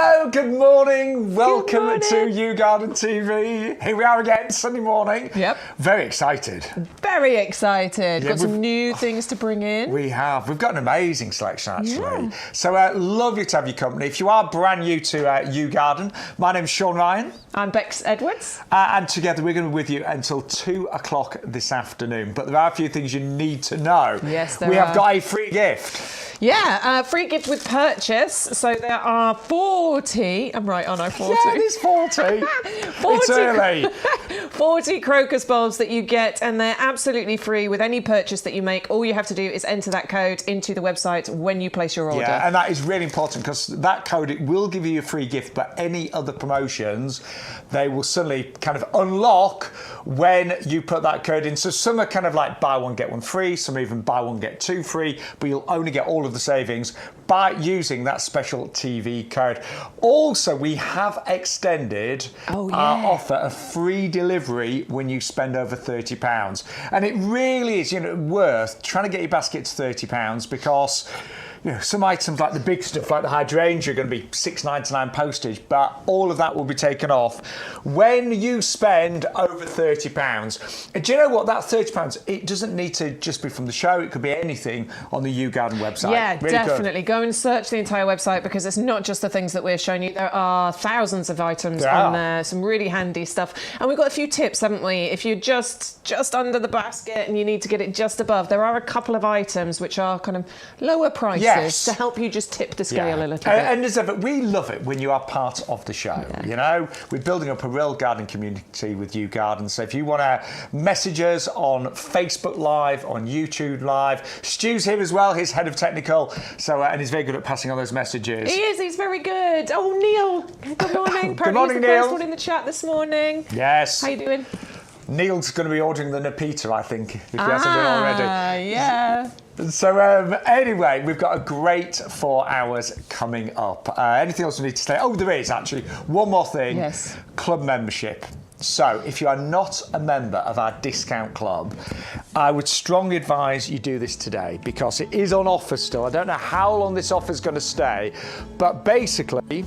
Hello, good morning. Welcome to YouGarden TV. Here we are again, Sunday morning. Yep. Very excited. Very excited. Yeah, got some new things to bring in. We have. We've got an amazing selection, actually. Yeah. So lovely to have your company. If you are brand new to YouGarden, my name's Shaun Ryan. I'm Bex Edwards. And together we're going to be with you until 2 o'clock this afternoon. But there are a few things you need to know. Yes, there We are. have got a free gift. Yeah, free gift with purchase. So there are 40, I'm right, aren't I, 40? Yeah, there's 40. 40 It's early. 40 crocus bulbs that you get, and they're absolutely free with any purchase that you make. All you have to do is enter that code into the website when you place your order. Yeah, and that is really important because that code, it will give you a free gift, but any other promotions, they will suddenly kind of unlock when you put that code in. So some are kind of like buy one, get one free, some even buy one, get two free, but you'll only get all of the savings by using that special TV code. Also, we have extended our offer of free delivery when you spend over £30. And it really is, worth trying to get your basket to £30 because some items like the big stuff, like the hydrangea, are going to be $6.99 postage, but all of that will be taken off when you spend over £30. And do you know what? That £30, it doesn't need to just be from the show. It could be anything on the YouGarden website. Yeah, really definitely. Go and search the entire website because it's not just the things that we're showing you. There are thousands of items on there, some really handy stuff. And we've got a few tips, haven't we? If you're just under the basket and you need to get it just above, there are a couple of items which are kind of lower prices. Yes. To help you just tip the scale a little bit. And as ever, we love it when you are part of the show. Yeah. We're building up a real garden community with YouGarden. So if you want to message us on Facebook Live, on YouTube Live, Stu's here as well. He's head of technical, and he's very good at passing on those messages. He is. He's very good. Oh, Neil. Good morning. Good morning, Neil. First one in the chat this morning. Yes. How you doing? Neil's going to be ordering the Nepeta, I think, if he hasn't been already. Yeah. So anyway, we've got a great 4 hours coming up. Anything else we need to say? Oh, there is actually one more thing. Yes. Club membership. So if you are not a member of our discount club, I would strongly advise you do this today because it is on offer still. I don't know how long this offer is going to stay, but basically,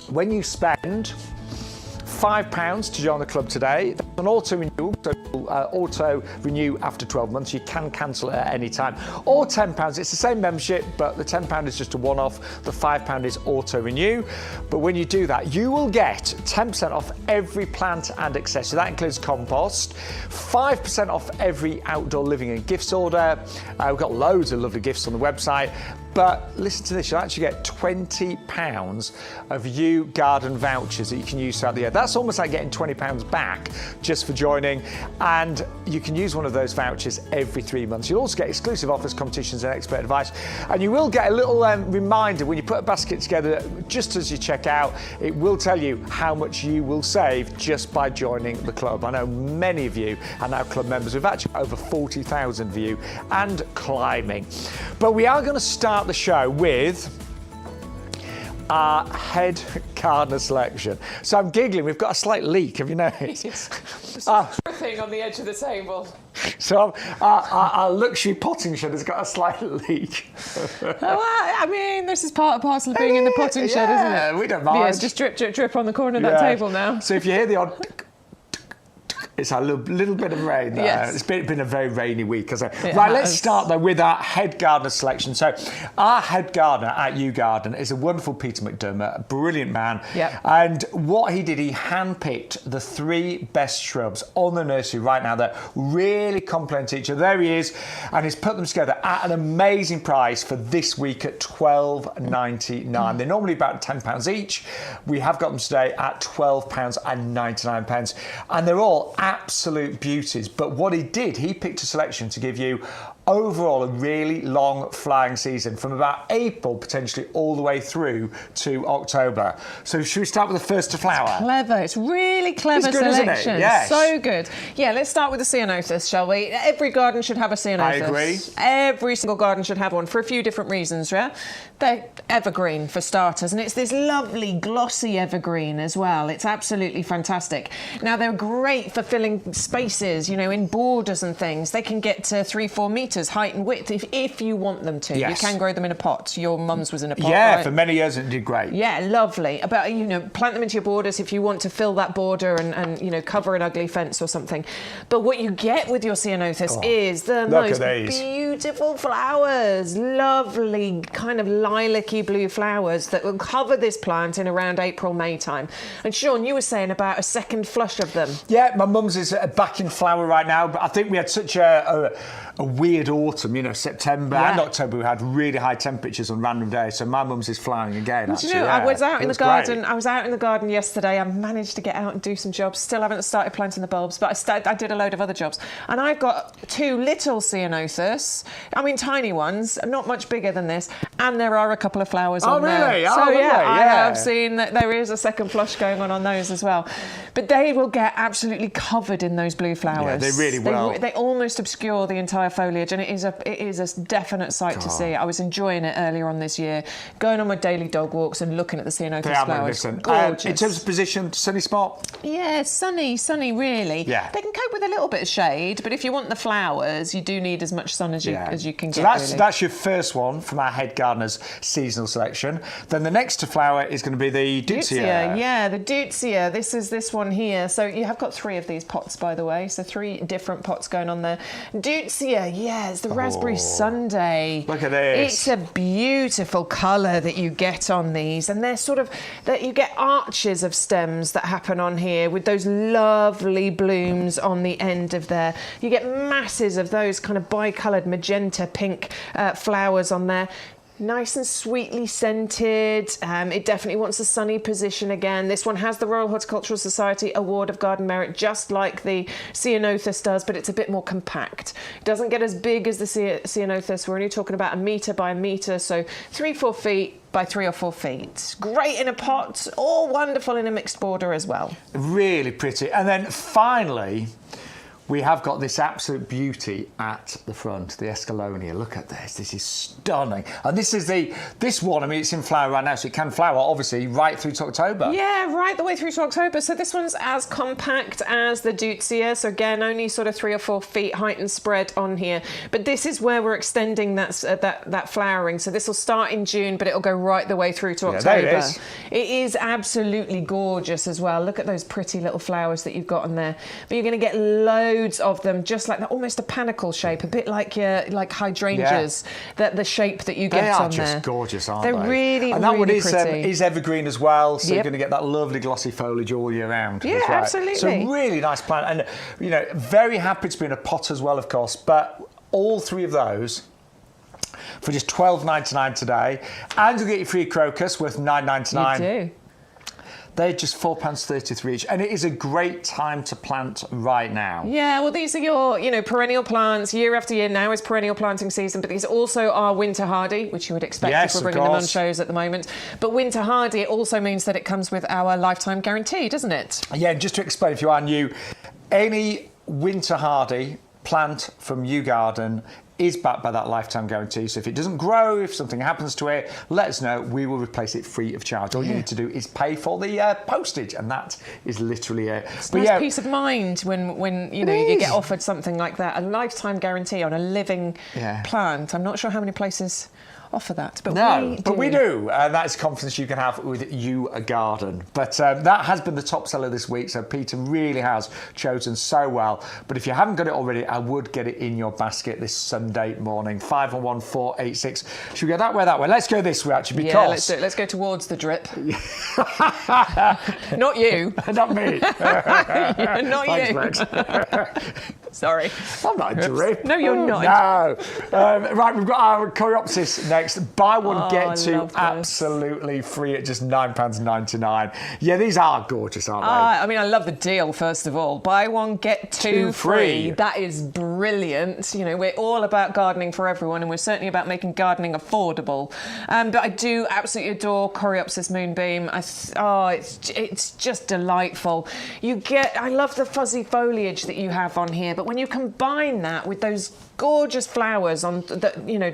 when you spend £5 to join the club today, that's an auto-renewal, so auto-renew after 12 months. You can cancel it at any time. Or £10, it's the same membership, but the £10 is just a one-off. The £5 is auto-renew. But when you do that, you will get 10% off every plant and accessory. That includes compost, 5% off every outdoor living and gifts order. We've got loads of lovely gifts on the website. But listen to this, you'll actually get £20 of YouGarden vouchers that you can use throughout the year. That's almost like getting £20 back just for joining. And you can use one of those vouchers every 3 months. You'll also get exclusive offers, competitions and expert advice. And you will get a little reminder when you put a basket together, just as you check out, it will tell you how much you will save just by joining the club. I know many of you are now club members. We've actually over 40,000 of you and climbing. But we are going to start the show with our head gardener selection. So I'm giggling, we've got a slight leak, have you noticed? It's dripping on the edge of the table. So our luxury potting shed has got a slight leak. I mean, this is part and parcel of being in the potting shed, isn't it? We don't mind. Yeah, it's just drip, drip, drip on the corner of that table now. So if you hear the odd... It's a little bit of rain there. Yes. It's been a very rainy week. Right, let's start though with our head gardener selection. So our head gardener at YouGarden is a wonderful Peter McDermott, a brilliant man. Yep. And what he did, he handpicked the 3 best shrubs on the nursery right now that really complement each other. There he is. And he's put them together at an amazing price for this week at £12.99. They're normally about £10 each. We have got them today at £12.99. And they're all absolute beauties. But what he did, he picked a selection to give you overall a really long flowering season from about April potentially all the way through to October. So should we start with the first to flower? It's clever. It's really clever good, selection. isn't it? Yes. So good. Yeah, let's start with the ceanothus, shall we? Every garden should have a ceanothus. I agree. Every single garden should have one for a few different reasons, yeah? They're evergreen for starters, and it's this lovely glossy evergreen as well. It's absolutely fantastic. Now, they're great for filling filling spaces, you know, in borders and things. They can get to 3-4 metres height and width if you want them to. Yes. You can grow them in a pot. Your mum's was in a pot, Yeah, right? for many years it did great. Yeah, lovely. But, you know, plant them into your borders if you want to fill that border and you know, cover an ugly fence or something. But what you get with your ceanothus is the most beautiful flowers. Lovely kind of lilac-y blue flowers that will cover this plant in around April, May time. And Shaun, you were saying about a second flush of them. Yeah, my mum's is back in flower right now, but I think we had such a weird autumn, you know, September and October. We had really high temperatures on random days, so my mum's is flowering again. Actually, you know, I was out in the garden. Great. I was out in the garden yesterday. I managed to get out and do some jobs. Still haven't started planting the bulbs, but I did a load of other jobs. And I've got 2 little ceanothus. I mean, tiny ones, not much bigger than this. And there are a couple of flowers on there. Oh, really? So lovely. I have seen that there is a second flush going on those as well. But they will get absolutely covered in those blue flowers. Yeah, they really will. They almost obscure the entire foliage, and it is a definite sight to see. I was enjoying it earlier on this year, going on my daily dog walks and looking at the ceanothus flowers. Gorgeous. In terms of position, sunny spot? Yeah, sunny, really. Yeah. They can cope with a little bit of shade, but if you want the flowers, you do need as much sun as you can so get. That's your first one from our head gardener's seasonal selection. Then the next to flower is going to be the Deutzia. Yeah, the Deutzia. This is this one here. So you have got 3 of these pots, by the way. So 3 different pots going on there. Deutzia, yeah, it's the raspberry sundae. Look at this. It's a beautiful colour that you get on these, and they're sort of that you get arches of stems that happen on here with those lovely blooms on the end of there. You get masses of those kind of bicoloured magenta pink flowers on there. Nice and sweetly scented. It definitely wants a sunny position again. This one has the Royal Horticultural Society Award of Garden Merit, just like the ceanothus does, but it's a bit more compact. It doesn't get as big as the ceanothus. We're only talking about 1 metre by 1 metre, so 3-4 feet by 3 or 4 feet. Great in a pot, all wonderful in a mixed border as well. Really pretty. And then finally, we have got this absolute beauty at the front, the Escallonia. Look at this. This is stunning. And this one, I mean, it's in flower right now, so it can flower, obviously, right through to October. Yeah, right the way through to October. So this one's as compact as the Deutzia. So again, only sort of 3 or 4 feet height and spread on here. But this is where we're extending that flowering. So this will start in June, but it'll go right the way through to October. There it is. It is absolutely gorgeous as well. Look at those pretty little flowers that you've got on there. But you're going to get loads of them, just like that, almost a panicle shape, a bit like hydrangeas. The shape that you get on there. They are just gorgeous, aren't they? They're really, and that really one pretty. is evergreen as well, so you're going to get that lovely glossy foliage all year round. Yeah, absolutely. So really nice plant, and you know, very happy to be in a pot as well, of course. But all 3 of those for just $12.99 today, and you'll get your free crocus worth $9.99. You do. They're just £4.33 each, and it is a great time to plant right now. Yeah, well, these are your, you know, perennial plants year after year. Now is perennial planting season, but these also are winter hardy, which you would expect if we're bringing them on shows at the moment. But winter hardy, it also means that it comes with our lifetime guarantee, doesn't it? Yeah, just to explain, if you are new, any winter hardy plant from YouGarden is backed by that lifetime guarantee. So if it doesn't grow, if something happens to it, let us know. We will replace it free of charge. All you need to do is pay for the postage, and that is literally it. It's a nice peace of mind when you know you get offered something like that, a lifetime guarantee on a living plant. I'm not sure how many places offer that, but we do. That's confidence you can have with YouGarden. But that has been the top seller this week, so Peter really has chosen so well. But if you haven't got it already, I would get it in your basket this Sunday morning. 511486. Should we go that way? Let's go this way, actually, because... Yeah, let's do it. Let's go towards the drip. Not you. Not me. Not Thanks, you. Sorry. I'm not a drip. No, you're not. No. Right, we've got our Coreopsis next. Buy one, get 2 absolutely free at just £9.99. Yeah, these are gorgeous, aren't they? I mean, I love the deal, first of all. Buy one, get 2 free. That is brilliant. You know, we're all about gardening for everyone, and we're certainly about making gardening affordable. But I do absolutely adore Coreopsis Moonbeam. It's just delightful. I love the fuzzy foliage that you have on here, but when you combine that with those gorgeous flowers on that, you know,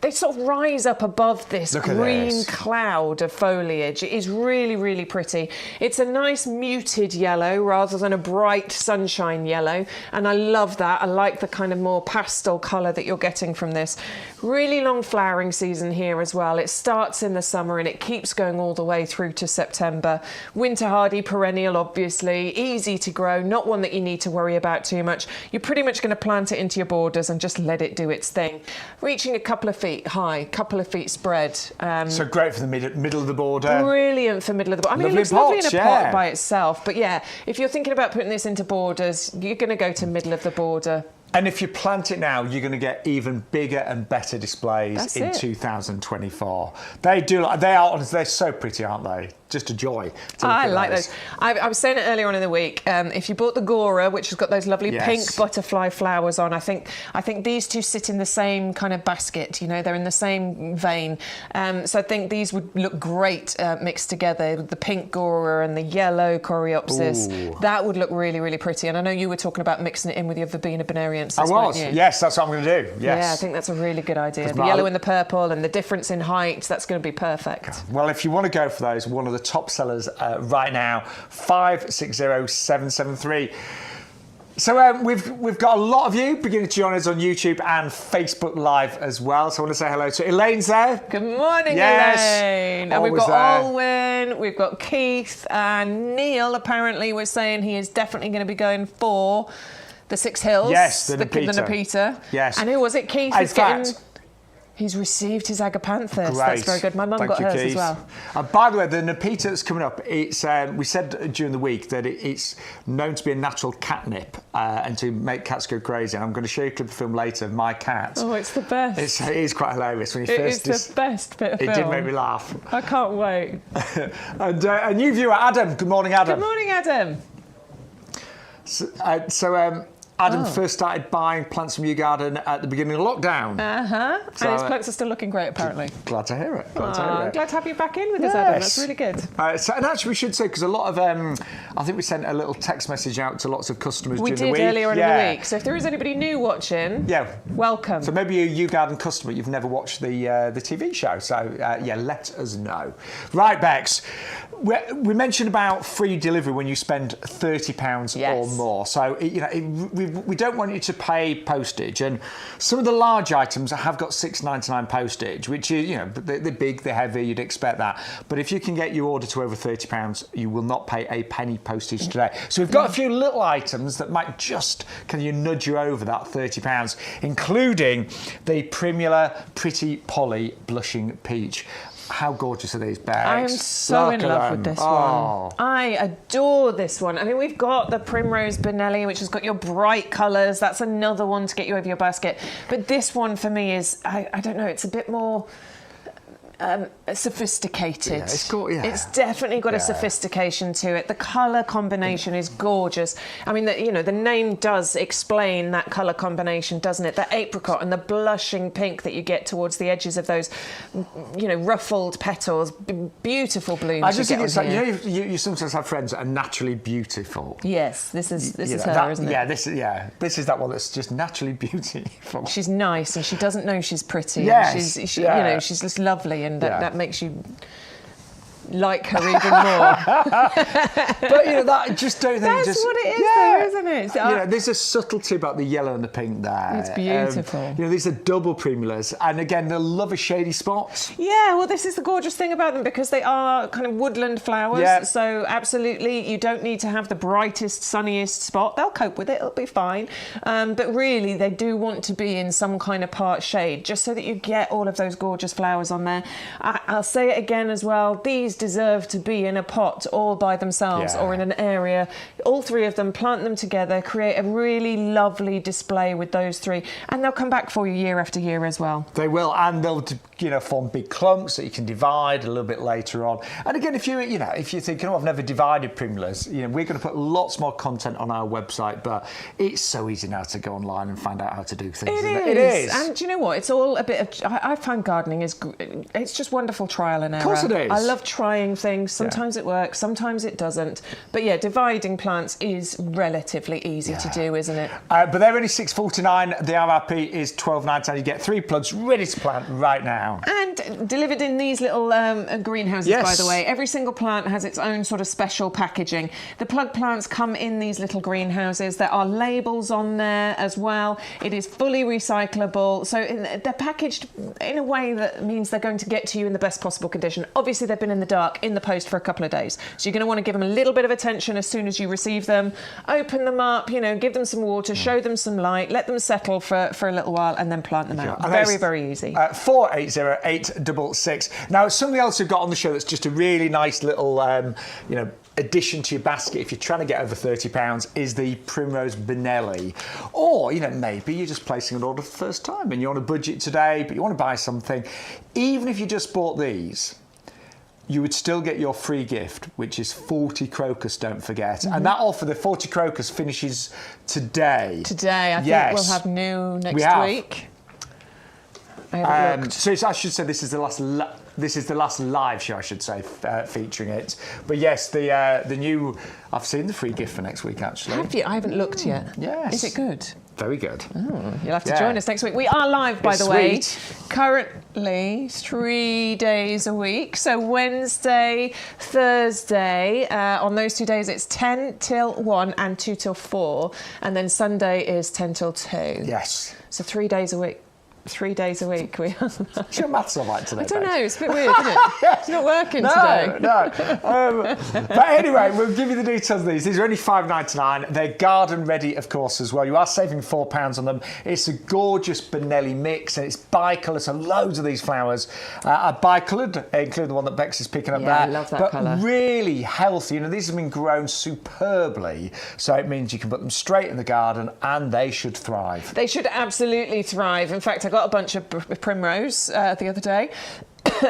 they sort of rise up above this green cloud of foliage. It is really, really pretty. It's a nice muted yellow rather than a bright sunshine yellow, and I love that. I like the kind of more pastel colour that you're getting from this. Really long flowering season here as well. It starts in the summer and it keeps going all the way through to September. Winter hardy perennial, obviously, easy to grow, not one that you need to worry about too much. You're pretty much going to plant it into your borders and just let it do its thing. Reaching a couple of feet high, couple of feet spread. So great for the middle of the border. Brilliant for middle of the border. I mean, it looks lovely in a pot by itself, but yeah, if you're thinking about putting this into borders, you're going to go to middle of the border. And if you plant it now, you're going to get even bigger and better displays in 2024. They are they're so pretty, aren't they? Just a joy. I like those. I was saying it earlier on in the week. If you bought the Gora, which has got those lovely pink butterfly flowers on, I think these two sit in the same kind of basket. You know, they're in the same vein. So I think these would look great mixed together. The pink Gora and the yellow Coreopsis. Ooh. That would look really, really pretty. And I know you were talking about mixing it in with your verbena bonariensis. I was. Yes, that's what I'm going to do. Yes. Yeah, I think that's a really good idea. The yellow and the purple and the difference in height. That's going to be perfect. Well, if you want to go for those, one of the top sellers right now, 560773. So we've got a lot of you beginning to join us on YouTube and Facebook Live as well. So I want to say hello to Elaine's there. Good morning, Elaine. And we've got Alwyn, we've got Keith, and Neil apparently was saying he is definitely going to be going for the Six Hills. Yes, the Nepeta. Yes. And who was it, Keith? He's received his Agapanthus. Great. That's very good. My mum got hers as well. By the way, the Nepeta that's coming up, it's we said during the week that it's known to be a natural catnip and to make cats go crazy. And I'm going to show you a clip of film later of my cat. Oh, it's the best. It is quite hilarious when you first. It's the best bit of film. It did make me laugh. I can't wait. And a new viewer, Adam. Good morning, Adam. Good morning, Adam. Adam first started buying plants from YouGarden at the beginning of lockdown. So, and his plants are still looking great, apparently. Glad to hear it. Glad to have you back in with us, Adam. That's really good. And actually, we should say, because a lot of, I think we sent a little text message out to lots of customers during the week. We did earlier in the week. So if there is anybody new watching, welcome. So maybe you're a YouGarden customer, you've never watched the TV show. So let us know. Right, Bex. We mentioned about free delivery when you spend £30 or more. So we don't want you to pay postage, and some of the large items have got £6.99 postage, which is they're big, they're heavy, you'd expect that. But if you can get your order to over £30, you will not pay a penny postage today. So we've got a few little items that might just nudge you over that £30, including the Primula Pretty Polly Blushing Peach. How gorgeous are these bags? I am so in love with this one. I adore this one. I mean, we've got the Primrose Bonelli, which has got your bright colours. That's another one to get you over your basket. But this one for me is, I don't know, it's a bit more sophisticated. It's definitely got a sophistication to it. The colour combination is gorgeous. I mean, the name does explain that colour combination, doesn't it? The apricot and the blushing pink that you get towards the edges of those, ruffled petals. Beautiful blooms. I just think it's like, you sometimes have friends that are naturally beautiful. This is her, isn't it? This is that one that's just naturally beautiful. She's nice and she doesn't know she's pretty. Yes. She's just lovely. And that makes you like her even more. But I just don't think that's what it is, though, isn't it? There's a subtlety about the yellow and the pink there. It's beautiful. These are double primulas, and again, they'll love a shady spot. Yeah, well, this is the gorgeous thing about them, because they are kind of woodland flowers. Yeah. So absolutely, you don't need to have the brightest, sunniest spot. They'll cope with it. It'll be fine. But really, they do want to be in some kind of part shade, just so that you get all of those gorgeous flowers on there. I'll say it again as well. These deserve to be in a pot all by themselves or in an area. All three of them, plant them together, create a really lovely display with those three, and they'll come back for you year after year as well. They will, and they'll form big clumps that you can divide a little bit later on. And again, if you're thinking, I've never divided primulas, we're going to put lots more content on our website, but it's so easy now to go online and find out how to do things. It is. And do you know what? It's all a bit of. I find gardening it's just wonderful trial and error. Of course it is. I love trial trying things. Sometimes it works, sometimes it doesn't. But yeah, dividing plants is relatively easy to do, isn't it? But they're only $6.49. The RRP is $12.99. You get 3 plugs ready to plant right now. And delivered in these little greenhouses, by the way. Every single plant has its own sort of special packaging. The plug plants come in these little greenhouses. There are labels on there as well. It is fully recyclable. So they're packaged in a way that means they're going to get to you in the best possible condition. Obviously, they've been in the dark, in the post for a couple of days. So you're going to want to give them a little bit of attention as soon as you receive them. Open them up, you know, give them some water, show them some light, let them settle for a little while, and then plant them out. Very, very easy. 480-866. Now, something else we've got on the show that's just a really nice little, you know, addition to your basket if you're trying to get over £30 is the Primrose Benelli. Or, you know, maybe you're just placing an order for the first time and you're on a budget today, but you want to buy something. Even if you just bought these, you would still get your free gift, which is 40 crocus, don't forget. And that offer, the 40 crocus, finishes today. Today, I think we'll have new next week. So I should say this is the last live show, I should say, featuring it. But yes, the new. I've seen the free gift for next week, actually. Have you? I haven't looked yet. Yes. Is it good? Very good. Oh, you'll have to join us next week. We are live, by the way. Currently 3 days a week. So Wednesday, Thursday. On those 2 days, it's 10 till 1 and 2 till 4. And then Sunday is 10 till 2. Yes. So 3 days a week. 3 days a week. What's your maths all like today? I don't know. It's a bit weird, isn't it? It's not working today. No. But anyway, we'll give you the details of these. These are only $5.99. They're garden ready, of course, as well. You are saving £4 on them. It's a gorgeous Benelli mix, and it's bicolour, so loads of these flowers are bicoloured, including the one that Bex is picking up there. I love that colour. But really healthy. You know, these have been grown superbly, so it means you can put them straight in the garden, and they should thrive. They should absolutely thrive. In fact, I got a bunch of primrose the other day.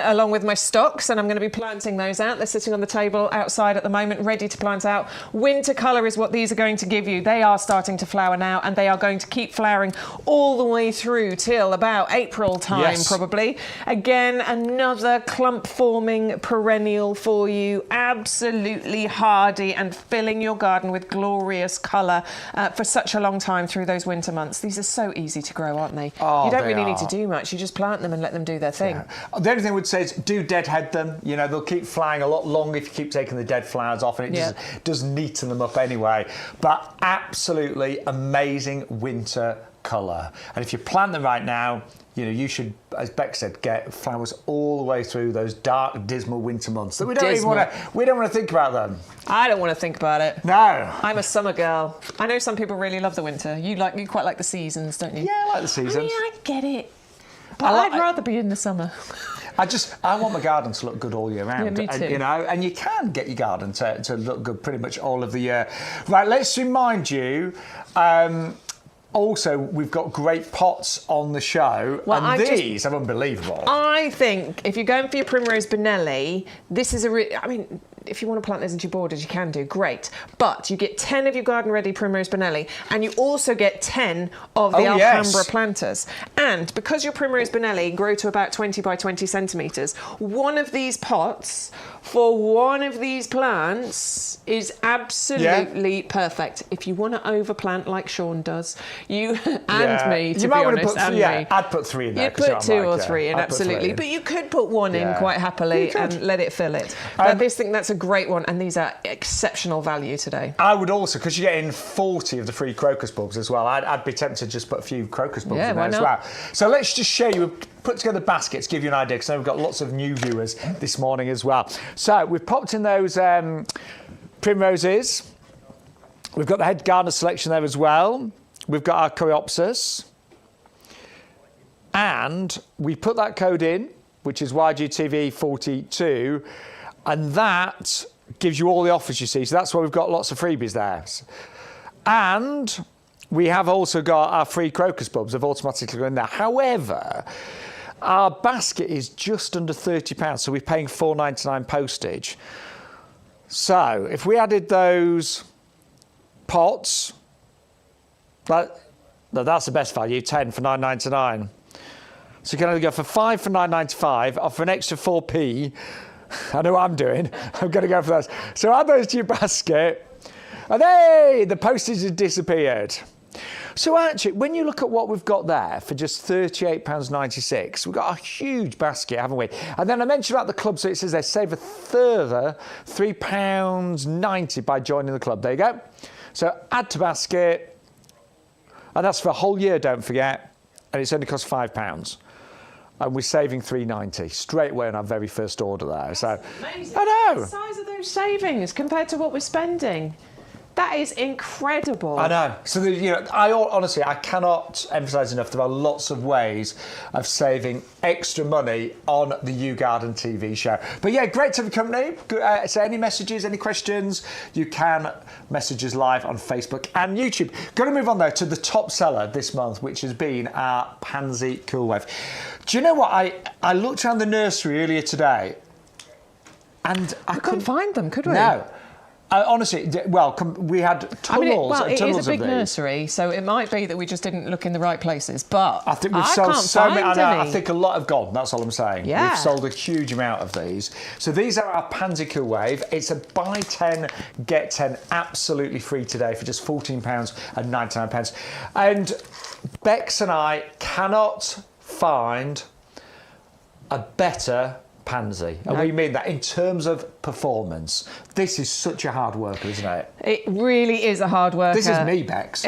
Along with my stocks, and I'm going to be planting those out. They're sitting on the table outside at the moment, ready to plant out. Winter colour is what these are going to give you. They are starting to flower now, and they are going to keep flowering all the way through till about April time, probably. Again, another clump-forming perennial for you. Absolutely hardy and filling your garden with glorious colour for such a long time through those winter months. These are so easy to grow, aren't they? Oh, you don't really need to do much. You just plant them and let them do their thing. The only thing I would say is do deadhead them. You know, they'll keep flying a lot longer if you keep taking the dead flowers off, and it just does neaten them up anyway. But absolutely amazing winter colour. And if you plant them right now, you know, you should, as Beck said, get flowers all the way through those dark, dismal winter months that we don't want to think about them. I don't want to think about it. No. I'm a summer girl. I know some people really love the winter. You quite like the seasons, don't you? Yeah, I like the seasons. I mean, I get it. But I'd rather be in the summer. I want my garden to look good all year round. Yeah, me too. And, you know, and you can get your garden to look good pretty much all of the year. Right, let's remind you, also, we've got great pots on the show, and these are unbelievable. I think if you're going for your Primrose Benelli, this is I mean, if you want to plant those into your borders, you can do, great. But you get 10 of your garden-ready Primrose Benelli, and you also get 10 of the Alhambra planters. And because your Primrose Benelli grow to about 20 by 20 centimetres, one of these pots for one of these plants is absolutely perfect. If you want to overplant like Shaun does, you and me, to be honest, I'd put 3 in there. You'd put 2 or 3 in, absolutely. But you could put 1 in quite happily and let it fill it. But I think that's a great one, and these are exceptional value today. I would also, because you're getting 40 of the free crocus bulbs as well, I'd be tempted to just put a few crocus bulbs in there as well. So let's just show you, put together baskets, give you an idea, because I know we've got lots of new viewers this morning as well. So we've popped in those primroses. We've got the head gardener selection there as well. We've got our Coreopsis. And we put that code in, which is YGTV42, and that gives you all the offers you see. So that's why we've got lots of freebies there. And we have also got our free crocus bulbs have automatically gone in there. However, our basket is just under £30, so we're paying $4.99 postage. So if we added those pots, that's the best value, 10 for $9.99. So you can only go for 5 for $9.95, or for an extra 4p, I know what I'm doing. I'm going to go for those. So add those to your basket. And hey, the postage has disappeared. So actually, when you look at what we've got there for just £38.96, we've got a huge basket, haven't we? And then I mentioned about the club, so it says they save a further £3.90 by joining the club. There you go. So add to basket, and that's for a whole year, don't forget, and it's only cost £5. And we're saving £3.90 straight away on our very first order there. So Amazing. I know. The size of those savings compared to what we're spending. That is incredible. I know. So, honestly, I cannot emphasise enough. There are lots of ways of saving extra money on the YouGarden TV show. But yeah, great to have your company. So any messages, any questions, you can message us live on Facebook and YouTube. Going to move on, though, to the top seller this month, which has been our Pansy Cool Wave. Do you know what? I looked around the nursery earlier today and I couldn't find them, could we? No. Honestly, we had tunnels and tunnels of these. It is a big nursery, so it might be that we just didn't look in the right places. But I think we've sold so many. I think a lot have gone. That's all I'm saying. Yeah. We've sold a huge amount of these. So these are our Pansy Cool Wave. It's a buy 10, get 10, absolutely free today for just £14.99. And Bex and I cannot find a better pansy. And we mean that in terms of performance. This is such a hard worker, isn't it? It really is a hard worker. This is me, Bex.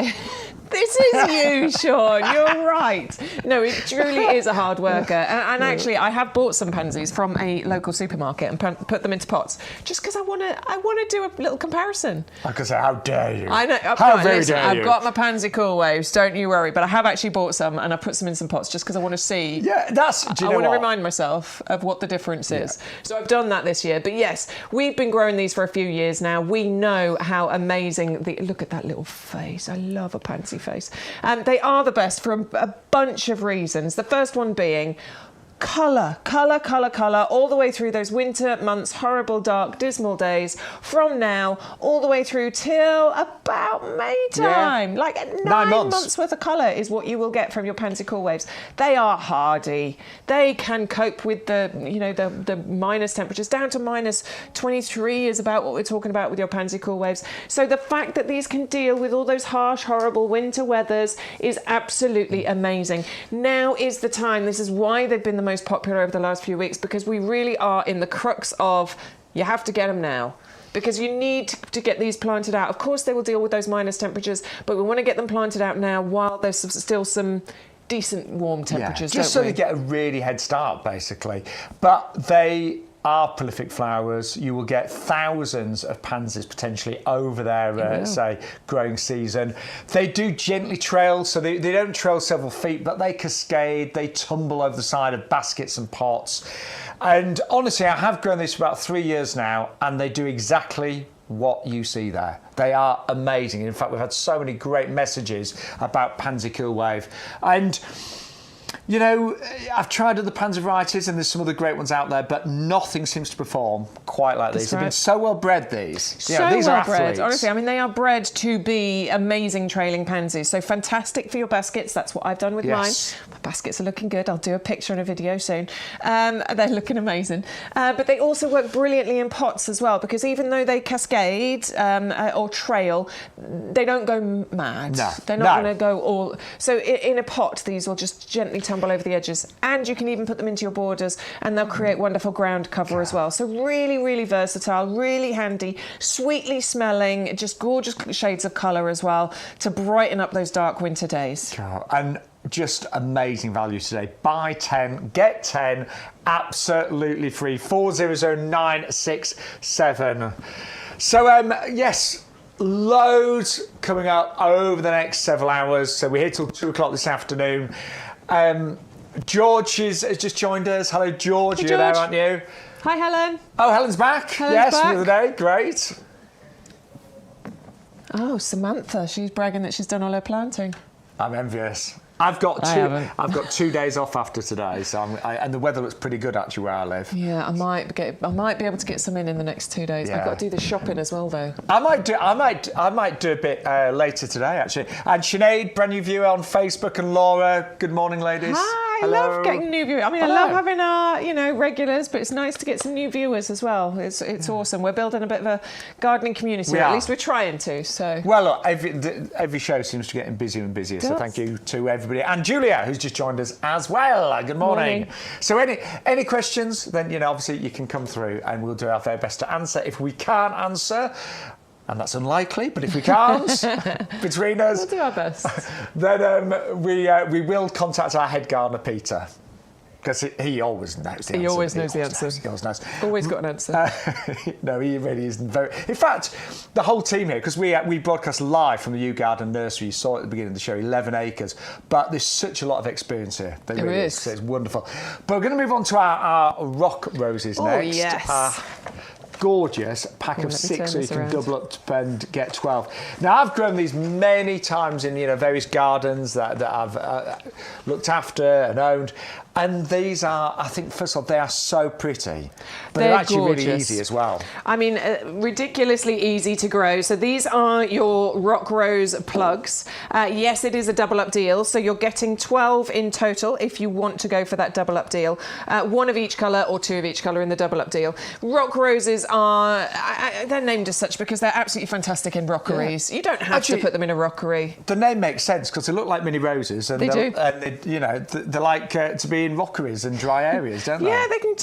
This is you, Shaun. You're right. No, it truly is a hard worker. And actually, I have bought some pansies from a local supermarket and put them into pots just because I want to do a little comparison. I could say, how dare you? I know. How very dare you? I've got my Pansy Cool Waves, don't you worry. But I have actually bought some and I put some in some pots just because I want to see. Yeah, I want to remind myself of what the difference is. So I've done that this year. But yes, we've been growing these for a few years now. We know how amazing look at that little face. I love a pansy face. They are the best for a bunch of reasons. The first one being colour, all the way through those winter months, horrible, dark, dismal days, from now all the way through till about May time. Yeah. Like 9 months worth of colour is what you will get from your Pansy Cool Waves. They are hardy. They can cope with the minus temperatures. Down to minus 23 is about what we're talking about with your Pansy Cool Waves. So the fact that these can deal with all those harsh, horrible winter weathers is absolutely amazing. Now is the time. This is why they've been the most popular over the last few weeks, because we really are in the crux of you have to get them now. Because you need to get these planted out. Of course, they will deal with those minus temperatures, but we want to get them planted out now while there's still some decent warm temperatures. Just so they get a really head start, basically. But they are prolific flowers. You will get thousands of pansies potentially over their, say, growing season. They do gently trail, so they don't trail several feet, but they cascade, they tumble over the side of baskets and pots. And honestly, I have grown these for about 3 years now, and they do exactly what you see there. They are amazing. In fact, we've had so many great messages about Pansy Cool Wave. And I've tried other pansy varieties and there's some other great ones out there, but nothing seems to perform quite like these. They've been so well bred, these. These are athletes. Honestly, I mean, they are bred to be amazing trailing pansies. So fantastic for your baskets. That's what I've done with mine. My baskets are looking good. I'll do a picture and a video soon. They're looking amazing. But they also work brilliantly in pots as well, because even though they cascade or trail, they don't go mad. No. They're not going to go all... So in a pot, these will just gently tumble over the edges, and you can even put them into your borders and they'll create wonderful ground cover as well. So really versatile, really handy, sweetly smelling, just gorgeous shades of colour as well to brighten up those dark winter days. And just amazing value today. Buy 10, get 10, absolutely free. 400967. So yes, loads coming up over the next several hours. So we're here till 2 o'clock this afternoon. George has just joined us. Hello, George. You're there, aren't you? Hi, Helen. Oh, Helen's back. Yes, for the day. Great. Oh, Samantha. She's bragging that she's done all her planting. I'm envious. I've got 2 days off after today, so and the weather looks pretty good actually where I live. Yeah, I might be able to get some in the next 2 days. Yeah. I've got to do the shopping as well, though. I might do a bit later today actually. And Sinead, brand new viewer on Facebook, and Laura. Good morning, ladies. Hi. I love getting new viewers. I mean, I love having our, regulars, but it's nice to get some new viewers as well. It's awesome. We're building a bit of a gardening community. At least we're trying to. So. Well, look, every show seems to be getting busier and busier. So thank you to everybody. And Julia, who's just joined us as well. Good morning. So any questions, then, obviously you can come through and we'll do our very best to answer. If we can't answer, and that's unlikely, but if we can't, between us, we'll do our best. Then we will contact our head gardener, Peter, because he always knows the answer. He always knows the answer. He always knows. Always got an answer. No, he really isn't very. In fact, the whole team here, because we broadcast live from the YouGarden nursery. You saw it at the beginning of the show, 11 acres. But there's such a lot of experience here. There really is. So it's wonderful. But we're going to move on to our rock roses next. Yes. Gorgeous pack of 6, so you can double up and get 12. Now, I've grown these many times in various gardens that I've looked after and owned, and these are, I think, first of all, they are so pretty, but they're actually gorgeous. really easy as well. I mean, ridiculously easy to grow. So these are your rock rose plugs. Yes, it is a double up deal, so you're getting 12 in total if you want to go for that double up deal. 1 of each colour or 2 of each colour in the double up deal. Rock roses are, they're named as such because they're absolutely fantastic in rockeries. Yeah. You don't have to put them in a rockery. The name makes sense because they look like mini roses. And they do. And they like to be in rockeries and dry areas, don't they? Yeah, they can.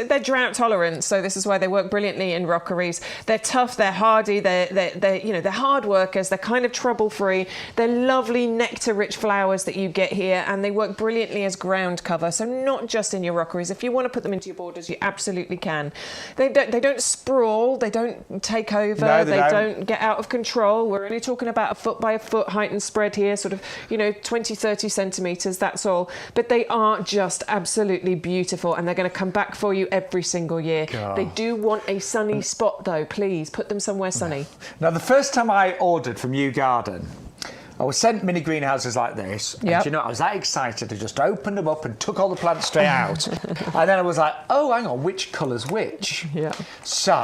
They're drought tolerant, so this is why they work brilliantly in rockeries. They're tough, they're hardy, they're hard workers. They're kind of trouble-free. They're lovely nectar-rich flowers that you get here, and they work brilliantly as ground cover. So not just in your rockeries. If you want to put them into your borders, you absolutely can. They don't sprawl. They don't take over. No, they don't get out of control. We're only talking about a foot by a foot height and spread here, sort of 20, 30 centimetres. That's all. But they are just absolutely beautiful, and they're going to come back for you every single year. God. They do want a sunny spot, though. Please put them somewhere sunny. Now, the first time I ordered from YouGarden, I was sent mini greenhouses like this, and I was that excited. I just opened them up and took all the plants straight out. And then I was like, oh, hang on, which colour's which? Yeah. So,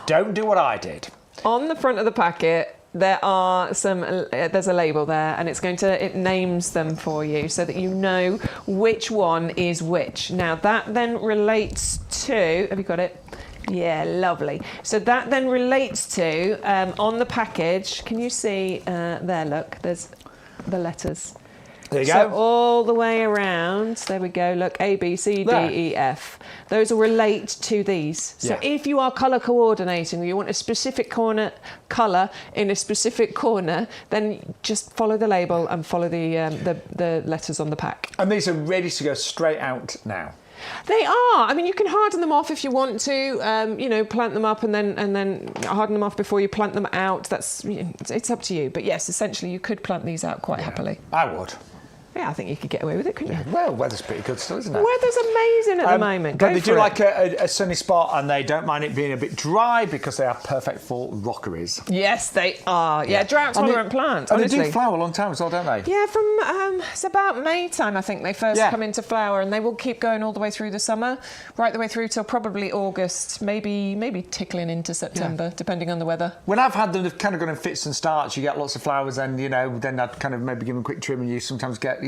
don't do what I did. On the front of the packet, there's a label there, and it names them for you so that you know which one is which. Now, that then relates to, have you got it? Yeah, lovely. So that then relates to, on the package, can you see there, look, there's the letters. There you go. So all the way around, there we go, look, A, B, C, D, E, F. Those will relate to these. So if you are colour coordinating, you want a specific colour in a specific corner, then just follow the label and follow the letters on the pack. And these are ready to go straight out now. They are. I mean, you can harden them off if you want to. Plant them up and then harden them off before you plant them out. It's up to you. But yes, essentially, you could plant these out quite happily. I would. Yeah, I think you could get away with it, couldn't you? Well, weather's pretty good still, isn't it? Weather's amazing at the moment. But they do like a sunny spot, and they don't mind it being a bit dry because they are perfect for rockeries. Yes, they are. Yeah, drought-tolerant plants, honestly. And they do flower a long time as well, don't they? Yeah, from it's about May time, I think they first come into flower, and they will keep going all the way through the summer, right the way through till probably August, maybe tickling into September, depending on the weather. When I've had them, they've kind of gone in fits and starts. You get lots of flowers, and then I'd kind of maybe give them a quick trim, and you sometimes get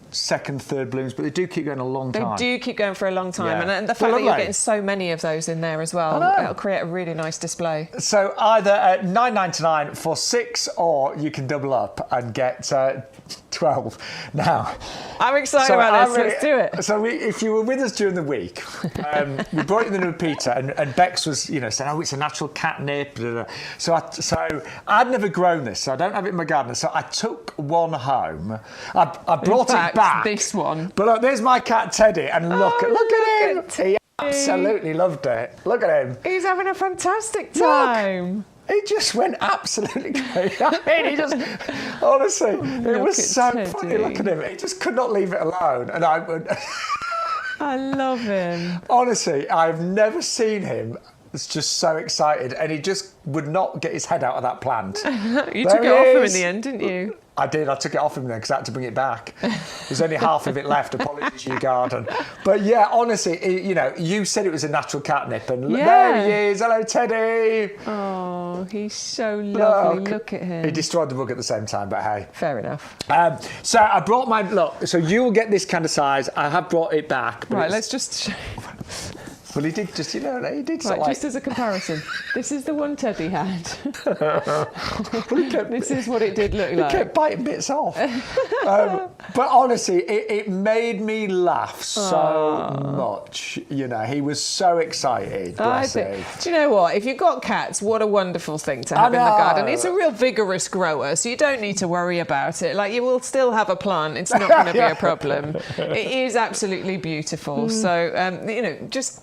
second, third blooms, but they do keep going a long time. They do keep going for a long time, and the fact that you're getting so many of those in there as well, it'll create a really nice display. So either at $9.99 for 6, or you can double up and get 12. Now, I'm excited about this. Let's do it. So if you were with us during the week, we brought in the Nepeta, and Bex was saying, oh, it's a natural catnip. Blah, blah. So I'd never grown this, so I don't have it in my garden. So I took one home. I brought it back. This one. But look, there's my cat Teddy, and look at him. He absolutely loved it. Look at him. He's having a fantastic time. He just went absolutely crazy. I mean, he just, honestly, it was so funny. Look at him. He just could not leave it alone. And I love him. Honestly, I've never seen him is just so excited, and he just would not get his head out of that plant. You took it off him in the end, didn't you? I did. I took it off him then because I had to bring it back. There's only half of it left. Apologies, YouGarden. But yeah, honestly, you know, you said it was a natural catnip, and there he is. Hello, Teddy. Oh, he's so lovely. Look at him. He destroyed the mug at the same time, but hey. Fair enough. So I brought my look. So you will get this kind of size. I have brought it back. Right, let's just. Well, he did just, you know, he did right, just as a comparison, this is the one Teddy had. This is what it did look like. He kept biting bits off. But honestly, it made me laugh so much. You know, he was so excited. Bless him. Do you know what? If you've got cats, what a wonderful thing to have in the garden. It's a real vigorous grower, so you don't need to worry about it. Like, you will still have a plant. It's not going to be a problem. It is absolutely beautiful. So, you know, just...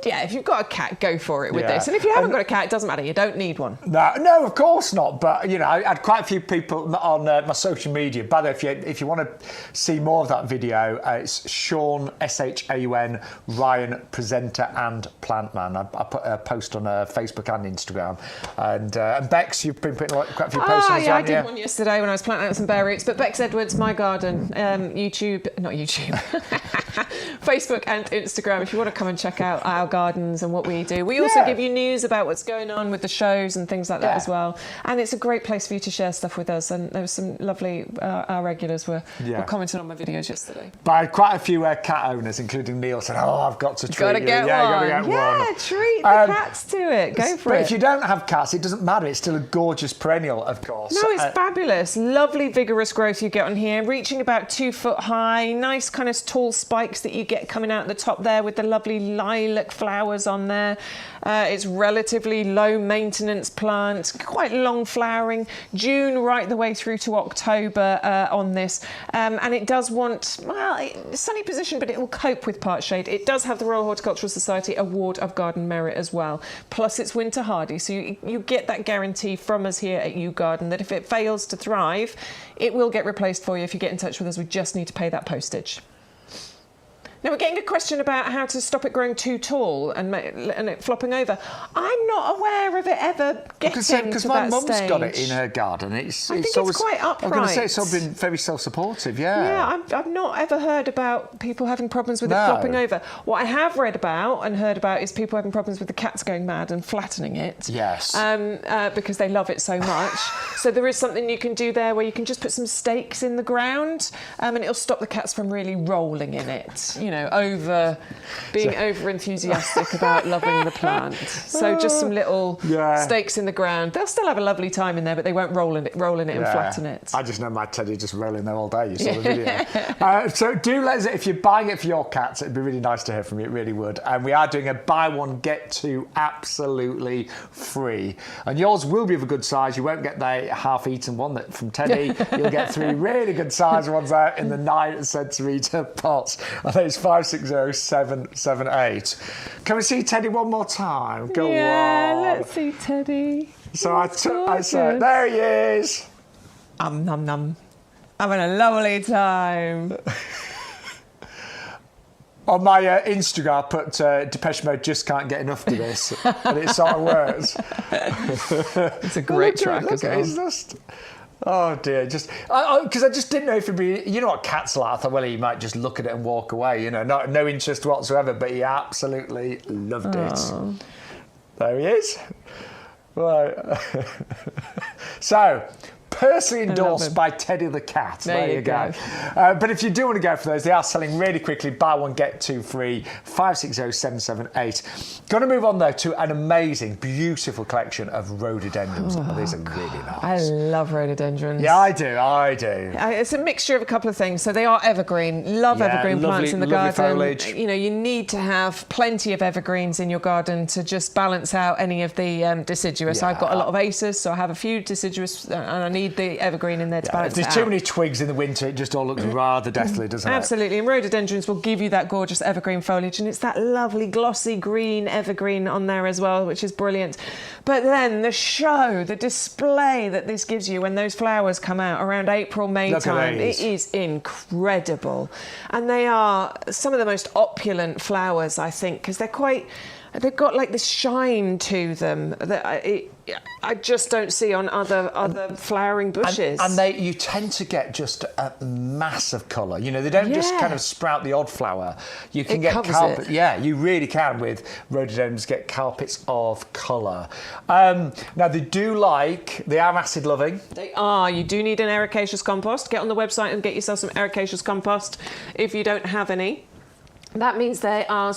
Yeah, if you've got a cat, go for it with this. And if you haven't got a cat, it doesn't matter. You don't need one. No, of course not. But, you know, I had quite a few people on my social media. By the way, if you want to see more of that video, it's Shaun, S-H-A-U-N, Ryan, presenter and plant man. I put a post on Facebook and Instagram. And Bex, you've been putting quite a few posts on as well. I did one yesterday when I was planting out some berry roots. But Bex Edwards, My Garden, Facebook and Instagram, if you want to come and check out our gardens and what we do. We also give you news about what's going on with the shows and things like that as well. And it's a great place for you to share stuff with us. And there was some lovely, our regulars were commenting on my videos yesterday. By quite a few cat owners, including Neil, said, I've got to treat you. Gotta get one. Treat the cats to it. Go for it. But if you don't have cats, it doesn't matter. It's still a gorgeous perennial, of course. No, it's fabulous. Lovely, vigorous growth you get on here, reaching about 2 foot high. Nice kind of tall spikes that you get coming out the top there with the lovely lilac flowers on there. It's relatively low maintenance plant, quite long flowering, June right the way through to October on this. And it does want, well, sunny position, but it will cope with part shade. It does have the Royal Horticultural Society Award of Garden Merit as well. Plus it's winter hardy, so you get that guarantee from us here at YouGarden that if it fails to thrive, it will get replaced for you if you get in touch with us. We just need to pay that postage. Now, we're getting a question about how to stop it growing too tall and it flopping over. I'm not aware of it ever getting to that stage. Because my mum's got it in her garden. I think it's quite upright. I'm going to say it's all been very self-supportive, Yeah, I've not ever heard about people having problems with it flopping over. What I have read about and heard about is people having problems with the cats going mad and flattening it. Yes. Because they love it so much. So there is something you can do there where you can just put some stakes in the ground and it'll stop the cats from really rolling in it. You know, being over enthusiastic about loving the plant. So just some little stakes in the ground. They'll still have a lovely time in there, but they won't roll in it and flatten it. I just know my Teddy just rolling there all day. You saw the video. So do let us, if you're buying it for your cats, it'd be really nice to hear from you. It really would. And we are doing a buy one get two absolutely free. And yours will be of a good size. You won't get the half-eaten one from Teddy. You'll get 3 really good size ones out in the 9 centimetre pots. I think it's 560-778. Can we see Teddy one more time? Go on. Yeah, let's see Teddy. So I said, there he is. Nom nom. Having a lovely time. On my Instagram, I put Depeche Mode just can't get enough of this, and it sort of works. It's a great track as well. It's just, oh dear, because I just didn't know if it'd be, you know what cats like. I thought, well, he might just look at it and walk away, you know, no interest whatsoever, but he absolutely loved it. There he is. Right. So, personally endorsed by Teddy the cat. There you go. But if you do want to go for those, they are selling really quickly. Buy one, get 2 free. 560-778. Going to move on though to an amazing, beautiful collection of rhododendrons. These are really nice. I love rhododendrons. Yeah, I do. It's a mixture of a couple of things. So they are evergreen. Love evergreen plants in the garden. Foliage. You know, you need to have plenty of evergreens in your garden to just balance out any of the deciduous. I've got a lot of acers, so I have a few deciduous, and I need the evergreen in there to balance it out. If there's too many twigs in the winter, it just all looks rather deathly, doesn't it? Absolutely, and rhododendrons will give you that gorgeous evergreen foliage, and it's that lovely glossy green evergreen on there as well, which is brilliant. But then the show, the display that this gives you when those flowers come out around April, May time, it is incredible. And they are some of the most opulent flowers, I think, because they're quite... they've got like this shine to them that I just don't see on other flowering bushes. And you tend to get just a mass of colour. You know, they don't just kind of sprout the odd flower. You can get carpet. Yeah, you really can with rhododendrons get carpets of colour. Now they are acid loving. They are. You do need an ericaceous compost. Get on the website and get yourself some ericaceous compost if you don't have any. That means they are,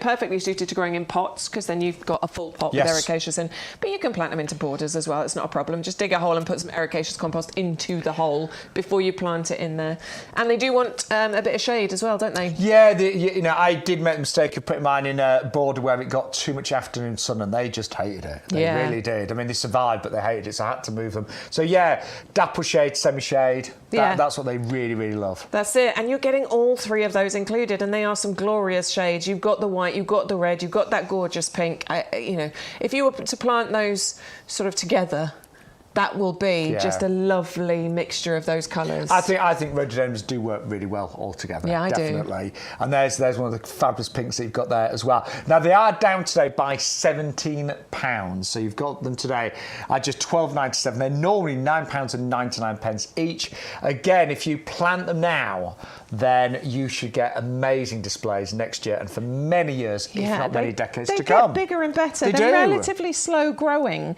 perfectly suited to growing in pots, because then you've got a full pot with ericaceous in. But you can plant them into borders as well. It's not a problem. Just dig a hole and put some ericaceous compost into the hole before you plant it in there. And they do want a bit of shade as well, don't they? Yeah, I did make the mistake of putting mine in a border where it got too much afternoon sun, and they just hated it. They really did. I mean, they survived, but they hated it, so I had to move them. So yeah, dapple shade, semi-shade. That's what they really, really love. That's it. And you're getting all three of those included, and they are some glorious shades. You've got the white, you've got the red, you've got that gorgeous pink. If you were to plant those sort of together, that will be just a lovely mixture of those colours. I think rhododendrons do work really well all together. Yeah, definitely. And there's one of the fabulous pinks that you've got there as well. Now they are down today by £17, so you've got them today at just £12.97. They're normally £9.99 each. Again, if you plant them now, then you should get amazing displays next year and for many years, if not many decades to come. They get bigger and better. They're relatively slow growing,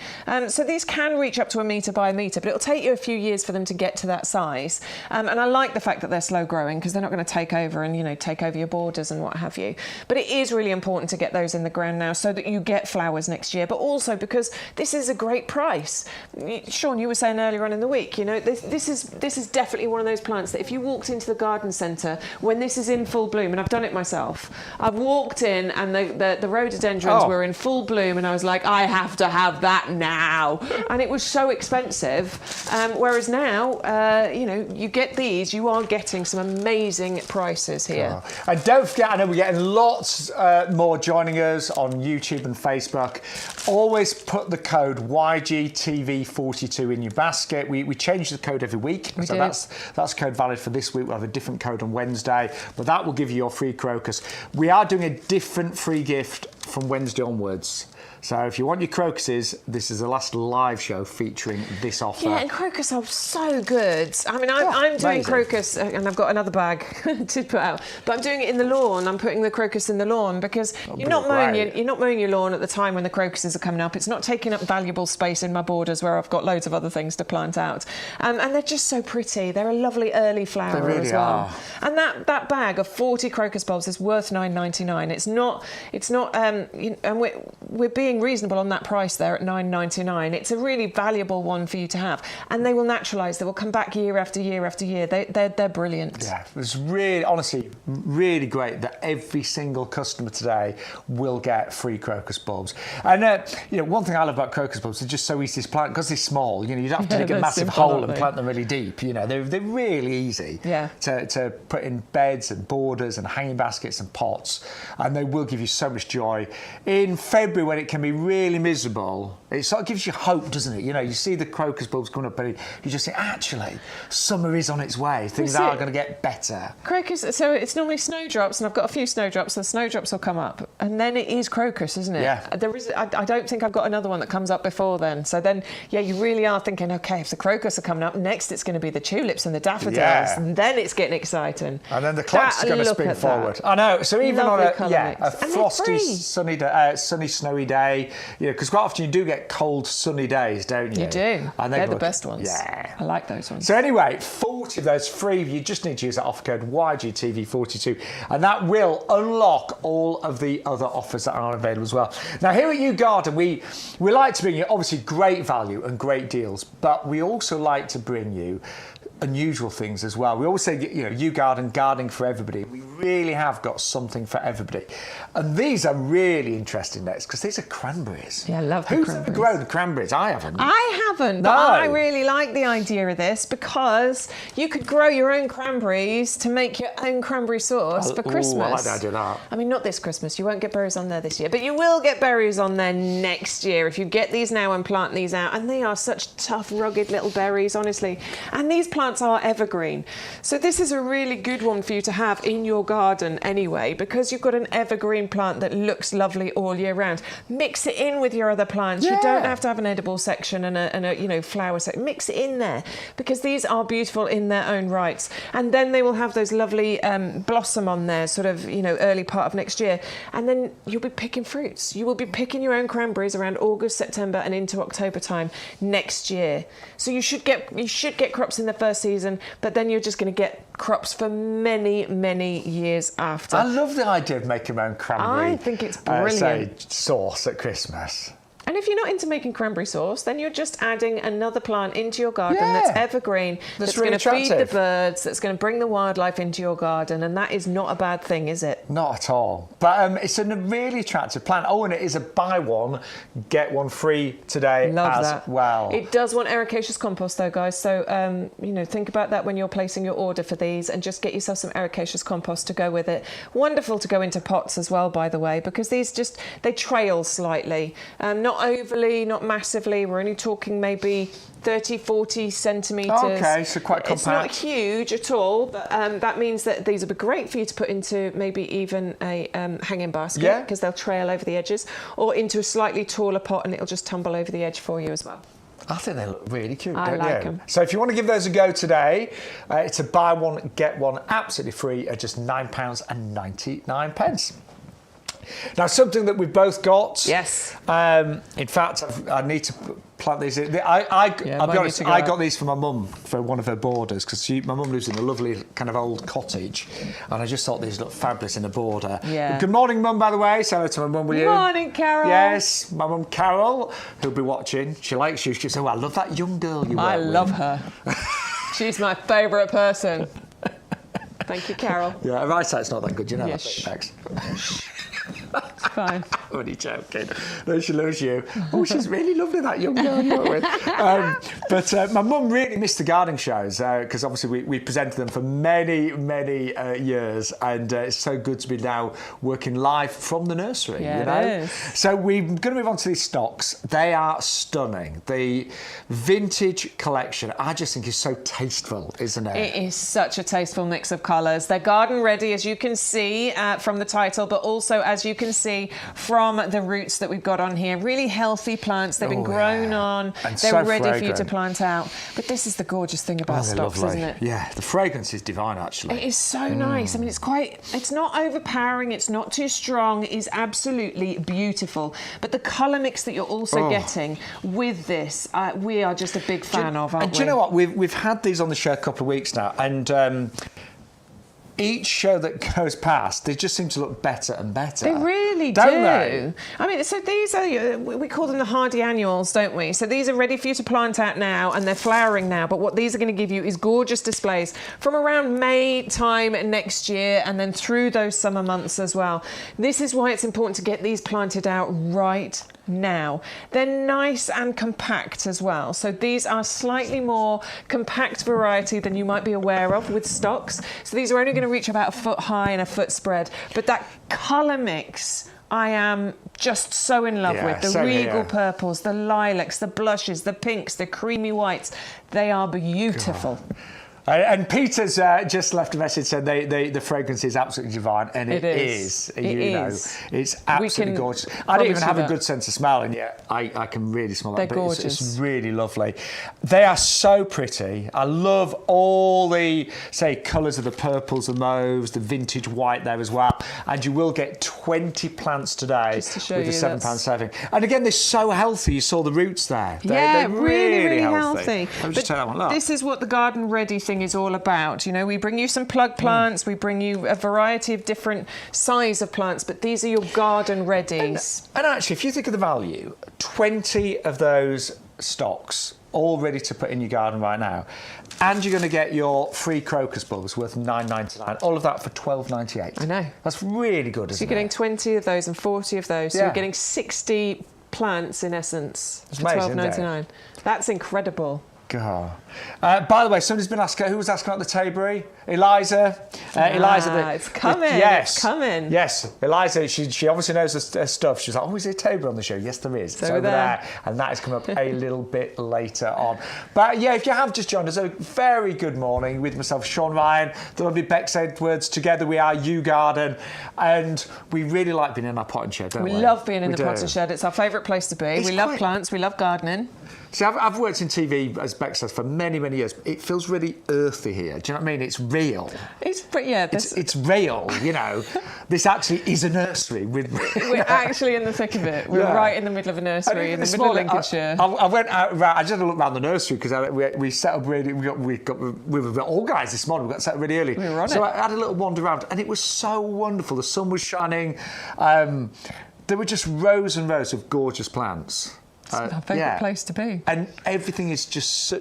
so these can reach up to a metre by a metre, but it'll take you a few years for them to get to that size. And I like the fact that they're slow growing, because they're not going to take over and take over your borders and what have you. But it is really important to get those in the ground now so that you get flowers next year, but also because this is a great price. Shaun, you were saying earlier on in the week, this is definitely one of those plants that if you walked into the garden centre when this is in full bloom, and I've done it myself, I've walked in and the rhododendrons were in full bloom, and I was like, I have to have that now. And it was so expensive, whereas now, you get these, you are getting some amazing prices here. And don't forget, I know we're getting lots more joining us on YouTube and Facebook. Always put the code YGTV42 in your basket. We change the code every week, so that's code valid for this week. We'll have a different code on Wednesday, but that will give you your free crocus. We are doing a different free gift from Wednesday onwards. So if you want your crocuses, this is the last live show featuring this offer. Yeah, and crocus are so good. I mean, I'm doing crocus, and I've got another bag to put out, but I'm doing it in the lawn. I'm putting the crocus in the lawn because you're not mowing your lawn at the time when the crocuses are coming up. It's not taking up valuable space in my borders where I've got loads of other things to plant out. And they're just so pretty. They're a lovely early flower as well. Are. And that bag of 40 crocus bulbs is worth $9.99. It's not. And we're being reasonable on that price there at $9.99. It's a really valuable one for you to have, and they will naturalise. They will come back year after year after year. They're brilliant. Yeah, it's really, honestly, really great that every single customer today will get free crocus bulbs. And one thing I love about crocus bulbs, they're just so easy to plant because they're small. You don't have to dig a massive hole and plant them really deep. They're really easy to put in beds and borders and hanging baskets and pots, and they will give you so much joy. In February, when it can be really miserable, it sort of gives you hope, doesn't it? You see the crocus bulbs coming up, and you just think, actually, summer is on its way. Things are going to get better. Crocus, so it's normally snowdrops, and I've got a few snowdrops, so the snowdrops will come up, and then it is crocus, isn't it? Yeah. I don't think I've got another one that comes up before then. So then, you really are thinking, okay, if the crocus are coming up, next it's going to be the tulips and the daffodils, and then, it's getting exciting. And then the clocks are going to spin forward. I know. So even on a frosty, sunny day, snowy day, because quite often you do get cold, sunny days, don't you? You do. And they're the best ones. Yeah. I like those ones. So anyway, 40 of those free. You just need to use that offer code YGTV42, and that will unlock all of the other offers that are available as well. Now, here at YouGarden, we like to bring you, obviously, great value and great deals, but we also like to bring you unusual things as well. We always say, YouGarden, gardening for everybody. We really have got something for everybody. And these are really interesting next, because these are cranberries. Yeah, I love the cranberries. Who's ever grown cranberries? I haven't. But I really like the idea of this, because you could grow your own cranberries to make your own cranberry sauce for Christmas. I like the idea of that. I mean, not this Christmas. You won't get berries on there this year, but you will get berries on there next year if you get these now and plant these out. And they are such tough, rugged little berries, honestly. And these plants plants are evergreen. So this is a really good one for you to have in your garden anyway, because you've got an evergreen plant that looks lovely all year round. Mix it in with your other plants. You don't have to have an edible section and a flower section. Mix it in there, because these are beautiful in their own rights. And then they will have those lovely blossom on there, sort of, early part of next year. And then you'll be picking fruits. You will be picking your own cranberries around August, September and into October time next year. So you should get crops in the first season, but then you're just going to get crops for many, many years after. I love the idea of making my own cranberry. I think it's brilliant. Sauce at Christmas. And if you're not into making cranberry sauce, then you're just adding another plant into your garden that's evergreen, that's really going to feed the birds, that's going to bring the wildlife into your garden, and that is not a bad thing, is it? Not at all. But it's a really attractive plant. Oh, and it is a buy one, get one free today well. It does want ericaceous compost though, guys, so think about that when you're placing your order for these, and just get yourself some ericaceous compost to go with it. Wonderful to go into pots as well, by the way, because these they trail slightly. Not overly, not massively. We're only talking maybe 30, 40 centimetres. Okay, so quite compact. It's not huge at all, but that means that these would be great for you to put into maybe even a hanging basket, because they'll trail over the edges, or into a slightly taller pot and it'll just tumble over the edge for you as well. I think they look really cute, I don't like you? them. So if you want to give those a go today, it's a buy one, get one absolutely free at just £9.99. Now, something that we've both got. Yes. In fact, I need to plant these. I'll be honest, I got these for my mum for one of her borders, because my mum lives in a lovely kind of old cottage, and I just thought these looked fabulous in a border. Yeah. Good morning, Mum, by the way. Say hello to my mum, will you? Good morning, Carol. Yes, my mum, Carol, who'll be watching. She likes you. She'll say, I love that young girl you work with. I love her. She's my favourite person. Thank you, Carol. Yeah, her eyesight's not that good, you know that, Bex. It's fine. I'm only joking. No, she loves you. Oh, she's really lovely, that young girl you work with. But my mum really missed the gardening shows, because obviously we presented them for many, many years, and it's so good to be now working live from the nursery. Yeah, it is. So we're going to move on to these stocks. They are stunning. The vintage collection, I just think, is so tasteful, isn't it? It is such a tasteful mix of colours. They're garden ready, as you can see from the title, but also as you can see from the roots that we've got on here. Really healthy plants. They've been grown on. And they're so ready fragrant. for you to plant out. But this is the gorgeous thing about stocks, lovely. isn't it? Yeah, the fragrance is divine, actually. It is so nice. I mean, it's not overpowering. It's not too strong. It is absolutely beautiful. But the colour mix that you're also getting with this, we are just a big fan of, aren't we? Do you know what? We've had these on the show a couple of weeks now, and each show that goes past, they just seem to look better and better. They really don't do. They? I mean, so these are, we call them the hardy annuals, don't we? So these are ready for you to plant out now, and they're flowering now. But what these are going to give you is gorgeous displays from around May time next year, and then through those summer months as well. This is why it's important to get these planted out right now. They're nice and compact as well. So these are slightly more compact variety than you might be aware of with stocks. So these are only going to reach about a foot high and a foot spread. But that colour mix, I am just so in love with. The regal purples, the lilacs, the blushes, the pinks, the creamy whites. They are beautiful. God. And Peter's just left a message saying the fragrance is absolutely divine, and it is. It's absolutely gorgeous. I don't even have a good sense of smell, and yet I can really smell that. They're gorgeous. It's really lovely. They are so pretty. I love all the, colours of the purples, the mauves, the vintage white there as well. And you will get 20 plants today with the £7 saving. And again, they're so healthy. You saw the roots there. They're really healthy. Let me just take that one. Look. This is what the garden ready thing is all about. You know, we bring you some plug plants, we bring you a variety of different size of plants, but these are your garden readies. And actually, if you think of the value, 20 of those stocks all ready to put in your garden right now, and you're going to get your free crocus bulbs worth £9.99. All of that for £12.98. I know. That's really good, isn't it? So you're getting 20 of those and 40 of those. So you're getting 60 plants in essence for £12.99. That's incredible. God. By the way, somebody's been asking, who was asking about the Tayberry? Eliza. Eliza. It's coming. Yes. It's coming. Yes. Eliza, she obviously knows her stuff. She's like, oh, is there a Tayberry on the show? Yes, there is. It's over there. And that is coming up a little bit later on. But yeah, if you have just joined us, a very good morning with myself, Sean Ryan, the lovely Bex Edwards. Together we are YouGarden. And we really like being in our potting shed, don't we? We love being in the potting shed. It's our favourite place to be. We love plants. We love gardening. See, I've worked in TV, as Bex says, for many, many years. It feels really earthy here. Do you know what I mean? It's real. It's real, you know. This actually is a nursery. We're actually in the thick of it. We're right in the middle of a nursery in the middle of Lincolnshire. I went out, I just had a look around the nursery because we set up really, we were organised this morning. We got set up really early. We were on so I had a little wander around and it was so wonderful. The sun was shining. There were just rows and rows of gorgeous plants. It's our favourite place to be. And everything is just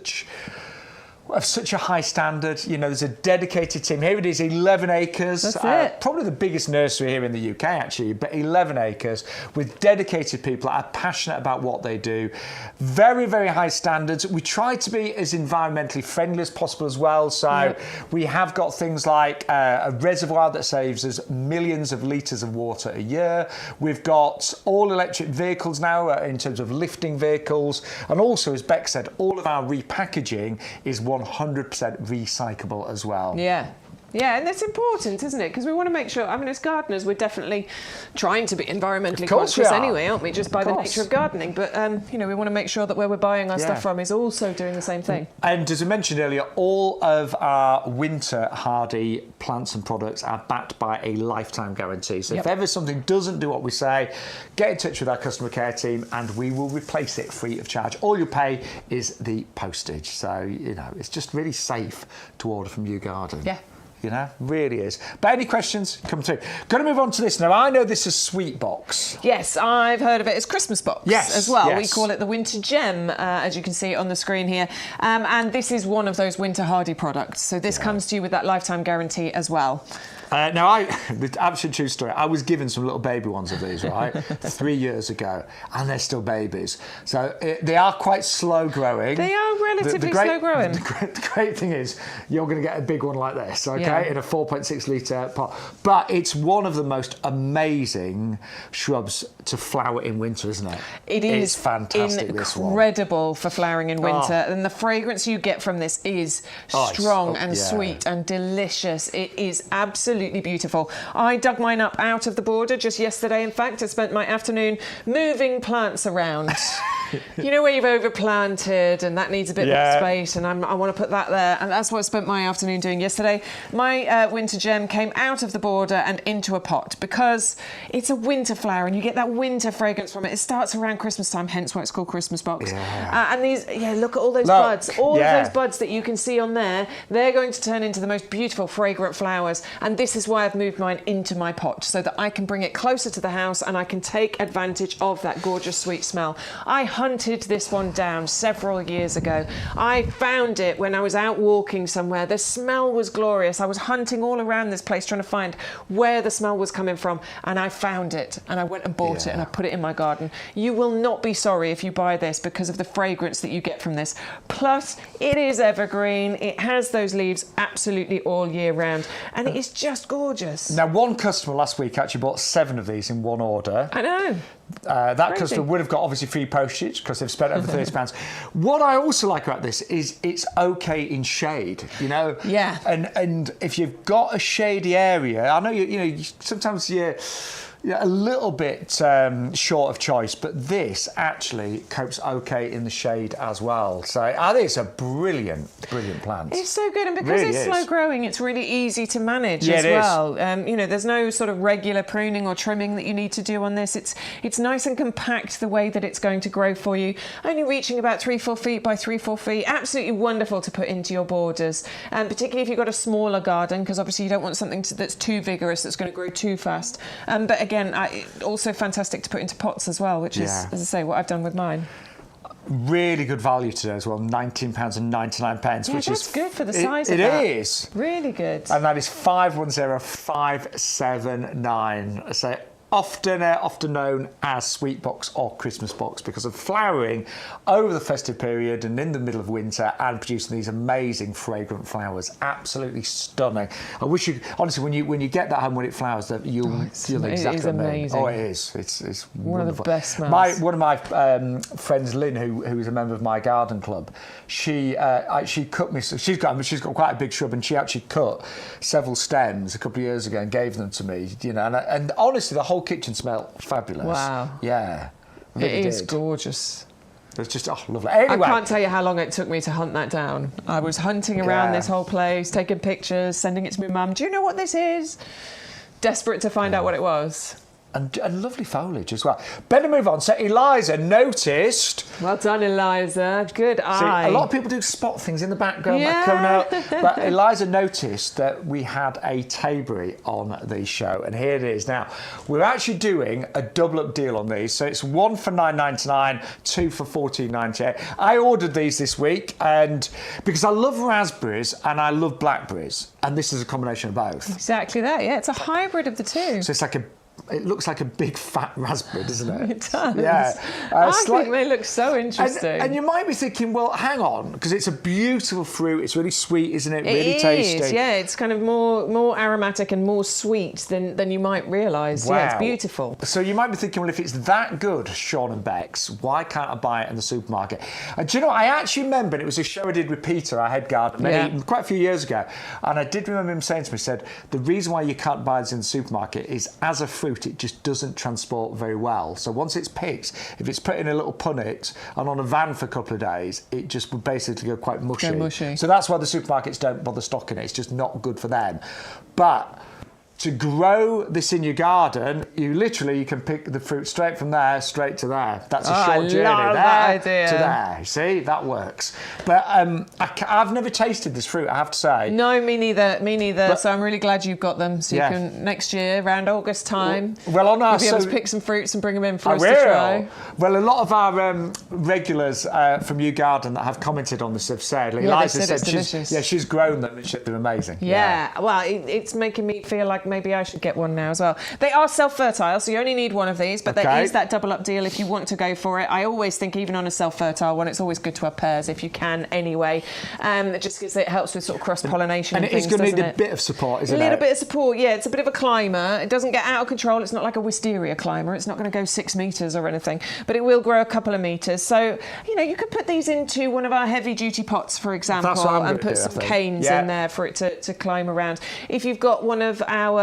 of such a high standard. You know, there's a dedicated team. Here it is, 11 acres. That's it. Probably the biggest nursery here in the UK, actually, but 11 acres with dedicated people that are passionate about what they do. Very, very high standards. We try to be as environmentally friendly as possible as well. So we have got things like a reservoir that saves us millions of litres of water a year. We've got all electric vehicles now in terms of lifting vehicles. And also, as Beck said, all of our repackaging is 100% recyclable as well. Yeah. Yeah, and that's important, isn't it? Because we want to make sure, I mean, as gardeners, we're definitely trying to be environmentally conscious anyway, aren't we? Just by the nature of gardening. But, you know, we want to make sure that where we're buying our stuff from is also doing the same thing. And as I mentioned earlier, all of our winter hardy plants and products are backed by a lifetime guarantee. So if ever something doesn't do what we say, get in touch with our customer care team and we will replace it free of charge. All you pay is the postage. So, you know, it's just really safe to order from YouGarden. Yeah. You know, really is. But any questions, come through. Going to move on to this now. I know this is Sweet Box. Yes, I've heard of it. It's Christmas box as well. Yes. We call it the Winter Gem, as you can see on the screen here. And this is one of those winter hardy products. So this comes to you with that lifetime guarantee as well. Now, the absolute true story, I was given some little baby ones of these, right, 3 years ago, and they're still babies. So they are quite slow growing. They are relatively slow growing. The great thing is you're going to get a big one like this, okay, in a 4.6 litre pot. But it's one of the most amazing shrubs to flower in winter, isn't it? It's fantastic, this one. Incredible for flowering in winter. And the fragrance you get from this is strong and sweet and delicious. It is absolutely beautiful. I dug mine up out of the border just yesterday. In fact, I spent my afternoon moving plants around. You know where you've overplanted and that needs a bit more space, and I want to put that there, and that's what I spent my afternoon doing yesterday. My winter gem came out of the border and into a pot because it's a winter flower and you get that winter fragrance from it. It starts around Christmas time, hence why it's called Christmas box. And these, look at all those buds. All of those buds that you can see on there, they're going to turn into the most beautiful fragrant flowers, and this is why I've moved mine into my pot, so that I can bring it closer to the house and I can take advantage of that gorgeous sweet smell. I hunted this one down several years ago. I found it when I was out walking somewhere. The smell was glorious. I was hunting all around this place trying to find where the smell was coming from, and I found it and I went and bought it and I put it in my garden. You will not be sorry if you buy this because of the fragrance that you get from this. Plus, it is evergreen. It has those leaves absolutely all year round, and it is just gorgeous. Now, one customer last week actually bought 7 of these in one order. I know. That customer would have got obviously free postage because they've spent over £30. What I also like about this is it's okay in shade, you know. Yeah. And if you've got a shady area, I know you know sometimes you're a little bit short of choice, but this actually copes okay in the shade as well. So I think it's a brilliant plant. It's so good, and because it's slow growing, it's really easy to manage as well. You know, there's no sort of regular pruning or trimming that you need to do on this. It's nice and compact the way that it's going to grow for you, only reaching about 3-4 feet by 3-4 feet. Absolutely wonderful to put into your borders, and particularly if you've got a smaller garden, because obviously you don't want something that's too vigorous, that's going to grow too fast. But again, also fantastic to put into pots as well, which is, as I say, what I've done with mine. Really good value today as well, £19.99, which is good for the size of that. It is. Really good. And that is 510579. So often known as sweet box or Christmas box because of flowering over the festive period and in the middle of winter and producing these amazing fragrant flowers. Absolutely stunning. I wish you, honestly, when you get that home when it flowers, that you'll exactly it is amazing. Oh, it is. It's one wonderful. of the best smells. One of my friends, Lynn, who is a member of my garden club, she cut me. She's got quite a big shrub, and she actually cut several stems a couple of years ago and gave them to me. You know, and honestly, the whole kitchen smelled fabulous. Wow. Yeah. It is gorgeous. It's just lovely. Anyway, I can't tell you how long it took me to hunt that down. I was hunting around this whole place, taking pictures, sending it to my mum. Do you know what this is? Desperate to find out what it was. And lovely foliage as well. Better move on. So Eliza noticed. Well done, Eliza. Good eye. See, a lot of people do spot things in the background that coming out. But Eliza noticed that we had a Tayberry on the show, and here it is. Now, we're actually doing a double up deal on these. So it's one for $9.99, two for $14.98. I ordered these this week, and because I love raspberries and I love blackberries, and this is a combination of both. Exactly that. Yeah, it's a hybrid of the two. So it's like it looks like a big fat raspberry, doesn't it? It does. Yeah. I think they look so interesting. And you might be thinking, well, hang on, because it's a beautiful fruit. It's really sweet, isn't it? Really tasty. Yeah, it's kind of more aromatic and more sweet than you might realise. Wow. Yeah, it's beautiful. So you might be thinking, well, if it's that good, Shaun and Bex, why can't I buy it in the supermarket? And do you know, I actually remember, and it was a show I did with Peter, our head gardener, quite a few years ago, and I did remember him saying to me, said, the reason why you can't buy this in the supermarket is, as a fruit, it just doesn't transport very well. So once it's picked, if it's put in a little punnet and on a van for a couple of days, it just would basically go quite mushy. So that's why the supermarkets don't bother stocking it. It's just not good for them. But to grow this in your garden, you can pick the fruit straight from there, straight to there. That's a short journey. That idea. To there. See, that works. But I've never tasted this fruit, I have to say. No, me neither. But, so I'm really glad you've got them. So you can, next year, around August time, well, on our, you'll be able to pick some fruits and bring them in for us to try. Well, a lot of our regulars from YouGarden that have commented on this have said, Eliza said she's grown them and they're amazing. Yeah. Well, it's making me feel like maybe I should get one now as well. They are self-fertile, so you only need one of these, but there is that double up deal if you want to go for it. I always think, even on a self-fertile one, it's always good to have pairs if you can anyway. Just because it helps with sort of cross-pollination and it's going to need a bit of support, isn't it? A little bit of support, yeah. It's a bit of a climber. It doesn't get out of control. It's not like a wisteria climber. It's not going to go 6 metres or anything, but it will grow a couple of metres. So, you could put these into one of our heavy-duty pots, for example, and put some canes in there for it to climb around. If you've got one of our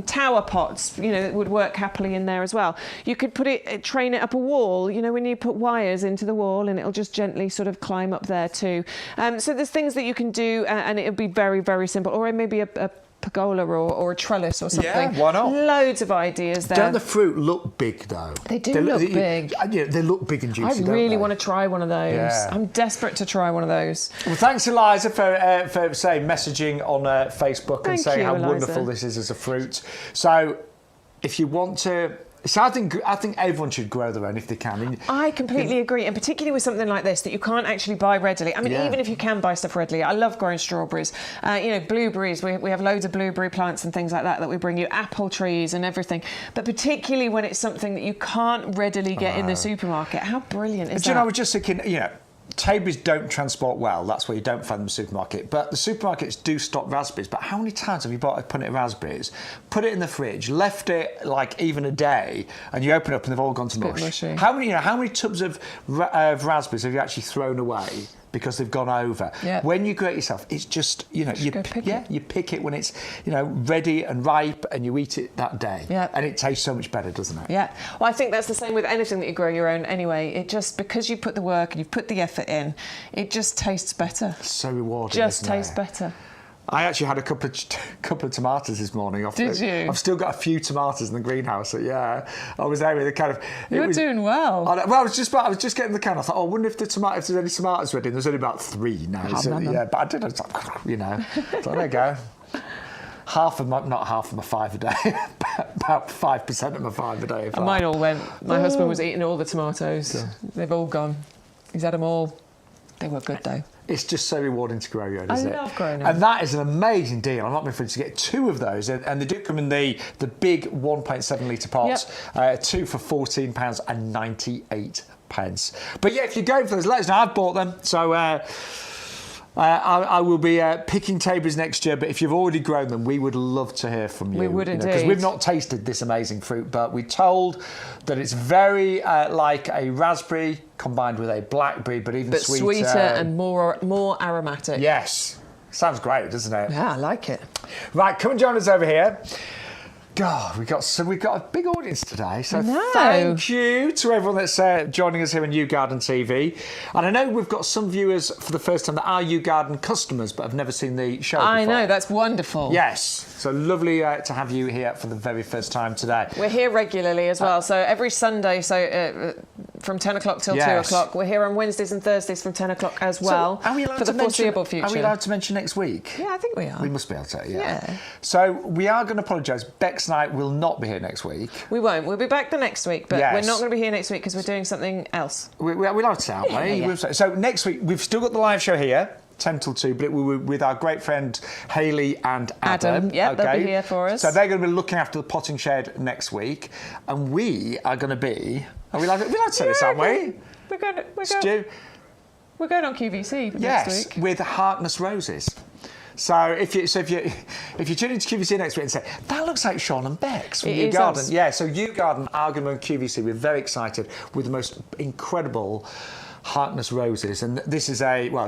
tower pots, it would work happily in there as well. You could train it up a wall, when you put wires into the wall, and it'll just gently sort of climb up there too. So there's things that you can do, and it'll be very, very simple. Or maybe a pergola or a trellis or something. Yeah, why not? Loads of ideas there. Don't the fruit look big though? They do look big. They look big and juicy. I really want to try one of those. Yeah. I'm desperate to try one of those. Well, thanks, Eliza, for messaging on Facebook and saying how wonderful this is as a fruit. So, if you want to. So I think everyone should grow their own if they can. I completely agree, and particularly with something like this that you can't actually buy readily. I mean, even if you can buy stuff readily, I love growing strawberries. Blueberries. We have loads of blueberry plants and things like that we bring you. Apple trees and everything. But particularly when it's something that you can't readily get in the supermarket, how brilliant is that? I was just thinking, Tayberries don't transport well. That's why you don't find them in the supermarket. But the supermarkets do stock raspberries. But how many times have you bought a punnet of raspberries, put it in the fridge, left it like even a day, and you open it up and they've all gone to mush? Mushy. How many tubs of raspberries have you actually thrown away because they've gone over? Yeah. When you grow it yourself, it's just you pick it when it's ready and ripe, and you eat it that day. Yeah. And it tastes so much better, doesn't it? Yeah. Well, I think that's the same with anything that you grow your own anyway. It just, because you put the work and you put the effort in, it just tastes better. So rewarding. Just tastes better. I actually had a couple of tomatoes this morning. Did you? I've still got a few tomatoes in the greenhouse. So I was there with the kind of. You're doing well. I was just getting the can. I thought, I wonder if there's any tomatoes ready. And there's only about 3 now. But I did. So there you go. Not half of my 5 a day, about 5% of my 5 a day. Mine all went. My husband was eating all the tomatoes. Yeah. They've all gone. He's had them all. They were good though. It's just so rewarding to grow your own, isn't it? I love growing them. And that is an amazing deal. I'm not being afraid to get 2 of those, and they do come in the big 1.7 litre pots, 2 for £14.98. But yeah, if you're going for those, let us know. I've bought them, so I will be picking Tayberries next year. But if you've already grown them, we would love to hear from you. We would indeed, because we've not tasted this amazing fruit, but we're told that it's very like a raspberry combined with a blackberry, but sweeter and more aromatic. Yes, sounds great, doesn't it? Yeah, I like it. Right, come and join us over here. God, we've got a big audience today, so thank you to everyone that's joining us here on YouGarden TV. And I know we've got some viewers for the first time that are YouGarden customers but have never seen the show before. I know, that's wonderful. Yes, so lovely to have you here for the very first time today. We're here regularly as well, so every Sunday, from 10 o'clock till 2 o'clock. We're here on Wednesdays and Thursdays from 10 o'clock as well, so are we allowed for the foreseeable future. Are we allowed to mention next week? Yeah, I think we are. We must be able to, yeah. So we are going to apologise. Bex and I will not be here next week. We won't. We'll be back the next week, but we're not going to be here next week because we're doing something else. We're allowed to, aren't we? Yeah. So next week, we've still got the live show here, 10 till 2, but we were with our great friend Hayley and Adam. Yeah, they'll be here for us. So they're going to be looking after the potting shed next week, and we are going to be... Are we allowed to say this, aren't we? We're going on QVC next week. With Harkness Roses. So if you tune into QVC next week and say, that looks like Shaun and Bex from YouGarden. Yeah, so YouGarden are going to be on QVC. We're very excited with the most incredible Harkness roses, and this is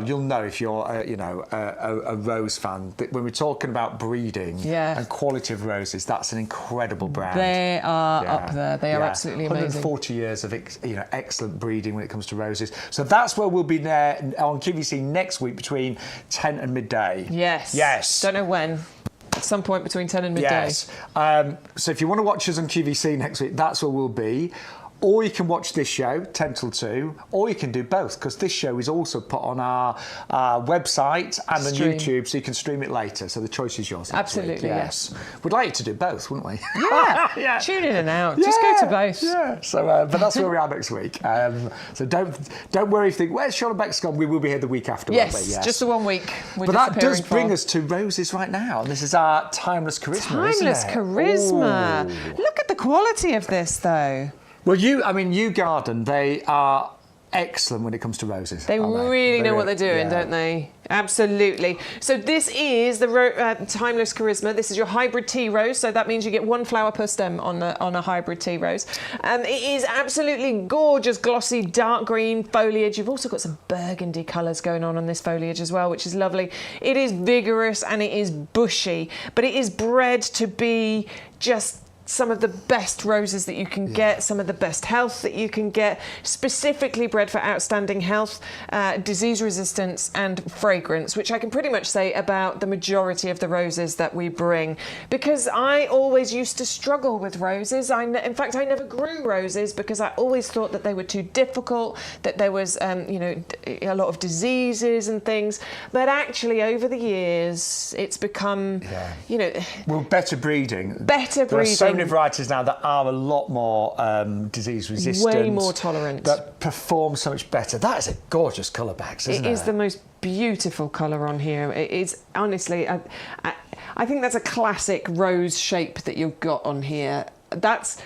you'll know if you're a rose fan, that when we're talking about breeding and quality of roses, that's an incredible brand. They are up there. They are absolutely amazing. 140 years of excellent breeding when it comes to roses. So that's where we'll be there on QVC next week between 10 and midday. Yes. Don't know when. At some point between 10 and midday. Yes. So if you want to watch us on QVC next week, that's where we'll be. Or you can watch this show, 10 till 2, or you can do both, because this show is also put on our website and on YouTube, so you can stream it later. So the choice is yours. Absolutely, yes. We'd like you to do both, wouldn't we? Yeah. Tune in and out. Just go to both. Yeah. So, but that's where we are next week. So don't worry if you think, where's Shaun and Bex gone? We will be here the week after. Yes, just the 1 week. But that does bring us to roses right now. And this is our Timeless Charisma, Timeless Charisma. Ooh. Look at the quality of this, though. Well, YouGarden, they are excellent when it comes to roses. They really know what they're doing, don't they? Absolutely. So this is the Timeless Charisma. This is your hybrid tea rose. So that means you get 1 flower per stem on a hybrid tea rose. It is absolutely gorgeous, glossy, dark green foliage. You've also got some burgundy colours going on this foliage as well, which is lovely. It is vigorous and it is bushy, but it is bred to be just some of the best roses that you can get, some of the best health that you can get, specifically bred for outstanding health, disease resistance and fragrance, which I can pretty much say about the majority of the roses that we bring. Because I always used to struggle with roses. In fact, I never grew roses because I always thought that they were too difficult, that there was a lot of diseases and things. But actually, over the years, it's become, well, better breeding. There are so many varieties now that are a lot more disease resistant, way more tolerant, that perform so much better. That is a gorgeous colour, Bex, isn't it? It is the most beautiful colour on here. It is, honestly, I think that's a classic rose shape that you've got on here. That's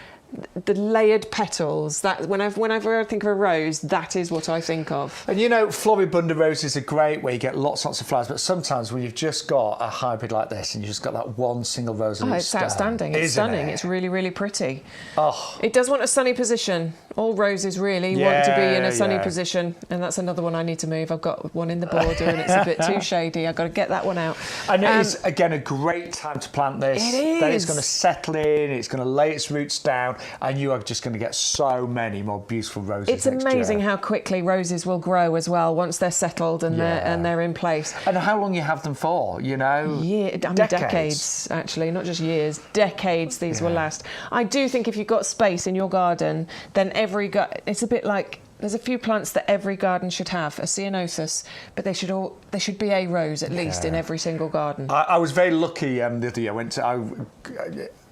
the layered petals. That whenever I think of a rose, that is what I think of. And floribunda roses are great where you get lots of flowers, but sometimes when you've just got a hybrid like this and you've just got that one single rose on each stem, outstanding. It's stunning. It's really, really pretty. Oh. It does want a sunny position. All roses really want to be in a sunny position, and that's another one I need to move. I've got one in the border and it's a bit too shady. I've got to get that one out. And it is, again, a great time to plant this. It is. Then it's going to settle in, it's going to lay its roots down, and you are just going to get so many more beautiful roses. It's amazing how quickly roses will grow as well once they're settled and they're in place. And how long you have them for, decades actually, not just years, decades these will last. I do think if you've got space in your garden, then it's a bit like There's a few plants that every garden should have, a ceanothus, but they should be a rose at least in every single garden. I was very lucky the other year.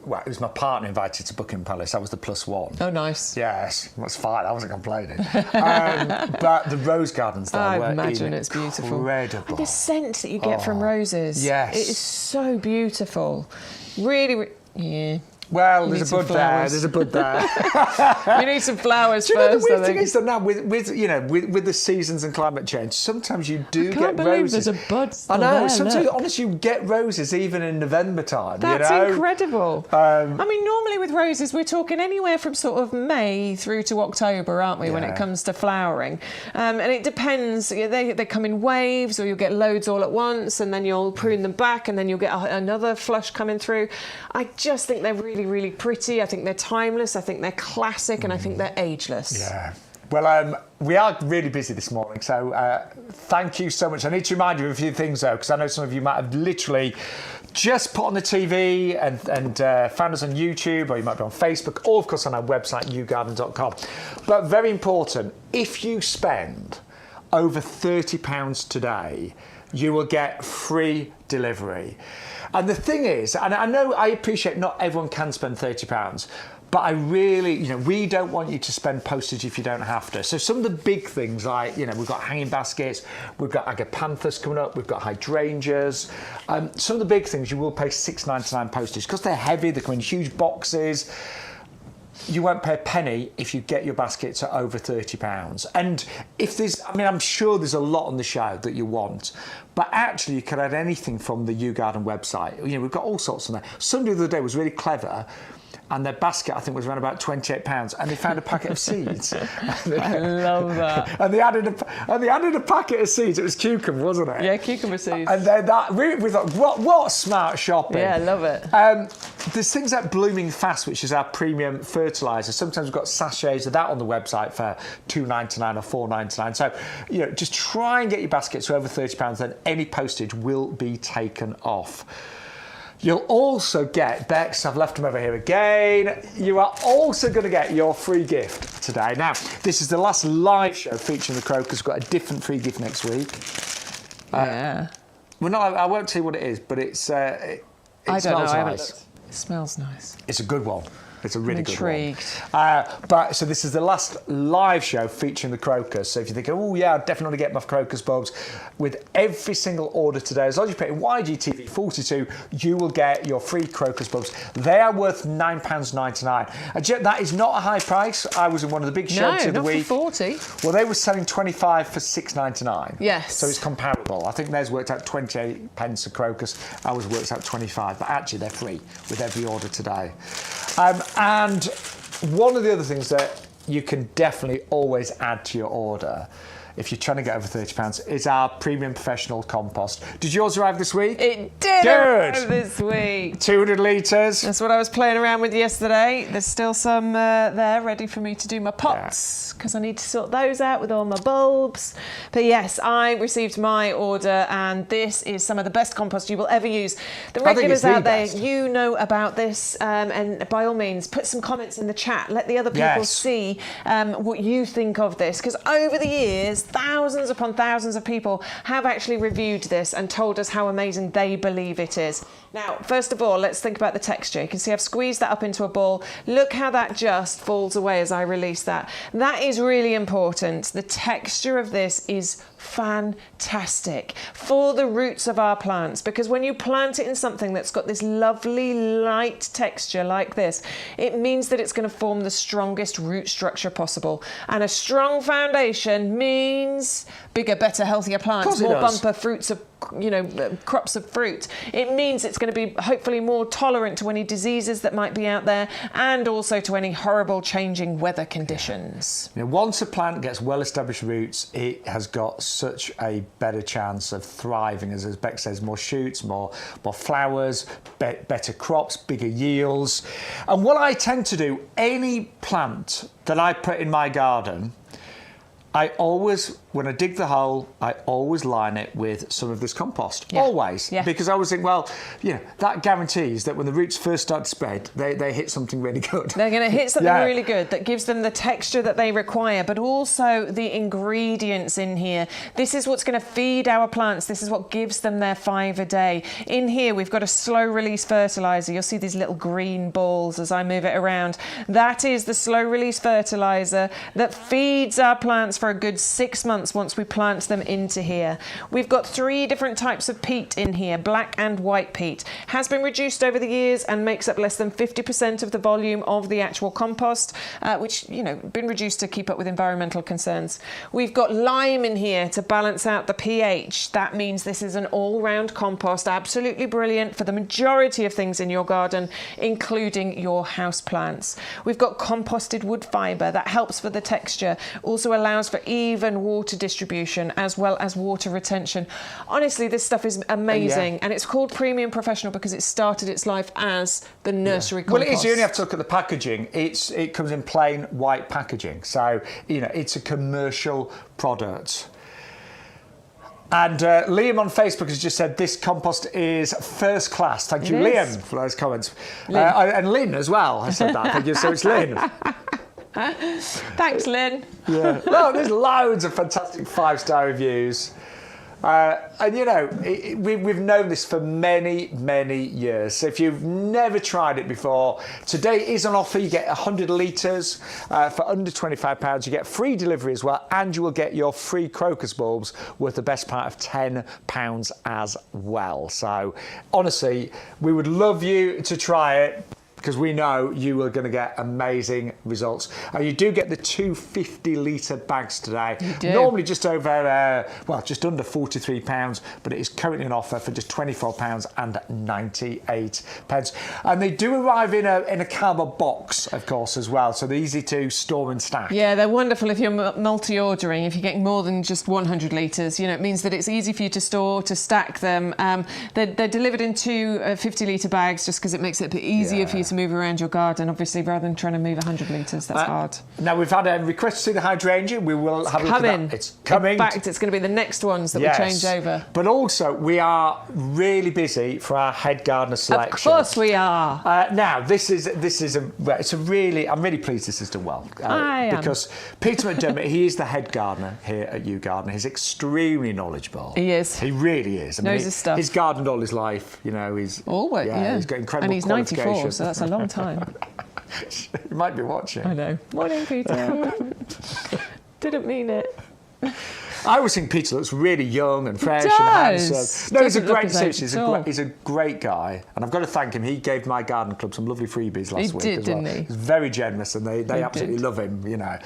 Well, it was my partner invited to Buckingham Palace. That was the +1. Oh, nice. Yes, that's fine. I wasn't complaining. But the rose gardens there were imagine it's beautiful. Incredible. And the scent that you get from roses. Yes. It is so beautiful. Really, yeah. Well, there's a bud there. There's a bud there. We need some flowers Do you know first. the weird thing is that now with the seasons and climate change, sometimes you do get roses. There's a bud still I know. there, Sometimes, look. honestly, you get roses even in November time. That's incredible. I Um, mean, normally with roses, we're talking anywhere from sort of May through to October, aren't we, when it comes to flowering? And it depends. They come in waves, or you'll get loads all at once, and then you'll prune them back, and then you'll get another flush coming through. I just think they're really, really pretty. I think they're timeless. I think they're classic, and I think they're ageless. Yeah. Well, we are really busy this morning, so thank you so much. I need to remind you of a few things, though, because I know some of you might have literally just put on the TV and found us on YouTube, or you might be on Facebook, or, of course, on our website, YouGarden.com. But very important, if you spend over £30 today, you will get free delivery. And the thing is, and I appreciate not everyone can spend £30, but I really, we don't want you to spend postage if you don't have to. So some of the big things like, we've got hanging baskets, we've got Agapanthus coming up, we've got hydrangeas. Some of the big things you will pay $6.99 postage because they're heavy, they come in huge boxes. You won't pay a penny if you get your baskets at over £30. And if I'm sure there's a lot on the show that you want, but actually you can add anything from the YouGarden website. We've got all sorts on there. Somebody the other day was really clever, and their basket, I think, was around about £28, and they found a packet of seeds. I love that. And they added a packet of seeds. It was cucumber, wasn't it? Yeah, cucumber seeds. And then we thought, what smart shopping. Yeah, I love it. There's things like Blooming Fast, which is our premium fertiliser. Sometimes we've got sachets of that on the website for $2.99 or $4.99. So, just try and get your baskets to over £30, then any postage will be taken off. You'll also get, Bex, I've left them over here again, you are also going to get your free gift today. Now, this is the last live show featuring the crocus. We've got a different free gift next week. Yeah. I won't tell you what it is, but it smells nice. It smells nice. It's a good one. It's a really good intrigued. one. So this is the last live show featuring the crocus. So if you think, oh yeah, I'll definitely get my crocus bulbs, with every single order today, as long as you pay YGTV 42, you will get your free crocus bulbs. They are worth £9.99. And that is not a high price. I was in one of the big shops of the week. No, not for 40. Well, they were selling 25 for £6.99. Yes. So it's comparable. I think theirs worked out 28 pence a crocus. Ours works out 25. But actually, they're free with every order today. And one of the other things that you can definitely always add to your order, if you're trying to get over £30, is our premium professional compost. Did yours arrive this week? It did arrive this week. 200 litres. That's what I was playing around with yesterday. There's still some there ready for me to do my pots, because I need to sort those out with all my bulbs. But yes, I received my order, and this is some of the best compost you will ever use. The regulars out there, you know about this, and by all means, put some comments in the chat. Let the other people see what you think of this, because over the years, thousands upon thousands of people have actually reviewed this and told us how amazing they believe it is. Now, first of all, let's think about the texture. You can see I've squeezed that up into a ball. Look how that just falls away as I release that. That is really important. The texture of this is fantastic for the roots of our plants, because when you plant it in something that's got this lovely light texture like this, it means that it's going to form the strongest root structure possible. And a strong foundation means bigger, better, healthier plants, more bumper fruits of crops of fruit. It means it's going to be hopefully more tolerant to any diseases that might be out there, and also to any horrible changing weather conditions. Once a plant gets well-established roots, it has got such a better chance of thriving. As Bex says, more shoots, more flowers, better crops, bigger yields. And what I tend to do, any plant that I put in my garden, I always, when I dig the hole, I always line it with some of this compost. Yeah. Always. Yeah. Because I always think, well, you know, that guarantees that when the roots first start to spread, they hit something really good. They're going to hit something really good that gives them the texture that they require, but also the ingredients in here. This is what's going to feed our plants. This is what gives them their 5 a day. In here, we've got a slow release fertilizer. You'll see these little green balls as I move it around. That is the slow release fertilizer that feeds our plants for a good 6 months once we plant them into here. We've got 3 different types of peat in here. Black and white peat has been reduced over the years and makes up less than 50% of the volume of the actual compost, which, you know, been reduced to keep up with environmental concerns. We've got lime in here to balance out the pH. That means this is an all-round compost, absolutely brilliant for the majority of things in your garden, including your house plants. We've got composted wood fibre that helps for the texture, also allows for even water distribution as well as water retention. Honestly, this stuff is amazing, and it's called Premium Professional because it started its life as the nursery compost. Well, it is. You only have to look at the packaging. It comes in plain white packaging, so you know it's a commercial product. And Liam on Facebook has just said this compost is first class. Thank you, Liam, for those comments. And Lynn as well has said that. Thank you. So it's Lynn. Thanks, Lynn. Yeah. Well, there's loads of fantastic 5-star reviews. And you know, we've known this for many, many years. So if you've never tried it before, today is on offer. You get 100 litres for under £25. You get free delivery as well, and you will get your free crocus bulbs worth the best part of £10 as well. So honestly, we would love you to try it, because we know you are going to get amazing results. You do get the 2 50-litre bags today. You do. Normally just over, just under £43, but it is currently on offer for just £24.98. And they do arrive in a cardboard box, of course, as well, so they're easy to store and stack. Yeah, they're wonderful if you're multi-ordering. If you're getting more than just 100 litres, you know, it means that it's easy for you to store, to stack them. They're delivered in 2 50-litre bags just because it makes it a bit easier for you to move around your garden, obviously, rather than trying to move 100 litres. That's hard. Now, we've had a request to see the hydrangea. We will have a look at that. It's coming. In fact, it's going to be the next ones that we change over. But also, we are really busy for our head gardener selection. Of course we are. Now, I'm really pleased this has done well. Because Peter McDermott, he is the head gardener here at YouGarden. He's extremely knowledgeable. He is. He really is. Knows his stuff. He's gardened all his life. You know, he's always, he's got incredible and he's 94, so that's a long time. You might be watching. I know. Morning, Peter. Didn't mean it. I always think Peter looks really young and fresh and handsome. No, he's a great he's a great guy, and I've got to thank him. He gave my garden club some lovely freebies last week as well. Didn't he? He's very generous, and they absolutely love him, you know.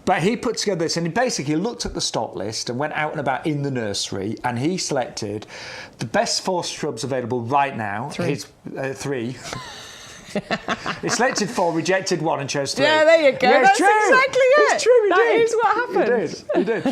But he put together this, and he basically looked at the stock list and went out and about in the nursery, and he selected the best 4 shrubs available right now. 3. His 3. He selected 4, rejected 1, and chose 3. Yeah, there you go. Yeah, that's exactly it. It's true. That is what happened. He did.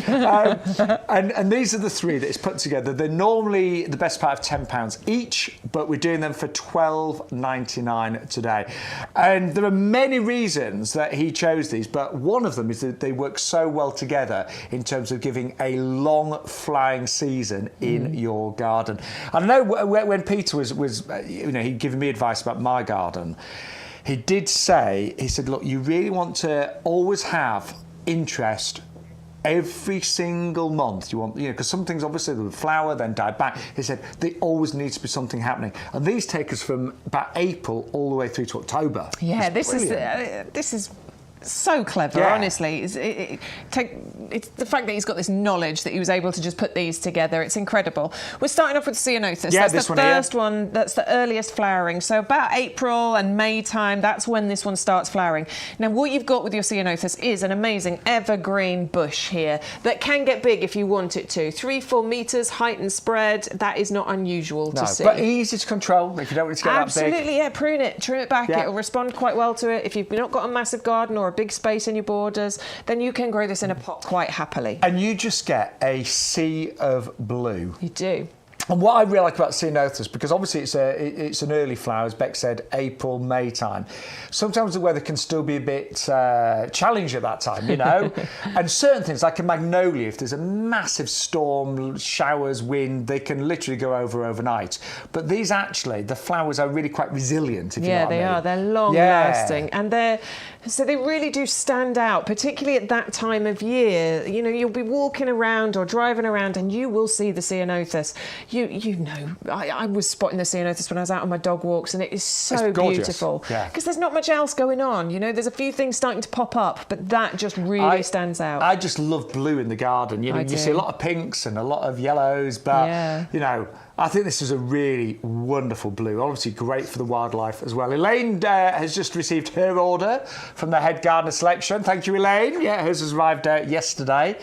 And these are the 3 that he's put together. They're normally the best part of £10 each, but we're doing them for £12.99 today. And there are many reasons that he chose these, but one of them is that they work so well together in terms of giving a long flying season in your garden. I know when Peter was he'd given me advice about my garden. He did say, he said, look, you really want to always have interest every single month. You want, because some things obviously will flower, then die back. He said, there always needs to be something happening. And these take us from about April all the way through to October. Yeah, this is so clever, honestly. It's the fact that he's got this knowledge that he was able to just put these together. It's incredible. We're starting off with Ceanothus. Yeah, that's the first one. That's the earliest flowering. So about April and May time, that's when this one starts flowering. Now, what you've got with your Ceanothus is an amazing evergreen bush here that can get big if you want it to. 3-4 metres height and spread. That is not unusual to see. But easy to control if you don't want it to get that big. Absolutely, yeah. Prune it, trim it back. It'll respond quite well to it. If you've not got a massive garden or a big space in your borders, then you can grow this in a pot quite happily. And you just get a sea of blue. You do. And what I really like about Ceanothus, because obviously it's an early flower, as Bex said, April, May time. Sometimes the weather can still be a bit challenging at that time, you know. And certain things, like a magnolia, if there's a massive storm, showers, wind, they can literally go over overnight. But these actually, the flowers are really quite resilient, if you know what I mean. Yeah, they are. They're long-lasting, and so they really do stand out, particularly at that time of year. You know, you'll be walking around or driving around, and you will see the Ceanothus. You know, I was spotting the Ceanothus when I was out on my dog walks, and it is so beautiful. Because there's not much else going on. You know, there's a few things starting to pop up, but that just really stands out. I just love blue in the garden. You know, you see a lot of pinks and a lot of yellows, but you know, I think this is a really wonderful blue. Obviously great for the wildlife as well. Elaine has just received her order from the head gardener selection. Thank you, Elaine. Yeah, hers has arrived yesterday,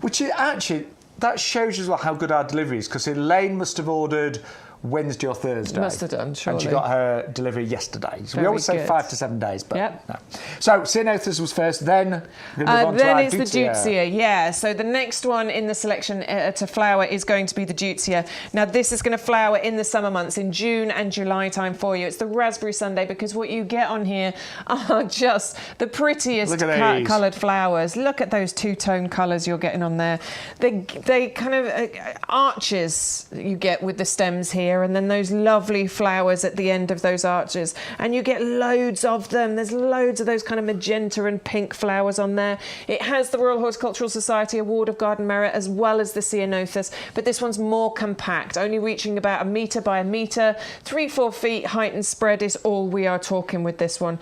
which is actually, that shows you as well how good our delivery is, because Elaine must have ordered Wednesday or Thursday. Must have done, surely. And she got her delivery yesterday. So we always say 5 to 7 days, but no. So Ceanothus was first, then it's the Deutzia. Yeah, so the next one in the selection to flower is going to be the Deutzia. Now this is going to flower in the summer months, in June and July time for you. It's the raspberry Sunday, because what you get on here are just the prettiest coloured flowers. Look at those two-tone colours you're getting on there. They kind of arches you get with the stems here, and then those lovely flowers at the end of those arches, and you get loads of them. There's loads of those kind of magenta and pink flowers on there. It has the Royal Horticultural Society Award of Garden Merit, as well as the Ceanothus, but this one's more compact, only reaching about 1 metre by 1 metre. 3-4 feet height and spread is all we are talking with this one.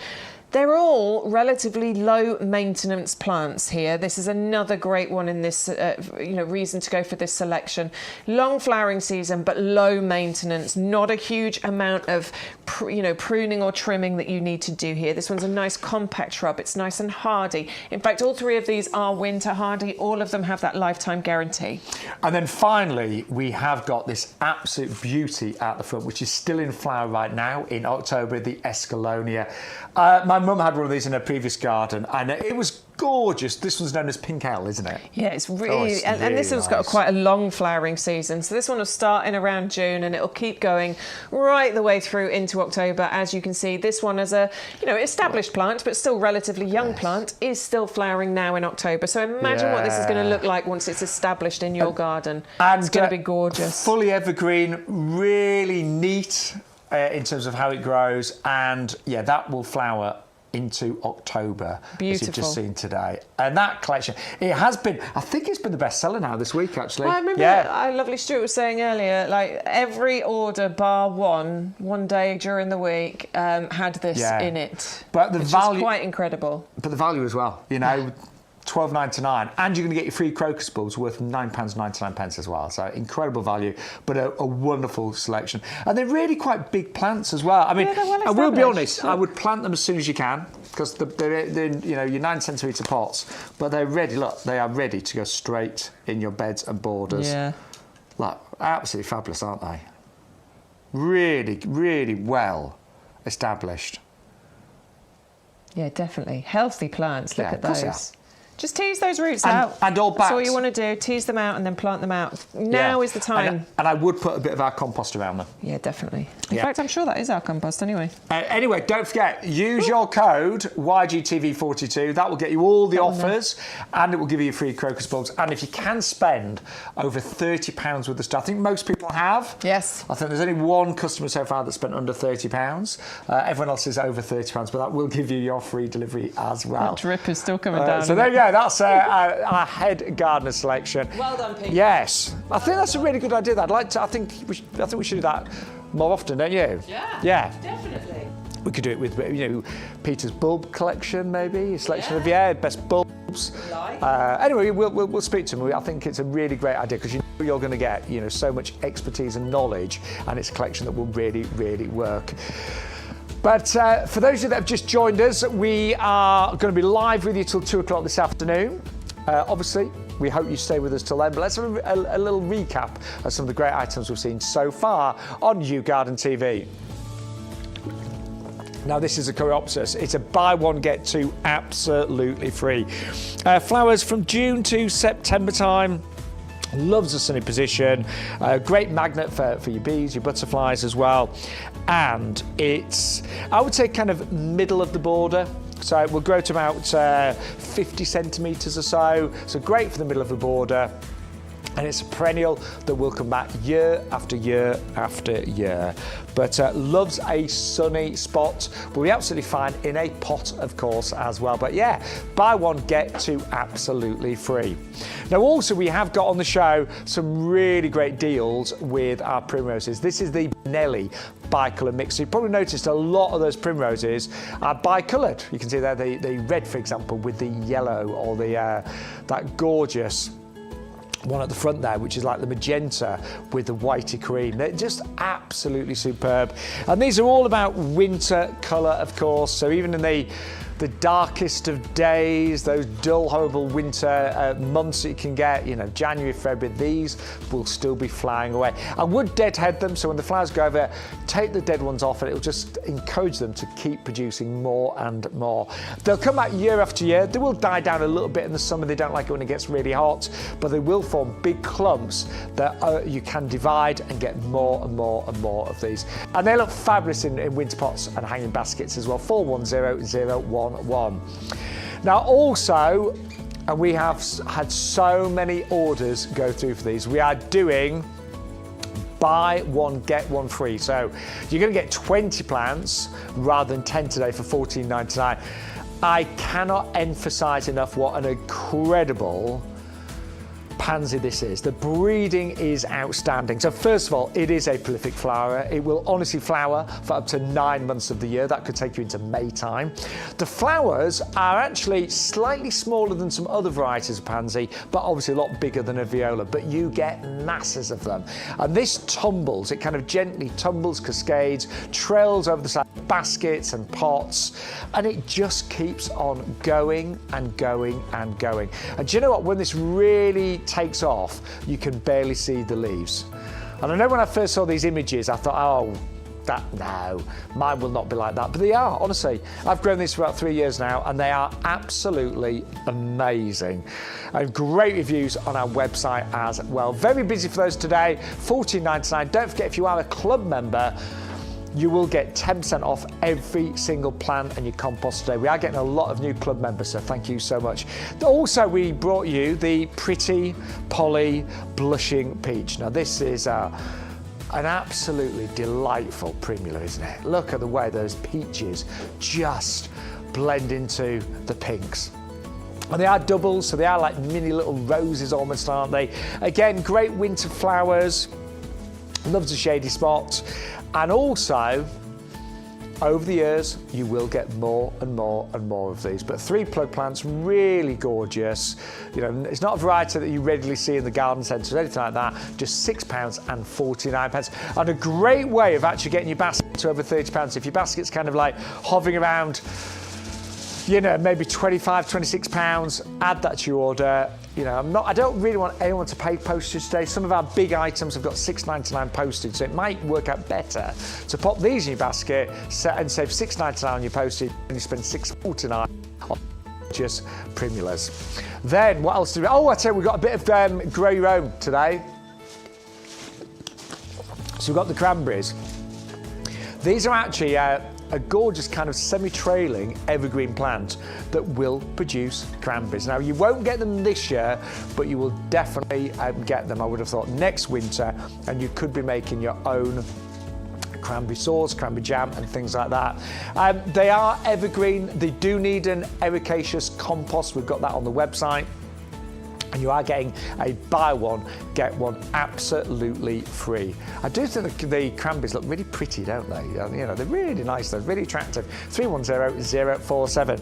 They're all relatively low maintenance plants here. This is another great one in this, reason to go for this selection. Long flowering season, but low maintenance. Not a huge amount of, pruning or trimming that you need to do here. This one's a nice compact shrub. It's nice and hardy. In fact, all 3 of these are winter hardy. All of them have that lifetime guarantee. And then finally, we have got this absolute beauty out the front, which is still in flower right now in October, the Escallonia. My mum had one of these in her previous garden, and it was gorgeous. This one's known as Pink L, isn't it? Yeah, it's really, and this one's got quite a long flowering season. So this one will start in around June, and it'll keep going right the way through into October. As you can see, this one as a, established plant, but still relatively young plant, is still flowering now in October. So imagine what this is going to look like once it's established in your garden. And it's going to be gorgeous. Fully evergreen, really neat in terms of how it grows, and that will flower into October, as you've just seen today. And that collection, it has been, I think it's been the best seller now this week, actually. I remember lovely Stuart was saying earlier, like every order bar one day during the week had this in it. But the value is quite incredible. But the value as well, £12.99, and you're going to get your free crocus bulbs worth £9.99 as well. So incredible value, but a wonderful selection. And they're really quite big plants as well. I mean, I will be honest, I would plant them as soon as you can, because they're your 9 centimetre pots, but they're ready. Look, they are ready to go straight in your beds and borders. Yeah, like absolutely fabulous, aren't they? Really, really well established. Yeah, definitely healthy plants. Look at those. Just tease those roots out. And all back. That's all you want to do. Tease them out and then plant them out. Now is the time. And I would put a bit of our compost around them. Yeah, definitely. In fact, I'm sure that is our compost anyway. Anyway, don't forget, use your code YGTV42. That will get you all the offers, and it will give you free crocus bulbs. And if you can spend over £30 with the stuff, I think most people have. Yes. I think there's only one customer so far that spent under £30. Everyone else is over £30, but that will give you your free delivery as well. That drip is still coming down. So there you go. That's our head gardener selection. Well done, Pete. Yes, I think that's a really good idea. I think we should do that more often, don't you? Yeah. Definitely. We could do it with Peter's bulb collection, maybe a selection of best bulbs. Anyway, we'll speak to him. I think it's a really great idea, because you're going to get so much expertise and knowledge, and it's a collection that will really, really work. But for those of you that have just joined us, we are going to be live with you till 2 o'clock this afternoon. Obviously, we hope you stay with us till then. But let's have a little recap of some of the great items we've seen so far on YouGarden TV. Now, this is a Coreopsis. It's a buy one, get two absolutely free. Flowers from June to September time. Loves a sunny position, great magnet for your bees, your butterflies as well. And it's, I would say, kind of middle of the border. So it will grow to about 50 centimetres or so. So great for the middle of the border. And it's a perennial that will come back year after year after year. But loves a sunny spot. Will be absolutely fine in a pot, of course, as well. But yeah, buy one, get two absolutely free. Now, also, we have got on the show some really great deals with our primroses. This is the Nelly bicolour mix. So you probably noticed a lot of those primroses are bicoloured. You can see there the red, for example, with the yellow, or the that gorgeous one at the front there, which is like the magenta with the whitey cream. They're just absolutely superb. And these are all about winter colour, of course. So even in the darkest of days, those dull, horrible winter months that you can get, you know, January, February, these will still be flying away. I would deadhead them, so when the flowers go over, take the dead ones off, and it'll just encourage them to keep producing more and more. They'll come back year after year. They will die down a little bit in the summer. They don't like it when it gets really hot, but they will form big clumps that you can divide and get more and more and more of these. And they look fabulous in winter pots and hanging baskets as well. 410011. Now also, and we have had so many orders go through for these, we are doing buy one get one free. So you're going to get 20 plants rather than 10 today for $14.99. I cannot emphasize enough what an incredible pansy this is. The breeding is outstanding. So first of all, it is a prolific flowerer. It will honestly flower for up to 9 months of the year. That could take you into May time. The flowers are actually slightly smaller than some other varieties of pansy, but obviously a lot bigger than a viola, but you get masses of them. And this tumbles, it kind of gently tumbles, cascades, trails over the side of baskets and pots, and it just keeps on going and going and going. And do you know what? When this really takes off, you can barely see the leaves. And I know when I first saw these images, I thought, oh, no, mine will not be like that. But they are, honestly. I've grown these for about 3 years now, and they are absolutely amazing. And great reviews on our website as well. Very busy for those today, $14.99. Don't forget, if you are a club member, you will get 10% off every single plant and your compost today. We are getting a lot of new club members, so thank you so much. Also, we brought you the Pretty Polly Blushing Peach. Now, this is an absolutely delightful primula, isn't it? Look at the way those peaches just blend into the pinks. And they are doubles, so they are like mini little roses almost, aren't they? Again, great winter flowers. Loves a shady spot. And also, over the years, you will get more and more and more of these. But 3 plug plants, really gorgeous. You know, it's not a variety that you readily see in the garden centres or anything like that. Just £6.49. And a great way of actually getting your basket to over £30. If your basket's kind of like hovering around, you know, maybe £25, £26, add that to your order. You know, I don't really want anyone to pay postage today. Some of our big items have got $6.99 postage, so it might work out better to pop these in your basket and save $6.99 on your postage, and you spend $6.49 on just primulas. Then what else do we? Oh, I tell you, we've got a bit of grow your own today. So we've got the cranberries. These are actually a gorgeous kind of semi-trailing evergreen plant that will produce cranberries. Now, you won't get them this year, but you will definitely get them, I would have thought, next winter, and you could be making your own cranberry sauce, cranberry jam, and things like that. They are evergreen. They do need an ericaceous compost. We've got that on the website. And you are getting a buy one, get one absolutely free. I do think the cranberries look really pretty, don't they? You know, they're really nice, they're really attractive. 310047.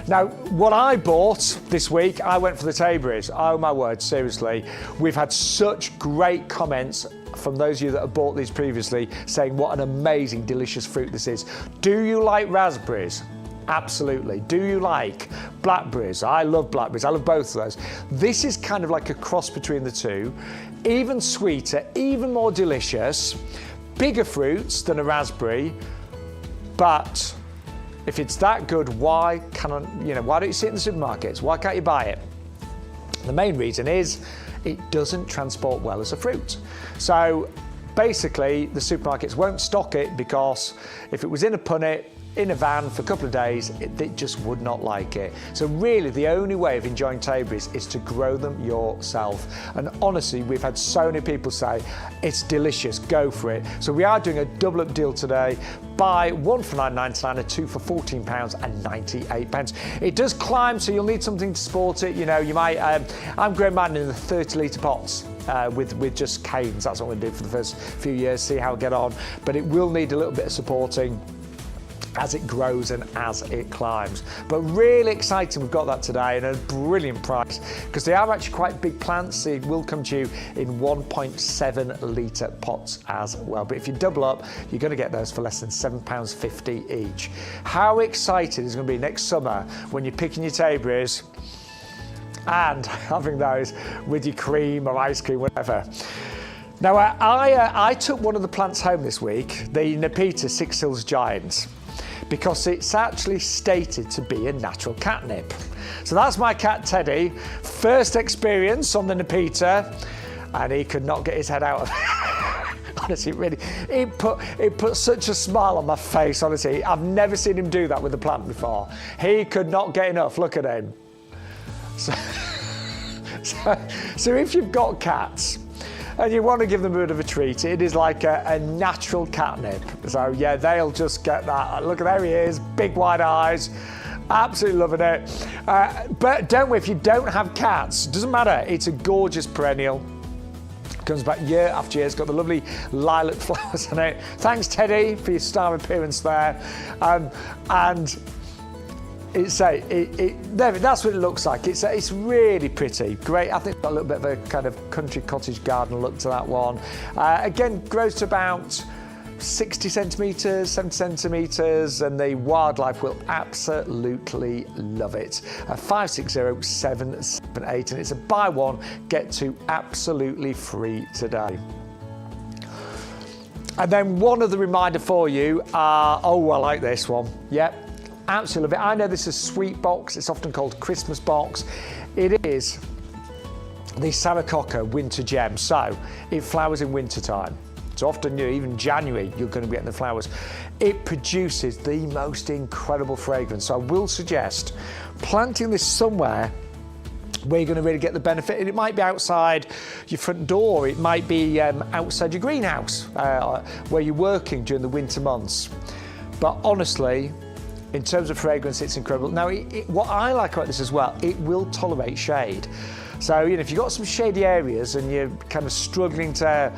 Now, what I bought this week, I went for the Tayberries. Oh my word, seriously. We've had such great comments from those of you that have bought these previously saying what an amazing, delicious fruit this is. Do you like raspberries? Absolutely. Do you like blackberries? I love blackberries. I love both of those. This is kind of like a cross between the two. Even sweeter, even more delicious, bigger fruits than a raspberry. But if it's that good, why don't you see it in the supermarkets? Why can't you buy it? The main reason is it doesn't transport well as a fruit. So basically, the supermarkets won't stock it because if it was in a punnet, in a van for a couple of days, it just would not like it. So really, the only way of enjoying Tayberries is to grow them yourself. And honestly, we've had so many people say, it's delicious, go for it. So we are doing a double up deal today. Buy one for £9.99 and two for £14.98. It does climb, so you'll need something to support it. You know, you might, I'm growing mine in the 30-litre pots. With just canes. That's what I'm going to do for the first few years, see how I get on. But it will need a little bit of supporting as it grows and as it climbs. But really exciting we've got that today, and a brilliant price because they are actually quite big plants. They will come to you in 1.7 litre pots as well. But if you double up, you're going to get those for less than £7.50 each. How excited is going to be next summer when you're picking your Tayberries and having those with your cream or ice cream, whatever. Now, I took one of the plants home this week, the Nepeta Six Hills Giant, because it's actually stated to be a natural catnip. So that's my cat Teddy, first experience on the Nepeta, and he could not get his head out of it. Honestly, really, it put such a smile on my face, honestly. I've never seen him do that with a plant before. He could not get enough, look at him. So if you've got cats, and you want to give them a bit of a treat, it is like a natural catnip. So yeah, they'll just get that. Look, there he is, big wide eyes, absolutely loving it. But don't worry, if you don't have cats, doesn't matter, it's a gorgeous perennial. Comes back year after year. It's got the lovely lilac flowers on it. Thanks, Teddy, for your star appearance there. And that's what it looks like. It's really pretty, great. I think it's got a little bit of a kind of country cottage garden look to that one. Again, grows to about 60 centimetres, 70 centimetres, and the wildlife will absolutely love it. 560778, and it's a buy one, get two absolutely free today. And then one other reminder for you, I like this one. Yep. Absolutely love it. I know this is sweet box. It's often called Christmas box. It is the Saracocca winter gem. So it flowers in winter time. So often, even January, you're going to be getting the flowers. It produces the most incredible fragrance. So I will suggest planting this somewhere where you're going to really get the benefit. And it might be outside your front door. It might be outside your greenhouse where you're working during the winter months. But honestly, in terms of fragrance, it's incredible. Now, what I like about this as well, it will tolerate shade. So, if you've got some shady areas and you're kind of struggling to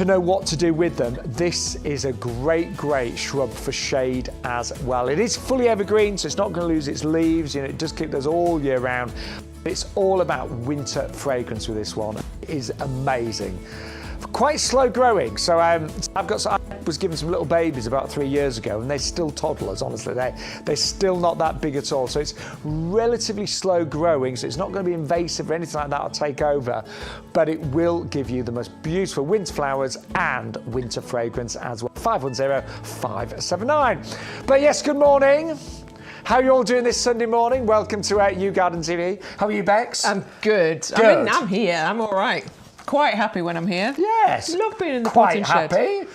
know what to do with them, this is a great shrub for shade as well. It is fully evergreen, so it's not going to lose its leaves. It does keep those all year round. It's all about winter fragrance with this one. It is amazing. Quite slow growing, so I was given some little babies about 3 years ago, and they're still toddlers. Honestly, they're still not that big at all. So it's relatively slow growing, so it's not going to be invasive or anything like that or take over, but it will give you the most beautiful winter flowers and winter fragrance as well. 510579. But yes, good morning. How are you all doing this Sunday morning? Welcome to YouGarden TV. How are you, Bex? I'm good. I'm here. I'm all right. Quite happy when I'm here. Yes. Love being in the Quite potting shed. happy.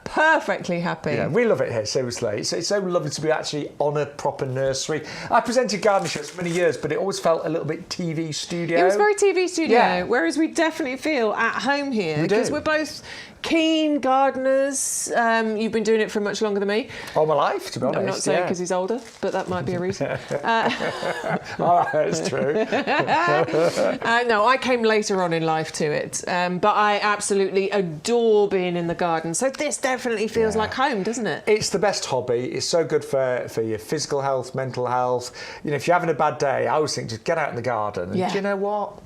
Perfectly happy. Yeah, we love it here, seriously. It's so lovely to be actually on a proper nursery. I presented garden shows for many years, but it always felt a little bit TV studio. It was very TV studio, Yeah. Whereas we definitely feel at home here. We do. Because we're both keen gardeners. You've been doing it for much longer than me. All my life, to be honest. I'm not saying because he's older, but that might be a reason. That's true. No, I came later on in life to it, but I absolutely adore being in the garden. So this definitely feels like home, doesn't it? It's the best hobby. It's so good for your physical health, mental health. If you're having a bad day, I always think just get out in the garden. And do you know what?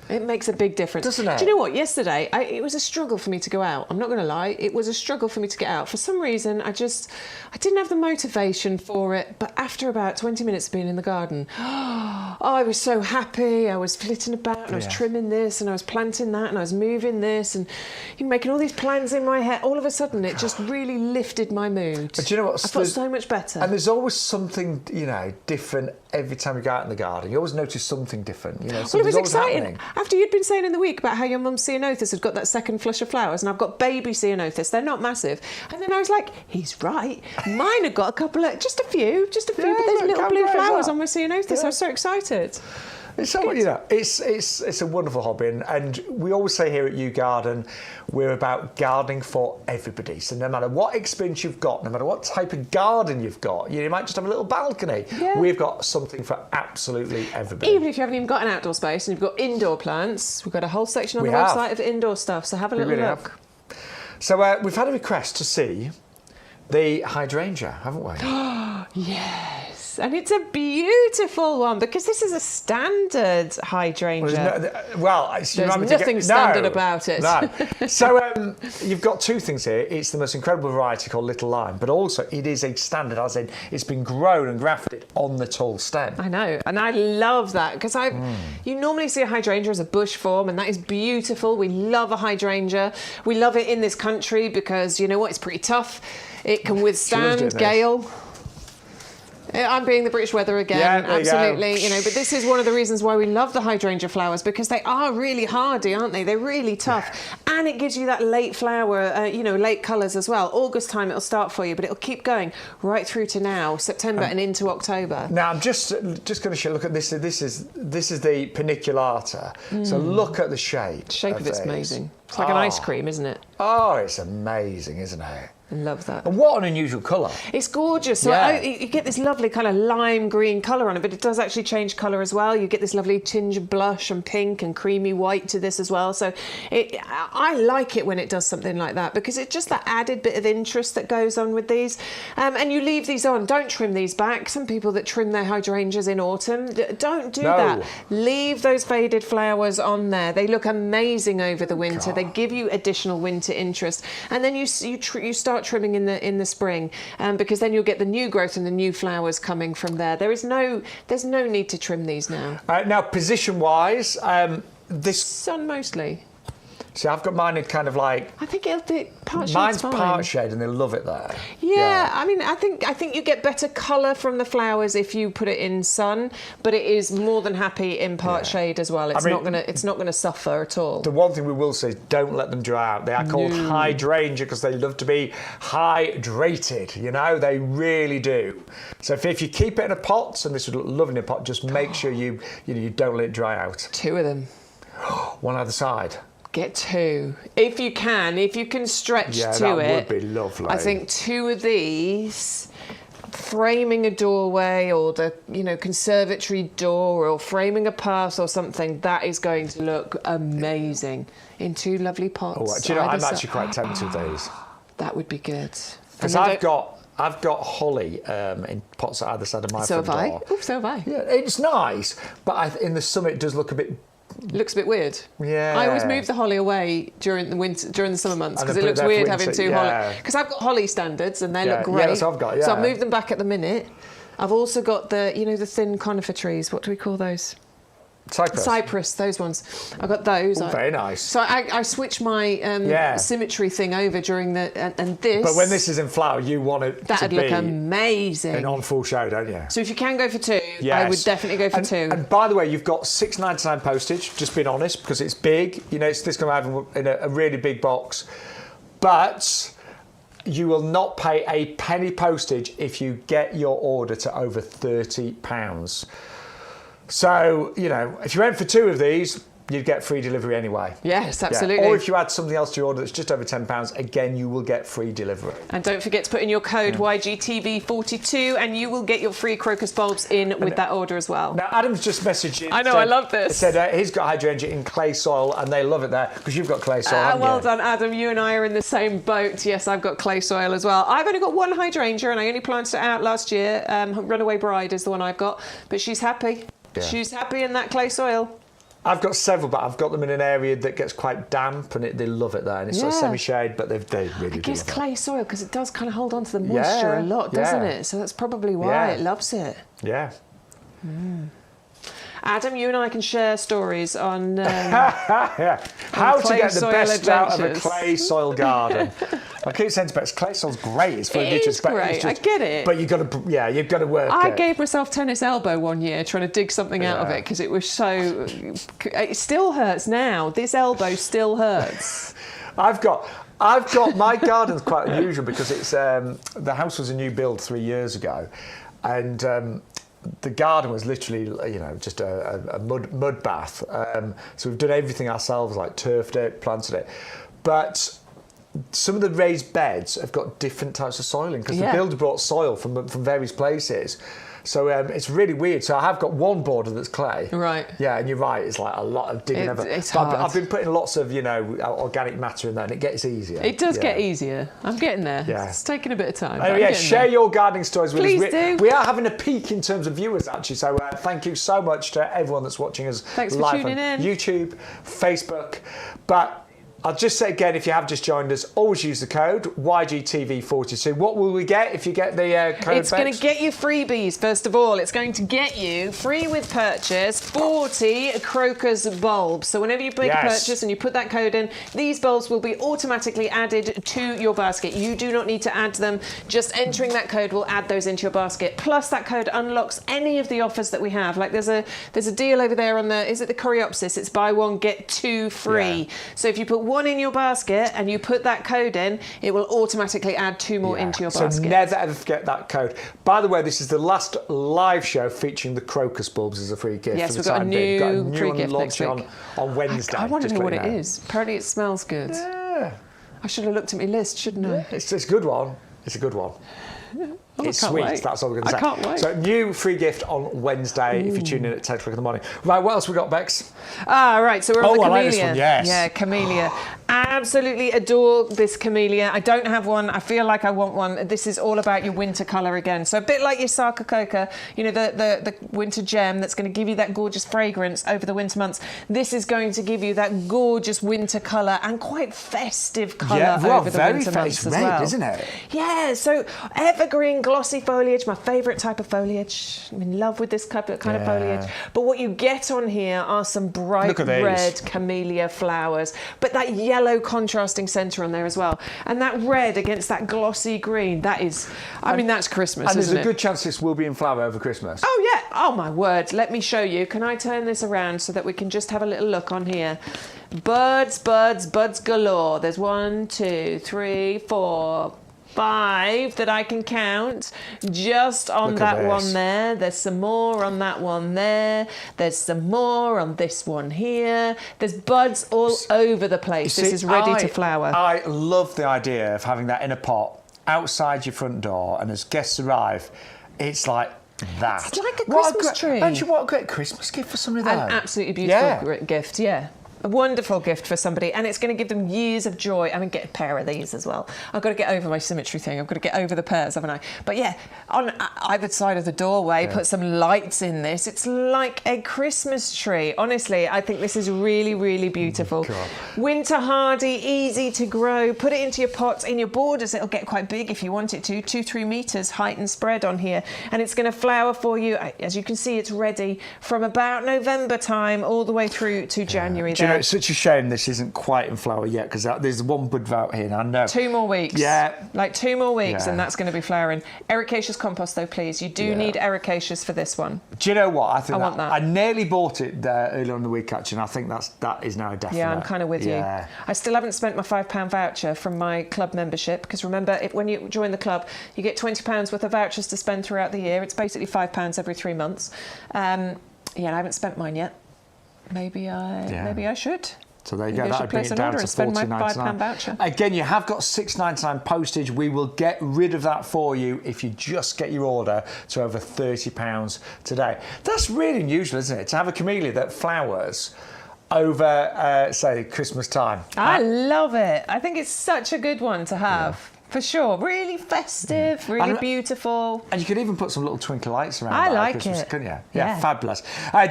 It makes a big difference. Doesn't it? Do you know what? Yesterday, it was a struggle for me to go out. I'm not going to lie. It was a struggle for me to get out. For some reason, I didn't have the motivation for it. But after about 20 minutes of being in the garden, I was so happy. I was flitting about and I was trimming this and I was planting that and I was moving this and making all these plans in my head. All of a sudden, it just really lifted my mood. But do you know what? I felt so much better. And there's always something, different every time you go out in the garden. You always notice something different. Well, it was exciting. After you'd been saying in the week about how your mum's ceanothus had got that second flush of flowers, and I've got baby ceanothus, they're not massive. And then I was like, he's right. Mine have got a couple of, just a few, but there's little blue flowers on my ceanothus. I was so excited. It's so, you know, it's a wonderful hobby, and we always say here at YouGarden, we're about gardening for everybody. So no matter what experience you've got, no matter what type of garden you've got, you might just have a little balcony. Yeah. We've got something for absolutely everybody. Even if you haven't even got an outdoor space and you've got indoor plants, we've got a whole section on the website of indoor stuff. So have a little look. So we've had a request to see the hydrangea, haven't we? Yes. And it's a beautiful one because this is a standard hydrangea. There's nothing standard about it. No. So you've got two things here. It's the most incredible variety called Little Lime, but also it is a standard, as in it's been grown and grafted on the tall stem. I know, and I love that because you normally see a hydrangea as a bush form, and that is beautiful. We love a hydrangea. We love it in this country because you know what? It's pretty tough. It can withstand gale. I'm being the British weather again, absolutely. You know, but this is one of the reasons why we love the hydrangea flowers because they are really hardy, aren't they? They're really tough, and it gives you that late flower, late colours as well. August time it'll start for you, but it'll keep going right through to now, September and into October. Now I'm just going to show. Look at this. This is the paniculata. So look at the shape. The shape of it's amazing. It's like an ice cream, isn't it? Oh, it's amazing, isn't it? I love that. And what an unusual colour. It's gorgeous. So you get this lovely kind of lime green colour on it, but it does actually change colour as well. You get this lovely tinge of blush and pink and creamy white to this as well. So I like it when it does something like that because it's just that added bit of interest that goes on with these. And you leave these on. Don't trim these back. Some people that trim their hydrangeas in autumn, don't do that. Leave those faded flowers on there. They look amazing over the winter. They give you additional winter interest. And then you start trimming in the spring because then you'll get the new growth and the new flowers coming from there. There's no need to trim these now. Now position wise, this sun mostly. See, I've got mine in kind of like. I think it'll be part shade. Mine's part shade, and they love it there. Yeah, I mean, I think you get better colour from the flowers if you put it in sun, but it is more than happy in part shade as well. It's not gonna suffer at all. The one thing we will say is don't let them dry out. They are called hydrangea because they love to be hydrated. You know, they really do. So if you keep it in a pot, and this would look lovely in a pot, just make sure you don't let it dry out. 2 of them. One either side. Get 2 if you can stretch to it. That would be lovely. I think 2 of these framing a doorway or the conservatory door or framing a path or something, that is going to look amazing in 2 lovely pots. Oh, do you know, I'm actually quite tempted with these. That would be good. Because I've got holly in pots at either side of my front door. Oh, so have I. Yeah, it's nice, but in the summer it does look a bit. Looks a bit weird. Yeah. I always move the holly away during the summer months because it looks weird having 2 holly. Because I've got holly standards and they look great. Yeah, that's what I've got. Yeah. So I've moved them back at the minute. I've also got the thin conifer trees. What do we call those? Cypress, those ones. I got those. Ooh, very nice. So I switched my symmetry thing over during and this. But when this is in flower, you want it that'd to look be amazing. And on full show, don't you? So if you can go for 2, I would definitely go for 2. And by the way, you've got $6.99 postage. Just being honest, because it's big. It's this going to have in a really big box, but you will not pay a penny postage if you get your order to over £30. So, if you went for 2 of these, you'd get free delivery anyway. Yes, absolutely. Yeah. Or if you add something else to your order that's just over £10, again, you will get free delivery. And don't forget to put in your code YGTV42 and you will get your free crocus bulbs in with that order as well. Now, Adam's just messaged you. I know, I love this. He said he's got hydrangea in clay soil and they love it there because you've got clay soil, well done, Adam. You and I are in the same boat. Yes, I've got clay soil as well. I've only got 1 hydrangea and I only planted it out last year. Runaway Bride is the one I've got, but she's happy. Yeah. She's happy in that clay soil. I've got several, but I've got them in an area that gets quite damp and they love it there. And it's sort of semi-shade, but they really do. I guess clay soil, because it does kind of hold on to the moisture a lot, doesn't it? So that's probably why it loves it. Yeah. Adam, you and I can share stories on how to get the soil best out of a adventures. clay soil garden. I keep saying to Bex, clay soil's great. It's for It is great. I get it. But you've got to work. I gave myself tennis elbow one year trying to dig something out of it because it was so. It still hurts now. This elbow still hurts. I've got my garden's quite unusual because it's the house was a new build 3 years ago, and the garden was literally just a mud bath. So we've done everything ourselves, like turfed it, planted it, but some of the raised beds have got different types of soiling because the builder brought soil from various places. So it's really weird. So I have got one border that's clay. Right. Yeah, and you're right. It's like a lot of digging. It's but hard. I've been putting lots of organic matter in there, and it gets easier. It does get easier. I'm getting there. Yeah. It's taking a bit of time. Share your gardening stories with us. Please do. We are having a peak in terms of viewers, actually. So thank you so much to everyone that's watching us live tuning on in. YouTube, Facebook. But I'll just say again, if you have just joined us, always use the code YGTV42. What will we get if you get the code? It's going to get you freebies, first of all. It's going to get you, free with purchase, 40 crocus bulbs. So whenever you make a purchase and you put that code in, these bulbs will be automatically added to your basket. You do not need to add them. Just entering that code will add those into your basket. Plus, that code unlocks any of the offers that we have. Like there's a deal over there on is it the Coreopsis? It's buy one, get two free. Yeah. So if you put one in your basket and you put that code in, it will automatically add two more into your basket. So never ever forget that code. By the way, this is the last live show featuring the crocus bulbs as a free gift. Yes, for we've the got a time being. new free gift next week. On Wednesday. I want to know what it is. Apparently it smells good. Yeah. I should have looked at my list, shouldn't I? Yeah, it's a good one. It's a good one. Oh, it's sweet, wait. that's all we're going to say. I can't wait. So, new free gift on Wednesday if you tune in at 10 o'clock in the morning. Right, what else we got, Bex? Right, so we're on the Camellia. I like this one, yes. Yeah, Camellia. Absolutely adore this Camellia. I don't have one. I feel like I want one. This is all about your winter colour again. So a bit like your Sarcococa, the winter gem that's going to give you that gorgeous fragrance over the winter months. This is going to give you that gorgeous winter colour and quite festive colour over the winter months as well. Red, isn't it? Yeah, so evergreen glossy foliage, my favourite type of foliage. I'm in love with this kind of foliage. But what you get on here are some bright red camellia flowers, but that yellow contrasting centre on there as well. And that red against that glossy green, that is, that's Christmas, and isn't it? there's a good chance this will be in flower over Christmas. Oh, yeah. Oh, my word. Let me show you. Can I turn this around so that we can just have a little look on here? Buds, buds, buds galore. There's 1, 2, 3, 4, 5 that I can count just on that one there. There's some more on that one there. There's some more on this one here. There's buds all over the place. This is ready to flower. I love the idea of having that in a pot outside your front door, and as guests arrive, it's like that. It's like a Christmas tree. Don't you want a great Christmas gift for somebody though? An absolutely beautiful gift, yeah. A wonderful gift for somebody, and it's going to give them years of joy. Get a pair of these as well. I've got to get over my symmetry thing. I've got to get over the pairs, haven't I? But yeah, on either side of the doorway, put some lights in this. It's like a Christmas tree. Honestly, I think this is really, really beautiful. God. Winter hardy, easy to grow. Put it into your pots, in your borders. It'll get quite big if you want it to. 2-3 metres height and spread on here, and it's going to flower for you. As you can see, it's ready from about November time all the way through to January. Do you know, it's such a shame this isn't quite in flower yet, because there's one bud out here now. I know. 2 more weeks. Yeah. Like 2 more weeks, and that's going to be flowering. Ericaceous compost, though, please. You do need ericaceous for this one. Do you know what? I think I want that. I nearly bought it earlier in the week, actually, and I think that is now a definite. Yeah, I'm kind of with you. I still haven't spent my £5 voucher from my club membership, because remember, when you join the club, you get £20 worth of vouchers to spend throughout the year. It's basically £5 every 3 months. I haven't spent mine yet. Maybe I should. So there you go. That would bring it down to £14.99 voucher. Again, you have got £6.99 postage. We will get rid of that for you if you just get your order to over £30 today. That's really unusual, isn't it? To have a camellia that flowers over, say, Christmas time. I love it. I think it's such a good one to have. Yeah. For sure. Really festive, really beautiful. And you could even put some little twinkle lights around. I like Christmas, it. Couldn't you? Yeah, fabulous.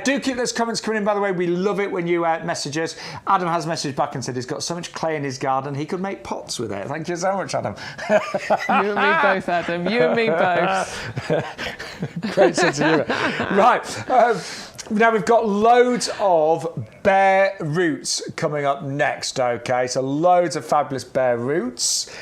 Do keep those comments coming in, by the way. We love it when you message us. Adam has messaged back and said he's got so much clay in his garden, he could make pots with it. Thank you so much, Adam. You and me both, Adam. You and me both. Great sense of humour. Right. Now we've got loads of bare roots coming up next, okay? So loads of fabulous bare roots.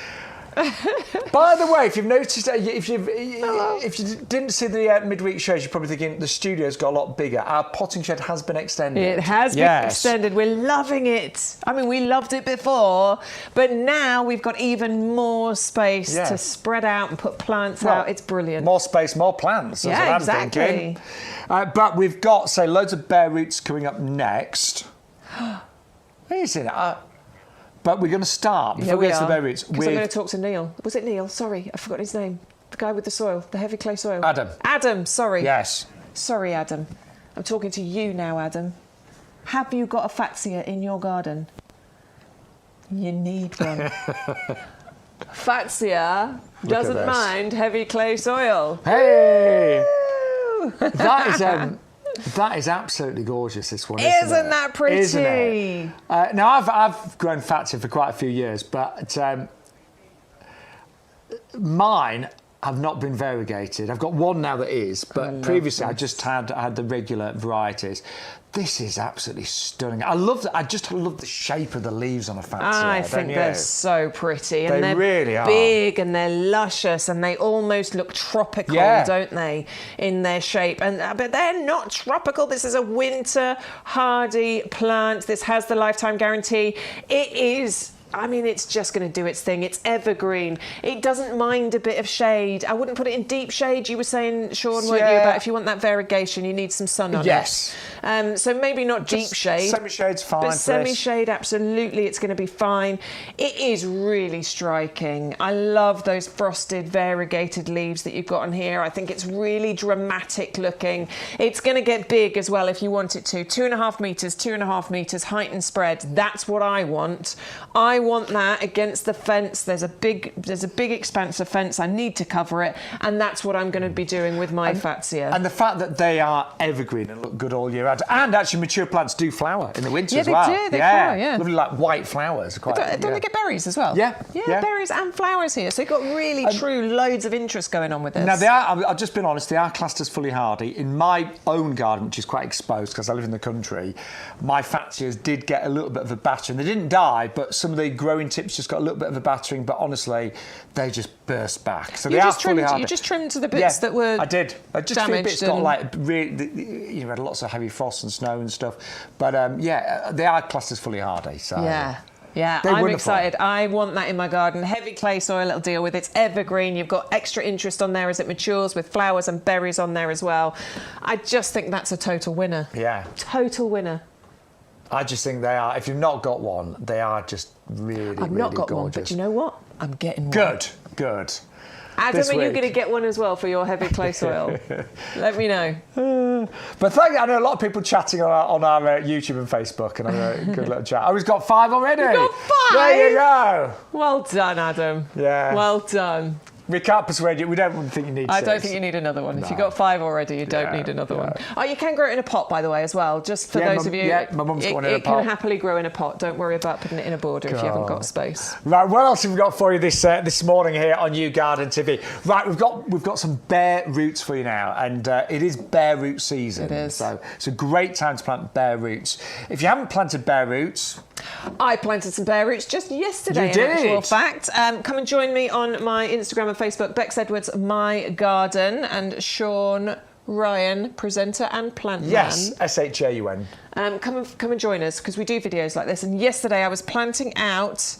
By the way, if you've noticed, if you didn't see the midweek shows, you're probably thinking the studio's got a lot bigger. Our potting shed has been extended. It has been extended. We're loving it. I mean, we loved it before, but now we've got even more space to spread out and put plants out. It's brilliant. More space, more plants. That's what I'm exactly. thinking. But we've got, say, loads of bare roots coming up next. Isn't it? But we're going to start, before we get to the bare roots, because I'm going to talk to Neil. Was it Neil? Sorry, I forgot his name. The guy with the soil, the heavy clay soil. Adam. Adam, sorry. Yes. Sorry, Adam. I'm talking to you now, Adam. Have you got a Fatia in your garden? You need one. Fatia doesn't mind heavy clay soil. Hey! That is absolutely gorgeous, this one, Isn't that pretty? Isn't it? Now, I've grown Fatia for quite a few years, but mine have not been variegated. I've got one now that is, but previously I just had the regular varieties. This is absolutely stunning. I just love the shape of the leaves on a Fatia. I think they're so pretty, and they're really are big and they're luscious, and they almost look tropical, don't they, in their shape? But they're not tropical. This is a winter hardy plant. This has the lifetime guarantee. It is. I mean, it's just going to do its thing. It's evergreen. It doesn't mind a bit of shade. I wouldn't put it in deep shade. You were saying, Shaun, weren't you, about if you want that variegation, you need some sun on it. Yes. So maybe not deep shade. Semi-shade's fine. But semi-shade, absolutely, it's going to be fine. It is really striking. I love those frosted, variegated leaves that you've got on here. I think it's really dramatic looking. It's going to get big as well if you want it to. 2.5 metres, 2.5 metres, height and spread. That's what I want. I want that against the fence. There's a big expanse of fence. I need to cover it, and that's what I'm going to be doing with my Fatia. And the fact that they are evergreen and look good all year round, and actually mature plants do flower in the winter as well. Yeah, they do. They flower. Yeah, lovely, like white flowers. Don't they get berries as well? Yeah, berries and flowers here. So you've got really loads of interest going on with this. Now they are. I've just been honest. They are classed as fully hardy. In my own garden, which is quite exposed because I live in the country, my Fatias did get a little bit of a battering. They didn't die, but some of the growing tips just got a little bit of a battering. But honestly, they just burst back. So they are fully hardy. You just trimmed the bits that were I did. Just a few damaged. bits got like really, had lots of heavy frost and snow and stuff. But they are classed as fully hardy. So yeah, I'm excited. I want that in my garden. Heavy clay soil it'll deal with. It's evergreen. You've got extra interest on there as it matures with flowers and berries on there as well. I just think that's a total winner. Yeah. Total winner. I just think they are. If you've not got one, they are just really, I've not got gorgeous. one, but you know what? I'm getting one. Good. Adam, are you going to get one as well for your heavy clay soil? Let me know. But I know a lot of people chatting on our YouTube and Facebook, and I'm a good little chat. Oh, he's got 5 already. You've got 5? There you go. Well done, Adam. Yeah. Well done. We can't persuade you. We don't think you need 6. I don't think you need another one. No. If you've got 5 already, you don't need another one. Oh, you can grow it in a pot, by the way, as well. Just for those of you. Yeah, my mum's got one in a pot. It can happily grow in a pot. Don't worry about putting it in a border if you haven't got space. Right, what else have we got for you this morning here on YouGarden TV? Right, we've got some bare roots for you now, and it is bare root season. It is. So it's a great time to plant bare roots. If you haven't planted bare roots, I planted some bare roots just yesterday, in actual fact. Come and join me on my Instagram and Facebook, Bex Edwards My Garden, and Shaun Ryan, presenter and plant man. Yes, SHAUN. Come and join us because we do videos like this. And yesterday I was planting out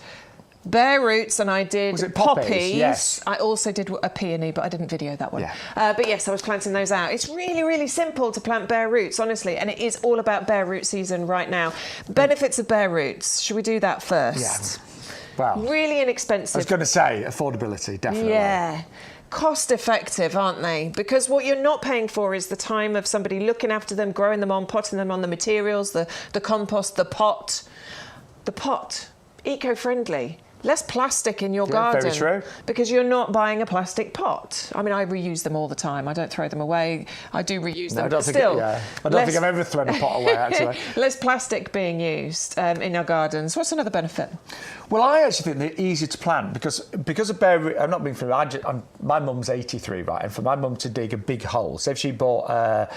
bare roots, and I did poppies. Yes. I also did a peony, but I didn't video that one. Yeah. But yes, I was planting those out. It's really, really simple to plant bare roots, honestly, and it is all about bare root season right now. Benefits of bare roots. Should we do that first? Yeah. Well, really inexpensive. I was going to say affordability, definitely. Yeah. Cost effective, aren't they? Because what you're not paying for is the time of somebody looking after them, growing them on, potting them on, the materials, the compost, the pot. The pot, eco-friendly. Less plastic in your garden. Very true. Because you're not buying a plastic pot. I mean, I reuse them all the time. I don't throw them away. I do reuse them. I don't think I've ever thrown a pot away, actually. Less plastic being used in our gardens. What's another benefit? Well, I actually think they're easier to plant because of bare root. I'm not being funny. My mum's 83, right? And for my mum to dig a big hole, so if she bought,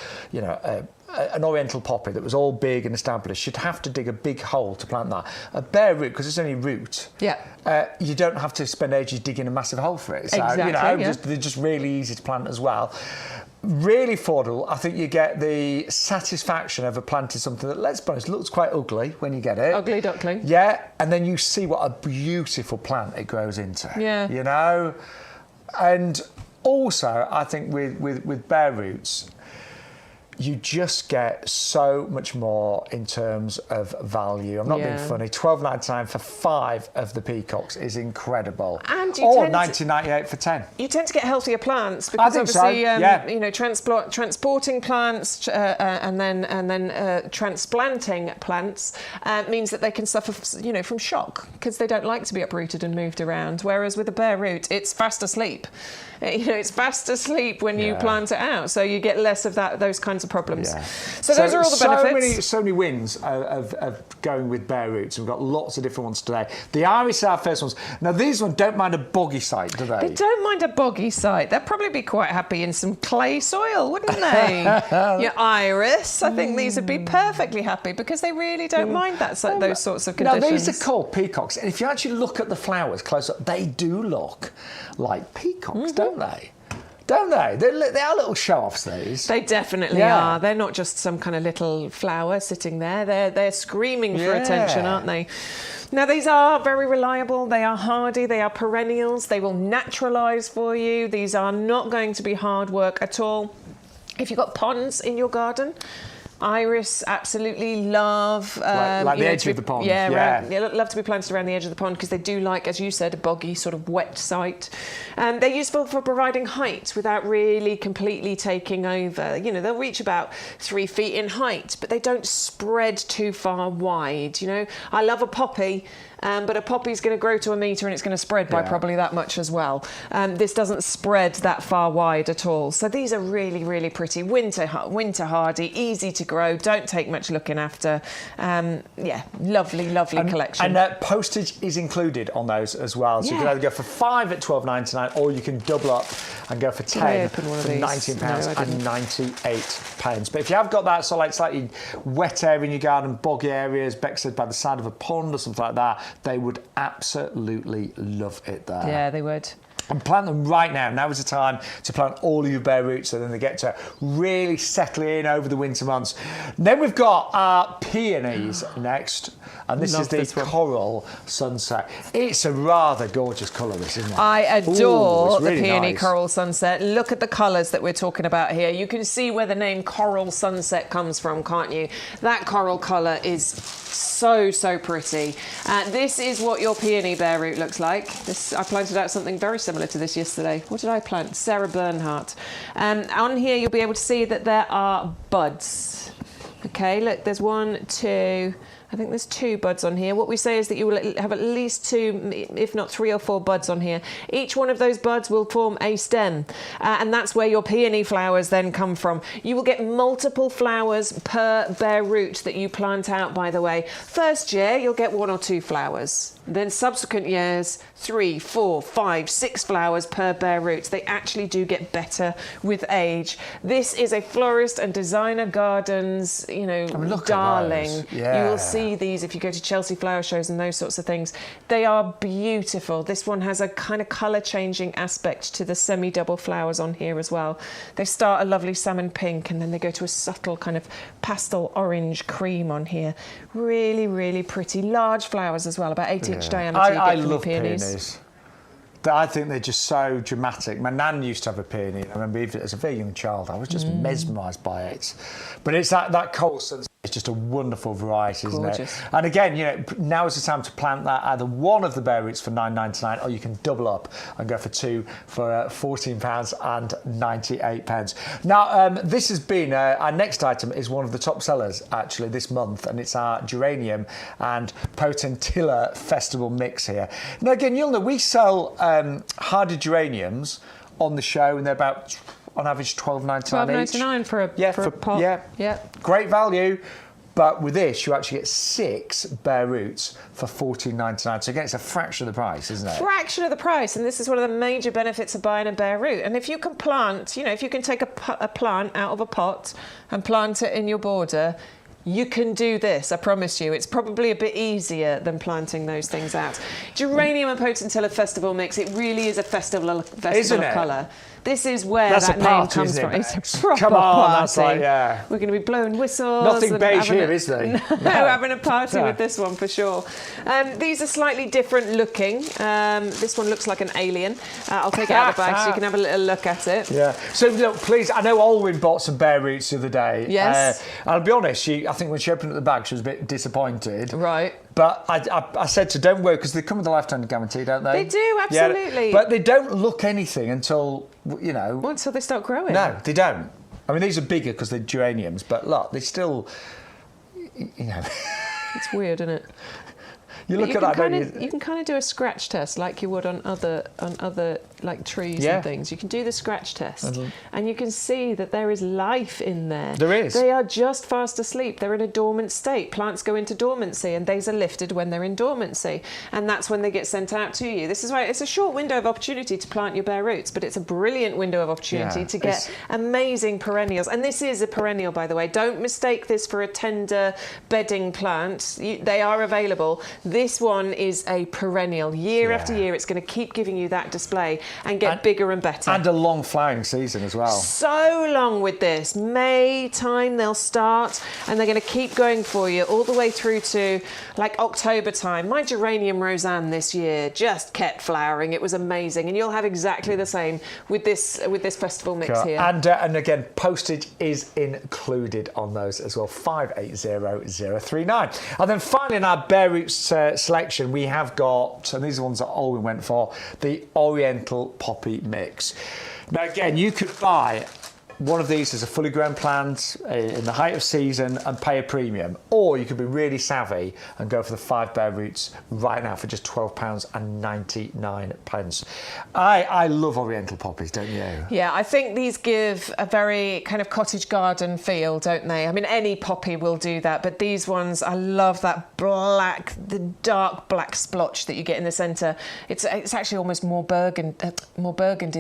an oriental poppy that was all big and established, you'd have to dig a big hole to plant that. A bare root, because it's only root, you don't have to spend ages digging a massive hole for it. So, they're just really easy to plant as well. Really affordable. I think you get the satisfaction of planting something that, let's be honest, looks quite ugly when you get it. Ugly duckling. Yeah, and then you see what a beautiful plant it grows into. Yeah. You know? And also, I think with bare roots, you just get so much more in terms of value. I'm not being funny. $12.99 for 5 of the peacocks is incredible. And or $19.98 for 10. You tend to get healthier plants because obviously, you know, transporting plants and then transplanting plants means that they can suffer, you know, from shock because they don't like to be uprooted and moved around. Whereas with a bare root, it's fast asleep. You know, it's fast asleep when you plant it out, so you get less of those kinds of problems. Yeah. So those are all the benefits. So many wins of going with bare roots. We've got lots of different ones today. The iris are our first ones. Now, these ones don't mind a boggy site, do they? They don't mind a boggy site. They'd probably be quite happy in some clay soil, wouldn't they? Your iris, I think these would be perfectly happy because they really don't mind those sorts of conditions. Now, these are called peacocks, and if you actually look at the flowers close up, they do look like peacocks, don't they? Don't they? They are little show-offs, these. They definitely are. They're not just some kind of little flower sitting there. They're screaming for attention, aren't they? Now, these are very reliable. They are hardy. They are perennials. They will naturalise for you. These are not going to be hard work at all. If you've got ponds in your garden, iris absolutely love like the edge of the pond. Love to be planted around the edge of the pond because they do like, as you said, a boggy sort of wet site. They're useful for providing height without really completely taking over. You know, they'll reach about 3 feet in height, but they don't spread too far wide. You know, I love a poppy. But a poppy's going to grow to 1 metre and it's going to spread by probably that much as well. This doesn't spread that far wide at all. So these are really, really pretty. Winter hardy, easy to grow, don't take much looking after. Lovely collection. And postage is included on those as well. So you can either go for 5 at $12.99 or you can double up and go for 10 for £19 and 98 pence. But if you have got that slightly wet area in your garden, boggy areas, Bex said by the side of a pond or something like that, they would absolutely love it there. Yeah, they would. And plant them right now. Now is the time to plant all of your bare roots so then they get to really settle in over the winter months. Then we've got our peonies next. And this is the Coral Sunset. It's a rather gorgeous colour, this, isn't it? I adore really the peony nice. Coral Sunset. Look at the colours that we're talking about here. You can see where the name Coral Sunset comes from, can't you? That coral colour is so pretty. This is what your peony bare root looks like. I planted out something very similar to this yesterday. What did I plant? Sarah Bernhardt. On here you'll be able to see that there are buds. Okay, look, there's 1, 2... I think there's 2 buds on here. What we say is that you will have at least 2, if not 3 or 4 buds on here. Each one of those buds will form a stem, and that's where your peony flowers then come from. You will get multiple flowers per bare root that you plant out, by the way. First year, you'll get 1 or 2 flowers. Then subsequent years, 3, 4, 5, 6 flowers per bare root. They actually do get better with age. This is a florist and designer gardens, you know, darling. You will see these if you go to Chelsea flower shows and those sorts of things. They are beautiful. This one has a kind of colour changing aspect to the semi-double flowers on here as well. They start a lovely salmon pink and then they go to a subtle kind of pastel orange cream on here. Really pretty. Large flowers as well, about 8-inch diameter. I love peonies. I think they're just so dramatic. My nan used to have a peony. I remember even as a very young child, I was just mesmerised by it. But it's that Coral Sunset. It's just a wonderful variety, isn't it? And again, you know, now is the time to plant that either one of the bare roots for $9.99 or you can double up and go for 2 for £14 and 98 pence. Now, this has been our next item is one of the top sellers actually this month, and it's our Geranium and Potentilla Festival mix here. Now, again, you'll know we sell hardy geraniums on the show, and they're about, on average, $12.99 each. $12.99 for a pot. Yeah, great value. But with this, you actually get 6 bare roots for $14.99. So again, it's a fraction of the price, isn't it? Fraction of the price, and this is one of the major benefits of buying a bare root. And if you can plant, if you can take a plant out of a pot and plant it in your border, you can do this, I promise you. It's probably a bit easier than planting those things out. Geranium and Potentilla Festival Mix, it really is a festival of colour. This is where that name comes from. It's a proper party. That's like, We're going to be blowing whistles. Nothing beige here, is there? No, having a party with this one for sure. These are slightly different looking. This one looks like an alien. I'll take it out of the bag so you can have a little look at it. Yeah. So look, please, I know Olwyn bought some bare roots the other day. Yes. I'll be honest, I think when she opened up the bag, she was a bit disappointed. Right. But I said to her, don't worry, because they come with a lifetime guarantee, don't they? They do, absolutely. Yeah, but they don't look anything until, Well, until they start growing. No, they don't. I mean, these are bigger because they're geraniums, but look, they still, It's weird, isn't it? You look at that, don't you? You can kind of do a scratch test like you would on other like trees and things. You can do the scratch test, and you can see that there is life in there. There is. They are just fast asleep. They're in a dormant state. Plants go into dormancy, and these are lifted when they're in dormancy, and that's when they get sent out to you. This is why it's a short window of opportunity to plant your bare roots, but it's a brilliant window of opportunity to get amazing perennials. And this is a perennial, by the way. Don't mistake this for a tender bedding plant. They are available. This one is a perennial. Year after year, it's going to keep giving you that display and get bigger and better. And a long flowering season as well. So long with this. May time they'll start, and they're going to keep going for you all the way through to like October time. My geranium Roseanne this year just kept flowering. It was amazing, and you'll have exactly the same with this festival mix here. And again, postage is included on those as well. 580039. And then finally in our bare roots selection, we have got, and these are the ones that Olwyn went for, the Oriental Poppy Mix. Now again, you could buy one of these as a fully grown plant in the height of season and pay a premium, or you could be really savvy and go for the 5 bare roots right now for just £12.99. I love Oriental poppies, don't you? Yeah, I think these give a very kind of cottage garden feel, don't they? I mean, any poppy will do that, but these ones, I love that black, the dark black splotch that you get in the centre. It's actually almost more burgundy than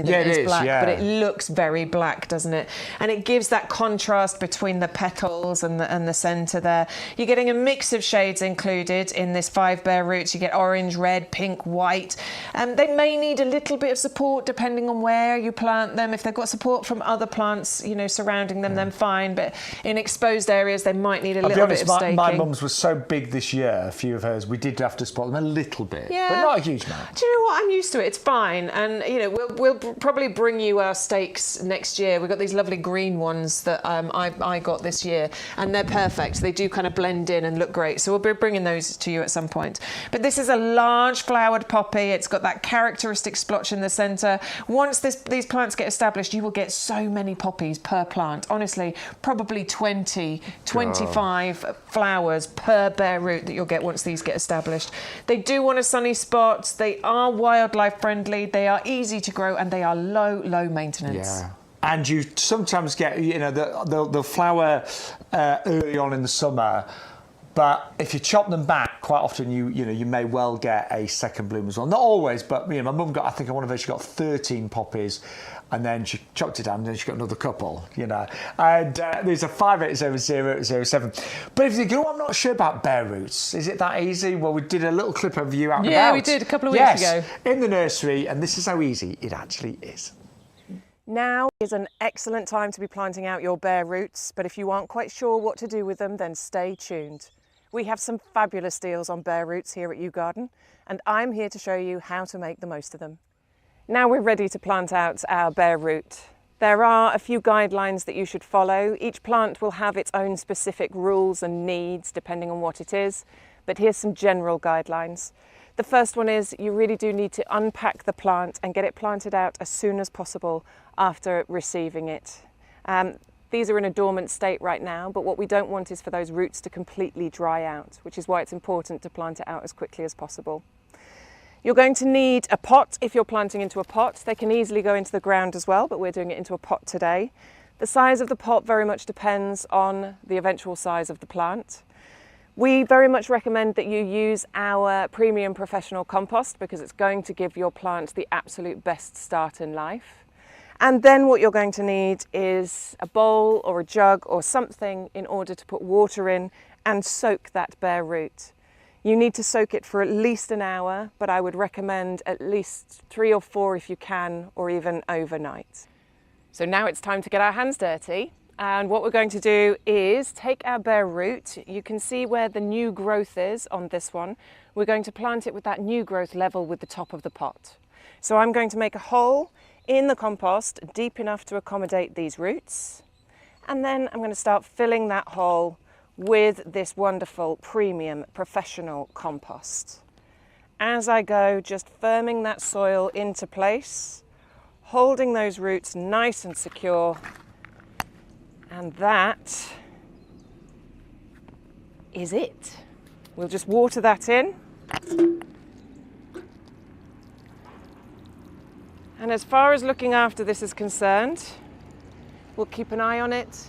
it is black, but it looks very black, doesn't it? And it gives that contrast between the petals and the centre there. You're getting a mix of shades included in this 5 bare roots. You get orange, red, pink, white. They may need a little bit of support depending on where you plant them. If they've got support from other plants, surrounding them, then fine. But in exposed areas, they might need a little bit of staking. My mum's was so big this year, a few of hers, we did have to support them a little bit, but not a huge amount. Do you know what? I'm used to it. It's fine. And, we'll probably bring you our stakes next year. We've got these lovely green ones that I got this year, and they're perfect. They do kind of blend in and look great. So we'll be bringing those to you at some point. But this is a large flowered poppy. It's got that characteristic splotch in the centre. Once these plants get established, you will get so many poppies per plant. Honestly, probably 20, 25 flowers per bare root that you'll get once these get established. They do want a sunny spot. They are wildlife friendly. They are easy to grow, and they are low maintenance. Yeah. And you sometimes get, they'll flower early on in the summer, but if you chop them back, quite often you may well get a second bloom as well. Not always, but my mum got, I think one of her, she got 13 poppies, and then she chopped it down, and then she got another couple, And there's a 580007. But if you think, I'm not sure about bare roots, is it that easy? Well, we did a little clip of you out and about. Yeah, we did a couple of weeks ago. In the nursery, and this is how easy it actually is. Now is an excellent time to be planting out your bare roots, but if you aren't quite sure what to do with them, then stay tuned. We have some fabulous deals on bare roots here at YouGarden, and I'm here to show you how to make the most of them. Now we're ready to plant out our bare root. There are a few guidelines that you should follow. Each plant will have its own specific rules and needs depending on what it is, but here's some general guidelines. The first one is you really do need to unpack the plant and get it planted out as soon as possible after receiving it. These are in a dormant state right now, but what we don't want is for those roots to completely dry out, which is why it's important to plant it out as quickly as possible. You're going to need a pot if you're planting into a pot. They can easily go into the ground as well, but we're doing it into a pot today. The size of the pot very much depends on the eventual size of the plant. We very much recommend that you use our premium professional compost because it's going to give your plant the absolute best start in life. And then what you're going to need is a bowl or a jug or something in order to put water in and soak that bare root. You need to soak it for at least an hour, but I would recommend at least 3 or 4 if you can, or even overnight. So now it's time to get our hands dirty. And what we're going to do is take our bare root. You can see where the new growth is on this one. We're going to plant it with that new growth level with the top of the pot. So I'm going to make a hole in the compost deep enough to accommodate these roots. And then I'm going to start filling that hole with this wonderful premium professional compost. As I go, just firming that soil into place, holding those roots nice and secure. And that is it. We'll just water that in. And as far as looking after this is concerned, we'll keep an eye on it.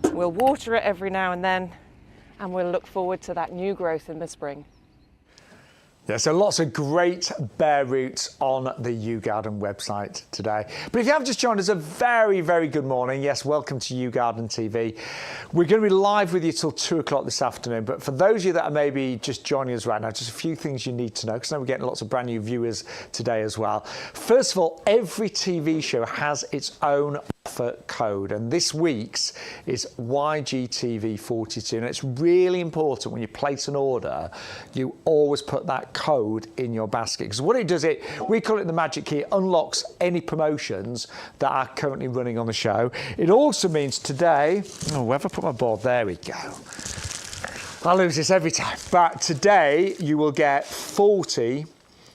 We'll water it every now and then, and we'll look forward to that new growth in the spring. Yeah, so lots of great bare roots on the YouGarden website today. But if you have just joined us, a very, very good morning. Yes, welcome to YouGarden TV. We're going to be live with you till 2 o'clock this afternoon. But for those of you that are maybe just joining us right now, just a few things you need to know, because I know we're getting lots of brand new viewers today as well. First of all, every TV show has its own offer code, and this week's is YGTV42, and it's really important when you place an order, you always put that code in your basket, because what it does, we call it the magic key, it unlocks any promotions that are currently running on the show. It also means today, where have I put my board? There we go. I lose this every time, but today you will get 40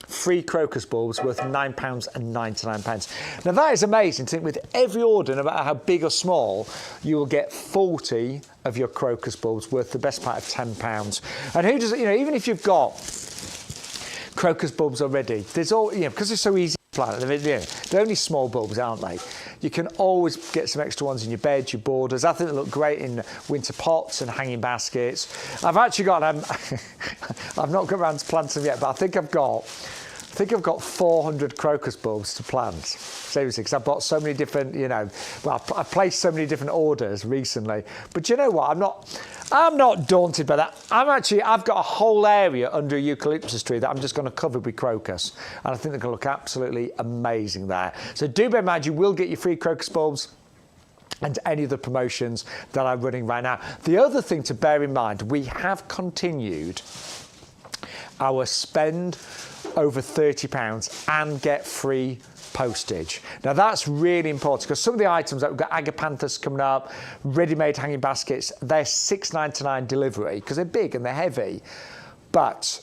free crocus bulbs worth £9.99. Now that is amazing. Think with every order, no matter how big or small, you will get 40 of your crocus bulbs worth the best part of £10. And who does it, even if you've got crocus bulbs already, there's all, because they're so easy to plant, they're only small bulbs, aren't they? You can always get some extra ones in your beds, your borders. I think they look great in winter pots and hanging baskets. I've actually got, I've not got around to plant them yet, but I think I've got 400 crocus bulbs to plant. Seriously, because I've bought so many different, I've placed so many different orders recently. But you know what? I'm not daunted by that. I've got a whole area under a eucalyptus tree that I'm just going to cover with crocus. And I think they're going to look absolutely amazing there. So do bear in mind, you will get your free crocus bulbs and any of the promotions that are running right now. The other thing to bear in mind, we have continued our spend over £30 and get free postage. Now that's really important because some of the items that we've got, Agapanthus coming up, ready-made hanging baskets, they're £6.99 delivery because they're big and they're heavy, but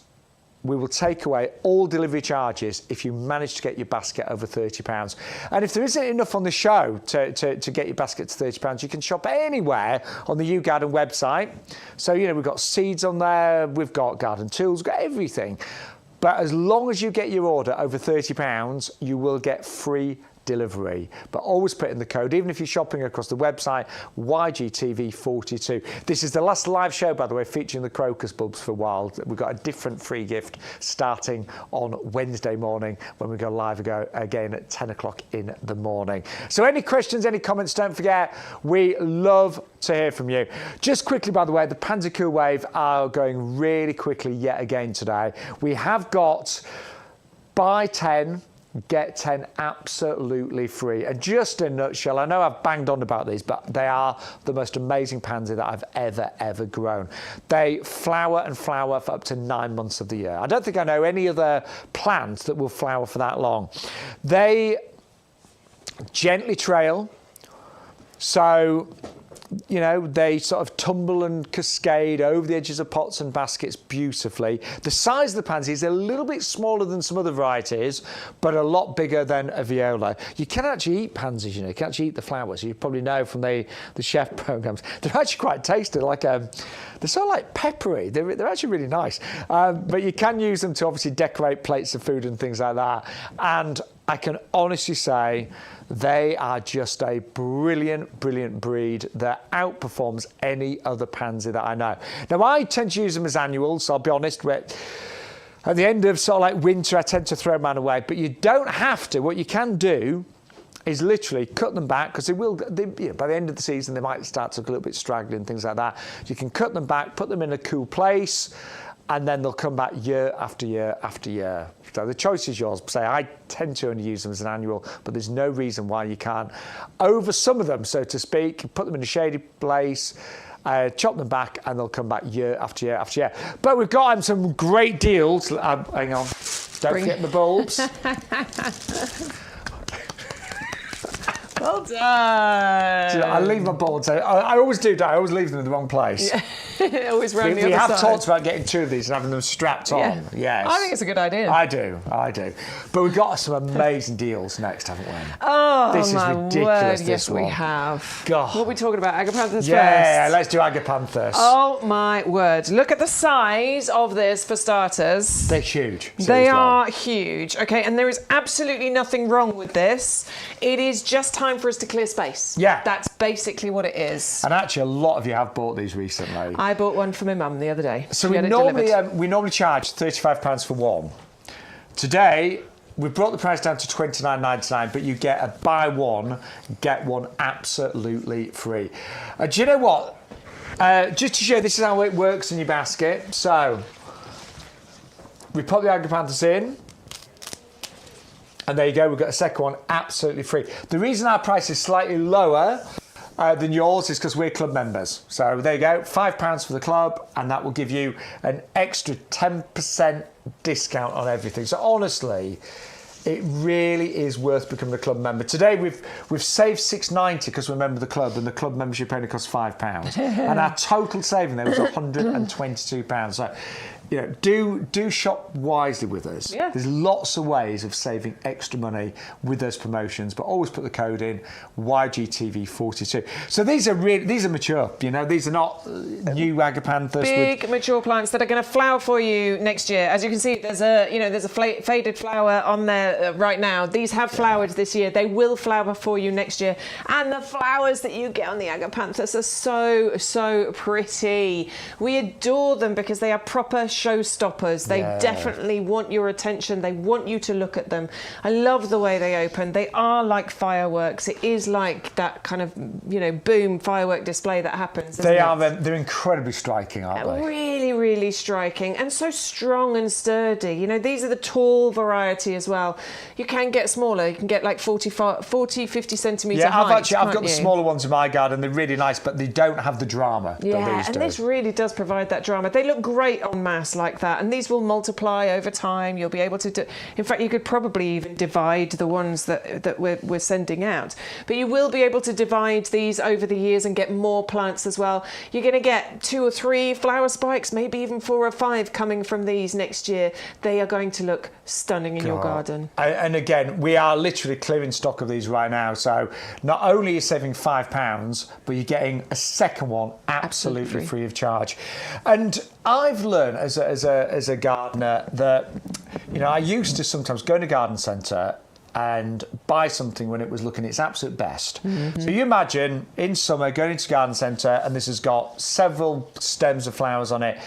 we will take away all delivery charges if you manage to get your basket over £30. And if there isn't enough on the show to get your basket to £30, you can shop anywhere on the YouGarden website. So, we've got seeds on there, we've got garden tools, we've got everything. But as long as you get your order over £30, you will get free delivery. But always put in the code, even if you're shopping across the website, YGTV42. This is the last live show, by the way, featuring the crocus bulbs for a while. We've got a different free gift starting on Wednesday morning when we go live again at 10 o'clock in the morning. So any questions, any comments, don't forget, we love to hear from you. Just quickly, by the way, the Pansy Cool Wave are going really quickly yet again today. We have got buy 10, get 10 absolutely free. And just in a nutshell, I know I've banged on about these, but they are the most amazing pansy that I've ever grown. They flower and flower for up to 9 months of the year. I don't think I know any other plant that will flower for that long. They gently trail, so they sort of tumble and cascade over the edges of pots and baskets beautifully. The size of the pansy is a little bit smaller than some other varieties, but a lot bigger than a viola. You can actually eat pansies, you can actually eat the flowers. You probably know from the chef programs. They're actually quite tasty, they're sort of like peppery. They're actually really nice. But you can use them to obviously decorate plates of food and things like that. And I can honestly say they are just a brilliant breed. They're outperforms any other pansy that I know. Now, I tend to use them as annuals, so I'll be honest, at the end of sort of like winter, I tend to throw them away, but you don't have to. What you can do is literally cut them back, because by the end of the season, they might start to look a little bit straggly and things like that. You can cut them back, put them in a cool place, and then they'll come back year after year after year. So the choice is yours. Say, I tend to only use them as an annual, but there's no reason why you can't over some of them, so to speak. Put them in a shady place, chop them back, and they'll come back year after year after year. But we've got some great deals. Hang on, don't forget the bulbs. Well done. I leave my bulbs. I always do. I always leave them in the wrong place. Yeah. Always round the other We have side. talked about getting 2 of these and having them strapped on. Yes. I think it's a good idea. I do. But we've got some amazing deals next, haven't we? Oh, this is my ridiculous. word. Yes, we have. God. What are we talking about? Agapanthus first? Yeah, let's do Agapanthus. Oh, my word. Look at the size of this for starters. They're huge. They seriously. are huge. Okay, and there is absolutely nothing wrong with this. It is just time for us to clear space. Yeah. That's basically what it is. And actually, a lot of you have bought these recently. I bought one for my mum the other day. So She we had it normally delivered. charge £35 for one. Today, we've brought the price down to $29.99, but you get a buy one, get one absolutely free. Do you know what? Just to show you, this is how it works in your basket. So we put the Agapanthus in. And there you go, we've got a second one absolutely free. The reason our price is slightly lower than yours is because we're club members. So there you go, £5 for the club, and that will give you an extra 10% discount on everything. So honestly, it really is worth becoming a club member. Today we've saved $6.90 because we're a member of the club, and the club membership only costs £5. And our total saving there was £122. So, you know, do shop wisely with us. Yeah. There's lots of ways of saving extra money with those promotions, but always put the code in YGTV42. So these are mature. You know, these are not new Agapanthus. Big mature plants that are going to flower for you next year. As you can see, there's a faded flower on there right now. These have flowered this year. They will flower for you next year. And the flowers that you get on the Agapanthus are so pretty. We adore them because they are proper showstoppers. They definitely want your attention. They want you to look at them. I love the way they open. They are like fireworks. It is like that kind of, boom firework display that happens. They're incredibly striking, aren't they? Really, really striking, and so strong and sturdy. These are the tall variety as well. You can get smaller. You can get like 40, 50 centimetre height. I've got the smaller ones in my garden. They're really nice, but they don't have the drama that these do. This really does provide that drama. They look great en masse like that, and these will multiply over time. You'll be able to do, in fact, you could probably even divide the ones that we're sending out, but you will be able to divide these over the years and get more plants as well. You're going to get 2 or 3 flower spikes, maybe even 4 or 5 coming from these next year. They are going to look stunning in your garden. And again, we are literally clearing stock of these right now, so not only are you saving £5, but you're getting a second one absolutely free of charge. And I've learned as a gardener that, I used to sometimes go in a garden centre and buy something when it was looking its absolute best. Mm-hmm. So you imagine in summer going into a garden centre and this has got several stems of flowers on it.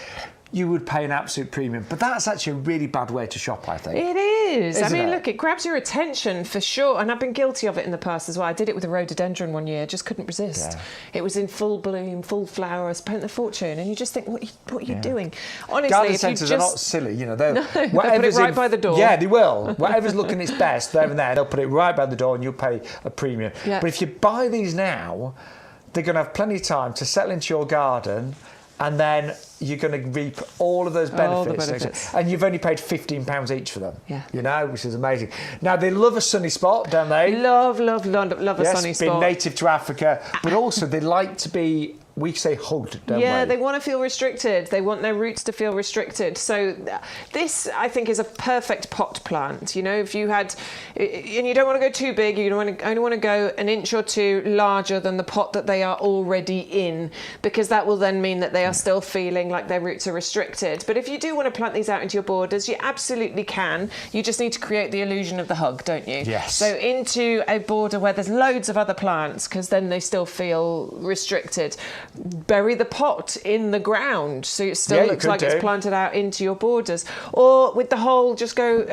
You would pay an absolute premium. But that's actually a really bad way to shop, I think. It is. Isn't it? Look, it grabs your attention for sure. And I've been guilty of it in the past as well. I did it with a rhododendron one year. Just couldn't resist. Yeah. It was in full bloom, full flower. I spent a fortune. And you just think, what are you doing? Honestly, garden centres are not silly. They'll put it right by the door. Yeah, they will. Whatever's looking its best, there and there, they'll put it right by the door and you'll pay a premium. Yeah. But if you buy these now, they're going to have plenty of time to settle into your garden, and then you're going to reap all of those benefits. All the benefits. And you've only paid £15 each for them. Yeah. Which is amazing. Now, they love a sunny spot, don't they? Love a sunny spot. Being native to Africa. But also, they like to be, we say hugged, don't we? Yeah, they want to feel restricted. They want their roots to feel restricted. So this, I think, is a perfect pot plant. If you had, and you don't want to go too big, you only want to go an inch or 2 larger than the pot that they are already in, because that will then mean that they are still feeling feeling like their roots are restricted. But if you do want to plant these out into your borders, you absolutely can. You just need to create the illusion of the hug, don't you? Yes. So into a border where there's loads of other plants, because then they still feel restricted. Bury the pot in the ground so it still looks like it's planted out into your borders. Or with the hole, just go,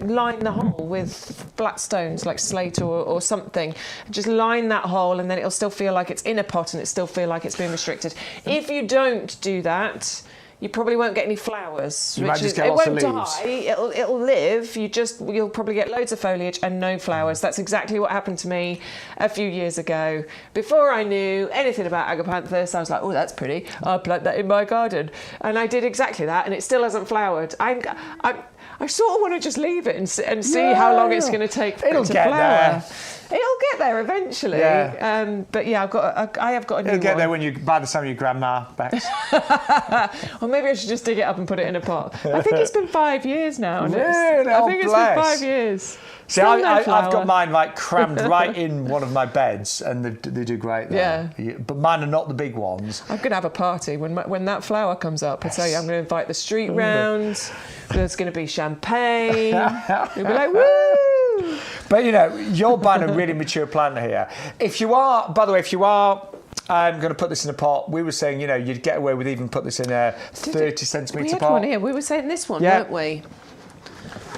line the hole with flat stones like slate or something. Just line that hole, and then it'll still feel like it's in a pot and it still feel like it's being restricted. If you don't do that, you probably won't get any flowers. You might just get lots of leaves. It won't die. It'll live. You'll probably get loads of foliage and no flowers. That's exactly what happened to me a few years ago. Before I knew anything about Agapanthus, I was like, oh, that's pretty. I'll plant that in my garden. And I did exactly that, and it still hasn't flowered. I sort of want to just leave it and see how long it's going to take for it to flower. There. It'll get there eventually. Yeah. But yeah, I have got a new one. It'll get there by the time your grandma, Bex. Or maybe I should just dig it up and put it in a pot. I think it's been 5 years now. Really? I think it's been 5 years. See, I've got mine like crammed right in one of my beds, and they do great there. Yeah. But mine are not the big ones. I'm going to have a party when that flower comes up. I tell you, I'm going to invite the street round. There's going to be champagne. We'll be like, woo! But you're buying a really mature plant here. If you are, by the way, I'm going to put this in a pot. We were saying, you'd get away with even put this in a 30 centimetre pot. We had one here. We were saying this one, weren't we?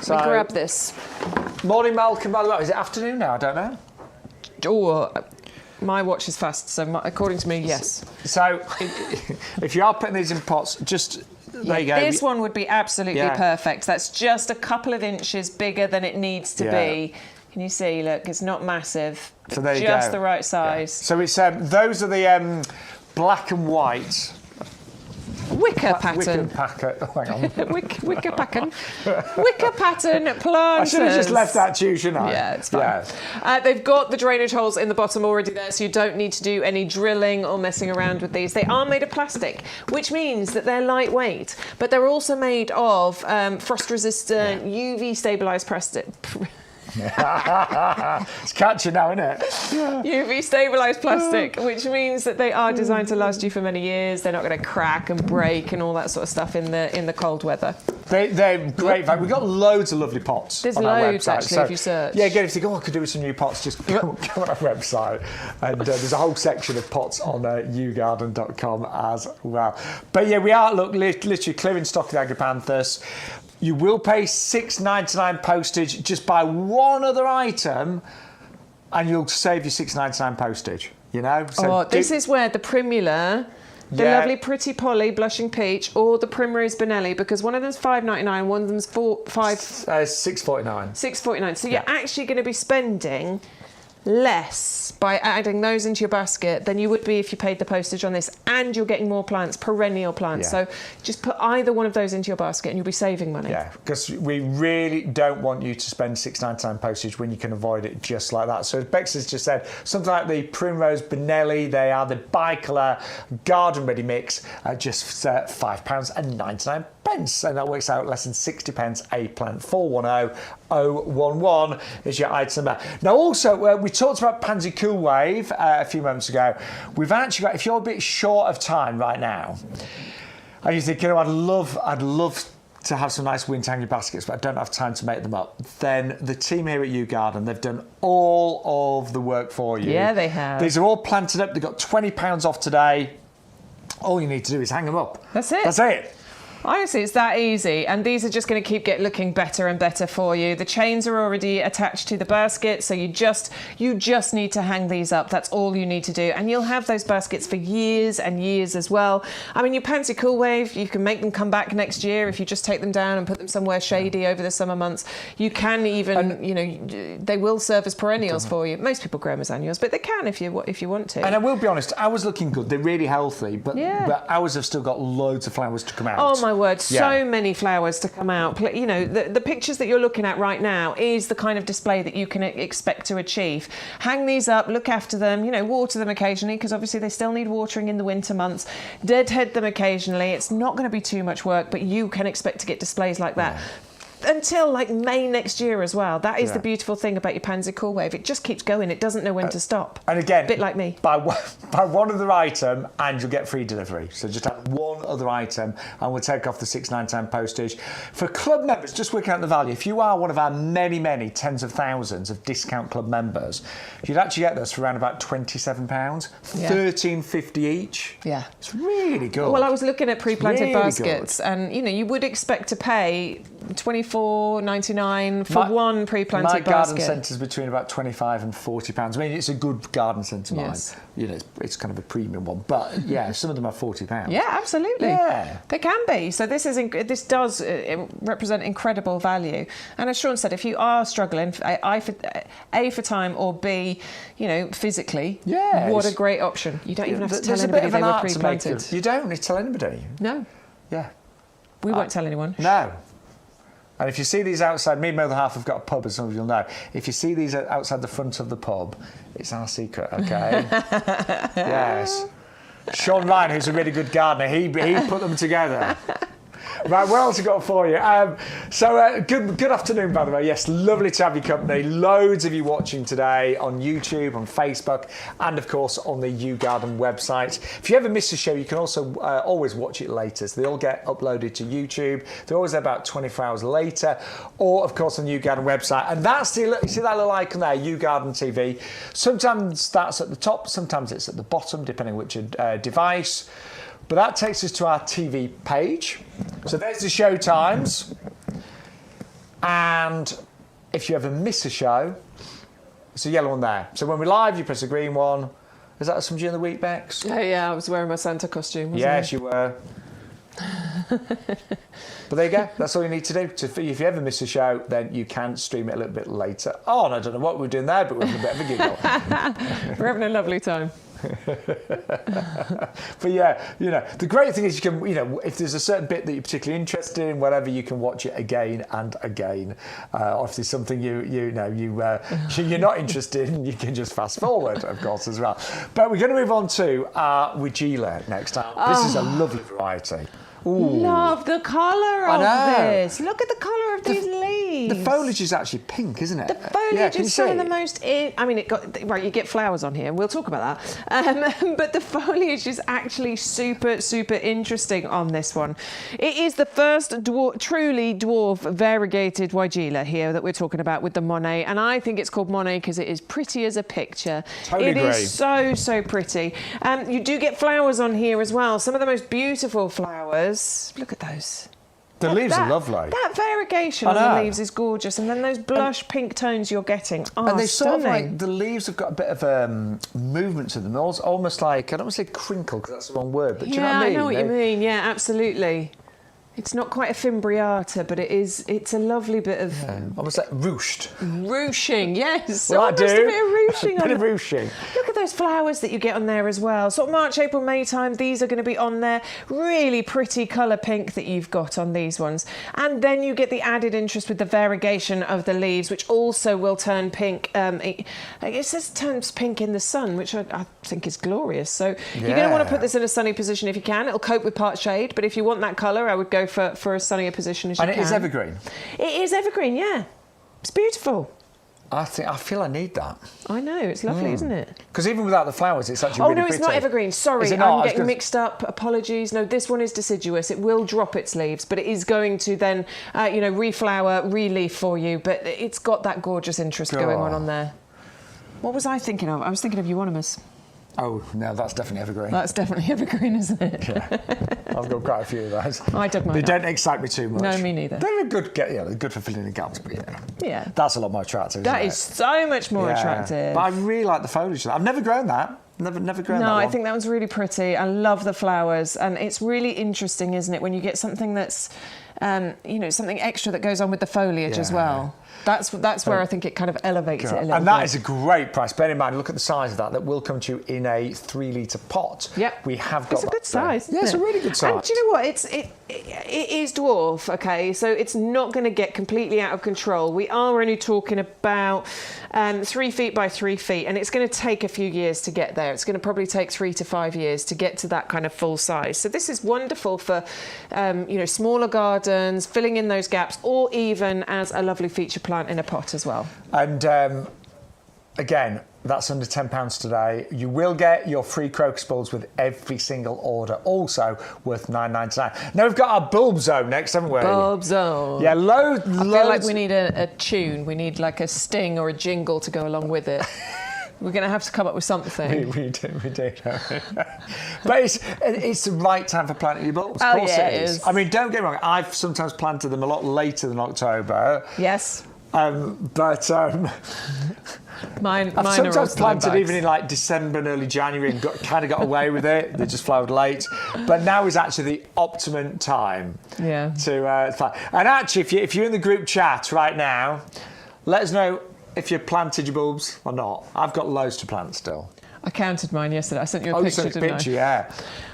So we grab this. Morning, Malcolm, by the way. Is it afternoon now? I don't know. Oh, my watch is fast, so according to me, yes. So if you are putting these in pots, just... There you go. This one would be absolutely perfect. That's just a couple of inches bigger than it needs to be. Can you see? Look, it's not massive. So there you just go. the right size. So it's those are the black and white wicker pattern. Wicker pattern. Wicker pattern planters. I should have just left that to you, shouldn't I? Yeah, it's fine. Yeah. They've got the drainage holes in the bottom already there, so you don't need to do any drilling or messing around with these. They are made of plastic, which means that they're lightweight, but they're also made of frost-resistant, UV stabilised plastic. It's catchy now, isn't it? UV stabilised plastic, which means that they are designed to last you for many years. They're not going to crack and break and all that sort of stuff in the cold weather. They're great. We've got loads of lovely pots. There's on our loads website. actually if you search. Yeah, again, if you think, I could do with some new pots, just go on our website. And there's a whole section of pots on YouGarden.com as well. But yeah, we are literally clearing stock of Agapanthus. You will pay $6.99 postage. Just buy one other item, and you'll save you $6.99 postage. So this is where the Primula, the lovely pretty Polly blushing peach, or the Primrose Benelli, because one of them's $5.99, one of them's $6.49. $6.49. So you're actually going to be spending less by adding those into your basket than you would be if you paid the postage on this, and you're getting more plants, perennial plants. So just put either one of those into your basket and you'll be saving money. Yeah, because we really don't want you to spend $6.99 postage when you can avoid it just like that. So as Bex has just said, something like the Primrose Benelli, they are the bicolour garden ready mix at just £5.99, and that works out less than 60 pence a plant. 410011 is your item number. Now also we talked about Pansy Cool Wave a few moments ago. We've actually got, if you're a bit short of time right now and you think, I'd love to have some nice winter hanging baskets, but I don't have time to make them up, then the team here at YouGarden, they've done all of the work for you. Yeah, they have. These are all planted up. They've got £20 off today. All you need to do is hang them up. That's it. That's it. Honestly, it's that easy, and these are just going to keep looking better and better for you. The chains are already attached to the basket, so you just need to hang these up. That's all you need to do, and you'll have those baskets for years and years as well. I mean, your Pansy Cool Wave, you can make them come back next year if you just take them down and put them somewhere shady over the summer months. You can even, they will serve as perennials for you. Most people grow them as annuals, but they can if you want to. And I will be honest, ours looking good. They're really healthy, but ours have still got loads of flowers to come out. Oh my word, so many flowers to come out. The pictures that you're looking at right now is the kind of display that you can expect to achieve. Hang these up, look after them, water them occasionally, because obviously they still need watering in the winter months. Deadhead them occasionally. It's not going to be too much work, but you can expect to get displays like that. until like May next year as well. That is the beautiful thing about your Pansy Cool Wave. It just keeps going. It doesn't know when to stop. And again, a bit like me. Buy one other item and you'll get free delivery. So just have one other item and we'll take off the £6.99 postage. For club members, just working out the value, if you are one of our many, many tens of thousands of discount club members, you'd actually get this for around about £27, $13.50 each. Yeah. It's really good. Well, I was looking at pre-planted really baskets and, you know, you would expect to pay $24.99 for one pre-planted basket. My garden centre's between about £25 and £40. I mean, it's a good garden centre, mine. Yes. You know, it's kind of a premium one, but yeah, some of them are £40. Yeah, absolutely. Yeah. They can be. So this does represent incredible value. And as Shaun said, if you are struggling, A for time, or B, you know, physically, what a great option. You don't even have to tell anybody they were pre-planted. You don't need to tell anybody. No. Yeah. We won't tell anyone. No. And if you see these outside, me and my other half have got a pub, as some of you'll know. If you see these outside the front of the pub, it's our secret, okay? Yes. Shaun Ryan, who's a really good gardener, he put them together. Right, what else have I got for you? Good afternoon, by the way. Yes, lovely to have your company. Loads of you watching today on YouTube, on Facebook, and of course on the YouGarden website. If you ever miss a show, you can also always watch it later. So they all get uploaded to YouTube. They're always about 24 hours later, or of course on the YouGarden website. And that's you see that little icon there, YouGarden TV. Sometimes that's at the top, sometimes it's at the bottom, depending which device. But that takes us to our TV page. So there's the show times. And if you ever miss a show, it's a yellow one there. So when we're live, you press the green one. Is that some during the week, Bex? Yeah, I was wearing my Santa costume, wasn't Yes, you were. But there you go. That's all you need to do. If you ever miss a show, then you can stream it a little bit later on. I don't know what we're doing there, but we're having a bit of a giggle. We're having a lovely time. But yeah, you know, the great thing is you can, you know, if there's a certain bit that you're particularly interested in, whatever, you can watch it again and again. Or if there's something you're not interested in, you can just fast forward, of course, as well. But we're going to move on to Weigela next time. This is a lovely variety. Ooh. Love the colour of this. Look at the colour of these leaves. The foliage is actually pink, isn't it? The foliage is some of the most... you get flowers on here, and we'll talk about that. But the foliage is actually super, super interesting on this one. It is the first truly dwarf variegated Weigela here that we're talking about with the Monet. And I think it's called Monet because it is pretty as a picture. Totally agree. It is so, so pretty. You do get flowers on here as well. Some of the most beautiful flowers. Look at those. The leaves are lovely. That variegation on the leaves is gorgeous, and then those blush pink tones you're getting are and they stunning. sort of like, the leaves have got a bit of movement to them. Almost like, I don't want to say crinkle because that's the wrong word, but do you know what I mean? I know what you mean. Yeah, absolutely. It's not quite a fimbriata, but it's a lovely bit of... almost like ruched. Ruching, yes. Well, almost a bit of ruching. A bit of ruching. Look at those flowers that you get on there as well. Sort of March, April, May time, these are going to be on there. Really pretty colour pink that you've got on these ones. And then you get the added interest with the variegation of the leaves, which also will turn pink. It says turns pink in the sun, which I think is glorious. So you're going to want to put this in a sunny position if you can. It'll cope with part shade, but if you want that colour, I would go for a sunnier position as you can. And it is evergreen? It is evergreen, yeah. It's beautiful. I feel I need that. I know, it's lovely, isn't it? Because even without the flowers, it's actually really pretty. Oh, no, it's not evergreen. Sorry, not? I'm getting mixed up. Apologies. No, this one is deciduous. It will drop its leaves, but it is going to then, reflower, re-leaf for you. But it's got that gorgeous interest going on there. What was I thinking of? I was thinking of Euonymus. Oh, no, that's definitely evergreen. That's definitely evergreen, isn't it? Yeah. I've got quite a few of those. I dug mine They up. don't excite me too much. No, me neither. They're they're good for filling the gaps, but yeah. That's a lot more attractive, That isn't is so much more attractive. But I really like the foliage. I've never grown that. Never grown that No, one. I think that one's really pretty. I love the flowers. And it's really interesting, isn't it, when you get something that's, something extra that goes on with the foliage as well. That's where I think it kind of elevates it a little bit. And that is a great price. Bear in mind, look at the size of that. That will come to you in a 3-litre pot. Yep. We have got It's a good size, isn't it? it's a really good size. And do you know what? It is dwarf, okay? So it's not going to get completely out of control. We are only talking about 3 feet by 3 feet, and it's going to take a few years to get there. It's going to probably take 3 to 5 years to get to that kind of full size. So this is wonderful for, smaller gardens. gardens, filling in those gaps, or even as a lovely feature plant in a pot as well. And again, that's under £10 today. You will get your free crocus bulbs with every single order, also worth £9.99. Now we've got our bulb zone next, haven't we? Bulb zone. Yeah, loads. I feel like we need a tune. We need like a sting or a jingle to go along with it. We're going to have to come up with something. We do. But it's the right time for planting your bulbs. Oh, of course yeah, it is. I mean, don't get me wrong. I've sometimes planted them a lot later than October. Yes. But Mine I've are sometimes all slow planted bags. even in like December and early January and kind of got away with it. They just flowered late. But now is actually the optimum time to plant. And actually, if you're in the group chat right now, let us know if you planted your bulbs or not. I've got loads to plant still. I counted mine yesterday. I sent you a You picture, sent a didn't picture, I? yeah.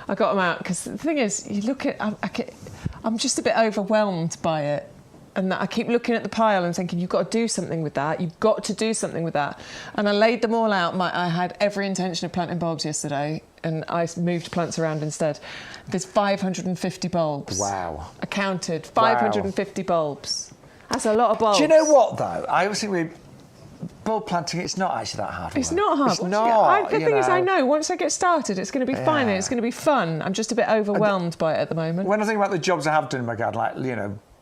I got them out because the thing is, you look at, I'm just a bit overwhelmed by it. And I keep looking at the pile and thinking, you've got to do something with that. You've got to do something with that. And I laid them all out. I had every intention of planting bulbs yesterday, and I moved plants around instead. There's 550 bulbs. Wow. I counted 550 bulbs. That's a lot of bulbs. Do you know what, though? I always think bulb planting, it's not actually that hard. It's not hard. It's not. The thing is, I know once I get started, it's going to be fine and it's going to be fun. I'm just a bit overwhelmed by it at the moment. When I think about the jobs I have done in my garden, like,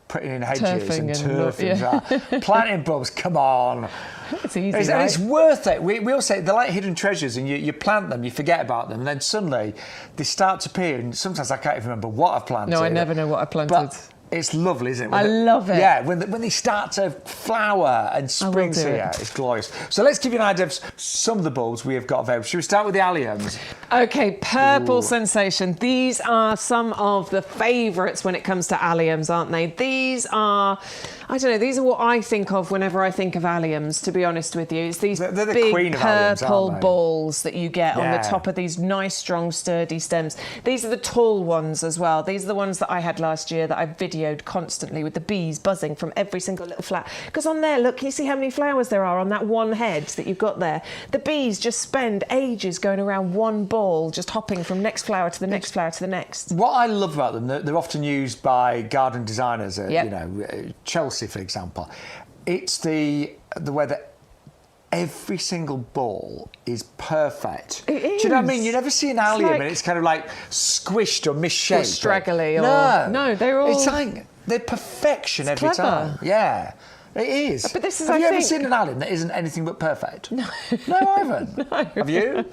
putting in hedges Turfing and turfing, yeah. Planting bulbs, come on. It's easy, And right? it's worth it. We all say they're like hidden treasures, and you plant them, you forget about them, and then suddenly they start to appear, and sometimes I can't even remember what I've planted. No, I never know what I planted. But it's lovely, isn't it? I love it. Yeah, when they start to flower and spring's here, it's glorious. So let's give you an idea of some of the bulbs we have got available. Should we start with the alliums? Okay, purple sensation. These are some of the favourites when it comes to alliums, aren't they? These are, I don't know, these are what I think of whenever I think of alliums, to be honest with you. It's these They're the big queen of alliums, purple aren't they? balls that you get on the Yeah. top of these nice, strong, sturdy stems. These are the tall ones as well. These are the ones that I had last year that I videoed constantly with the bees buzzing from every single little flower. Because on there, look, can you see how many flowers there are on that one head that you've got there? The bees just spend ages going around one ball, just hopping from next flower to the next flower to the next. What I love about them, they're often used by garden designers, Yep. Chelsea, for example. It's the way that every single ball is perfect. It is. Do you know what I mean? You never see an allium like- and it's kind of like squished or misshaped. Or straggly, or- no. No, they're all- It's like they're perfection every clever. time. Yeah. It is. But this is, Have I you ever think- seen an allium that isn't anything but perfect? No. No, I haven't. No. Have you?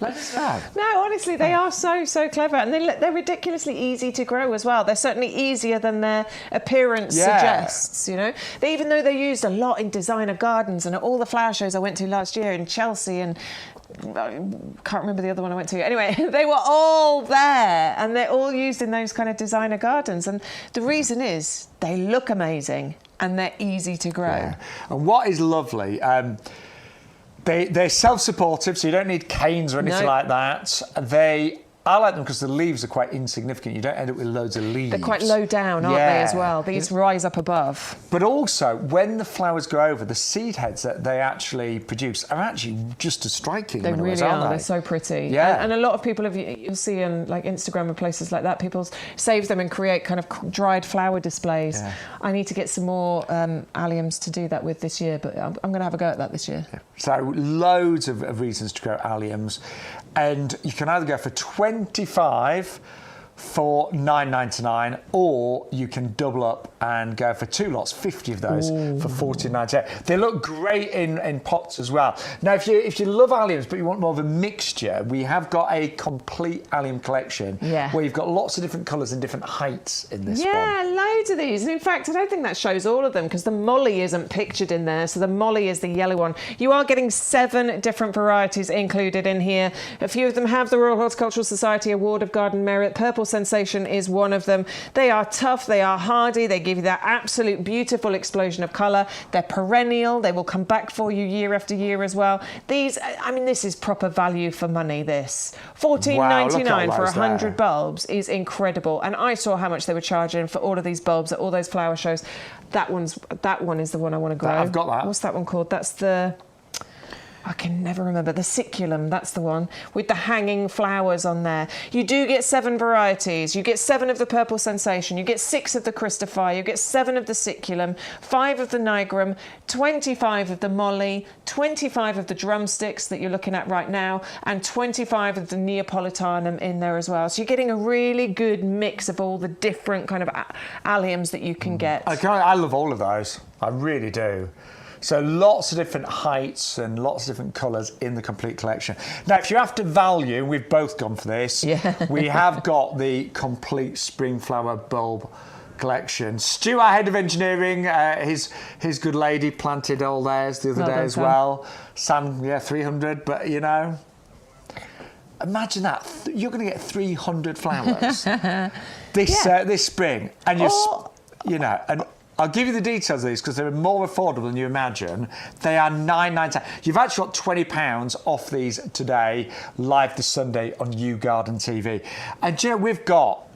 Let us know. No, honestly, they are so clever, and they're ridiculously easy to grow as well. They're certainly easier than their appearance suggests. Even though they're used a lot in designer gardens and at all the flower shows I went to last year in Chelsea, and I can't remember the other one I went to. Anyway, they were all there, and they're all used in those kind of designer gardens. And the reason is they look amazing and they're easy to grow. Yeah. And what is lovely, they're self-supportive, so you don't need canes or anything No. like that. I like them because the leaves are quite insignificant. You don't end up with loads of leaves. They're quite low down, aren't they, as well? These rise up above. But also, when the flowers grow over, the seed heads that they actually produce are actually just as striking. They in many ways, really aren't are. they? They're so pretty. Yeah. And a lot of people, you'll see on like Instagram and places like that, people save them and create kind of dried flower displays. Yeah. I need to get some more alliums to do that with this year, but I'm going to have a go at that this year. So loads of reasons to grow alliums, and you can either go for 25 for $9.99, or you can double up and go for 2 lots, 50 of those for $14.98. They look great in pots as well. Now, if you love alliums but you want more of a mixture, we have got a complete allium collection where you've got lots of different colours and different heights in this one. Yeah, loads of these. And in fact, I don't think that shows all of them because the molly isn't pictured in there. So the molly is the yellow one. You are getting 7 different varieties included in here. A few of them have the Royal Horticultural Society Award of Garden Merit. Purple Sensation is one of them. They are tough, they are hardy, they give you that absolute beautiful explosion of colour. They're perennial, they will come back for you year after year as well. These, I mean, this is proper value for money, this. $14.99 for 100 bulbs is incredible. And I saw how much they were charging for all of these bulbs at all those flower shows. That one is the one I want to grow. I've got that. What's that one called? That's the I can never remember, the siculum, that's the one, with the hanging flowers on there. You do get 7 varieties. You get 7 of the purple sensation, you get 6 of the Christopher, you get 7 of the siculum, 5 of the nigrum, 25 of the molly, 25 of the drumsticks that you're looking at right now, and 25 of the Neapolitanum in there as well. So you're getting a really good mix of all the different kind of alliums that you can get. I love all of those. I really do. So lots of different heights and lots of different colours in the complete collection. Now, if you're after value, we've both gone for this. Yeah. We have got the complete spring flower bulb collection. Stu, our head of engineering, his good lady planted all theirs the other day as well. Sam, 300, but you know, imagine that. You're going to get 300 flowers this spring, and and I'll give you the details of these because they're more affordable than you imagine. They are £9.99. You've actually got £20 off these today, live this Sunday on YouGarden TV. And you know, we've got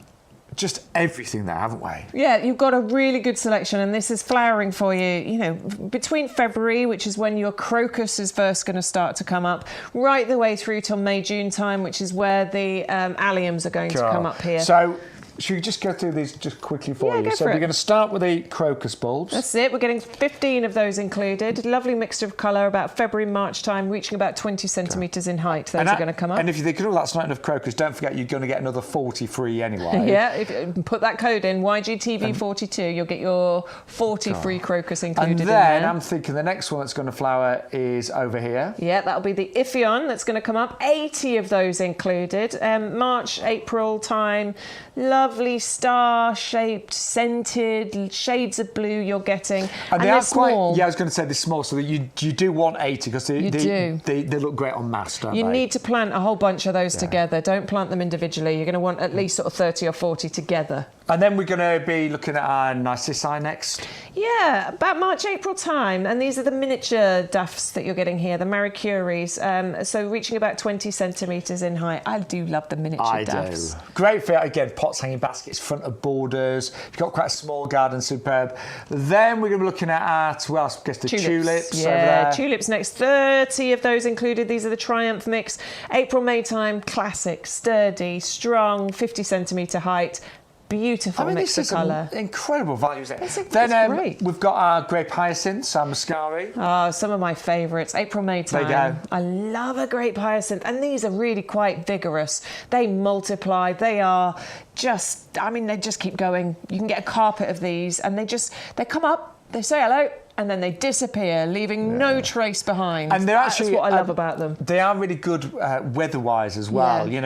just everything there, haven't we? Yeah, you've got a really good selection, and this is flowering for you, between February, which is when your crocus is first going to start to come up, right the way through till May, June time, which is where the alliums are going to come up here. So, should we just go through these just quickly for you? So we're going to start with the crocus bulbs. That's it. We're getting 15 of those included. Lovely mixture of colour, about February, March time, reaching about 20 centimetres in height. Those are going to come up. And if you think, oh, that's not enough crocus, don't forget you're going to get another 40 free anyway. Yeah, if you put that code in, YGTV42, you'll get your 40 free crocus included in there. And then I'm thinking the next one that's going to flower is over here. Yeah, that'll be the Iphion that's going to come up. 80 of those included. March, April time. Lovely star-shaped, scented shades of blue you're getting, and they're small. I was going to say they're small, so that you do want 80 because they look great on mass, don't you they? need to plant a whole bunch of those together. Don't plant them individually. You're going to want at least sort of 30 or 40 together. And then we're going to be looking at our Narcissi next. Yeah, about March, April time. And these are the miniature duffs that you're getting here, the Marie Curies. So reaching about 20 centimetres in height. I do love the miniature duffs. Great for, again, pots, hanging baskets, front of borders. You've got quite a small garden, superb. Then we're going to be looking at, well, I guess the tulips over there. Tulips next. 30 of those included. These are the Triumph mix. April, May time, classic, sturdy, strong, 50 centimetre height. Beautiful mix of colour. Incredible values there. Then great. We've got our grape hyacinths, our muscari. Oh, some of my favourites. April, May time. There you go. I love a grape hyacinth, and these are really quite vigorous. They multiply. They are just, they just keep going. You can get a carpet of these, and they come up, they say hello, and then they disappear, leaving no trace behind. And that's what I love about them. They are really good weather-wise as well. Yeah.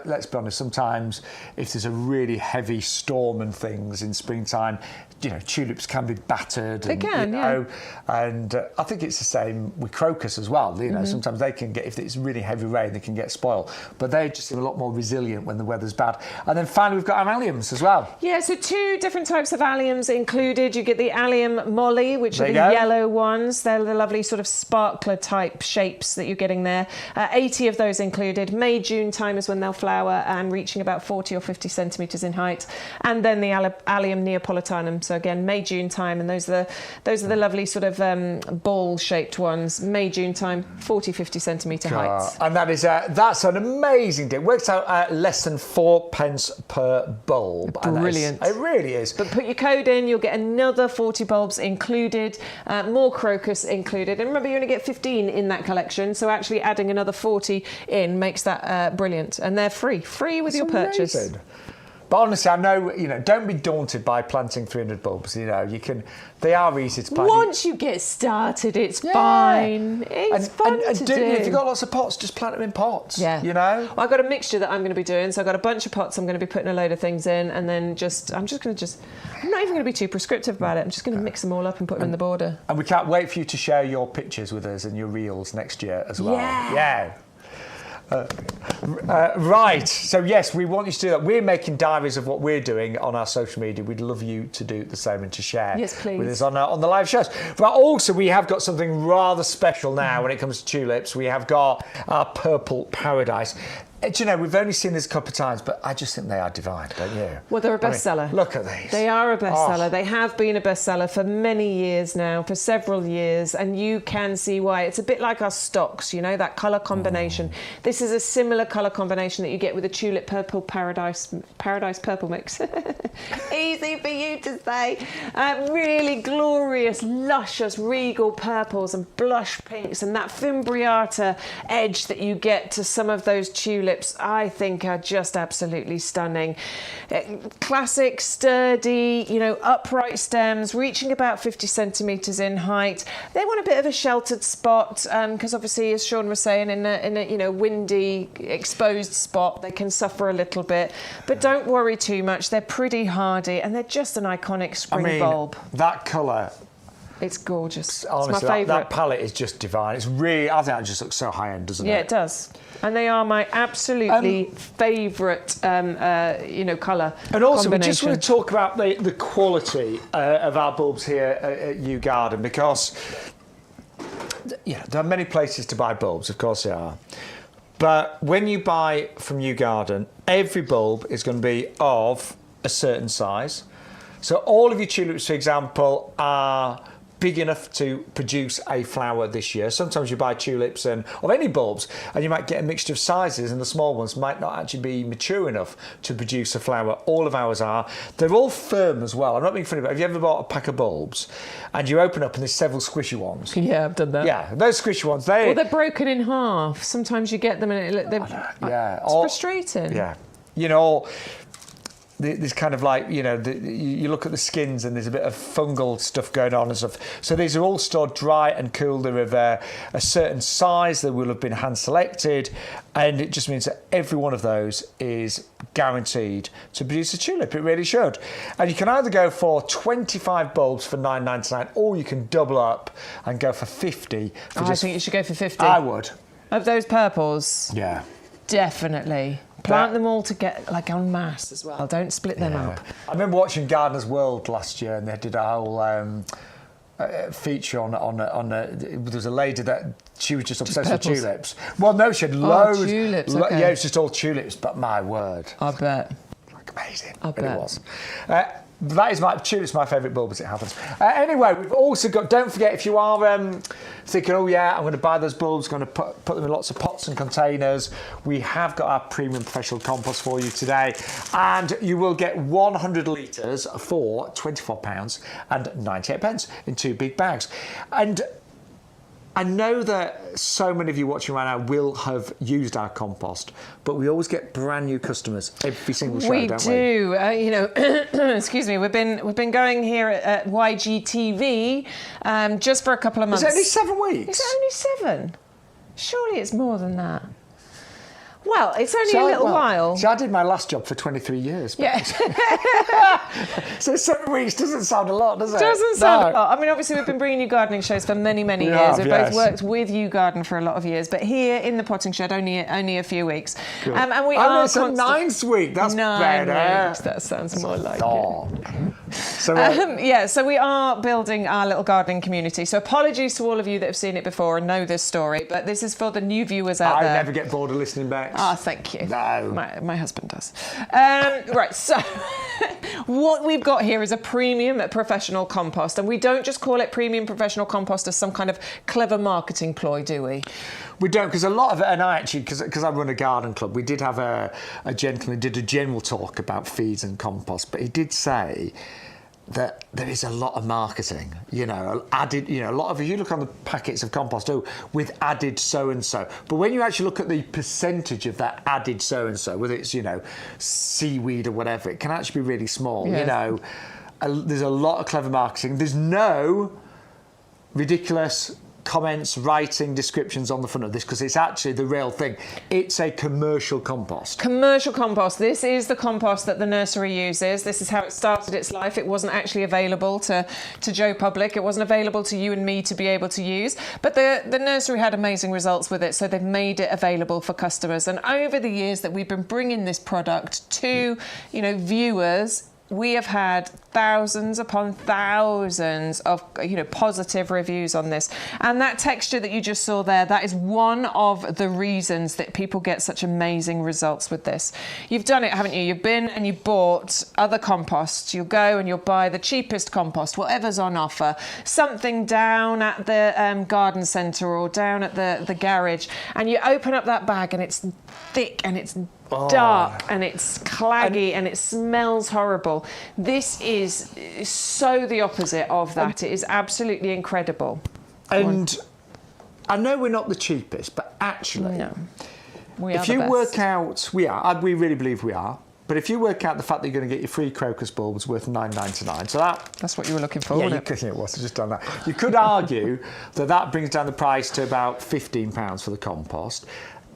Let's be honest. Sometimes if there's a really heavy storm and things in springtime, tulips can be battered. They can, yeah. And I think it's the same with crocus as well. Sometimes they can get, if it's really heavy rain, they can get spoiled. But they just seem a lot more resilient when the weather's bad. And then finally, we've got our alliums as well. Yeah, so 2 different types of alliums included. You get the allium molly, which are the yellow ones. They're the lovely sort of sparkler type shapes that you're getting there. 80 of those included. May, June time is when they'll flower, and reaching about 40 or 50 centimetres in height. And then the allium neapolitanum. So again, May, June time, and those are the lovely sort of ball-shaped ones. May, June time, 40, 50 centimetre heights. And that's an amazing deal. It works out at less than 4p per bulb. Brilliant. It really is. But put your code in, you'll get another 40 bulbs included, more crocus included. And remember, you only get 15 in that collection, so actually adding another 40 in makes that brilliant. And they're free with your purchase. Amazing. But honestly, I know, don't be daunted by planting 300 bulbs. They are easy to plant. Once you get started, it's fine. It's fun to do. If you've got lots of pots, just plant them in pots. Yeah. Well, I've got a mixture that I'm going to be doing. So I've got a bunch of pots I'm going to be putting a load of things in, and then I'm not even going to be too prescriptive about it. I'm just going to mix them all up and put them in the border. And we can't wait for you to share your pictures with us and your reels next year as well. Yeah. Right, so yes, we want you to do that. We're making diaries of what we're doing on our social media. We'd love you to do the same and to share with us on the live shows. But also, we have got something rather special now when it comes to tulips. We have got our purple paradise. Do you know, we've only seen this a couple of times, but I just think they are divine, don't you? Well, they're a bestseller. Look at these. They are a bestseller. They have been a bestseller for many years now, for several years, and you can see why. It's a bit like our stocks, you know, that colour combination. This is a similar colour combination that you get with the tulip purple paradise purple mix. Easy for you to say. Really glorious, luscious, regal purples and blush pinks, and that fimbriata edge that you get to some of those tulips, I think, are just absolutely stunning. Classic, sturdy, you know, upright stems, reaching about 50 centimetres in height. They want a bit of a sheltered spot because obviously, as Shaun was saying, in a you know, windy, exposed spot, they can suffer a little bit. But don't worry too much. They're pretty hardy, and they're just an iconic spring bulb. That colour. It's gorgeous. Honestly, it's my favourite. That palette is just divine. It's really, I think that just looks so high end, doesn't it? Yeah, it does. And they are my absolutely favourite, you know, colour. And also, we just want to talk about the quality of our bulbs here at YouGarden, because you know, there are many places to buy bulbs, of course there are. But when you buy from YouGarden, every bulb is going to be of a certain size. So all of your tulips, for example, are big enough to produce a flower this year. Sometimes you buy tulips and of any bulbs, and you might get a mixture of sizes, and the small ones might not actually be mature enough to produce a flower. All of ours are. They're all firm as well. I'm not being funny, but have you ever bought a pack of bulbs and you open up and there's several squishy ones? Yeah, I've done that. Yeah, those squishy ones, Or they're broken in half. Sometimes you get them and it's frustrating. Yeah. You know, this kind of like, you know, you look at the skins and there's a bit of fungal stuff going on and stuff. So these are all stored dry and cool. They're of a certain size. They will have been hand selected, and it just means that every one of those is guaranteed to produce a tulip. It really should. And you can either go for 25 bulbs for $9.99, or you can double up and go for 50. I think you should go for 50. I would. Of those purples? Yeah. Definitely. Plant them all together, like en masse as well. Don't split them up. I remember watching Gardener's World last year, and they did a whole feature on there was a lady that she was just obsessed with tulips. Well, no, she had loads. Tulips, okay. Yeah, it was just all tulips, but my word. I bet. Like amazing. I bet. It was. That is tulip's my favourite bulb, as it happens. Anyway, we've also got, don't forget, if you are thinking, oh yeah, I'm going to buy those bulbs, going to put them in lots of pots and containers, we have got our premium professional compost for you today, and you will get 100 litres for £24.98 in 2 big bags. And I know that so many of you watching right now will have used our compost, but we always get brand new customers every single show, don't we? You know, excuse me, we've been going here at YGTV just for a couple of months. Is it only 7 weeks? Is it only 7? Surely it's more than that. Well, it's only a little while. See, I did my last job for 23 years. Yeah. So 7 weeks doesn't sound a lot, does it? Doesn't sound a lot. I mean, obviously, we've been bringing you gardening shows for many, many years. We've both worked with YouGarden for a lot of years, but here in the potting shed, only a few weeks. Good. And we are it's a 9th week. That's 9 better. weeks. That sounds more like it. So, so we are building our little gardening community. So apologies to all of you that have seen it before and know this story, but this is for the new viewers out there. I never get bored of listening back. Ah, thank you. No. My husband does. Right, so what we've got here is a premium professional compost, and we don't just call it premium professional compost as some kind of clever marketing ploy, do we? We don't, because a lot of it, and I actually, because I run a garden club, we did have a gentleman did a general talk about feeds and compost, but he did say that there is a lot of marketing, you know, added, you know, a lot of, if you look on the packets of compost, with added so-and-so. But when you actually look at the percentage of that added so-and-so, whether it's, you know, seaweed or whatever, it can actually be really small, yes. You know. There's a lot of clever marketing. There's no ridiculous comments, writing, descriptions on the front of this, because it's actually the real thing. It's a commercial compost. Commercial compost. This is the compost that the nursery uses. This is how it started its life. It wasn't actually available to Joe Public. It wasn't available to you and me to be able to use. But the nursery had amazing results with it, so they've made it available for customers. And over the years that we've been bringing this product to, you know, viewers, we have had thousands upon thousands of positive reviews on this, and that texture that you just saw there, that is one of the reasons that people get such amazing results with this. You've done it, haven't you? You've been and you bought other composts. You'll go and you'll buy the cheapest compost, whatever's on offer, something down at the garden centre or down at the garage, and you open up that bag and it's thick and it's dark and it's claggy and it smells horrible. This is so the opposite of that. It is absolutely incredible. And I know we're not the cheapest, but actually, no, we are if the you best. work out, we really believe we are. But if you work out the fact that you're going to get your free crocus bulbs worth $9.99, so that's what you were looking for, yeah, wasn't it? it was just done that. You could argue that brings down the price to about £15 for the compost.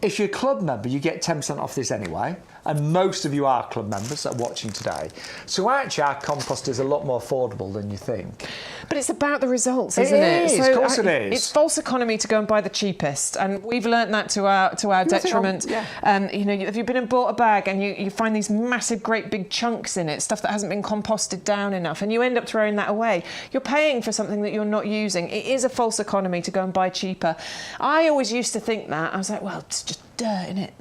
If you're a club member, you get 10% off this anyway, and most of you are club members that are watching today. So actually, our compost is a lot more affordable than you think. But it's about the results, isn't it? It is, of course it is. It's false economy to go and buy the cheapest, and we've learnt that to our detriment. Yeah. If you've been and bought a bag and you find these massive, great big chunks in it, stuff that hasn't been composted down enough, and you end up throwing that away, you're paying for something that you're not using. It is a false economy to go and buy cheaper. I always used to think that. I was like, well, it's just dirt, innit?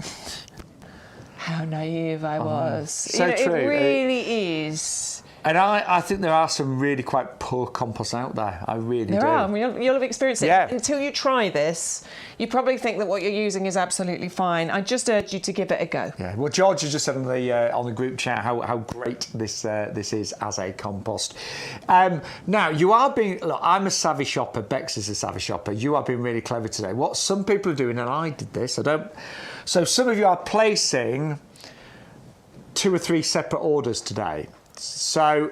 How naive I was. So true. It really is. And I think there are some really quite poor composts out there. I really do. There are. I mean, you'll have experienced it. Yeah. Until you try this, you probably think that what you're using is absolutely fine. I just urge you to give it a go. Yeah. Well, George has just said on the group chat how great this is as a compost. Now you are being. Look, I'm a savvy shopper. Bex is a savvy shopper. You are being really clever today. What some people are doing, and I did this. So some of you are placing 2 or 3 separate orders today. So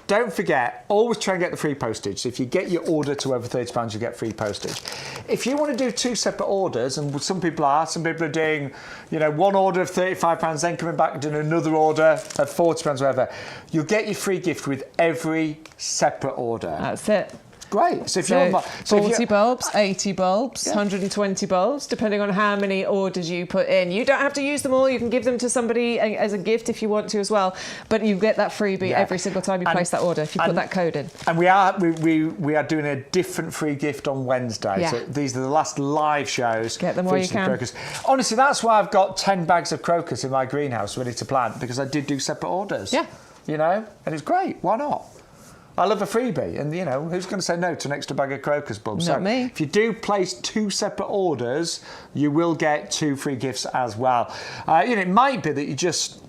don't forget, always try and get the free postage. So if you get your order to over £30, you get free postage. If you want to do 2 separate orders, and some people are doing, one order of £35, then coming back and doing another order of £40, whatever, you'll get your free gift with every separate order. That's it. Great. So if So you're 40 bulbs, 80 bulbs, 120 bulbs, depending on how many orders you put in. You don't have to use them all. You can give them to somebody as a gift if you want to as well. But you get that freebie every single time you place that order if you put that code in. And we are doing a different free gift on Wednesday. Yeah. So these are the last live shows. Get them while you featuring can. Crocus. Honestly, that's why I've got 10 bags of crocus in my greenhouse ready to plant, because I did do separate orders. Yeah. And it's great. Why not? I love a freebie, and who's going to say no to an extra bag of crocus bulbs? Not me. If you do place 2 separate orders, you will get 2 free gifts as well. It might be that you just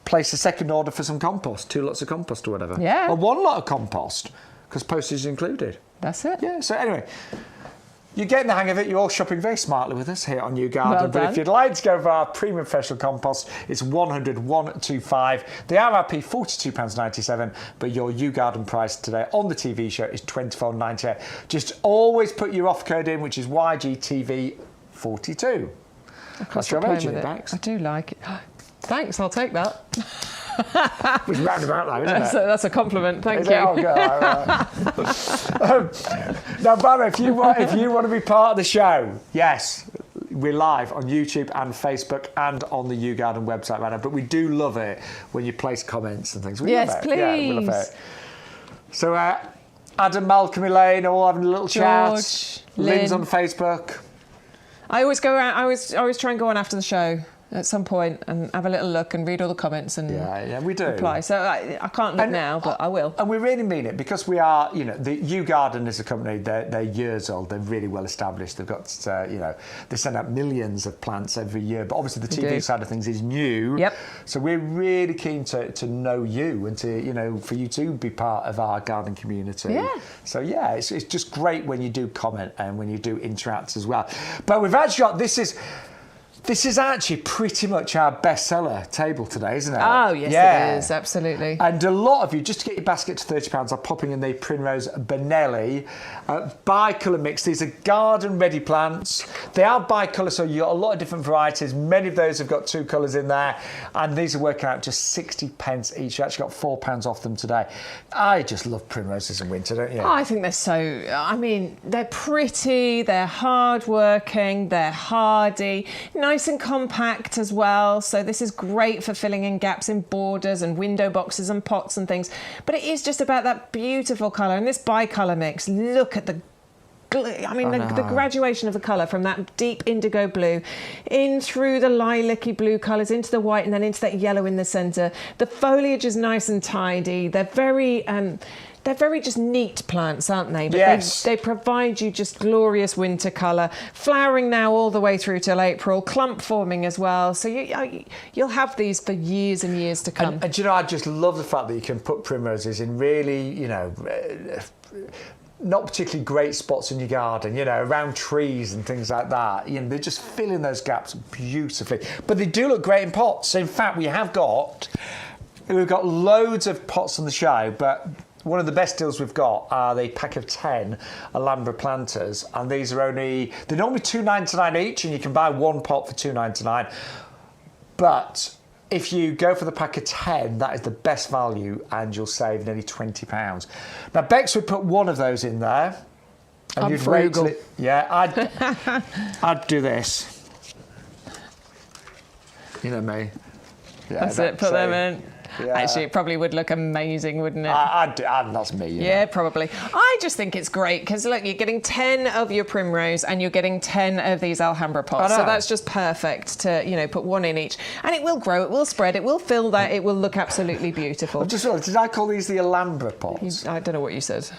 place a second order for some compost, 2 lots of compost or whatever. Yeah. Or 1 lot of compost, because postage is included. That's it. Yeah, so anyway, you're getting the hang of it. You're all shopping very smartly with us here on YouGarden. Well but done. if you'd like to go for our premium professional compost, it's 100,125. The RRP £42.97, but your YouGarden price today on the TV show is £24.98. Just always put your off code in, which is YGTV42. That's your age, isn't it, Bex? I do like it. Thanks, I'll take that. It's roundabout now, isn't it? That's a compliment. Thank Is you. it? Oh, God. Now, Banner, if you want to be part of the show, yes, we're live on YouTube and Facebook and on the YouGarden website right now. But we do love it when you place comments and things. We Yes, love it. please. Yeah, we love it. So, Adam, Malcolm, Elaine, all having a little chat. George, Lynn's Lynn. on Facebook. I always go around. I always try and go on after the show at some point and have a little look and read all the comments and Yeah, we do. reply. So I can't look now, but I will. And we really mean it, because we are, the YouGarden is a company, they're years old, they're really well established. They've got, they send out millions of plants every year, but obviously the TV side of things is new. Yep. So we're really keen to know you and to, for you to be part of our garden community. Yeah. So yeah, it's just great when you do comment and when you do interact as well. But we've actually got, this is actually pretty much our bestseller table today, isn't it? Oh, yes, it is, absolutely. And a lot of you, just to get your basket to £30, are popping in the Primrose Benelli bicolour mix. These are garden-ready plants. They are bicolour, so you've got a lot of different varieties. Many of those have got 2 colours in there, and these are working out just 60p each. You actually got £4 off them today. I just love primroses in winter, don't you? Oh, I think they're pretty, they're hard-working, they're hardy, nice and compact as well. So this is great for filling in gaps in borders and window boxes and pots and things. But it is just about that beautiful colour. And this bi-colour mix, look at the the graduation of the colour from that deep indigo blue in through the lilac-y blue colours into the white and then into that yellow in the centre. The foliage is nice and tidy. They're very just neat plants, aren't they? But yes. They provide you just glorious winter colour. Flowering now all the way through till April. Clump forming as well. So you'll have these for years and years to come. And you know, I just love the fact that you can put primroses in really, you know, not particularly great spots in your garden, you know, around trees and things like that. You know, they're just filling those gaps beautifully. But they do look great in pots. In fact, we've got loads of pots on the show, but one of the best deals we've got are the pack of 10 Alhambra planters, and they're normally $2.99 each, and you can buy one pot for $2.99. But if you go for the pack of 10, that is the best value, and you'll save nearly £20. Now, Bex would put one of those in there, and I'm you'd frugal. wait till I'd do this. You know me. Yeah, That's it. Put them in. Yeah. Actually, it probably would look amazing, wouldn't it? That's me. Yeah, probably. I just think it's great because, look, you're getting 10 of your primrose and you're getting 10 of these Alhambra pots. So that's just perfect to, you know, put one in each. And it will grow, it will spread, it will fill that, it will look absolutely beautiful. Just realised, did I call these the Alhambra pots? I don't know what you said.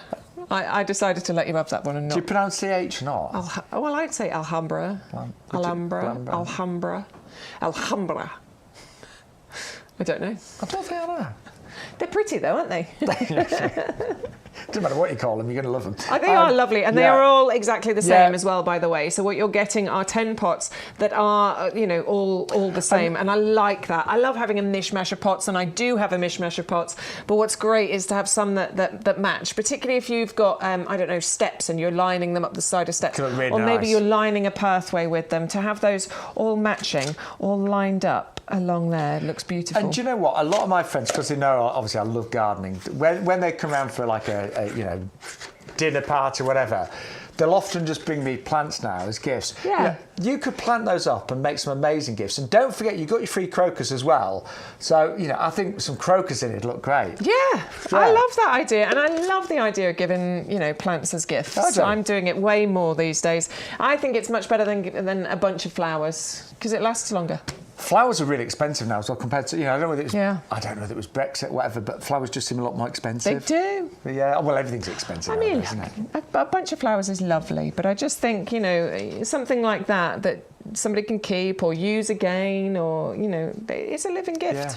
I decided to let you have that one and not. Do you pronounce the H not? Well, I'd say Alhambra. Alhambra. I don't know. I don't think I know. They're pretty though, aren't they? Doesn't matter what you call them, you're going to love them. They are lovely, and they are all exactly the same as well, by the way. So what you're getting are 10 pots that are, you know, all the same, and I like that. I love having a mishmash of pots, and I do have a mishmash of pots. But what's great is to have some that match, particularly if you've got, I don't know, steps, and you're lining them up the side of steps, really or maybe nice. you're lining a pathway with them. To have those all matching, all lined up along there, looks beautiful. And do you know what? A lot of my friends, because they know obviously I love gardening, when they come around for like a you know, dinner party or whatever, they'll often just bring me plants now as gifts. Yeah. You could plant those up and make some amazing gifts. And don't forget, you've got your free crocus as well. So, you know, I think some crocus in it would look great. Yeah, I love that idea. And I love the idea of giving, you know, plants as gifts. I'm doing it way more these days. I think it's much better than a bunch of flowers because it lasts longer. Flowers are really expensive now as well compared to, you know, I don't know whether it was Brexit or whatever, but flowers just seem a lot more expensive. They do. Yeah, well, everything's expensive nowadays, isn't it? A bunch of flowers is lovely, but I just think, you know, something like that somebody can keep or use again, or, you know, it's a living gift. Yeah.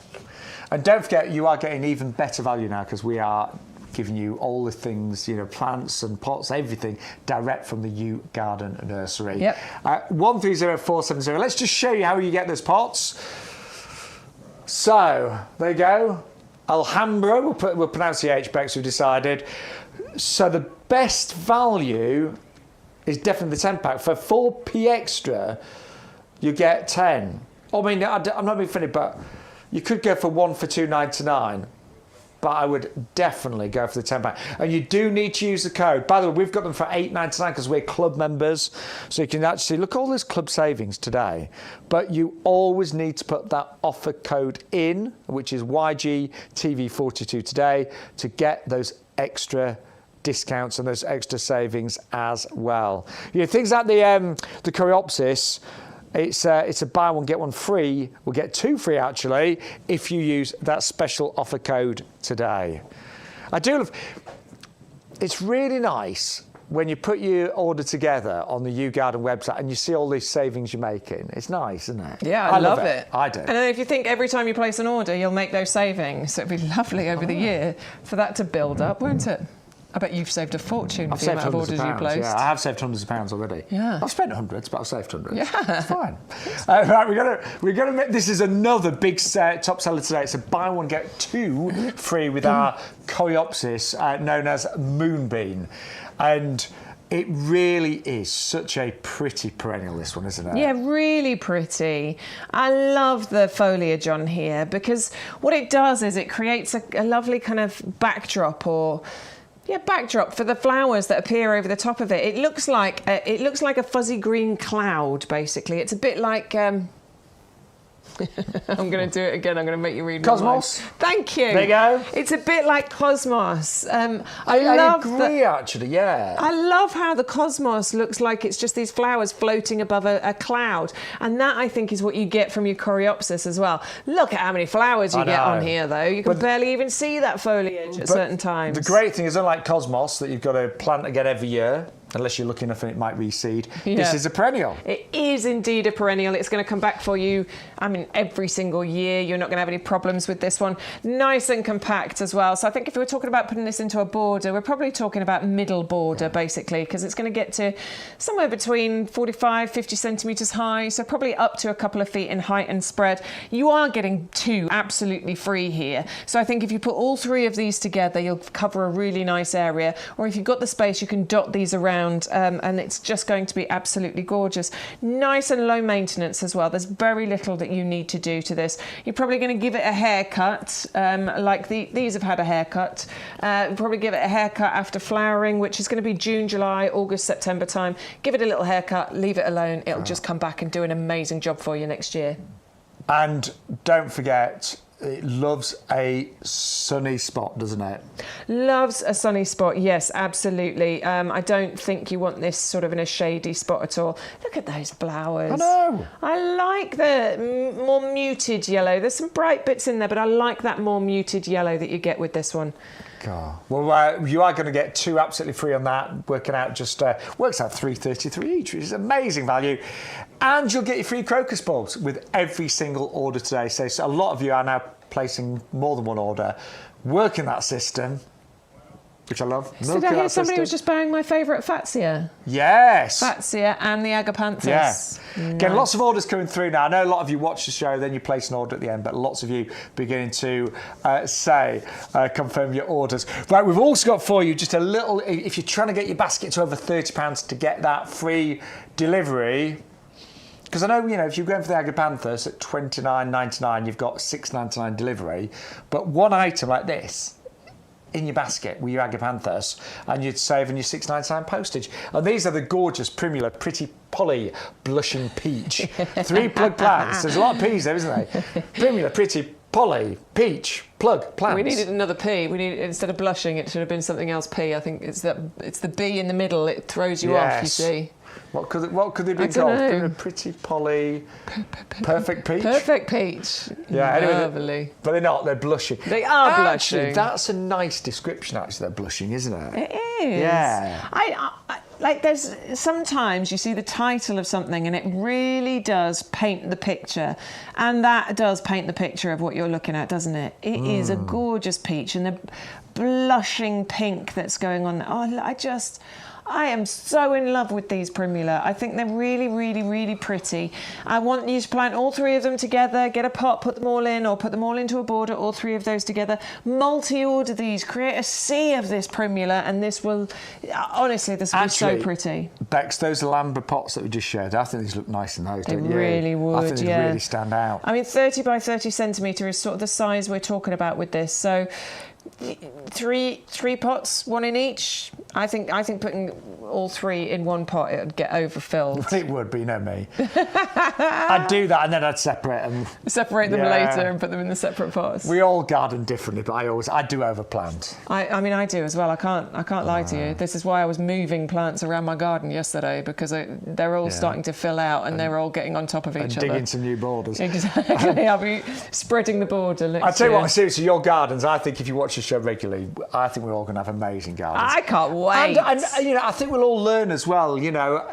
And don't forget, you are getting even better value now because we are giving you all the things, you know, plants and pots, everything direct from the YouGarden nursery. Yep. 130470. Let's just show you how you get those pots. So there you go. Alhambra. We'll pronounce the H, Bex, we've decided. So the best value is definitely the 10 pack. For 4p extra, you get 10. I mean, I'm not being funny, but you could go for one for $2.99. But I would definitely go for the 10 pack. And you do need to use the code. By the way, we've got them for $8.99 because we're club members. So you can actually look at all this club savings today. But you always need to put that offer code in, which is YGTV42 today, to get those extra discounts and those extra savings as well. You know, things like the Coreopsis, it's a buy one, get one free. We'll get two free, actually, if you use that special offer code today. I do love... It's really nice when you put your order together on the YouGarden website and you see all these savings you're making. It's nice, isn't it? Yeah, I love it. I do. And then if you think every time you place an order, you'll make those savings, so it'd be lovely over the year for that to build up, won't it? I bet you've saved a fortune with the amount of orders you placed. Yeah, I have saved hundreds of pounds already. Yeah. I've spent hundreds, but I've saved hundreds. Yeah. It's fine. Right, we're gonna make, this is another big top seller today. It's a buy one, get two free with our Coreopsis, known as Moonbeam. And it really is such a pretty perennial, this one, isn't it? Yeah, really pretty. I love the foliage on here because what it does is it creates a lovely kind of backdrop or backdrop for the flowers that appear over the top of it. It looks like a fuzzy green cloud, basically. It's a bit like. I'm going to do it again. I'm going to make you read Cosmos. Thank you. There you go. It's a bit like cosmos. I agree, actually, yeah. I love how the cosmos looks like it's just these flowers floating above a cloud. And that, I think, is what you get from your Coreopsis as well. Look at how many flowers you get on here, though. You can barely even see that foliage at certain times. The great thing is, unlike cosmos, that you've got to plant again every year, unless you're lucky enough and it might reseed. Yeah. This is a perennial. It is indeed a perennial. It's going to come back for you, every single year. You're not going to have any problems with this one. Nice and compact as well. So I think if we were talking about putting this into a border, we're probably talking about middle border, basically, because it's going to get to somewhere between 45, 50 centimetres high, so probably up to a couple of feet in height and spread. You are getting two absolutely free here. So I think if you put all three of these together, you'll cover a really nice area. Or if you've got the space, you can dot these around. And it's just going to be absolutely gorgeous. Nice and low maintenance as well. There's very little that you need to do to this. You're probably going to give it a haircut, like these have had a haircut. Probably give it a haircut after flowering, which is going to be June, July, August, September time. Give it a little haircut, leave it alone. It'll just come back and do an amazing job for you next year. And don't forget, it loves a sunny spot, doesn't it? Loves a sunny spot, yes, absolutely. I don't think you want this sort of in a shady spot at all. Look at those flowers. I know. I like the more muted yellow. There's some bright bits in there, but I like that more muted yellow that you get with this one. God. Well, you are going to get two absolutely free on that, working out just, works out $3.33 each, which is amazing value. And you'll get your free crocus bulbs with every single order today. So a lot of you are now placing more than one order, working that system, which I love. So did I hear somebody was just buying my favourite Fatia? Yes. Fatia and the Agapanthus. Yeah. Nice. Again, lots of orders coming through now. I know a lot of you watch the show, then you place an order at the end, but lots of you beginning to confirm your orders. Right, we've also got for you just a little, if you're trying to get your basket to over £30 to get that free delivery. Because I know, if you're going for the Agapanthus at $29.99, you've got $6.99 delivery. But one item like this in your basket with your Agapanthus, and you'd save on your $6.99 postage. And these are the gorgeous Primula Pretty Polly Blushing Peach. 3 plug plants. There's a lot of P's there, isn't there? Primula Pretty Polly Peach Plug Plants. We needed another P. Instead of blushing, it should have been something else P. I think it's the B in the middle. It throws you off, you see. What could they be called? Pretty Polly, Perfect Peach? Perfect Peach. Yeah, anyway. Lovely. But they're not, they're blushing. They are blushing. Actually, that's a nice description, actually, they're blushing, isn't it? It is. Yeah. There's sometimes you see the title of something and it really does paint the picture. And that does paint the picture of what you're looking at, doesn't it? It is a gorgeous peach and the blushing pink that's going on. I am so in love with these Primula. I think they're really, really, really pretty. I want you to plant all three of them together, get a pot, put them all in, or put them all into a border, all three of those together. Multi-order these, create a sea of this Primula, and this will, honestly, this will be so pretty. Bex, those Alhambra pots that we just showed, I think these look nice in those, don't you? They really would, I think they really stand out. 30 by 30 centimetre is sort of the size we're talking about with this. So three pots, one in each. I think putting all three in one pot, it would get overfilled. It would, but you know me. I'd do that and then I'd separate them. Separate them later and put them in the separate pots. We all garden differently, but I do overplant. I do as well. I can't lie to you. This is why I was moving plants around my garden yesterday, because they're all starting to fill out and they're all getting on top of each other. Digging some new borders. Exactly. I'll be spreading the border next year. I tell you what, seriously, your gardens, I think if you watch the show regularly, I think we're all going to have amazing gardens. I can't wait. And I think we'll all learn as well.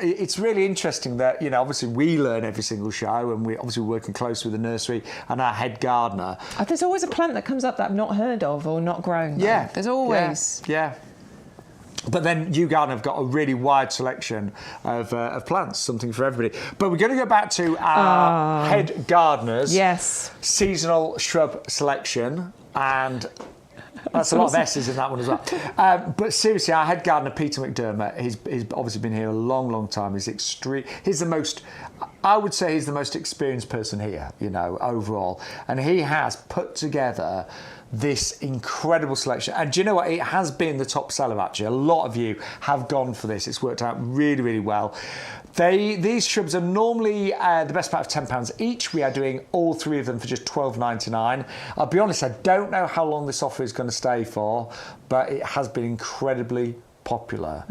It's really interesting that obviously we learn every single show, and we're obviously working close with the nursery and our head gardener. There's always a plant that comes up that I've not heard of or not grown. Though. Yeah, there's always. Yeah. But then YouGarden have got a really wide selection of plants, something for everybody. But we're going to go back to our head gardeners. Yes. Seasonal shrub selection, and that's a lot of S's in that one as well. But seriously, our head gardener, Peter McDermott, he's obviously been here a long, long time. I would say he's the most experienced person here, overall. And he has put together this incredible selection. And do you know what? It has been the top seller, actually. A lot of you have gone for this. It's worked out really, really well. These shrubs are normally the best part of £10 each. We are doing all three of them for just £12.99. I'll be honest, I don't know how long this offer is going to stay for, but it has been incredibly popular.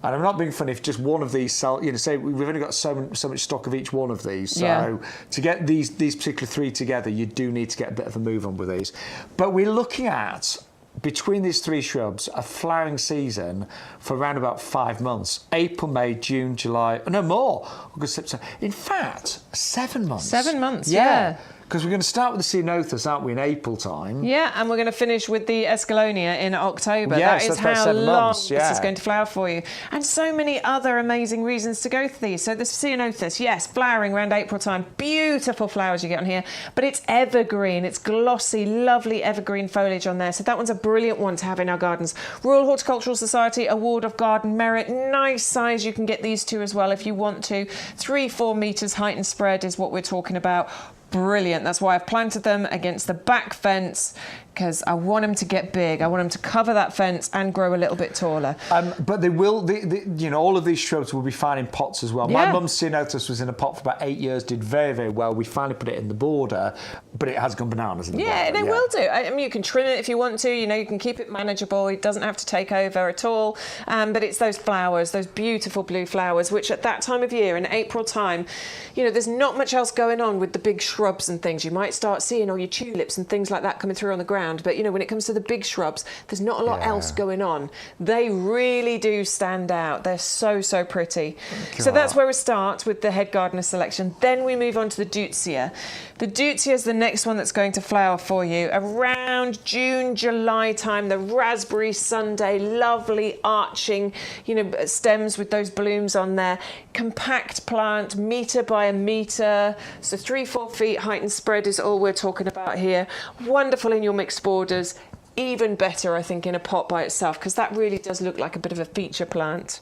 And I'm not being funny if just one of these sell, say we've only got so much stock of each one of these. So to get these particular three together, you do need to get a bit of a move on with these. But we're looking at, between these three shrubs, a flowering season for around about 5 months. April, May, June, July, no more, August, September. In fact, 7 months. 7 months, yeah. Because we're going to start with the Ceanothus, aren't we, in April time? Yeah, and we're going to finish with the Escallonia in October. Yeah, that so is that's how 7 long months, this is going to flower for you. And so many other amazing reasons to go for these. So the Ceanothus, yes, flowering around April time. Beautiful flowers you get on here. But it's evergreen. It's glossy, lovely evergreen foliage on there. So that one's a brilliant one to have in our gardens. Royal Horticultural Society Award of Garden Merit. Nice size. You can get these two as well if you want to. 3-4 metres height and spread is what we're talking about. Brilliant. That's why I've planted them against the back fence, because I want them to get big. I want them to cover that fence and grow a little bit taller. But they will, all of these shrubs will be fine in pots as well. Yeah. My mum's Ceanothus was in a pot for about 8 years, did very, very well. We finally put it in the border, but it has gone bananas in the border. Yeah, they will do. I mean, you can trim it if you want to. You can keep it manageable. It doesn't have to take over at all. But it's those flowers, those beautiful blue flowers, which at that time of year, in April time, there's not much else going on with the big shrubs and things. You might start seeing all your tulips and things like that coming through on the ground. But, when it comes to the big shrubs, there's not a lot else going on. They really do stand out. They're so, so pretty. God. So that's where we start with the head gardener selection. Then we move on to the Deutzia. The Deutzia is the next one that's going to flower for you around June, July time. The raspberry Sunday, lovely arching, stems with those blooms on there. Compact plant, metre by a metre. So 3-4 feet height and spread is all we're talking about here. Wonderful in your mixed borders. Even better, I think, in a pot by itself, because that really does look like a bit of a feature plant.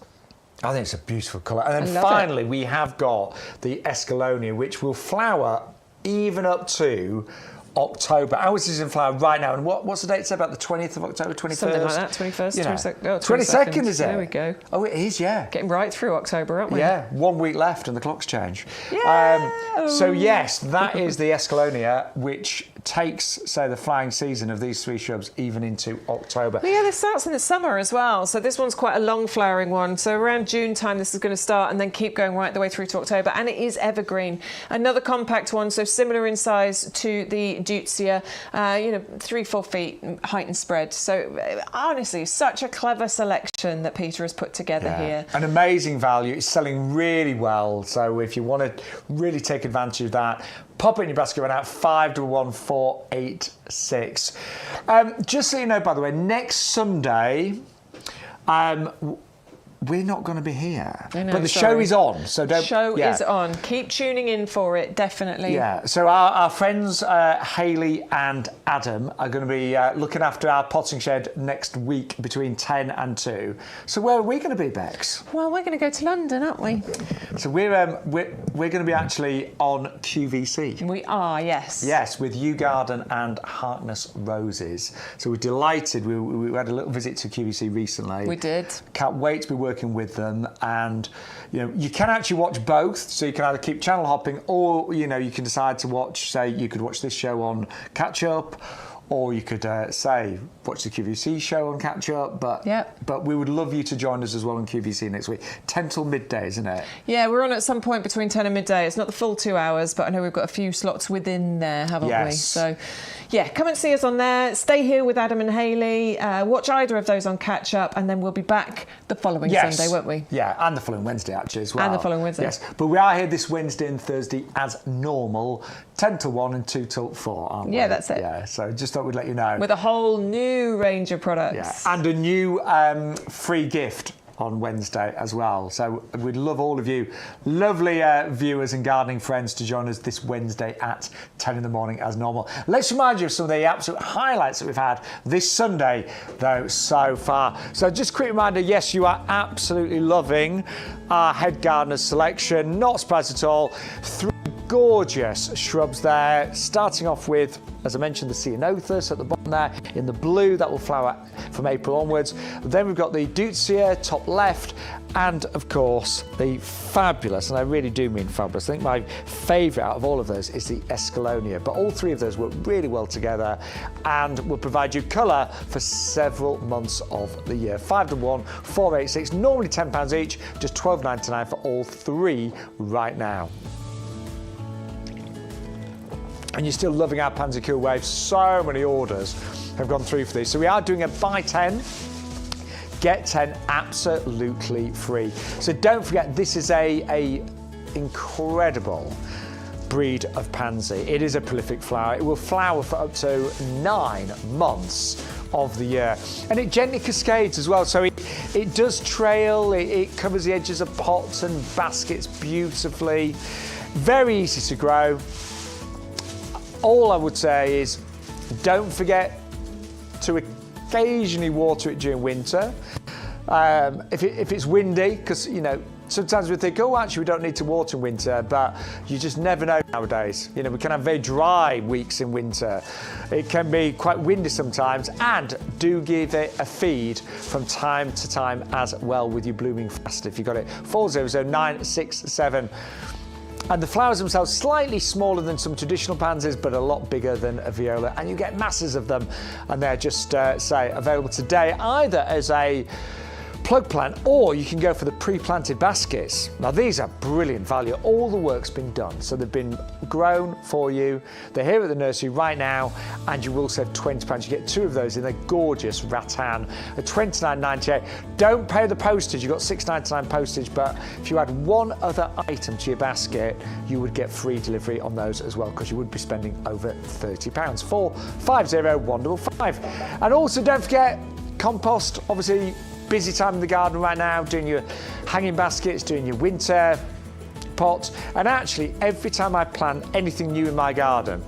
I think it's a beautiful colour. And then finally, we have got the Escallonia, which will flower even up to October. Ours is in flower right now. And what's the date? Say about the 20th of October, 21st? Something like that, 21st, 22nd. Oh, 22nd, is it? There we go. Oh, it is, yeah. Getting right through October, aren't we? Yeah, 1 week left and the clocks change. Yeah. So yes, that is the Escallonia, which takes, say, the flowering season of these three shrubs even into October. Well, yeah, this starts in the summer as well. So this one's quite a long flowering one. So around June time, this is going to start and then keep going right the way through to October. And it is evergreen. Another compact one, so similar in size to the Deutzia, 3-4 feet height and spread. So honestly, such a clever selection that Peter has put together here. An amazing value. It's selling really well. So if you want to really take advantage of that, pop it in your basket right now, 511486. Just so you know, by the way, next Sunday, we're not going to be here. But the show is on, so don't... The show is on. Keep tuning in for it, definitely. Yeah, so our friends Hayley and Adam are going to be looking after our potting shed next week between 10 and 2. So where are we going to be, Bex? Well, we're going to go to London, aren't we? So we're going to be actually on QVC. We are, yes. Yes, with YouGarden and Harkness Roses. So we're delighted. We had a little visit to QVC recently. We did. Can't wait to be working with them, and you can actually watch both, so you can either keep channel hopping, or you can decide to watch, say, you could watch this show on catch up, or you could say watch the QVC show on catch up, but we would love you to join us as well on QVC next week. 10 till midday, isn't it? Yeah, we're on at some point between 10 and midday. It's not the full 2 hours, but I know we've got a few slots within there, haven't we? So yeah, come and see us on there. Stay here with Adam and Hayley. Watch either of those on catch up, and then we'll be back the following Sunday, won't we? Yeah, and the following Wednesday actually as well. And the following Wednesday. Yes, but we are here this Wednesday and Thursday as normal, 10 till 1 and 2 till 4, aren't we? Yeah, that's it. Yeah, so just thought we'd let you know. With a whole new range of products. Yeah, and a new free gift on Wednesday as well. So we'd love all of you lovely viewers and gardening friends to join us this Wednesday at 10 in the morning as normal. Let's remind you of some of the absolute highlights that we've had this Sunday though so far. So just a quick reminder, yes, you are absolutely loving our head gardener selection. Not surprised at all. 3 gorgeous shrubs there, starting off with, as I mentioned, the ceanothus at the bottom there in the blue. That will flower from April onwards. Then we've got the deutzia top left, and of course the fabulous, and I really do mean fabulous, I think my favourite out of all of those is the escallonia, but all three of those work really well together and will provide you colour for several months of the year. 5 to 1, 486, normally £10 each, just £12.99 for all three right now. And you're still loving our Pansy Cool Wave. So many orders have gone through for these. So we are doing a buy 10, get 10 absolutely free. So don't forget, this is a incredible breed of pansy. It is a prolific flower. It will flower for up to 9 months of the year. And it gently cascades as well. So it does trail, it covers the edges of pots and baskets beautifully. Very easy to grow. All I would say is don't forget to occasionally water it during winter. If it's windy, because sometimes we think, oh, actually we don't need to water in winter, but you just never know nowadays. We can have very dry weeks in winter. It can be quite windy sometimes, and do give it a feed from time to time as well with your blooming fast. If you've got it 400967. And the flowers themselves slightly smaller than some traditional pansies, but a lot bigger than a viola, and you get masses of them, and they're just available today either as a plug plant, or you can go for the pre-planted baskets. Now these are brilliant value. All the work's been done, so they've been grown for you. They're here at the nursery right now, and you will save £20. You get 2 of those in a gorgeous rattan at £29.98. Don't pay the postage. You've got £6.99 postage, but if you add one other item to your basket, you would get free delivery on those as well, because you would be spending over £30. 450 And also don't forget compost. Obviously busy time in the garden right now, doing your hanging baskets, doing your winter pots. And actually, every time I plant anything new in my garden,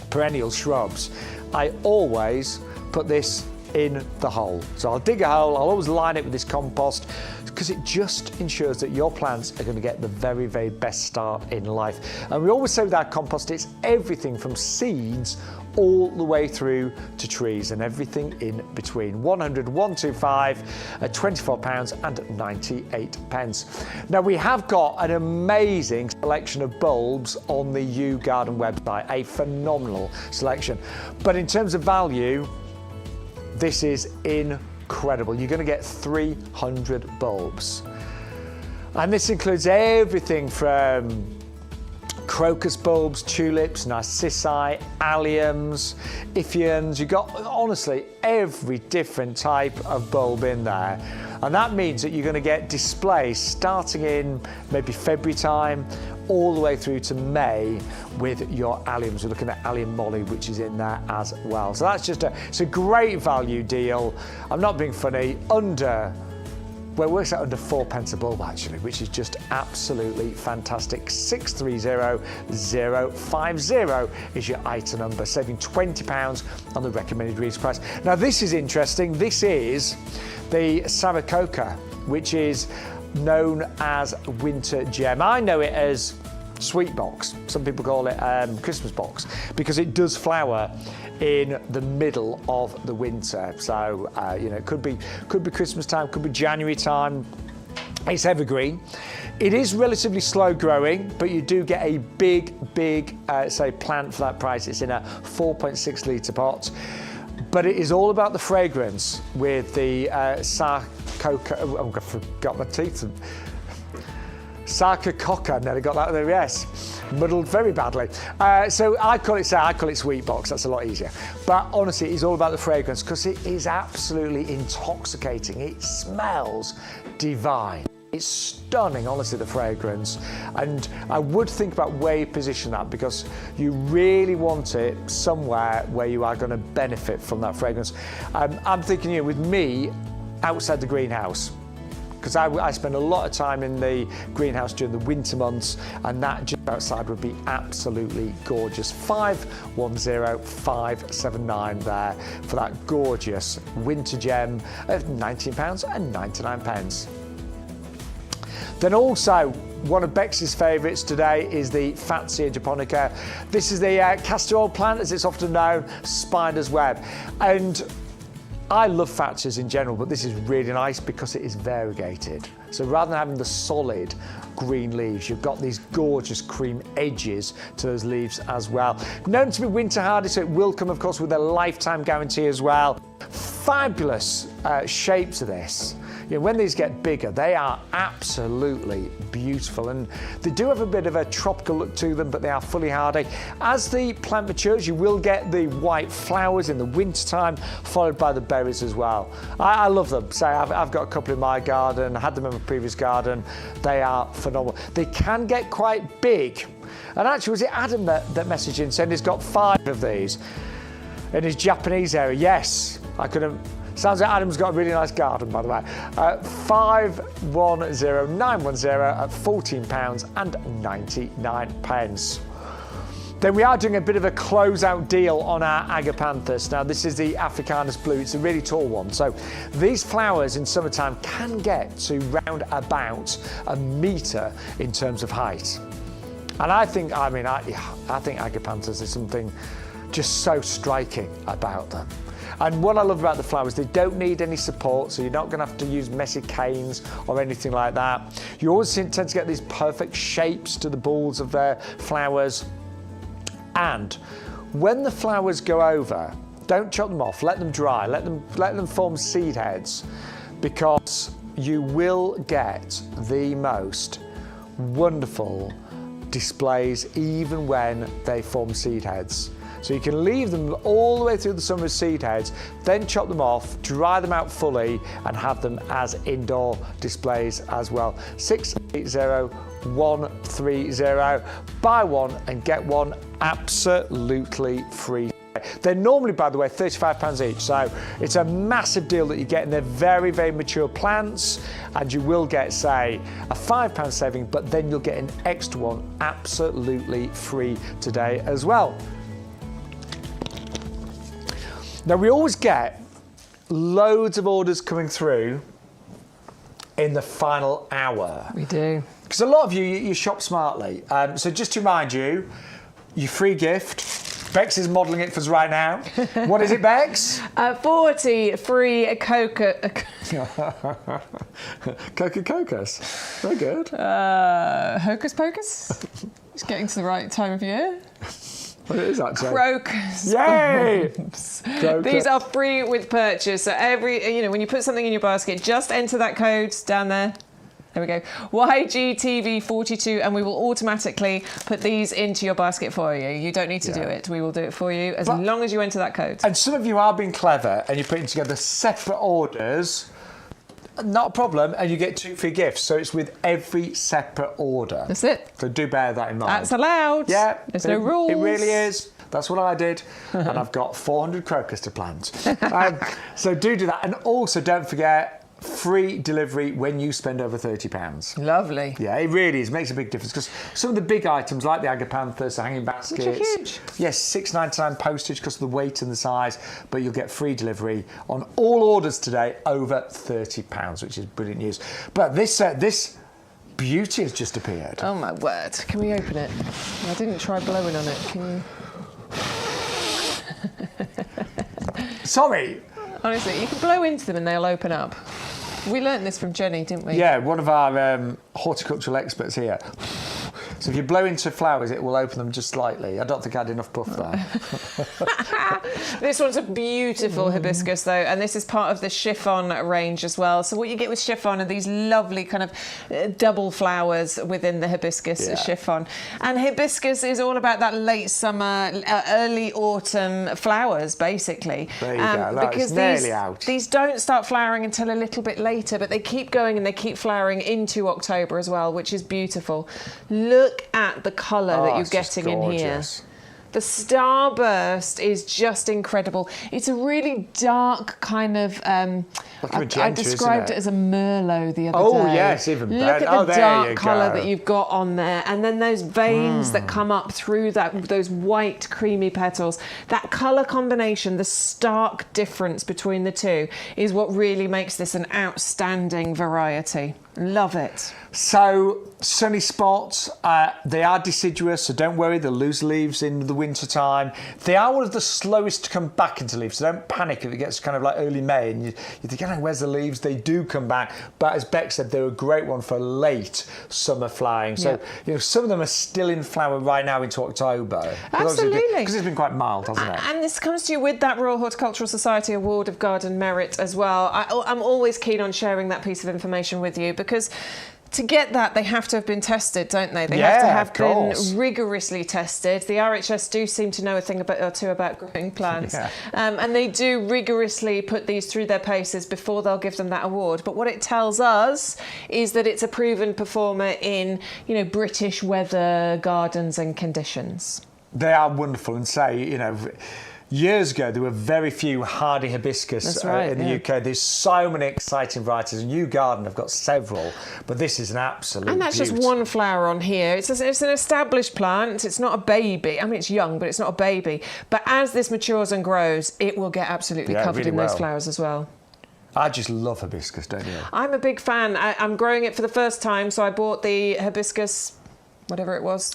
perennial shrubs, I always put this in the hole. So I'll dig a hole, I'll always line it with this compost, because it just ensures that your plants are going to get the very, very best start in life. And we always say with our compost, it's everything from seeds all the way through to trees and everything in between. 125 at £24.98. Now we have got an amazing selection of bulbs on the YouGarden website, a phenomenal selection. But in terms of value, this is incredible. You're going to get 300 bulbs. And this includes everything from crocus bulbs, tulips, narcissi, alliums, Iphians. You've got, honestly, every different type of bulb in there. And that means that you're going to get displays starting in maybe February time, all the way through to May with your alliums. We're looking at allium molly, which is in there as well. So that's it's a great value deal. I'm not being funny. Well, it works out under 4 pence a bulb actually, which is just absolutely fantastic. 630050 is your item number, saving £20 on the recommended retail price. Now this is interesting. This is the Saracoca, which is known as winter gem. I know it as sweet box. Some people call it Christmas box, because it does flower in the middle of the winter. So it could be Christmas time, could be January time. It's evergreen. It is relatively slow growing, but you do get a big say plant for that price. It's in a 4.6 litre pot. But it is all about the fragrance with the Saracoca. Oh, I forgot my teeth. Saracoca, nearly got that there, yes. Muddled very badly. So I call it sweet box, that's a lot easier. But honestly, it's all about the fragrance, because it is absolutely intoxicating. It smells divine. It's stunning, honestly, the fragrance. And I would think about where you position that, because you really want it somewhere where you are going to benefit from that fragrance. I'm thinking, with me, outside the greenhouse, because I spend a lot of time in the greenhouse during the winter months, and that just outside would be absolutely gorgeous. 510579 there for that gorgeous winter gem of £19.99. Then also, one of Bex's favourites today is the Fatia japonica. This is the castor oil plant, as it's often known, spider's web. And I love Fatias in general, but this is really nice because it is variegated. So rather than having the solid green leaves, you've got these gorgeous cream edges to those leaves as well. Known to be winter hardy, so it will come, of course, with a lifetime guarantee as well. Fabulous shapes of this. You know, when these get bigger, they are absolutely beautiful, and they do have a bit of a tropical look to them, but they are fully hardy. As the plant matures, you will get the white flowers in the wintertime, followed by the berries as well. I love them. So I've got a couple in my garden, I had them in my previous garden. They are phenomenal. They can get quite big. And actually, was it Adam that messaged in saying he's got 5 of these in his Japanese area? Yes, I couldn't. Sounds like Adam's got a really nice garden, by the way. 510910 at £14.99. Then we are doing a bit of a closeout deal on our Agapanthus. Now, this is the Africanus blue. It's a really tall one. So these flowers in summertime can get to round about a metre in terms of height. And I think Agapanthus is something just so striking about them. And what I love about the flowers, they don't need any support, so you're not going to have to use messy canes or anything like that. You always tend to get these perfect shapes to the balls of their flowers. And when the flowers go over, don't chop them off, let them dry, let them form seed heads, because you will get the most wonderful displays even when they form seed heads. So you can leave them all the way through the summer as seed heads, then chop them off, dry them out fully, and have them as indoor displays as well. 680130. Buy one and get one absolutely free. They're normally, by the way, £35 each, so it's a massive deal that you get, and they're very, very mature plants, and you will get, say, a £5 saving, but then you'll get an extra one absolutely free today as well. Now, we always get loads of orders coming through in the final hour. We do. Because a lot of you shop smartly. So just to remind you, your free gift, Bex is modelling it for us right now. What is it, Bex? 40 free Coca Cocos. Very good. Hocus Pocus? It's getting to the right time of year. Well, it is actually. Crocus. Yay! These are free with purchase. So when you put something in your basket, just enter that code down there. There we go. YGTV42, and we will automatically put these into your basket for you. You don't need to do it. We will do it for you as long as you enter that code. And some of you are being clever and you're putting together separate orders. Not a problem, and you get 2 free gifts, so it's with every separate order. That's it. So do bear that in mind. That's allowed. Yeah. There's no rules. It really is. That's what I did, and I've got 400 crocus to plant. So do that, and also don't forget, free delivery when you spend over £30. Lovely. Yeah, it really is. It makes a big difference, because some of the big items like the Agapanthus, the hanging baskets, which are huge. Yes, £6.99 postage because of the weight and the size, but you'll get free delivery on all orders today over £30, which is brilliant news. But this beauty has just appeared. Oh my word! Can we open it? I didn't try blowing on it. Can you? Sorry. Honestly, you can blow into them and they'll open up. We learnt this from Jenny, didn't we? Yeah, one of our horticultural experts here. So if you blow into flowers, it will open them just slightly. I don't think I had enough puff there. This one's a beautiful hibiscus, though, and this is part of the chiffon range as well. So what you get with chiffon are these lovely kind of double flowers within the hibiscus chiffon. And hibiscus is all about that late summer, early autumn flowers, basically. There you go. That because is nearly out. These don't start flowering until a little bit later, but they keep going and they keep flowering into October as well, which is beautiful. Look at the colour that you're getting in here. The starburst is just incredible. It's a really dark kind of, I described it as a Merlot the other day. Oh yes, even better. Look at the dark colour that you've got on there, and then those veins that come up through those white creamy petals. That colour combination, the stark difference between the two, is what really makes this an outstanding variety. Love it. So, sunny spots, they are deciduous, so don't worry, they'll lose leaves in the winter time. They are one of the slowest to come back into leaves, so don't panic if it gets kind of like early May and you think, oh, where's the leaves? They do come back, but as Bex said, they're a great one for late summer flowering. So, some of them are still in flower right now into October. Absolutely. Because it's been quite mild, hasn't it? And this comes to you with that Royal Horticultural Society Award of Garden Merit as well. I'm always keen on sharing that piece of information with you because to get that, they have to have been tested, don't they? They have to have been rigorously tested. The RHS do seem to know a thing or two about growing plants. And they do rigorously put these through their paces before they'll give them that award. But what it tells us is that it's a proven performer in, British weather, gardens and conditions. They are wonderful and say, years ago, there were very few hardy hibiscus in the UK. There's so many exciting varieties, and YouGarden have got several, but this is an absolute And that's beauty. just one flower on here. It's an established plant. It's not a baby. I mean, it's young, but it's not a baby. But as this matures and grows, it will get absolutely covered in those flowers as well. I just love hibiscus, don't you? I'm a big fan. I'm growing it for the first time, so I bought the hibiscus, whatever it was,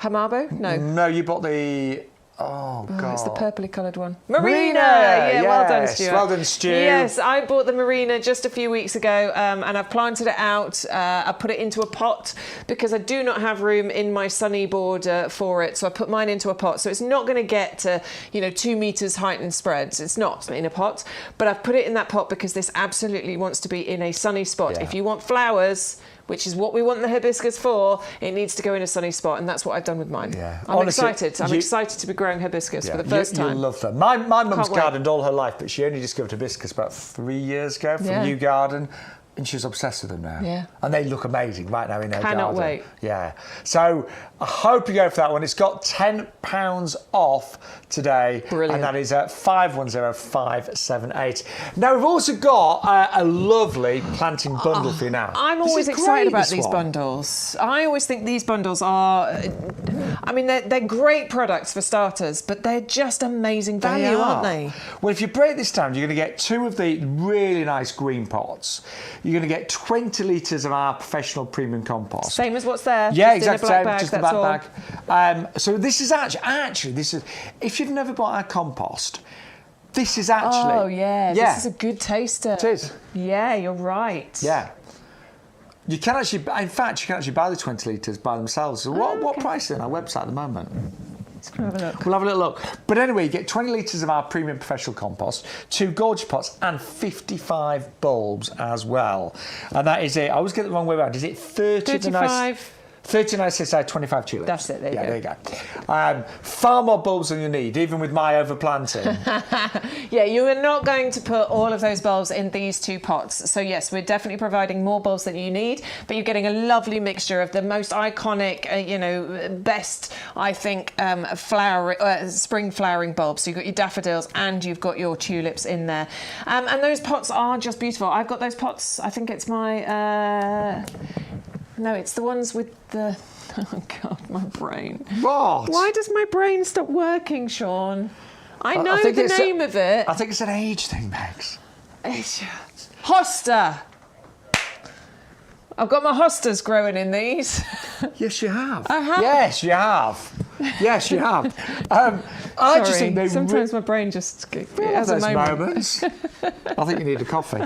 Hamabo? No, you bought the... Oh, God. It's the purpley coloured one. Marina! Yes. Well done, Stuart. Well done, Stu. Yes, I bought the Marina just a few weeks ago and I've planted it out. I put it into a pot because I do not have room in my sunny border for it. So I put mine into a pot. So it's not going to get to, 2 metres height and spreads. It's not in a pot. But I've put it in that pot because this absolutely wants to be in a sunny spot. Yeah. If you want flowers, which is what we want the hibiscus for, it needs to go in a sunny spot, and that's what I've done with mine. Yeah. I'm excited. I'm excited to be growing hibiscus for the first time. You'll love them. My mum's gardened all her life, but she only discovered hibiscus about 3 years ago from YouGarden. And she's obsessed with them now. Yeah. And they look amazing right now in her garden. Cannot wait. Yeah. So I hope you go for that one. It's got £10 off today. Brilliant. And that is at 510578. Now, we've also got a lovely planting bundle for you now. I'm always excited about these bundles. I always think these bundles are... I mean, they're great products for starters, but they're just amazing value, aren't they? Well, if you break this down, you're going to get 2 of the really nice green pots. You're going to get 20 litres of our professional premium compost. Same as what's there. Yeah, just exactly. In a black bag, just the black bag. So this is actually, if you've never bought our compost, this is actually... Oh, yeah. This is a good taster. It is. Yeah, you're right. Yeah. You can actually, in fact, you can actually buy the 20 litres by themselves. So what price is it on our website at the moment? Let's have a look. We'll have a little look. But anyway, you get 20 litres of our premium professional compost, 2 gorgeous pots, and 55 bulbs as well. And that is it. I always get the wrong way around. Is it 30? 35. 39 CSI, 25 tulips. That's it, there you go. Far more bulbs than you need, even with my overplanting. Yeah, you are not going to put all of those bulbs in these 2 pots. So yes, we're definitely providing more bulbs than you need, but you're getting a lovely mixture of the most iconic, best, I think, spring flowering bulbs. So you've got your daffodils and you've got your tulips in there. And those pots are just beautiful. I've got those pots, I think it's my... No, it's the ones with the... Oh, God, my brain. What? Why does my brain stop working, Shaun? I know the name of it. I think it's an age thing, Bex. Hosta. I've got my hostas growing in these. Yes, you have. I have. Yes, you have. Yes, you have. I just think they sometimes my brain just has a moment. Moments. I think you need a coffee.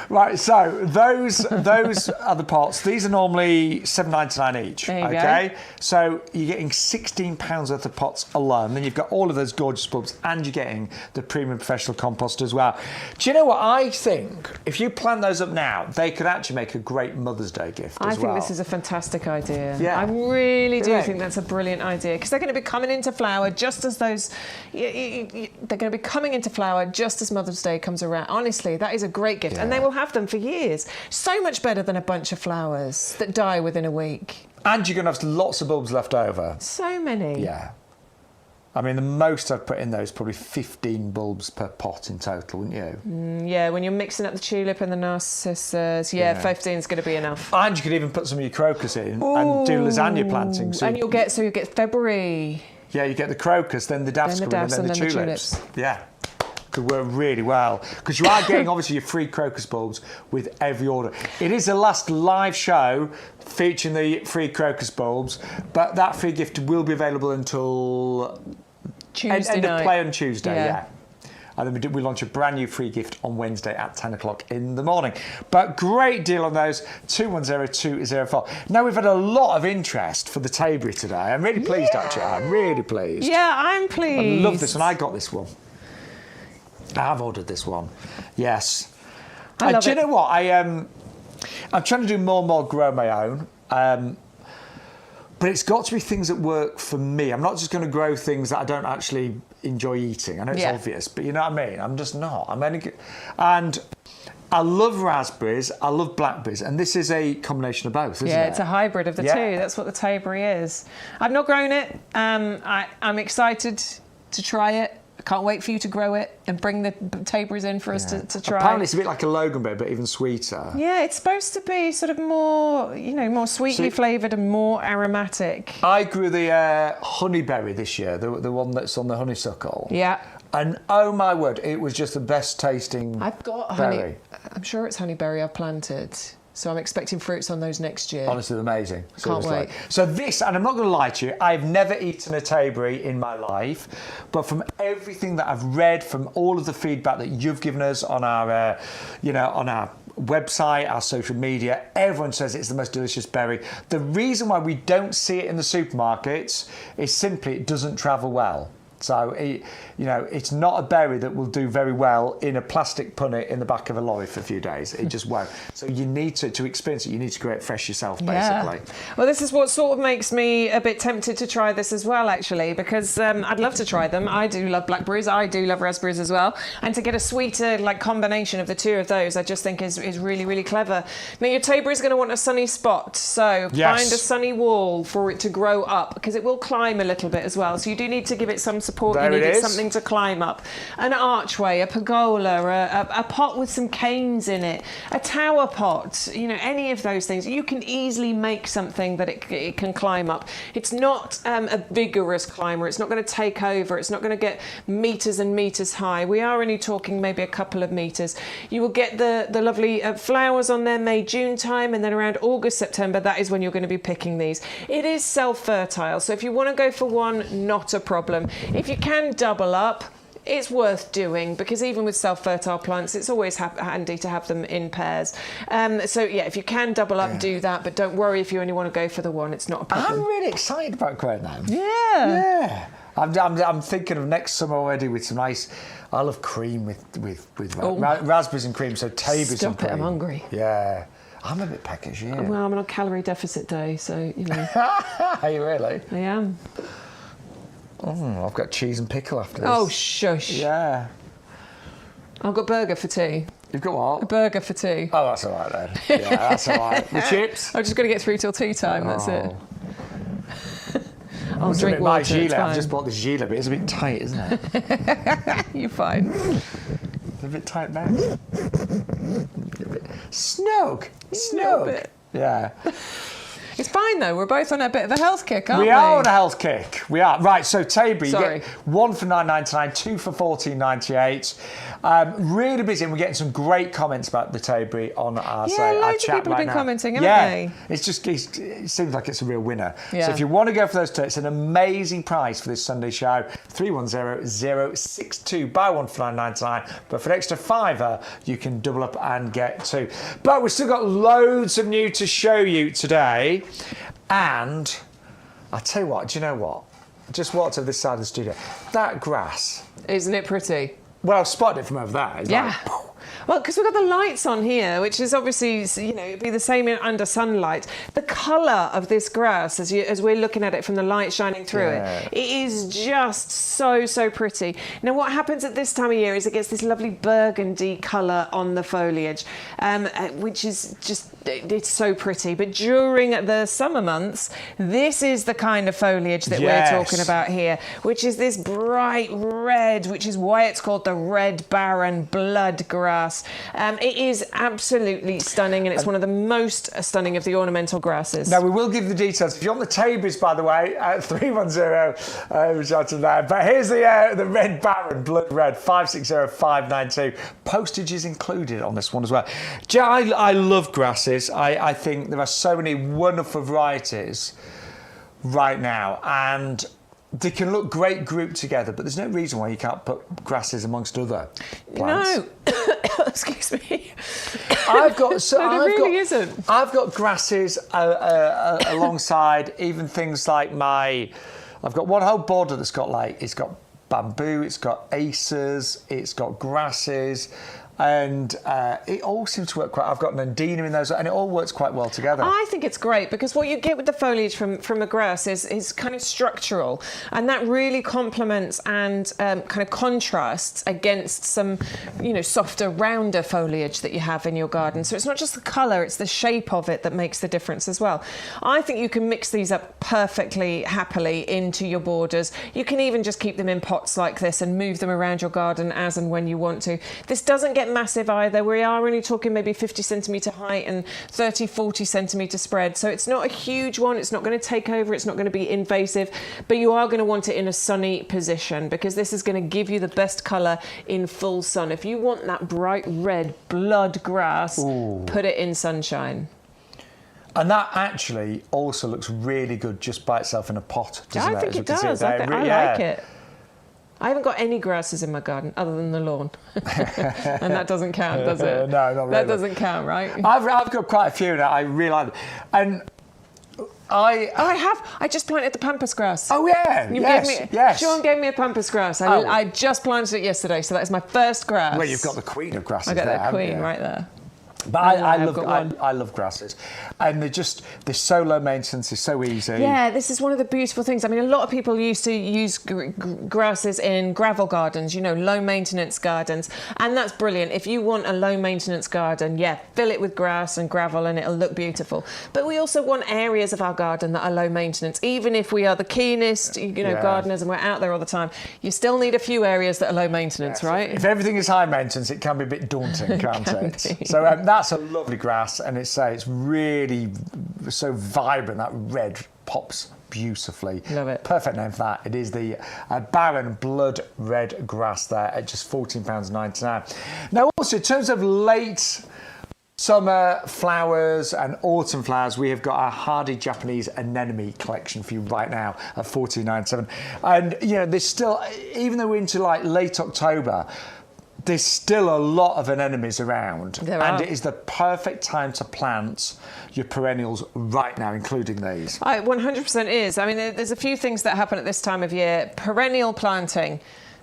Right, so those are the pots. These are normally $7.99 each. There you go. So you're getting £16 worth of pots alone. Then you've got all of those gorgeous bulbs, and you're getting the premium professional compost as well. Do you know what I think? If you plant those up now, they could actually make a great Mother's Day gift as well. I think this is a fantastic idea. Yeah. I really do think that's a brilliant idea because they're going to be coming into flower just as those. They're going to be coming into flower just as Mother's Day comes around. Honestly, that is a great gift, and they will have them for years. So much better than a bunch of flowers that die within a week. And you're going to have lots of bulbs left over. So many. Yeah. I mean, the most I've put in there is probably 15 bulbs per pot in total, wouldn't you? Yeah, when you're mixing up the tulip and the narcissus, 15 is going to be enough. And you could even put some of your crocus in and do lasagna planting. And you'll get February. Yeah, you get the crocus, then the daffodils, and then the tulips. Yeah. could work really well, because you are getting obviously your free crocus bulbs with every order. It is the last live show featuring the free crocus bulbs, but that free gift will be available until Tuesday end night. of play on Tuesday, yeah. And then we launch a brand new free gift on Wednesday at 10 o'clock in the morning. But great deal on those, 210204. Now, we've had a lot of interest for the Tayberry today. I'm really pleased, actually. I'm really pleased. Yeah, I'm pleased. I love this one. I got this one. I've ordered this one. Yes. I love do it. you know what? I'm trying to do more and more grow my own. But it's got to be things that work for me. I'm not just going to grow things that I don't actually enjoy eating. I know it's obvious, but you know what I mean? I'm just not. And I love raspberries, I love blackberries, and this is a combination of both, isn't it? Yeah, it's a hybrid of the two. That's what the Tayberry is. I've not grown it. I'm excited to try it. I can't wait for you to grow it and bring the Tayberries in for us to try. Apparently it's a bit like a loganberry, but even sweeter. Yeah, it's supposed to be sort of more, more sweetly flavoured and more aromatic. I grew the honeyberry this year, the one that's on the honeysuckle. Yeah. And oh my word, it was just the best tasting I've got berry. honey. I'm sure it's honeyberry I've planted. So I'm expecting fruits on those next year. Honestly, amazing. Can't wait. So this, and I'm not going to lie to you, I've never eaten a Tayberry in my life, but from everything that I've read, from all of the feedback that you've given us on our, on our website, our social media, everyone says it's the most delicious berry. The reason why we don't see it in the supermarkets is simply it doesn't travel well. So, it's not a berry that will do very well in a plastic punnet in the back of a lorry for a few days. It just won't. So you need to experience it. You need to grow it fresh yourself, basically. Yeah. Well, this is what sort of makes me a bit tempted to try this as well, actually, because I'd love to try them. I do love blackberries. I do love raspberries as well. And to get a sweeter combination of the two of those, I just think is really, really clever. Now, your Tayberry is going to want a sunny spot. So find a sunny wall for it to grow up, because it will climb a little bit as well. So you do need to give it some support. You need something to climb up. An archway, a pergola, a pot with some canes in it, a tower pot, any of those things. You can easily make something that it can climb up. It's not a vigorous climber. It's not going to take over. It's not going to get meters and meters high. We are only talking maybe a couple of meters. You will get the lovely flowers on there May, June time, and then around August, September, that is when you're going to be picking these. It is self-fertile, so if you want to go for one, not a problem. If you can double up, it's worth doing, because even with self-fertile plants, it's always handy to have them in pairs. If you can double up, do that, but don't worry if you only want to go for the one. It's not a problem. I'm really excited about growing them. Yeah. I'm thinking of next summer already with some nice. I love cream with raspberries and cream. So Tayberries and cream. Stop it! I'm hungry. Yeah. I'm a bit peckish, yeah. Well, I'm on a calorie deficit day, so Are you really? I am. I've got cheese and pickle after this. Oh, shush. Yeah. I've got burger for tea. You've got what? A burger for tea. Oh, that's all right then. Yeah, that's all right. The chips? I've just got to get through till tea time, that's it. I'll It's drink my water, gilet. it's I've fine. just bought this gilet, but it's a bit tight, isn't it? You're fine. It's a bit tight now. A bit snug. Little bit. Yeah. It's fine though, we're both on a bit of a health kick, aren't we? We are on a health kick. We are. Right, so Tayberry, you Sorry. get one for £9.99, two for £14.98. Really busy, and we're getting some great comments about the Tayberry on our, Yeah, our loads of chat people have right been now. commenting, haven't they? It seems like it's a real winner. Yeah. So if you want to go for those two, it's an amazing price for this Sunday show. 310062. Buy one for £9.99, but for an extra £5, you can double up and get two. But we've still got loads of new to show you today. And I'll tell you what, do you know what? I just walked over this side of the studio. That grass. Isn't it pretty? Well, I've spotted it from over there. It's Yeah. like, poof. Well, because we've got the lights on here, which is obviously, it'd be the same under sunlight. The colour of this grass, as we're looking at it from the light shining through it is just so pretty. Now, what happens at this time of year is it gets this lovely burgundy colour on the foliage, which is just it's so pretty. But during the summer months, this is the kind of foliage that Yes. we're talking about here, which is this bright red, which is why it's called the red barren blood grass. It is absolutely stunning, and it's one of the most stunning of the ornamental grasses. Now, we will give the details. If you want the Tayberries, by the way, 310, shout out there. But here's the red barren, blood red, 560592. Postage is included on this one as well. I love grasses. I think there are so many wonderful varieties right now, and they can look great grouped together, but there's no reason why you can't put grasses amongst other plants. No, excuse me. I've got Isn't. I've got grasses alongside even things like I've got one whole border that's got it's got bamboo, it's got acers, it's got grasses. And it all seems to work quite. I've got an andina in those, and it all works quite well together. I think it's great because what you get with the foliage from a grass is kind of structural, and that really complements and kind of contrasts against some, softer, rounder foliage that you have in your garden. So it's not just the colour; it's the shape of it that makes the difference as well. I think you can mix these up perfectly, happily into your borders. You can even just keep them in pots like this and move them around your garden as and when you want to. This doesn't get massive either. We are only talking maybe 50 centimetre height and 30-40 centimetre spread, so it's not a huge one. It's not going to take over, it's not going to be invasive, but you are going to want it in a sunny position because this is going to give you the best colour in full sun. If you want that bright red blood grass, put it in sunshine. And that actually also looks really good just by itself in a pot, doesn't it? I think it does. I like it. I haven't got any grasses in my garden other than the lawn. And that doesn't count, does it? No, not really. That doesn't count, right? I've got quite a few that I really like. And I have. I just planted the pampas grass. Oh, yeah. Yes. Sean gave me a pampas grass. I just planted it yesterday, so that is my first grass. Well, you've got the queen of grasses. I got there, that queen right there. But I love grasses, and they're so low maintenance, they're so easy. Yeah, this is one of the beautiful things. I mean, a lot of people used to use grasses in gravel gardens, low maintenance gardens, and that's brilliant. If you want a low maintenance garden, fill it with grass and gravel and it'll look beautiful. But we also want areas of our garden that are low maintenance. Even if we are the keenest, gardeners and we're out there all the time, you still need a few areas that are low maintenance, right? If everything is high maintenance, it can be a bit daunting, can't it? So that's a lovely grass, and it's really so vibrant. That red pops beautifully. Love it. Perfect name for that. It is the barren blood red grass there at just £14.99. Now, also in terms of late summer flowers and autumn flowers, we have got our hardy Japanese anemone collection for you right now at £14.97. And there's still, even though we're into late October, there's still a lot of anemones around, and it is the perfect time to plant your perennials right now, including these. It 100% is. I mean, there's a few things that happen at this time of year. Perennial planting,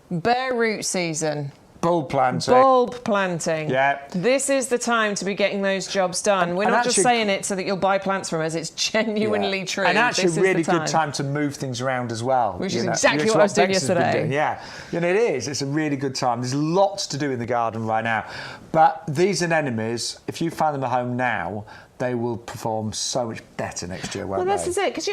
bare root season. Bulb planting. Yeah. This is the time to be getting those jobs done. We're not just saying it so that you'll buy plants from us. It's genuinely true. And actually a really good time to move things around as well. Which is exactly what I was doing yesterday. Yeah. It is. It's a really good time. There's lots to do in the garden right now. But these anemones, if you find them at home now, they will perform so much better next year, won't they? Well, this is it, because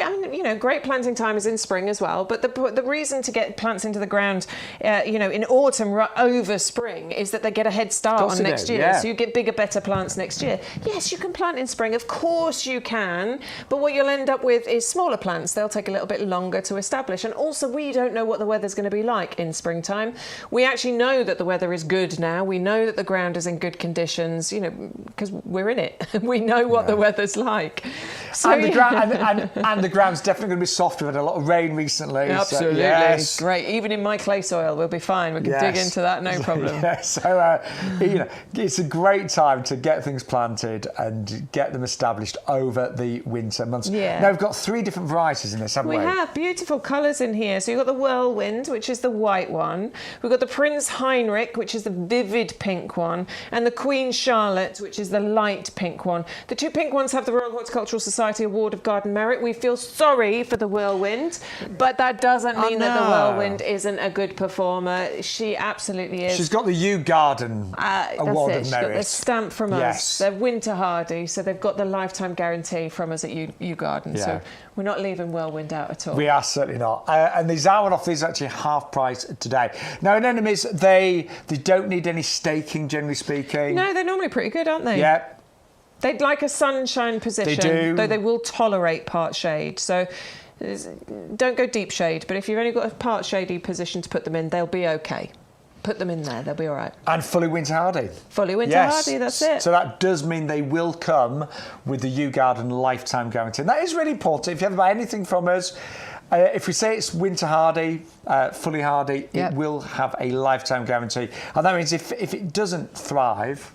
great planting time is in spring as well. But the reason to get plants into the ground, in autumn over spring, is that they get a head start on next year. Yeah. So you get bigger, better plants next year. Yes, you can plant in spring, of course you can. But what you'll end up with is smaller plants. They'll take a little bit longer to establish. And also, we don't know what the weather's going to be like in springtime. We actually know that the weather is good now. We know that the ground is in good conditions, because we're in it. We know what the weather's like. So, and the ground's definitely going to be soft. We've had a lot of rain recently. Absolutely. So, yes. Great. Even in my clay soil, we'll be fine. We can dig into that, no problem. So, it's a great time to get things planted and get them established over the winter months. Yeah. Now, we've got 3 different varieties in this, haven't we? We have beautiful colours in here. So you've got the Whirlwind, which is the white one. We've got the Prince Heinrich, which is the vivid pink one. And the Queen Charlotte, which is the light pink one. The two 2 pink ones have the Royal Horticultural Society Award of Garden Merit. We feel sorry for the whirlwind, but that doesn't mean that the whirlwind isn't a good performer. She absolutely is. She's got the YouGarden Award of She's Merit. got the stamp from us. They're winter hardy, so they've got the lifetime guarantee from us at YouGarden. Yeah. So we're not leaving whirlwind out at all. We are certainly not. And the Zarwin off is actually half price today. Now, anemones, they don't need any staking, generally speaking. No, they're normally pretty good, aren't they? Yeah. They'd like a sunshine position, They do. though they will tolerate part shade. So don't go deep shade, but if you've only got a part shady position to put them in, they'll be okay. Put them in there, they'll be all right. And fully winter hardy. Fully winter hardy, that's it. So that does mean they will come with the YouGarden lifetime guarantee. And that is really important. If you ever buy anything from us, if we say it's winter hardy, fully hardy, it will have a lifetime guarantee. And that means if it doesn't thrive,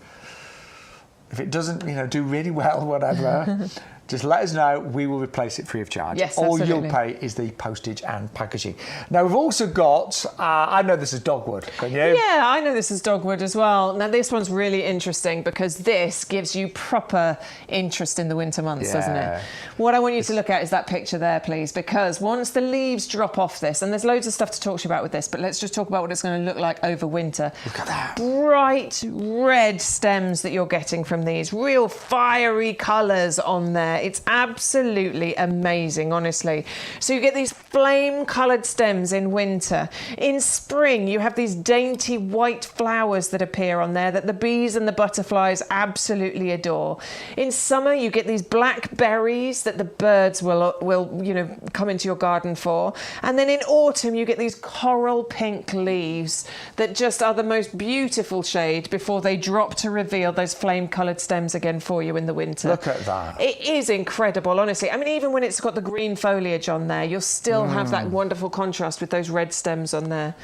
if it doesn't, do really well, whatever, just let us know. We will replace it free of charge. Yes, All absolutely. you'll pay is the postage and packaging. Now, we've also got, I know this is dogwood, can you? Yeah, I know this is dogwood as well. Now, this one's really interesting because this gives you proper interest in the winter months, doesn't it? What I want you to look at is that picture there, please, because once the leaves drop off this, and there's loads of stuff to talk to you about with this, but let's just talk about what it's going to look like over winter. Look at that. Bright red stems that you're getting from these, real fiery colours on there. It's absolutely amazing, honestly. So you get these flame-coloured stems in winter. In spring, you have these dainty white flowers that appear on there that the bees and the butterflies absolutely adore. In summer, you get these black berries that the birds will come into your garden for. And then in autumn, you get these coral pink leaves that just are the most beautiful shade before they drop to reveal those flame-coloured stems again for you in the winter. Look at that. It is incredible, honestly. I mean, even when it's got the green foliage on there, you'll still have that wonderful contrast with those red stems on there.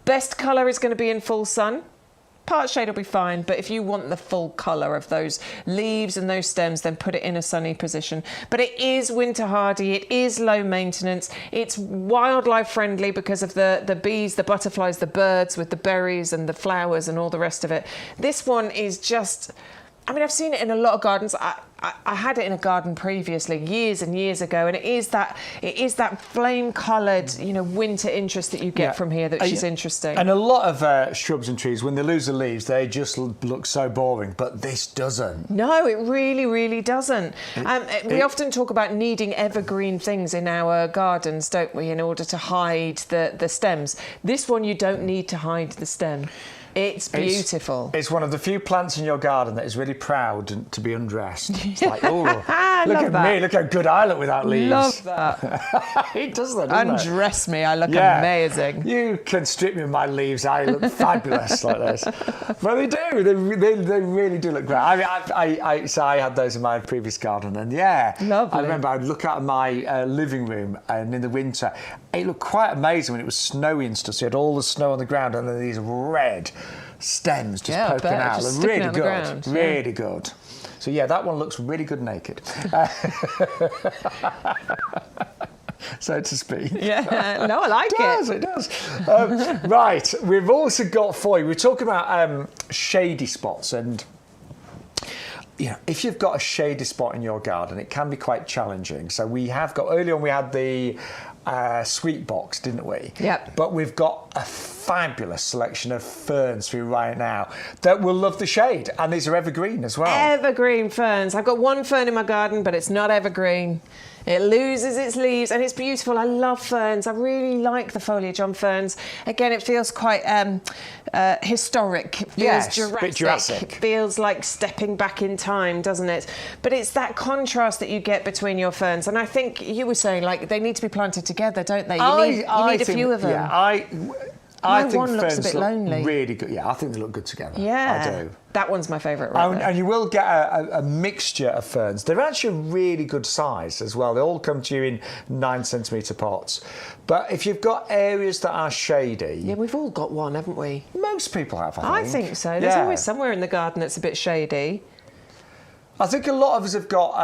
Best colour is going to be in full sun. Part shade will be fine, but if you want the full colour of those leaves and those stems, then put it in a sunny position. But it is winter hardy, it is low maintenance, it's wildlife friendly because of the bees, the butterflies, the birds with the berries and the flowers and all the rest of it. This one is just... I mean, I've seen it in a lot of gardens. I had it in a garden previously, years and years ago, and it is that flame-coloured, winter interest that you get from here that is interesting. And a lot of shrubs and trees, when they lose the leaves, they just look so boring, but this doesn't. No, it really, really doesn't. We often talk about needing evergreen things in our gardens, don't we, in order to hide the stems. This one, you don't need to hide the stem. It's beautiful. It's one of the few plants in your garden that is really proud to be undressed. It's like, oh, look at me, look how good I look without leaves. Love that. It does that, doesn't it? Undress me, I look amazing. You can strip me of my leaves, I look fabulous like this. But they do, they really do look great. I mean, I had those in my previous garden, and lovely. I remember I'd look out of my living room, and in the winter, it looked quite amazing when it was snowy and stuff. So you had all the snow on the ground, and then these red stems just poking out. Just really out good, ground. really good. So that one looks really good naked. So to speak. Yeah, no, I like It does. Right, we've also got for you, we're talking about shady spots, and if you've got a shady spot in your garden, it can be quite challenging. So we have got, early on we had the sweet box, didn't we? Yep. But we've got a fabulous selection of ferns for you right now that will love the shade, and these are evergreen as well. Evergreen ferns. I've got one fern in my garden, but it's not evergreen. It loses its leaves and it's beautiful. I love ferns. I really like the foliage on ferns. Again, it feels quite historic. It feels bit Jurassic. It feels like stepping back in time, doesn't it? But it's that contrast that you get between your ferns. And I think you were saying, like, they need to be planted together, don't they? You need a few of them. Yeah, I think one looks ferns a bit lonely. Really good. Yeah, I think they look good together. Yeah, I do. That one's my favourite right there. And you will get a mixture of ferns. They're actually a really good size as well. They all come to you in 9cm pots. But if you've got areas that are shady... Yeah, we've all got one, haven't we? Most people have, I think so. There's always somewhere in the garden that's a bit shady. I think a lot of us have got...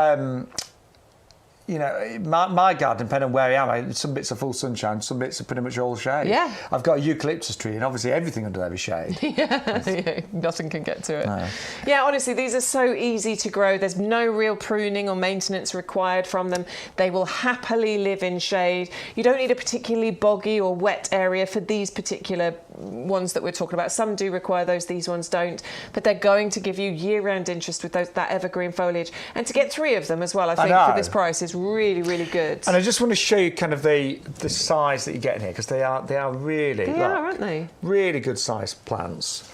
you know, my garden, depending on where I am, some bits are full sunshine, some bits are pretty much all shade. Yeah. I've got a eucalyptus tree, and obviously everything under there is shade. Yeah, nothing can get to it. No. Yeah, honestly, these are so easy to grow. There's no real pruning or maintenance required from them. They will happily live in shade. You don't need a particularly boggy or wet area for these particular ones that we're talking about. Some do require those, these ones don't, but they're going to give you year-round interest with that evergreen foliage. And to get 3 of them as well, I think, for this price is really, really good. And I just want to show you kind of the size that you get in here, because they are really, aren't they? Really good sized plants.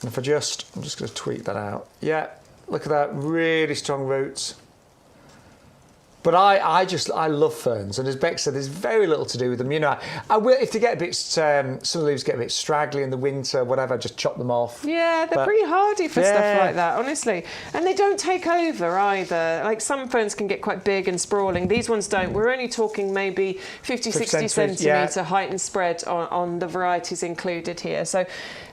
And if I'm just going to tweak that out. Yeah, look at that, really strong roots. But I love ferns, and as Bex said, there's very little to do with them. You know, I will, if they get a bit, some of the leaves get a bit straggly in the winter, whatever, just chop them off. Yeah, they're pretty hardy for stuff like that, honestly. And they don't take over either. Like some ferns can get quite big and sprawling. These ones don't. We're only talking maybe 50, 60 centimetre height and spread on the varieties included here. So,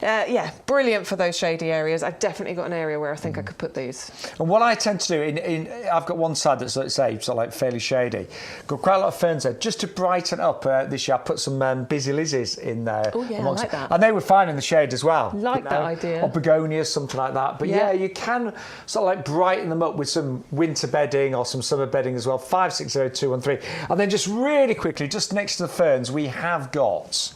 yeah, brilliant for those shady areas. I've definitely got an area where I think I could put these. And what I tend to do, I've got one side that's, let's say, sort of like fairly shady. Got quite a lot of ferns there. Just to brighten up this year, I put some busy lizzies in there. Oh yeah, I like that. And they were fine in the shade as well. Like that idea. Or begonias, something like that. But yeah, you can sort of like brighten them up with some winter bedding or some summer bedding as well. 560213. And then just really quickly, just next to the ferns, we have got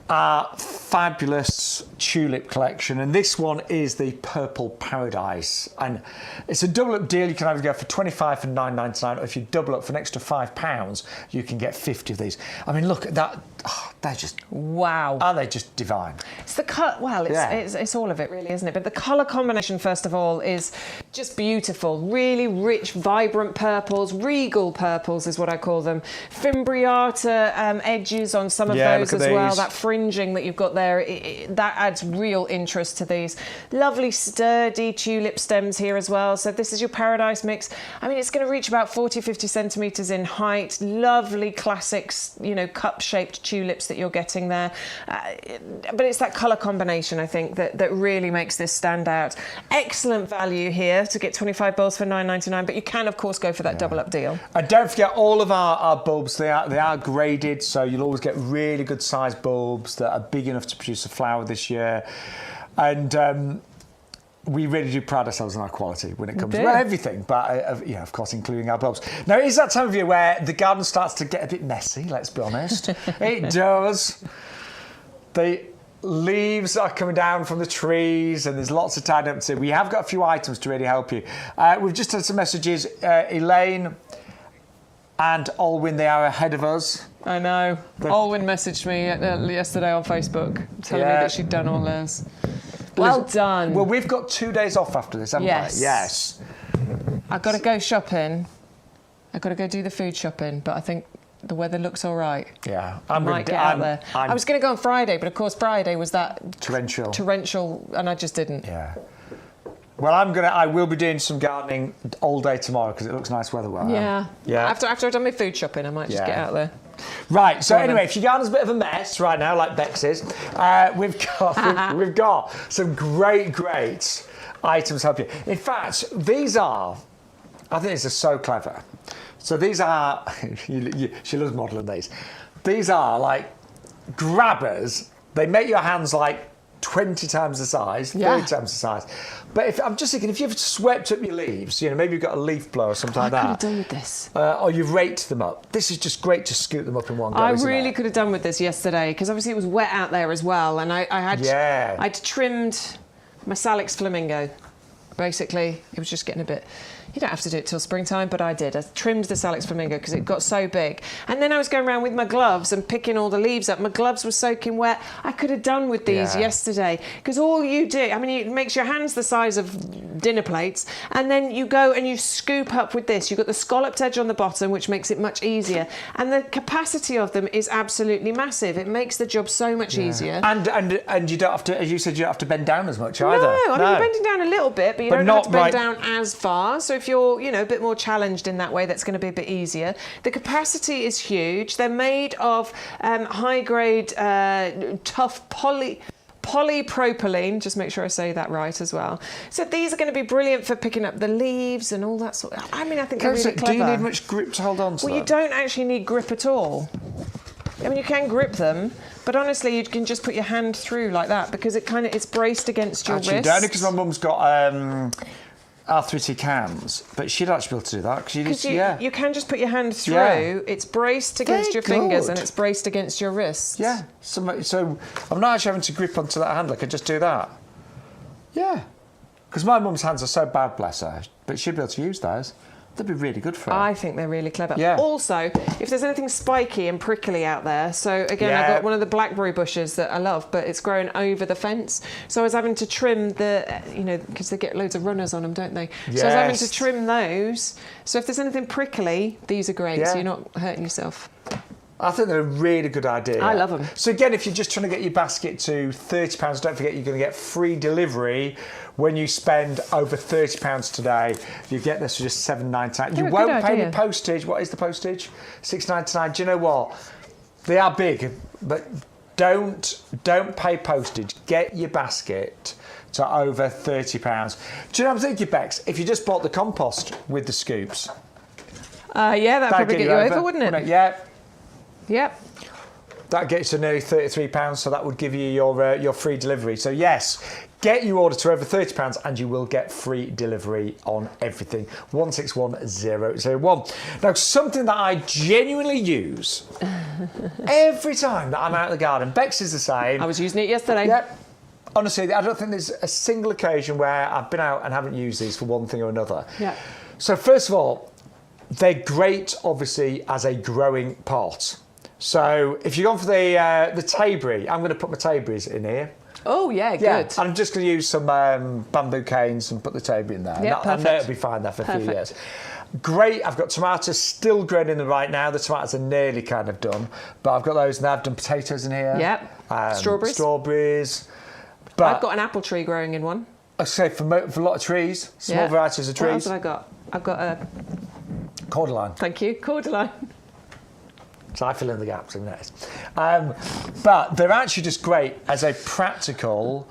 our fabulous tulip collection, and this one is the Purple Paradise, and it's a double up deal. You can either go for 25 for £9.99, or if you double up for an extra £5, you can get 50 of these. I mean, look at that. Oh, they're just wow. Are they just divine? It's the cut. Well, it's all of it, really, isn't it? But the colour combination, first of all, is just beautiful. Really rich, vibrant purples, regal purples is what I call them. Fimbriata edges on some of those as well. That fringing that you've got there, that adds real interest to these. Lovely sturdy tulip stems here as well. So this is your Paradise mix. I mean, it's going to reach about 40, 50 centimetres in height. Lovely classics, you know, cup-shaped tulips that you're getting there. But it's that colour combination, I think, that really makes this stand out. Excellent value here to get 25 bulbs for £9.99, but you can, of course, go for that double-up deal. And don't forget, all of our bulbs, they are graded, so you'll always get really good sized bulbs that are big enough to produce a flower this year. And we really do pride ourselves on our quality when it comes to everything, but yeah, of course, including our bulbs. Now, it is that time of year where the garden starts to get a bit messy, let's be honest. It does. The leaves are coming down from the trees, and there's lots to tidy up to. We have got a few items to really help you. We've just had some messages. Elaine and Olwyn, they are ahead of us. I know. Olwyn messaged me yesterday on Facebook telling me that she'd done all theirs. Well done. Well, we've got 2 days off after this, haven't we? Yes. I've got to go shopping. I've got to go do the food shopping, but I think the weather looks all right. Yeah. I might get out there. I was going to go on Friday, but of course Friday was that torrential, and I just didn't. Yeah. Well, I will be doing some gardening all day tomorrow because it looks nice weather where I am. Yeah. After I've done my food shopping, I might just get out there. Right. So anyway, if your garden's a bit of a mess right now, like Bex is, we've got some great items to help you. In fact, these are, I think these are so clever. So these are, she loves modelling these. These are like grabbers. They make your hands like 20 times the size, 30 times the size. But I'm just thinking, if you've swept up your leaves, you know, maybe you've got a leaf blower or something like that. I could have done with this. Or you've raked them up. This is just great to scoop them up in one go. I really could have done with this yesterday, because obviously it was wet out there as well, and I'd trimmed my Salix flamingo. Basically, it was just getting a bit. You don't have to do it till springtime, but I did. I trimmed the Salix flamingo because it got so big. And then I was going around with my gloves and picking all the leaves up. My gloves were soaking wet. I could have done with these yesterday, because all you do, I mean, it makes your hands the size of dinner plates, and then you go and you scoop up with this. You've got the scalloped edge on the bottom, which makes it much easier. And the capacity of them is absolutely massive. It makes the job so much easier. And you don't have to, as you said, you don't have to bend down as much either. No, I mean, you're bending down a little bit, but you don't have to bend down as far. So if you're, you know, a bit more challenged in that way, that's going to be a bit easier. The capacity is huge. They're made of high-grade, tough polypropylene, just make sure I say that right as well. So these are going to be brilliant for picking up the leaves and all that sort of... I mean, I think they're really clever. Do you need much grip to hold on to them? Well, you don't actually need grip at all. I mean, you can grip them, but honestly, you can just put your hand through like that because it's braced against your wrist. Actually, don't, because my mum's got arthritic hands, but she'd actually be able to do that because you can just put your hand through. Yeah. It's braced against your fingers and it's braced against your wrists. Yeah. So I'm not actually having to grip onto that handle. I can just do that. Yeah. Because my mum's hands are so bad, bless her, but she'd be able to use those. They'd be really good for her. I think they're really clever. Yeah. Also, if there's anything spiky and prickly out there, so again, I've got one of the blackberry bushes that I love, but it's growing over the fence. So I was having to trim because they get loads of runners on them, don't they? Yes. So I was having to trim those. So if there's anything prickly, these are great, Yeah. so you're not hurting yourself. I think they're a really good idea. I love them. So again, if you're just trying to get your basket to £30, don't forget you're going to get free delivery when you spend over £30 today. You get this for just £7.99. You won't pay the postage. What is the postage? £6.99. Do you know what? They are big, but don't pay postage. Get your basket to over £30. Do you know what I'm thinking, Bex? If you just bought the compost with the scoops. That'd probably get you over, wouldn't it? Yeah. Yep. That gets you nearly £33, so that would give you your free delivery. So yes, get your order to over £30 and you will get free delivery on everything. 161001. Now, something that I genuinely use every time that I'm out in the garden. Bex is the same. I was using it yesterday. Yep. Honestly, I don't think there's a single occasion where I've been out and haven't used these for one thing or another. Yeah. So first of all, they're great, obviously, as a growing pot. So if you're going for the Tayberry, I'm going to put my Tayberries in here. Oh, yeah, good. I'm just going to use some bamboo canes and put the Tayberry in there. Yeah, I know it'll be fine there for a few years. Great, I've got tomatoes still growing in them right now. The tomatoes are nearly kind of done, but I've got those and I've done potatoes in here. Yep, Strawberries. But I've got an apple tree growing in one. I say for a lot of trees, small varieties of trees. What else have I got? I've got a... Cordyline. Thank you, cordyline. So I fill in the gaps in this. But they're actually just great as a practical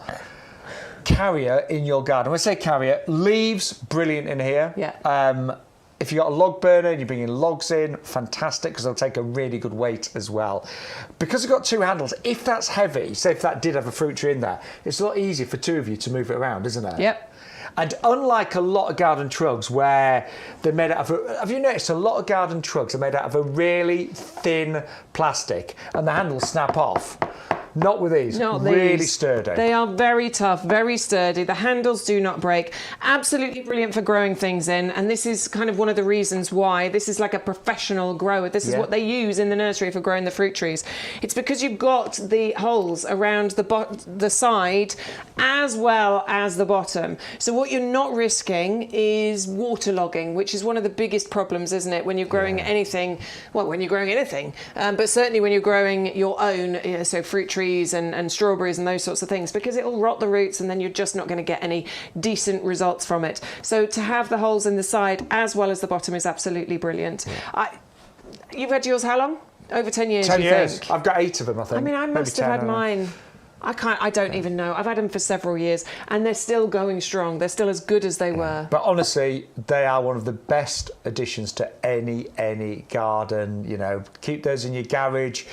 carrier in your garden. When I say carrier, leaves, brilliant in here. Yeah. If you've got a log burner and you're bringing logs in, fantastic, because they'll take a really good weight as well. Because I've got two handles, if that's heavy, say if that did have a fruit tree in there, it's a lot easier for two of you to move it around, isn't it? Yep. And unlike a lot of garden trugs where they're made out of, have you noticed a lot of garden trugs are made out of a really thin plastic and the handles snap off? Not with these. Not really these. sturdy. They are very tough, very sturdy. The handles do not break. Absolutely brilliant for growing things in. And this is kind of one of the reasons why this is like a professional grower. This is what they use in the nursery for growing the fruit trees. It's because you've got the holes around the side as well as the bottom. So what you're not risking is waterlogging, which is one of the biggest problems, isn't it? When you're growing anything, well, when you're growing anything, but certainly when you're growing your own, so fruit trees, and strawberries and those sorts of things, because it'll rot the roots and then you're just not going to get any decent results from it. So to have the holes in the side as well as the bottom is absolutely brilliant. You've had yours how long? Over 10 years, 10 years. Think? I've got 8 of them, I think. I mean, I must have had mine. I don't even know. I've had them for several years and they're still going strong. They're still as good as they were. But honestly, they are one of the best additions to any garden. You know, keep those in your garage,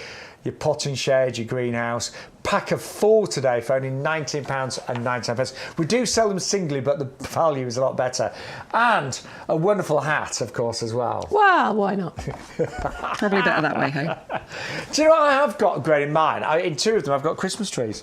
your potting shed, your greenhouse. Pack of 4 today for only £19.99. We do sell them singly, but the value is a lot better. And a wonderful hat, of course, as well. Well, why not? Probably better that way, hey? Do you know what I have got great in mine? In 2 of them, I've got Christmas trees.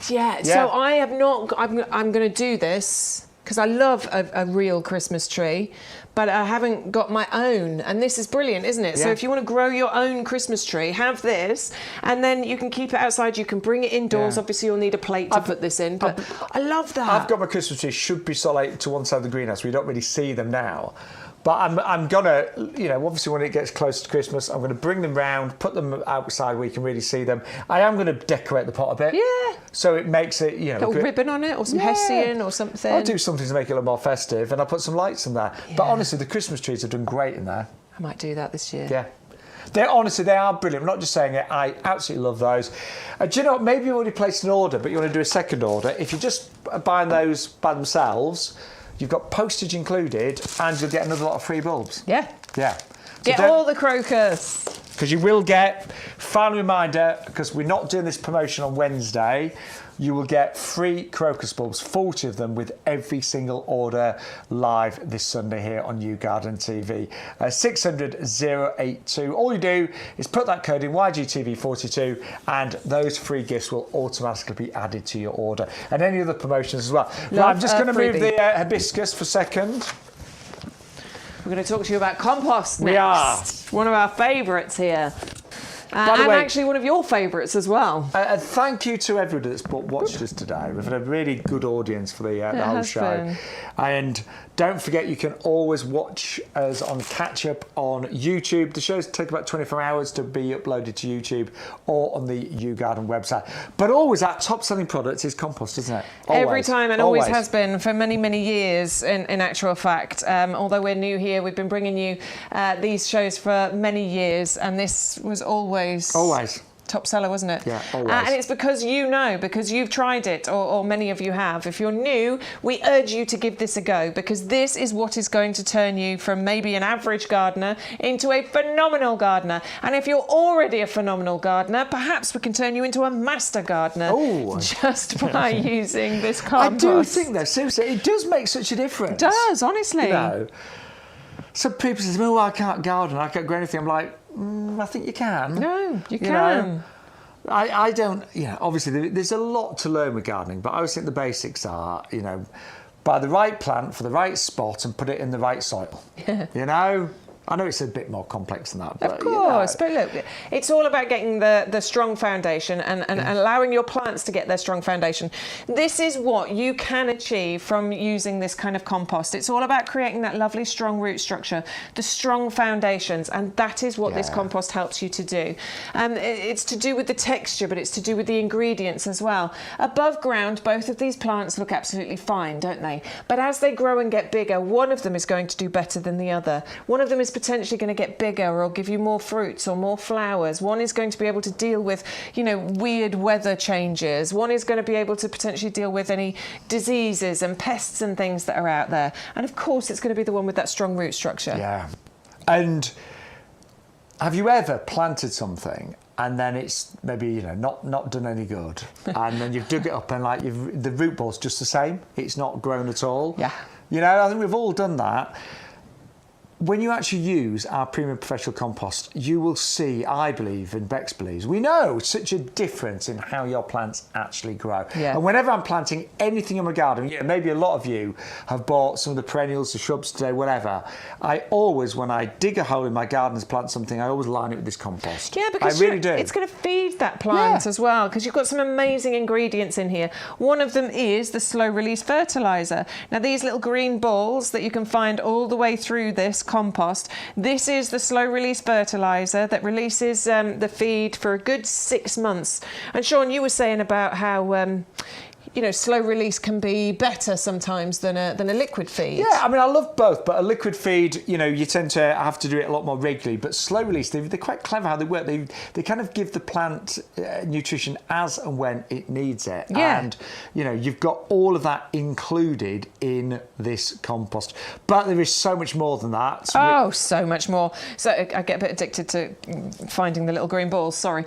Yeah. So I have not... I'm going to do this because I love a real Christmas tree, but I haven't got my own. And this is brilliant, isn't it? Yeah. So if you want to grow your own Christmas tree, have this, and then you can keep it outside. You can bring it indoors. Yeah. Obviously, you'll need a plate to put this in, but I love that. I've got my Christmas tree, should be sort of to one side of the greenhouse. We don't really see them now. But I'm gonna, obviously when it gets closer to Christmas, I'm gonna bring them round, put them outside where you can really see them. I am gonna decorate the pot a bit. Yeah. So it makes it, a little ribbon on it, or some hessian or something. I'll do something to make it a little more festive, and I'll put some lights in there. Yeah. But honestly, the Christmas trees have done great in there. I might do that this year. Yeah. Honestly, they are brilliant. I'm not just saying it. I absolutely love those. Do you know what? Maybe you've already placed an order, but you want to do a second order. If you're just buying those by themselves, you've got postage included, and you'll get another lot of free bulbs. Yeah. Yeah. So Get all the crocus. Because you will get, final reminder, because we're not doing this promotion on Wednesday, you will get free crocus bulbs, 40 of them, with every single order live this Sunday here on YouGarden TV. 600 082. All you do is put that code in YGTV42 and those free gifts will automatically be added to your order. And any other promotions as well. Right, I'm just going to move the hibiscus for a second. We're going to talk to you about compost next. We are. One of our favourites here. By the and way, actually one of your favourites as well. Thank you to everybody that's watched us today. We've had a really good audience for the whole show. Been. And don't forget, you can always watch us on Catch Up on YouTube. The shows take about 24 hours to be uploaded to YouTube or on the YouGarden website. But always our top selling product is compost, isn't it? Always. Every time, and always has been for many, many years in actual fact. Although we're new here, we've been bringing you these shows for many years, and this was always top seller, wasn't it? Yeah, always. And it's because you know, because you've tried it, or many of you have. If you're new, we urge you to give this a go, because this is what is going to turn you from maybe an average gardener into a phenomenal gardener. And if you're already a phenomenal gardener, perhaps we can turn you into a master gardener just by using this compost. I do think that, seriously, it does make such a difference. It does, honestly. You know, some people say, well, I can't garden, I can't grow anything. I'm like, I think you can. No, you can. Know? I don't, obviously there's a lot to learn with gardening, but I always think the basics are, buy the right plant for the right spot and put it in the right soil. Yeah. I know it's a bit more complex than that. But, of course, but look, it's all about getting the strong foundation and allowing your plants to get their strong foundation. This is what you can achieve from using this kind of compost. It's all about creating that lovely strong root structure, the strong foundations, and that is what this compost helps you to do. It's to do with the texture, but it's to do with the ingredients as well. Above ground, both of these plants look absolutely fine, don't they? But as they grow and get bigger, one of them is going to do better than the other. One of them is potentially going to get bigger or give you more fruits or more flowers. One is going to be able to deal with, weird weather changes. One is going to be able to potentially deal with any diseases and pests and things that are out there. And of course, it's going to be the one with that strong root structure. Yeah. And have you ever planted something and then it's maybe, not done any good, and then you've dug it up and the root ball's just the same? It's not grown at all. Yeah. I think we've all done that. When you actually use our premium professional compost, you will see, I believe, and Bex believes, we know such a difference in how your plants actually grow. Yeah. And whenever I'm planting anything in my garden, maybe a lot of you have bought some of the perennials, the shrubs today, whatever, I always, when I dig a hole in my garden to plant something, I always line it with this compost. Yeah, because I really do. It's going to feed that plant as well, because you've got some amazing ingredients in here. One of them is the slow-release fertiliser. Now, these little green balls that you can find all the way through this compost, this is the slow release fertilizer that releases the feed for a good 6 months. And Shaun, you were saying about how slow release can be better sometimes than a liquid feed. Yeah, I mean, I love both, but a liquid feed, you tend to have to do it a lot more regularly. But slow release, they're quite clever how they work. They kind of give the plant nutrition as and when it needs it. Yeah. And, you've got all of that included in this compost. But there is so much more than that. So much more. So I get a bit addicted to finding the little green balls, sorry.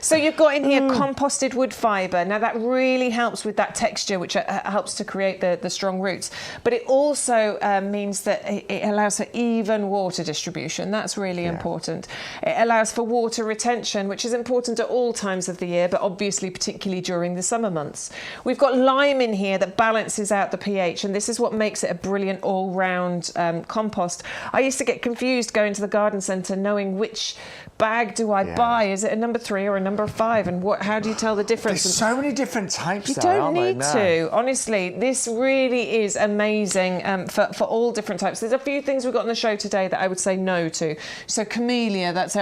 So you've got in here composted wood fibre. Now that really helps with that texture, which helps to create the strong roots. But it also means that it allows for even water distribution. That's really important. It allows for water retention, which is important at all times of the year, but obviously particularly during the summer months. We've got lime in here that balances out the pH, and this is what makes it a brilliant all-round compost. I used to get confused going to the garden centre knowing which bag do I buy? Is it a number 3 or a number 5? And how do you tell the difference? There's so many different types. You don't need to. Honestly, this really is amazing for all different types. There's a few things we've got on the show today that I would say no to. So Camellia, that's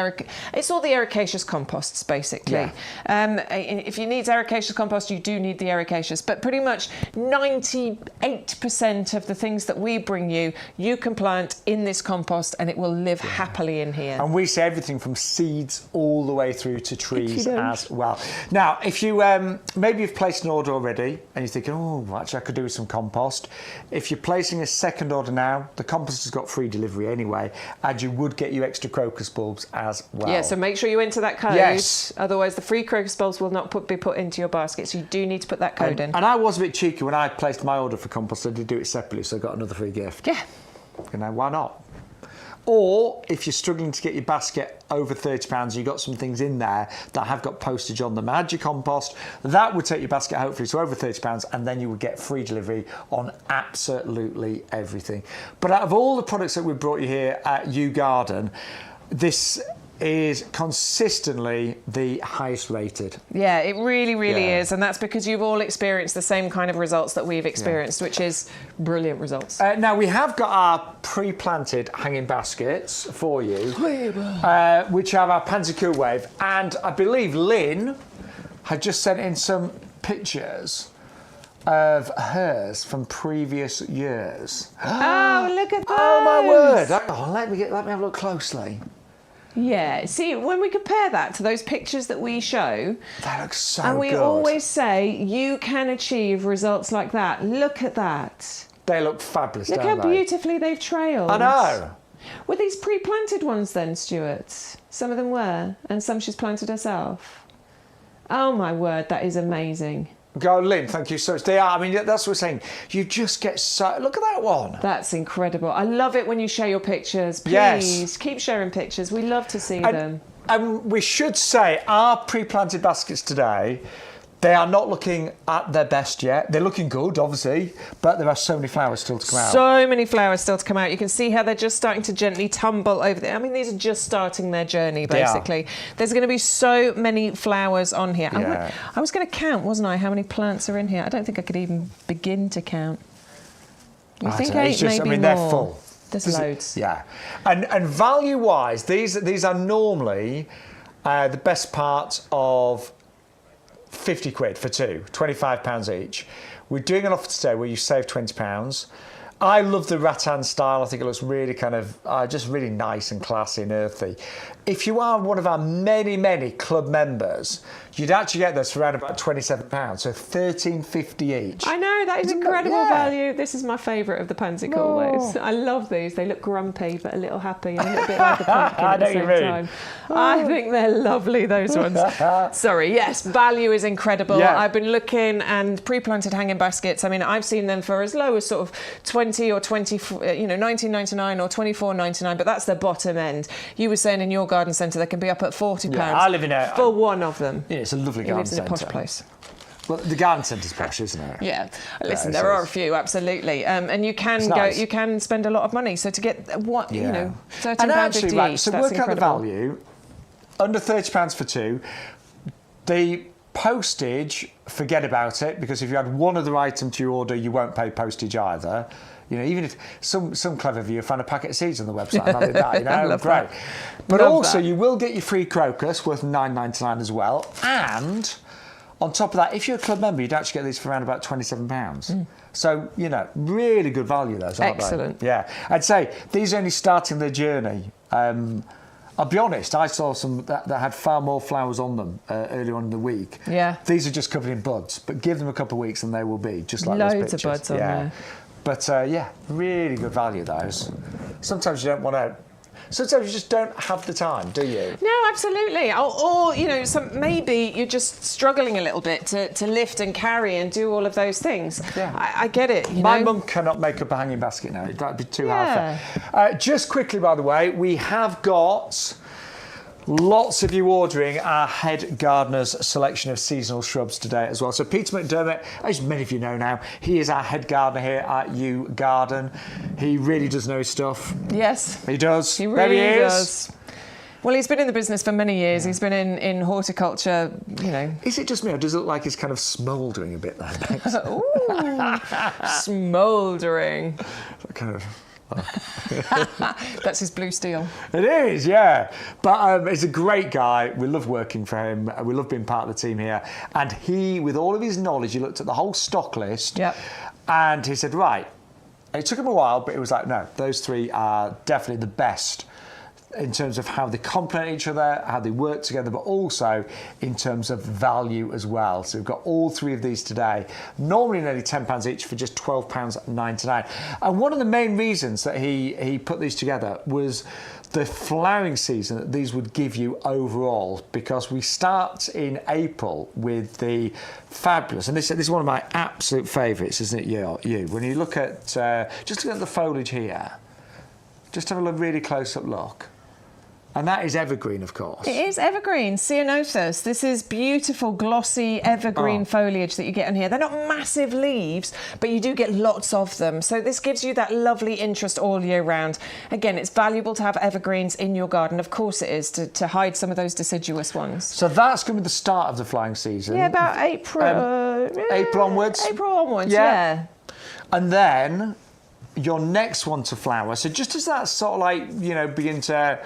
it's all the ericaceous composts basically. Yeah. If you need ericaceous compost, you do need the ericaceous, but pretty much 98% of the things that we bring you, you can plant in this compost and it will live happily in here. And we say everything from seeds all the way through to trees as well. Now, if you maybe you've placed an order already and you're thinking, oh, actually I could do with some compost. If you're placing a second order now, the compost has got free delivery anyway, and you would get you extra crocus bulbs as well. Yeah, so make sure you enter that code. Yes. Otherwise, the free crocus bulbs will not be put into your basket. So you do need to put that code in. And I was a bit cheeky when I placed my order for compost. I did do it separately, so I got another free gift. Yeah. You know, why not? Or if you're struggling to get your basket over £30, you've got some things in there that have got postage on them. Add your compost, that would take your basket hopefully to over £30, and then you would get free delivery on absolutely everything. But out of all the products that we've brought you here at YouGarden, this is consistently the highest rated. Yeah, it really is, and that's because you've all experienced the same kind of results that we've experienced, which is brilliant results. Now we have got our pre-planted hanging baskets for you, which have our Pansy Cool Wave, and I believe Lynn had just sent in some pictures of hers from previous years. Oh, look at those! Oh my word! Oh, let me have a look closely. Yeah, see, when we compare that to those pictures that we show, that looks so and we good. always say you can achieve results like that. Look at that. They look fabulous, Look don't how beautifully they've trailed. I know. Were these pre-planted ones then, Stuart? Some of them were, and some she's planted herself. Oh my word, that is amazing. Go, Lynn, thank you so much. They are, I mean, that's what we're saying. You just get so... Look at that one. That's incredible. I love it when you share your pictures. Please, keep sharing pictures. We love to see them. And we should say, our pre-planted baskets today, they are not looking at their best yet. They're looking good, obviously, but there are so many flowers still to come out. So many flowers still to come out. You can see how they're just starting to gently tumble over there. I mean, these are just starting their journey, basically. There's going to be so many flowers on here. Yeah. I was going to count, wasn't I, how many plants are in here? I don't think I could even begin to count. You think 8, maybe more? They're full. There's loads. Yeah. And value-wise, these are normally the best part of 50 quid for two, £25 each. We're doing an offer today where you save £20. I love the rattan style. I think it looks really kind of just really nice and classy and earthy. If you are one of our many club members, you'd actually get this for around about £27, so £13.50 each. I know, that is incredible value. This is my favourite of the Pansy Cool Waves. I love these. They look grumpy but a little happy and a little bit like a pumpkin at the same time. I think they're lovely, those ones. Sorry, yes, value is incredible. Yeah. I've been looking, and pre-planted hanging baskets, I mean, I've seen them for as low as sort of 20 or 20, $19.99 or $24.99, but that's the bottom end. You were saying in your garden centre they can be up at £40 I live in a... for one of them. Yeah, it's a lovely garden centre. He lives in a posh place. Well, the garden centre's posh, isn't it? Yeah. Listen, there are a few, absolutely, and you can you can spend a lot of money. So to get £13.50 each, right, so that's work incredible. out the value. Under £30 for two. The postage, forget about it, because if you add one other item to your order, you won't pay postage either. You know, even if some clever viewer found a packet of seeds on the website and added that, you know, great. But also, you will get your free crocus worth £9.99 as well, and on top of that, if you're a club member, you'd actually get these for around about £27. So, you know, really good value, those, aren't they? Excellent. Yeah. I'd say these are only starting their journey. I'll be honest, I saw some that had far more flowers on them earlier on in the week. Yeah. These are just covered in buds, but give them a couple of weeks and they will be, just like loads those pictures. of buds on there. But, yeah, really good value, those. Sometimes you don't want to... Sometimes you just don't have the time, do you? No, absolutely. Or you know, maybe you're just struggling a little bit to lift and carry and do all of those things. Yeah. I get it. My mum cannot make up a hanging basket now. That'd be too hard for her. Just quickly, by the way, we have got lots of you ordering our head gardener's selection of seasonal shrubs today as well. So Peter McDermott, as many of you know now, he is our head gardener here at YouGarden. He really does know his stuff. Yes. He does. He really there he is. does. Well, he's been in the business for many years. He's been in horticulture, you know. Is it just me, or does it look like it's kind of smouldering a bit there, Bex? Ooh, smouldering. Kind of. That's his blue steel. It is, yeah. But he's a great guy. We love working for him. We love being part of the team here. And he, with all of his knowledge, he looked at the whole stock list. Yep. And he said, right. It took him a while, but it was like, no, those three are definitely the best in terms of how they complement each other, how they work together, but also in terms of value as well. So we've got all three of these today, normally nearly £10 each for just £12.99. And one of the main reasons that he put these together was the flowering season that these would give you overall, because we start in April with the fabulous, and this is one of my absolute favourites, isn't it, you? When you look at, just look at the foliage here, just have a really close-up look. And that is evergreen, of course. It is evergreen, Ceanothus. This is beautiful, glossy, evergreen foliage that you get on here. They're not massive leaves, but you do get lots of them. So this gives you that lovely interest all year round. Again, it's valuable to have evergreens in your garden. Of course it is, to hide some of those deciduous ones. So that's going to be the start of the flying season. Yeah, about April. April onwards? April onwards, yeah. And then your next one to flower, so just as that sort of like, you know, begin to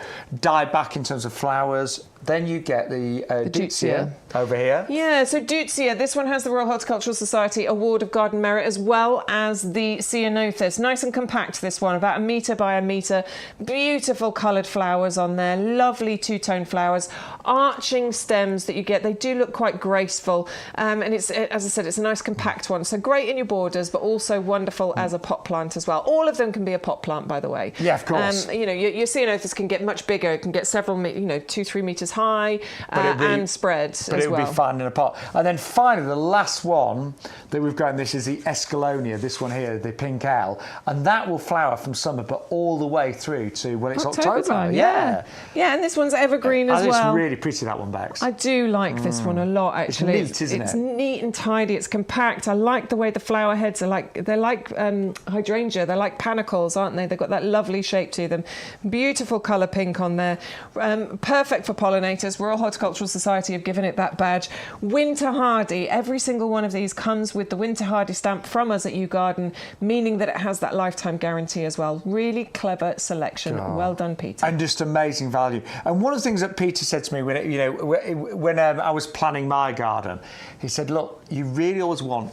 die back in terms of flowers, then you get the Deutzia over here. Yeah, so Deutzia, this one has the Royal Horticultural Society Award of Garden Merit, as well as the Ceanothus. Nice and compact, this one, about 1 metre by 1 metre. Beautiful coloured flowers on there, lovely two-tone flowers, arching stems that you get. They do look quite graceful, and it's, as I said, it's a nice compact one. So great in your borders, but also wonderful as a pot plant as well. All of them can be a pot plant, by the way. Yeah, of course. You know, your Ceanothus can get much bigger. It can get several, 2-3 metres high and spread as well. But it would be fine in a pot. And then finally, the last one that we've got in this is the Escalonia, this one here, the pink L. And that will flower from summer, but all the way through to when it's October. Time, yeah, and this one's evergreen as well. It's really pretty, that one, Bex. I do like this one a lot, actually. It's neat, isn't it? It's neat and tidy. It's compact. I like the way the flower heads are they're like hydrangea. They're like panicles, aren't they? They've got that lovely shape to them. Beautiful colour pink on there. Perfect for pollinators. Royal Horticultural Society have given it that badge. Winter hardy. Every single one of these comes with the winter hardy stamp from us at YouGarden, meaning that it has that lifetime guarantee as well. Really clever selection. Well done, Peter. And just amazing value. And one of the things that Peter said to me when I was planning my garden, he said, look, you really always want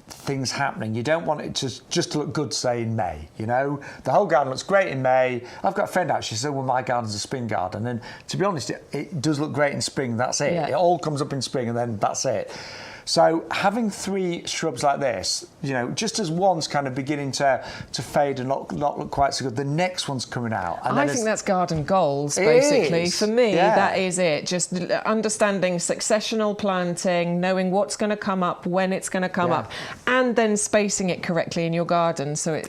things happening. You don't want it to just to look good, say, in May, you know? The whole garden looks great in May. I've got a friend actually said, well, my garden's a spring garden. And to be honest, it does look great in spring, that's it. Yeah. It all comes up in spring and then that's it. So having 3 shrubs like this, just as one's kind of beginning to fade and not look quite so good, the next one's coming out. And I think that's garden goals, basically. For me, that is it. Just understanding successional planting, knowing what's going to come up, when it's going to come up, and then spacing it correctly in your garden. So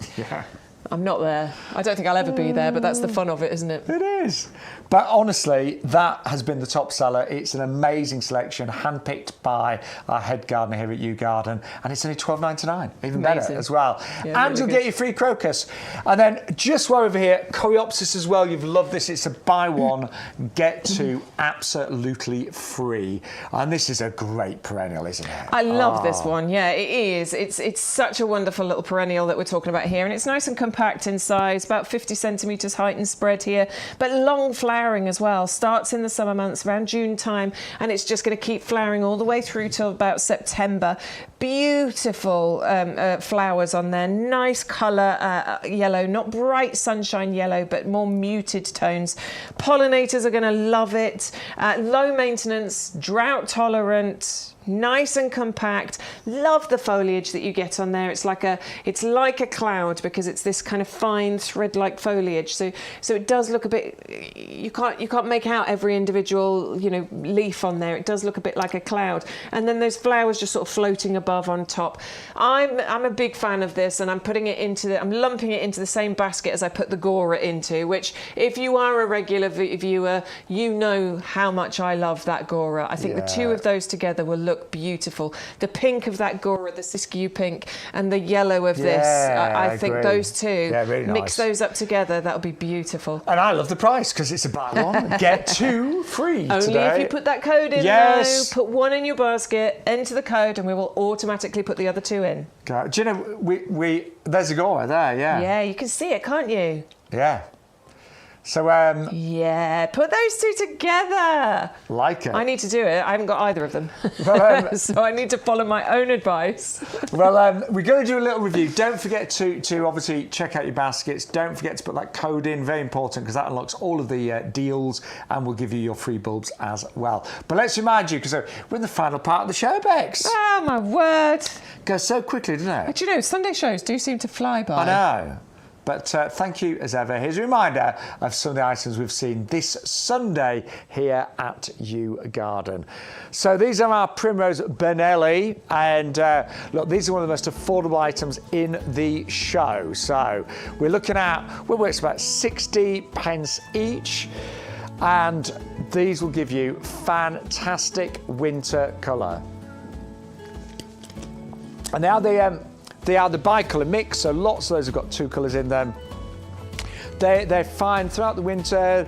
I'm not there. I don't think I'll ever be there, but that's the fun of it, isn't it? It is. But honestly, that has been the top seller. It's an amazing selection, handpicked by our head gardener here at YouGarden, and it's only $12.99, even better as well. Yeah, and really you'll good. get your free crocus. And then just while over here, Coreopsis as well. You've loved this. It's a buy one, get two, absolutely free. And this is a great perennial, isn't it? I love this one. Yeah, it is. It's such a wonderful little perennial that we're talking about here, and it's nice and compact in size, about 50 centimetres height and spread here, but long flowering as well. Starts in the summer months, around June time, and it's just going to keep flowering all the way through till about September. Beautiful flowers on there, nice colour yellow, not bright sunshine yellow, but more muted tones. Pollinators are going to love it. Low maintenance, drought tolerant, nice and compact. Love the foliage that you get on there. It's like a cloud, because it's this kind of fine thread-like foliage. So it does look a bit. You can't make out every individual leaf on there. It does look a bit like a cloud. And then those flowers just sort of floating above above on top. I'm a big fan of this, and I'm lumping it into the same basket as I put the Gora into, which if you are a regular viewer, you know how much I love that Gora. I think the two of those together will look beautiful. The pink of that Gora, the Siskiyou pink, and the yellow of this, I think those two, really mix those up together, that'll be beautiful. And I love the price because it's a buy one, get two free Only today. if you put that code in, though. Put one in your basket, enter the code, and we will automatically put the other two in. Do you know, we there's a Gora there, Yeah, you can see it, can't you? Yeah. So, yeah, put those two together. Like it. I need to do it. I haven't got either of them. Well, so I need to follow my own advice. Well, we're going to do a little review. Don't forget to obviously check out your baskets. Don't forget to put that code in. Very important, because that unlocks all of the deals and will give you your free bulbs as well. But let's remind you, because we're in the final part of the show, Bex. Oh, my word. Goes so quickly, doesn't it? But you know, Sunday shows do seem to fly by. I know. But thank you as ever. Here's a reminder of some of the items we've seen this Sunday here at YouGarden. So these are our Primrose Benelli, and look, these are one of the most affordable items in the show. So we're looking at, well, it's about 60 pence each, and these will give you fantastic winter colour. And now they are the bi-colour mix, so lots of those have got two colours in them. They're fine throughout the winter.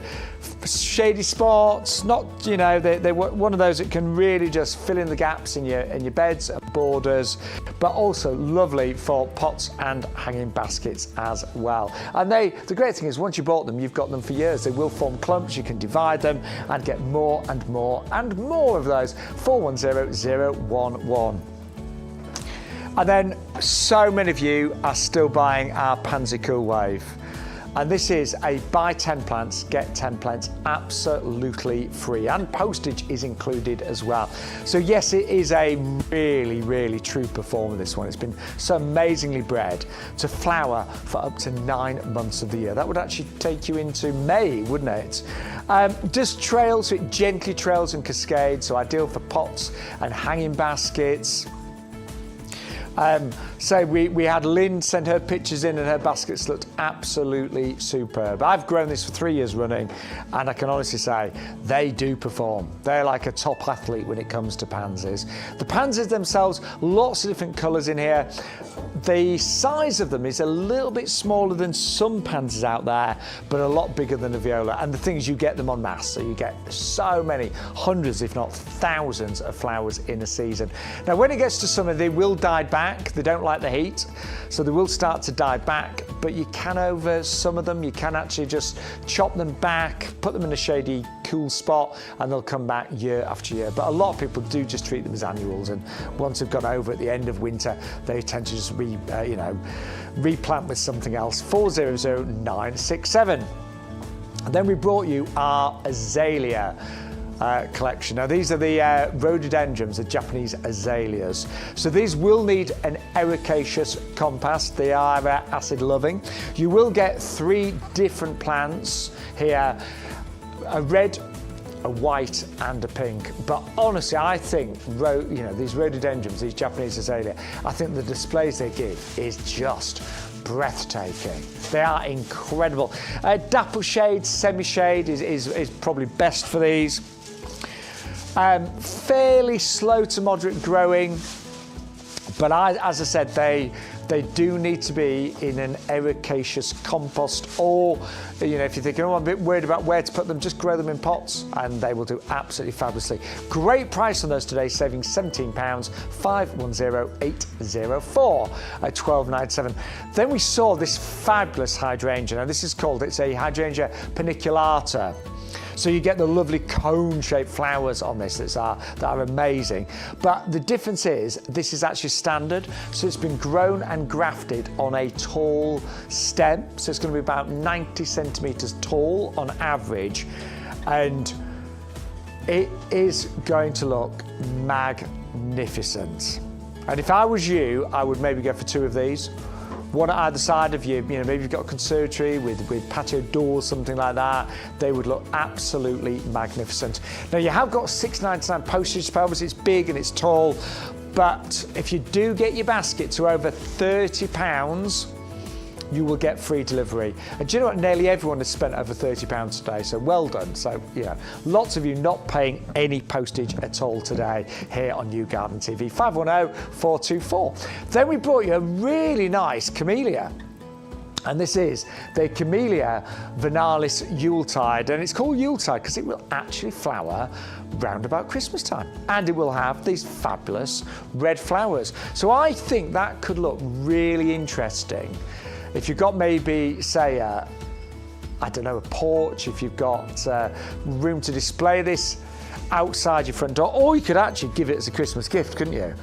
Shady spots, not, you know, they're one of those that can really just fill in the gaps in your beds and borders, but also lovely for pots and hanging baskets as well. And the great thing is, once you bought them, you've got them for years. They will form clumps. You can divide them and get more and more and more of those. 410011. And then so many of you are still buying our Pansy Cool Wave. And this is a buy 10 plants, get 10 plants absolutely free. And postage is included as well. So yes, it is a really, really true performer, this one. It's been so amazingly bred to flower for up to 9 months of the year. That would actually take you into May, wouldn't it? Does trail, so it gently trails and cascades, so ideal for pots and hanging baskets. So we had Lynn send her pictures in, and her baskets looked absolutely superb. I've grown this for 3 years running, and I can honestly say they do perform. They're like a top athlete when it comes to pansies. The pansies themselves, lots of different colours in here. The size of them is a little bit smaller than some pansies out there, but a lot bigger than the viola. And the thing is, you get them en masse, so you get so many, hundreds if not thousands of flowers in a season. Now when it gets to summer, they will die back. They don't like the heat, so they will start to die back, but you can, over some of them, you can actually just chop them back, put them in a shady, cool spot, and they'll come back year after year. But a lot of people do just treat them as annuals, and once they've gone over at the end of winter, they tend to just replant with something else. 400967. And then we brought you our azalea collection. Now these are the Rhododendrons, the Japanese azaleas. So these will need an ericaceous compost. They are acid loving. You will get 3 different plants here: a red, a white and a pink. But honestly, I think these Rhododendrons, these Japanese azalea, I think the displays they give is just breathtaking. They are incredible. Dapple shade, semi-shade is probably best for these. Fairly slow to moderate growing, but as I said, they do need to be in an ericaceous compost, or if you're thinking, I'm a bit worried about where to put them, just grow them in pots and they will do absolutely fabulously. Great price on those today, saving £17, 510804 at 12.97. Then we saw this fabulous hydrangea. Now it's a Hydrangea paniculata. So you get the lovely cone-shaped flowers on this that are amazing. But the difference is, this is actually standard. So it's been grown and grafted on a tall stem. So it's going to be about 90 centimetres tall on average. And it is going to look magnificent. And if I was you, I would maybe go for 2 of these. One at either side of you, maybe you've got a conservatory with patio doors, something like that. They would look absolutely magnificent. Now you have got £6.99 postage to pay. Obviously it's big and it's tall, But if you do get your basket to over £30, you will get free delivery. And do you know what? Nearly everyone has spent over £30 today, so well done. So, yeah, lots of you not paying any postage at all today here on YouGarden TV, 510-424. Then we brought you a really nice camellia. And this is the Camellia Venalis Yuletide, and it's called Yuletide because it will actually flower round about Christmas time, and it will have these fabulous red flowers. So I think that could look really interesting if you've got maybe, say, I don't know, a porch, if you've got room to display this outside your front door, or you could actually give it as a Christmas gift, couldn't you?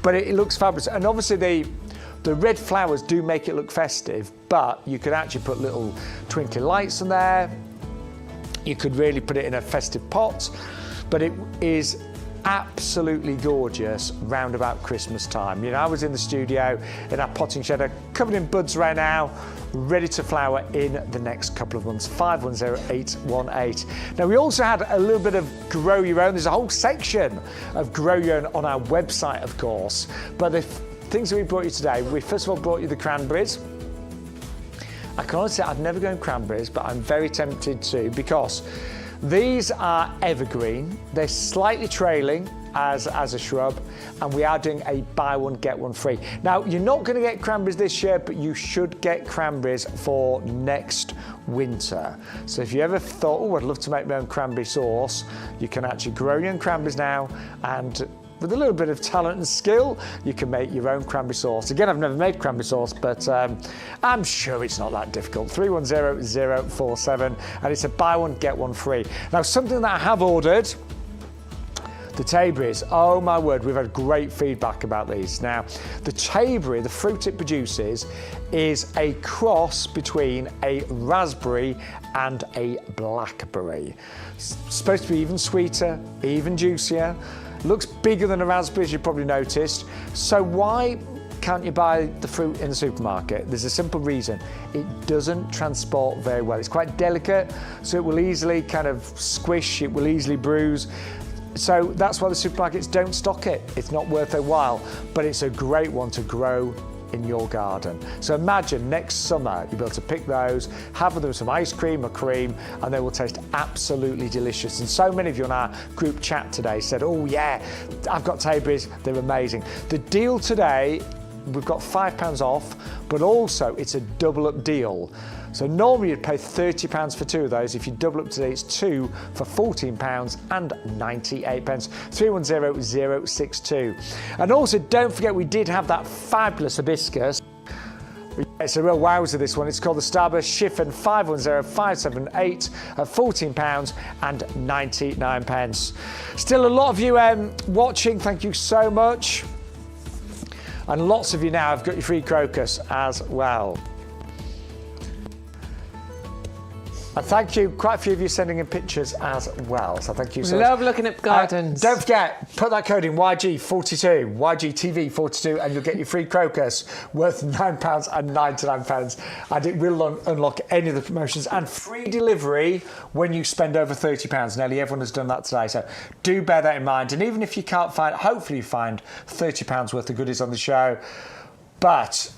But it looks fabulous, and obviously the red flowers do make it look festive, but you could actually put little twinkling lights on there. You could really put it in a festive pot, but it is absolutely gorgeous round about Christmas time. You know, I was in the studio in our potting shed, covered in buds right now, ready to flower in the next couple of months. 510818. Now, we also had a little bit of grow your own. There's a whole section of grow your own on our website, of course, but the things that we brought you today, we first of all brought you the cranberries. I can honestly say I've never grown cranberries, but I'm very tempted to, because these are evergreen. They're slightly trailing as a shrub, and we are doing a buy one get one free. Now, you're not going to get cranberries this year, but you should get cranberries for next winter. So if you ever thought, oh, I'd love to make my own cranberry sauce, you can actually grow your own cranberries now, and with a little bit of talent and skill, you can make your own cranberry sauce. Again, I've never made cranberry sauce, but I'm sure it's not that difficult. 310047, and it's a buy one, get one free. Now, something that I have ordered, the Tayberries. Oh my word, we've had great feedback about these. Now, the Tayberry, the fruit it produces, is a cross between a raspberry and a blackberry. It's supposed to be even sweeter, even juicier. Looks bigger than a raspberry, as you probably noticed. So why can't you buy the fruit in the supermarket? There's a simple reason. It doesn't transport very well. It's quite delicate, so it will easily kind of squish, it will easily bruise. So that's why the supermarkets don't stock it. It's not worth their while, but it's a great one to grow in your garden. So imagine next summer you'll be able to pick those, have with them some ice cream or cream, and they will taste absolutely delicious. And so many of you on our group chat today said, oh yeah, I've got Tayberries, they're amazing. The deal today, we've got £5 off, but also it's a double up deal. So normally you'd pay £30 for two of those. If you double up today, it's two for £14 and 98 pence. 310062. And also don't forget, we did have that fabulous hibiscus. It's a real wowzer, this one. It's called the Starburst Chiffon 510578 at £14 and 99 pence. Still a lot of you watching. Thank you so much. And lots of you now have got your free crocus as well. And thank you, quite a few of you sending in pictures as well. So thank you so much. Love looking at gardens. Don't forget, put that code in YG42, YGTV42, and you'll get your free crocus worth £9 and 99 pence. And it will unlock any of the promotions and free delivery when you spend over £30. Nearly everyone has done that today. So do bear that in mind. And even if you can't find, hopefully you find £30 worth of goodies on the show, but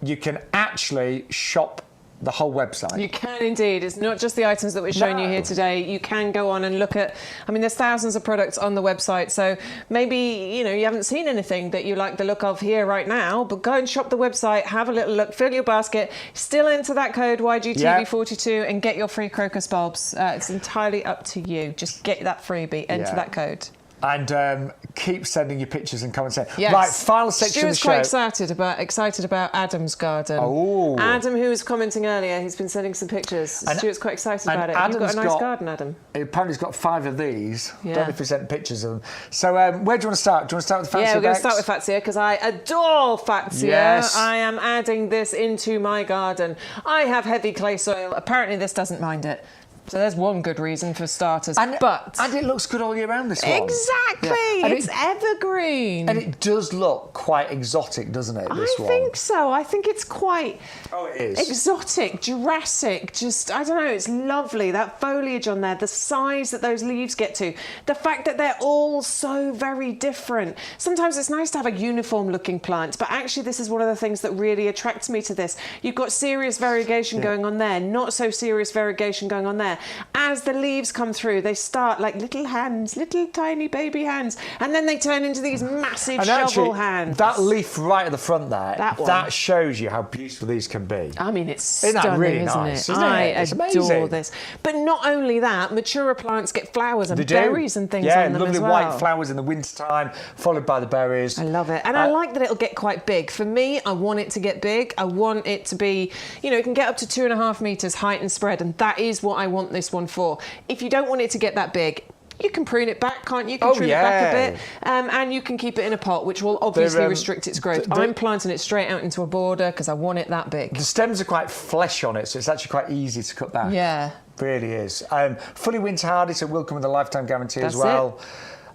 you can actually shop the whole website. You can indeed. It's not just the items that we're showing you here today. You can go on and look at, I mean, there's thousands of products on the website. So maybe, you know, you haven't seen anything that you like the look of here right now, but go and shop the website, have a little look, fill your basket, still enter that code YGTV42 and get your free crocus bulbs. It's entirely up to you. Just get that freebie, enter that code. And keep sending your pictures and comments in. Yes. Right, final section of the show. Stuart's quite excited about Adam's garden. Oh. Adam, who was commenting earlier, he's been sending some pictures. And Stuart's quite excited about it. You've got a nice garden, Adam. Apparently he's got 5 of these. Yeah. Don't know if he sent pictures of them. So where do you want to start? Do you want to start with Fatia? Yeah, we're going to start with Fatia because I adore Fatia. Yes. I am adding this into my garden. I have heavy clay soil. Apparently this doesn't mind it. So there's one good reason for starters. And but it looks good all year round, this one. exactly, Yeah. And it's evergreen. And it does look quite exotic, doesn't it, this one? I think so. I think it's quite it is. exotic, Jurassic, just, I don't know, it's lovely. That foliage on there, the size that those leaves get to, the fact that they're all so very different. Sometimes it's nice to have a uniform looking plant, but actually this is one of the things that really attracts me to this. You've got serious variegation going on there, not so serious variegation going on there. As the leaves come through, they start like little hands, little tiny baby hands, and then they turn into these massive And shovel actually, hands. that leaf right at the front there, That shows you how beautiful these can be. I mean, it's Isn't that stunning, really isn't nice, it? isn't it? I It's adore amazing. this. But not only that, mature plants get flowers and They do. berries and things on them lovely as well. white flowers in the wintertime, followed by the berries. I love it. And I like that it'll get quite big. For me, I want it to get big. I want it to be, you know, it can get up to 2.5 metres height and spread, and that is what I want this one for. If you don't want it to get that big, you can prune it back, can't you? You can trim it back a bit, and you can keep it in a pot, which will obviously restrict its growth. I'm planting it straight out into a border because I want it that big. The stems are quite flesh on it, so it's actually quite easy to cut back. Yeah. Really is. Fully winter hardy, so it will come with a lifetime guarantee That's as well.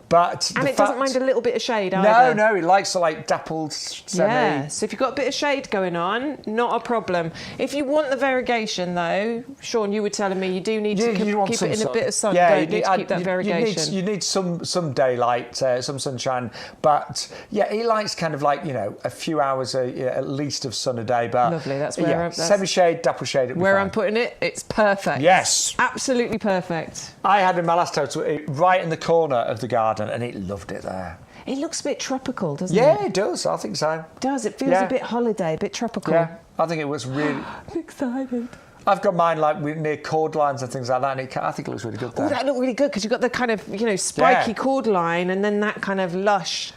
But and it doesn't mind a little bit of shade No, either. no, it likes the like dappled semi. Yeah, so if you've got a bit of shade going on, not a problem. If you want the variegation though, Shaun, you were telling me you do need to keep it in a bit of sun, don't you, to keep that variegation? You need some daylight, some sunshine, but yeah, it likes kind of like, you know, a few hours at least of sun a day. But lovely, that's where semi-shade, dapple shade. Where I'm putting it, it's perfect. Yes, absolutely perfect. I had in my last house right in the corner of the garden, and it loved it there. It looks a bit tropical, doesn't it? Yeah, it does. I think so. It does. It feels a bit holiday, a bit tropical. Yeah, I think it was really... I'm excited. I've got mine like near cord lines and things like that, and I think it looks really good there. Oh, that looked really good because you've got the kind of, you know, spiky cord line and then that kind of lush,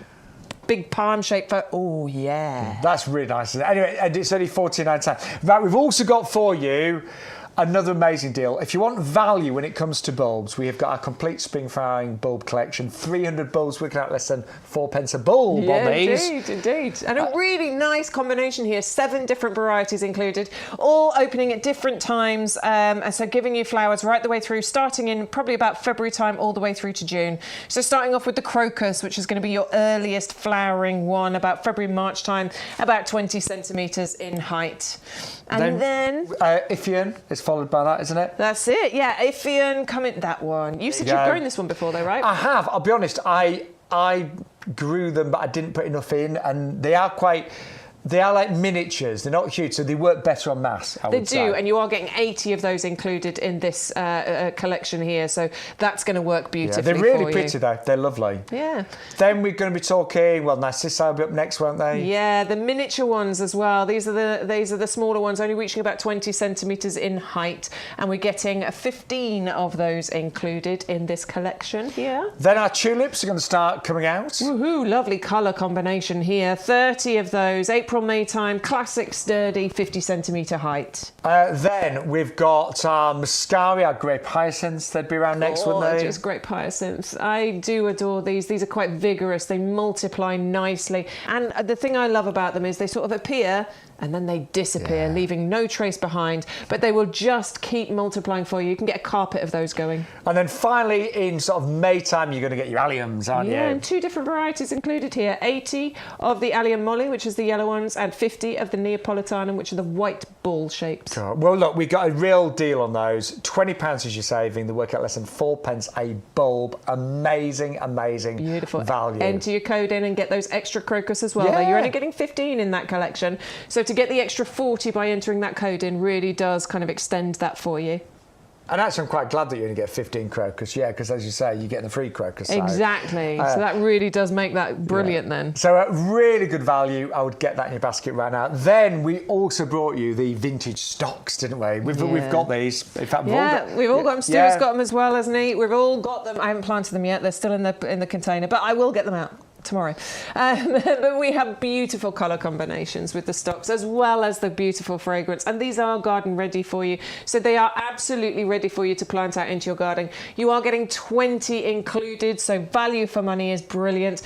big palm shape. Oh, yeah. That's really nice. Anyway, and it's only $49.99. Right, we've also got for you another amazing deal. If you want value when it comes to bulbs, we have got our complete spring flowering bulb collection. 300 bulbs working out less than 4p a bulb on these. Indeed. And a really nice combination here. 7 different varieties included, all opening at different times. And so giving you flowers right the way through, starting in probably about February time all the way through to June. So starting off with the crocus, which is going to be your earliest flowering one, about February, March time, about 20 centimetres in height. And then Iphian is followed by that, isn't it? That's it, yeah. Iphian, coming that one. You said you've grown this one before though, right? I have. I'll be honest, I grew them, but I didn't put enough in, and they are like miniatures. They're not huge, so they work better on mass, I would say. They do, and you are getting 80 of those included in this collection here, so that's going to work beautifully they're really for pretty, though. They're lovely. Yeah. Then we're going to be talking, well, Narcissi will be up next, won't they? Yeah, the miniature ones as well. These are the smaller ones, only reaching about 20 centimetres in height, and we're getting 15 of those included in this collection here. Then our tulips are going to start coming out. Woohoo, lovely colour combination here. 30 of those, April, May time, classic sturdy 50 centimetre height. Then we've got our Muscari, our grape hyacinths. They'd be around next, wouldn't they? Just grape hyacinths. I do adore these. These are quite vigorous. They multiply nicely. And the thing I love about them is they sort of appear and then they disappear, leaving no trace behind. But they will just keep multiplying for you. You can get a carpet of those going. And then finally, in sort of May time, you're going to get your alliums, aren't you? Yeah, and 2 different varieties included here. 80 of the Allium Molly, which is the yellow ones, and 50 of the Neapolitanum, which are the white ball shapes. God. Well, look, we've got a real deal on those. £20 is you're saving. They work out less than 4p a bulb. Amazing, amazing Beautiful. value. Enter your code in and get those extra crocus as well. Though you're only getting 15 in that collection. So to get the extra 40 by entering that code in really does kind of extend that for you. And actually, I'm quite glad that you only get 15 crocus, because as you say, you're getting the free crocus. So, exactly. So that really does make that brilliant then. So a really good value. I would get that in your basket right now. Then we also brought you the vintage stocks, didn't we? We've got these. In fact, we've all got them. Stuart's got them as well, hasn't he? We've all got them. I haven't planted them yet. They're still in the container, but I will get them out tomorrow. But we have beautiful colour combinations with the stocks as well as the beautiful fragrance, and these are garden ready for you, so they are absolutely ready for you to plant out into your garden. You are getting 20 included, so value for money is brilliant.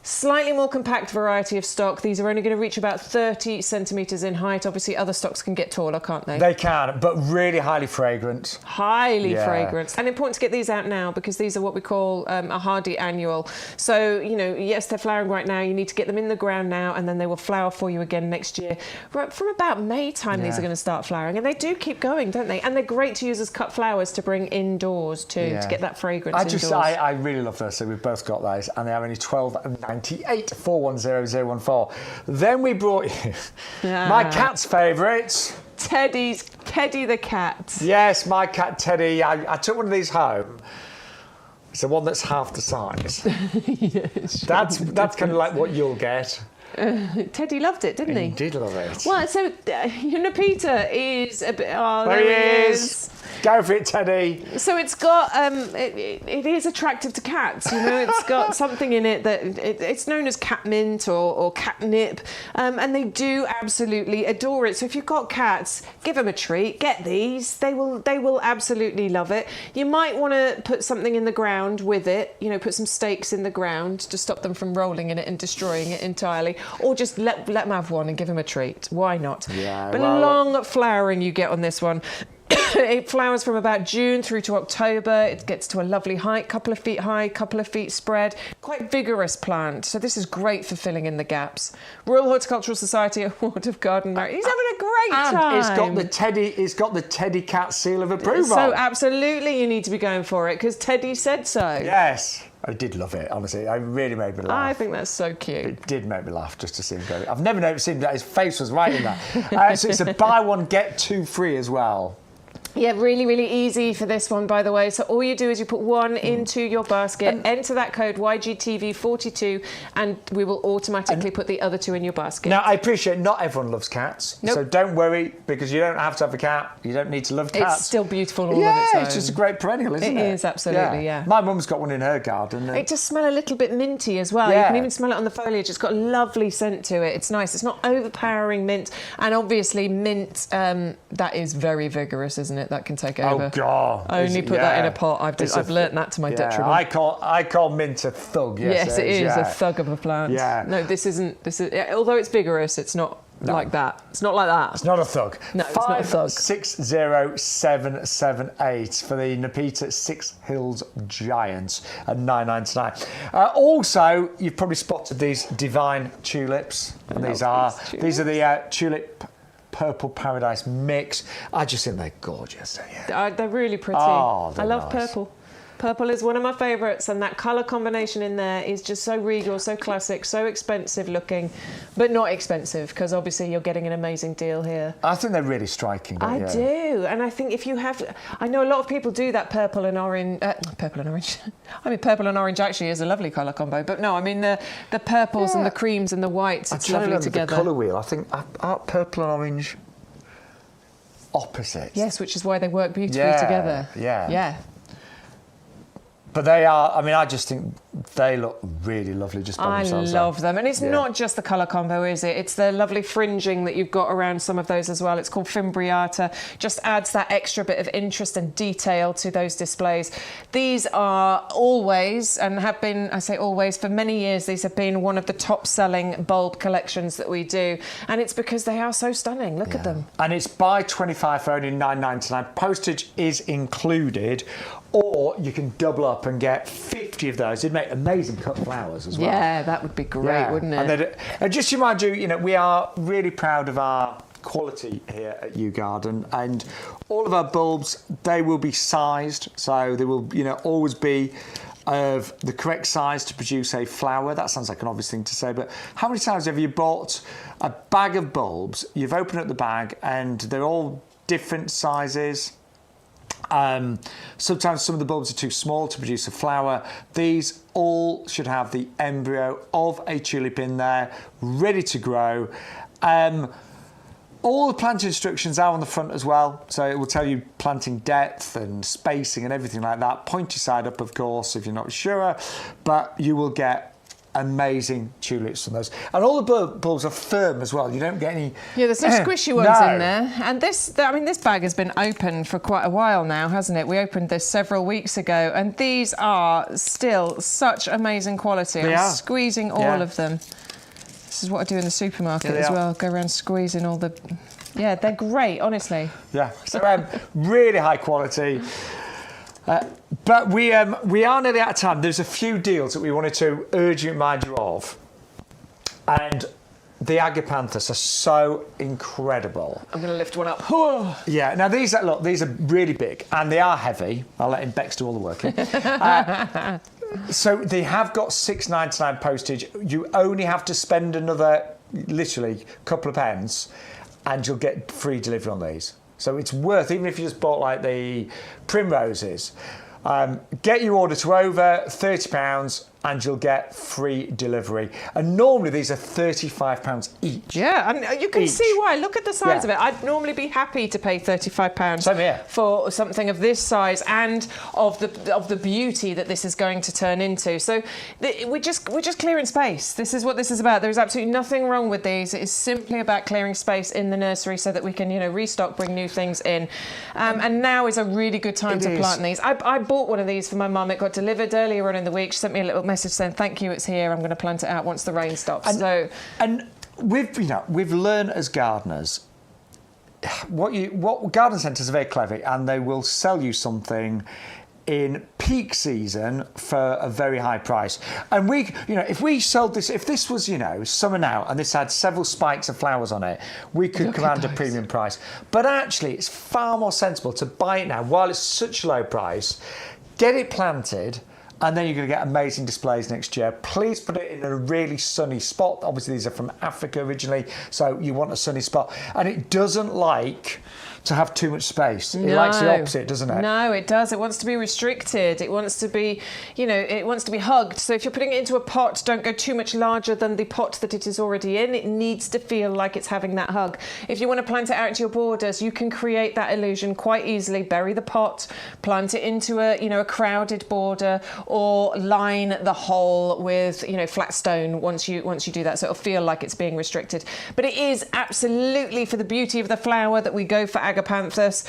Slightly more compact variety of stock. These are only going to reach about 30 centimetres in height. Obviously, other stocks can get taller, can't they? They can, but really highly fragrant. Highly fragrant. And important to get these out now because these are what we call a hardy annual. So, you know, yes, they're flowering right now. You need to get them in the ground now and then they will flower for you again next year. Right, from about May time, these are going to start flowering. And they do keep going, don't they? And they're great to use as cut flowers to bring indoors too, to get that fragrance indoors. I really love those. So we've both got those and they are only 12.98, 410014. Then we brought you my cat's favourites. Teddy the cat. Yes, my cat Teddy. I took one of these home. It's the one that's half the size. Yes, that's kind of like what you'll get. Teddy loved it, didn't he? He did love it. Well, so your Nepeta is a bit. Oh, there he is. Go for it, Teddy. So it's got it is attractive to cats. You know, it's got something in it that it's known as catmint or catnip, and they do absolutely adore it. So if you've got cats, give them a treat. Get these. They will absolutely love it. You might want to put something in the ground with it. You know, put some stakes in the ground to stop them from rolling in it and destroying it entirely, or just let them have one and give them a treat. Why not? Yeah. But long flowering you get on this one. It flowers from about June through to October. It gets to a lovely height, couple of feet high, couple of feet spread. Quite vigorous plant. So this is great for filling in the gaps. Royal Horticultural Society Award of Garden Merit. He's having a great time. It's got the Teddy cat seal of approval. So absolutely you need to be going for it because Teddy said so. Yes. I did love it, honestly. It really made me laugh. I think that's so cute. It did make me laugh just to see him go. I've never seen that. His face was right in that. So it's a buy one, get two free as well. Yeah, really, really easy for this one, by the way. So all you do is you put one into your basket, enter that code YGTV42, and we will automatically put the other two in your basket. Now, I appreciate not everyone loves cats, so don't worry, because you don't have to have a cat. You don't need to love cats. It's still beautiful all on its own. It's just a great perennial, isn't it? It is, absolutely, yeah. My mum's got one in her garden. It does smell a little bit minty as well. You can even smell it on the foliage. It's got a lovely scent to it. It's nice. It's not overpowering mint. And obviously mint, that is very vigorous, isn't it? That can take over. Oh, God. Only put that in a pot. I've learnt that to my detriment. I call mint a thug. Yes, it is a thug of a plant. Yeah. No, this is although it's vigorous, it's not like that. It's not like that. It's not a thug. No, it's not a thug. 560778 for the Nepeta Six Hills Giants at $9.99. Also, you've probably spotted these divine tulips. And these are the tulip Purple Paradise mix. I just think they're gorgeous, don't you? They're really pretty. Oh, I love nice. purple. Purple is one of my favourites, and that colour combination in there is just so regal, so classic, so expensive looking, but not expensive because obviously you're getting an amazing deal here. I think they're really striking. I do, and I think if you have, I know a lot of people do that purple and orange. Purple and orange. I mean, purple and orange actually is a lovely colour combo, but no, I mean the purples and the creams and the whites. It's lovely together. The colour wheel. I think aren't purple and orange opposites? Yes, which is why they work beautifully together. Yeah. But they are, I mean, I just think they look really lovely just by themselves. I love them. And it's not just the colour combo, is it? It's the lovely fringing that you've got around some of those as well. It's called Fimbriata. Just adds that extra bit of interest and detail to those displays. These are always, and have been, I say always, for many years, these have been one of the top-selling bulb collections that we do. And it's because they are so stunning. Look at them. And it's buy 25 for only $9.99. Postage is included. Or you can double up and get 50 of those. It'd make amazing cut flowers as well. Yeah, that would be great, wouldn't it? And just to remind you, we are really proud of our quality here at YouGarden, and all of our bulbs, they will be sized, so they will, always be of the correct size to produce a flower. That sounds like an obvious thing to say, but how many times have you bought a bag of bulbs, you've opened up the bag, and they're all different sizes? Sometimes some of the bulbs are too small to produce a flower. These all should have the embryo of a tulip in there, ready to grow. All the plant instructions are on the front as well, so it will tell you planting depth and spacing and everything like that. Pointy side up, of course, if you're not sure, but you will get amazing tulips from those. And all the bulbs are firm as well. You don't get any... Yeah, there's no squishy ones in there. And this bag has been open for quite a while now, hasn't it? We opened this several weeks ago, and these are still such amazing quality. I'm squeezing all of them. This is what I do in the supermarket as well. Go around squeezing all the... Yeah, they're great, honestly. Yeah, so really high quality. But we are nearly out of time. There's a few deals that we wanted to urge you remind you of. And the Agapanthus are so incredible. I'm going to lift one up. Yeah, now these are really big and they are heavy. I'll let Bex do all the working. So they have got $6.99 postage. You only have to spend another, literally, couple of pence and you'll get free delivery on these. So it's worth, even if you just bought like the primroses, get your order to over £30 and you'll get free delivery. And normally these are £35 each. Yeah, and you can see why. Look at the size of it. I'd normally be happy to pay £35 for something of this size and of the beauty that this is going to turn into. So we're just clearing space. This is what this is about. There's absolutely nothing wrong with these. It is simply about clearing space in the nursery so that we can, restock, bring new things in. And now is a really good time to plant these. I bought one of these for my mum. It got delivered earlier on in the week. She sent me a little message saying, thank you, it's here. I'm going to plant it out once the rain stops. And we've learned as gardeners, what garden centres are very clever, and they will sell you something in peak season for a very high price. And if we sold this, if this was, summer now, and this had several spikes of flowers on it, we could command a premium price. But actually, it's far more sensible to buy it now while it's such a low price, get it planted, and then you're going to get amazing displays next year. Please put it in a really sunny spot. Obviously, these are from Africa originally, so you want a sunny spot. And it doesn't like to have too much space. It likes the opposite, doesn't it? No, it does. It wants to be restricted. It wants to be, it wants to be hugged. So if you're putting it into a pot, don't go too much larger than the pot that it is already in. It needs to feel like it's having that hug. If you want to plant it out into your borders, you can create that illusion quite easily. Bury the pot, plant it into a crowded border, or line the hole with, flat stone once you do that. So it'll feel like it's being restricted. But it is absolutely for the beauty of the flower that we go for Agapanthus.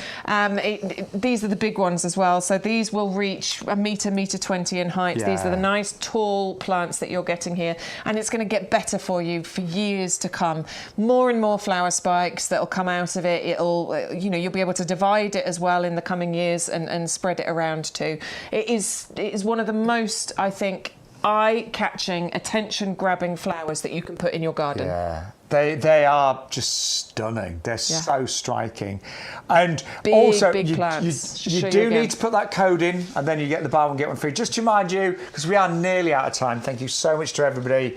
These are the big ones as well. So these will reach a metre, metre 20 in height. Yeah. These are the nice tall plants that you're getting here. And it's going to get better for you for years to come. More and more flower spikes that'll come out of it. You'll be able to divide it as well in the coming years and spread it around too. It is one of the most, I think, eye-catching, attention-grabbing flowers that you can put in your garden. Yeah. They are just stunning. They're so striking. And big plants. You do need to put that code in, and then you get the buy one, get one free. Just to remind you, because we are nearly out of time. Thank you so much to everybody.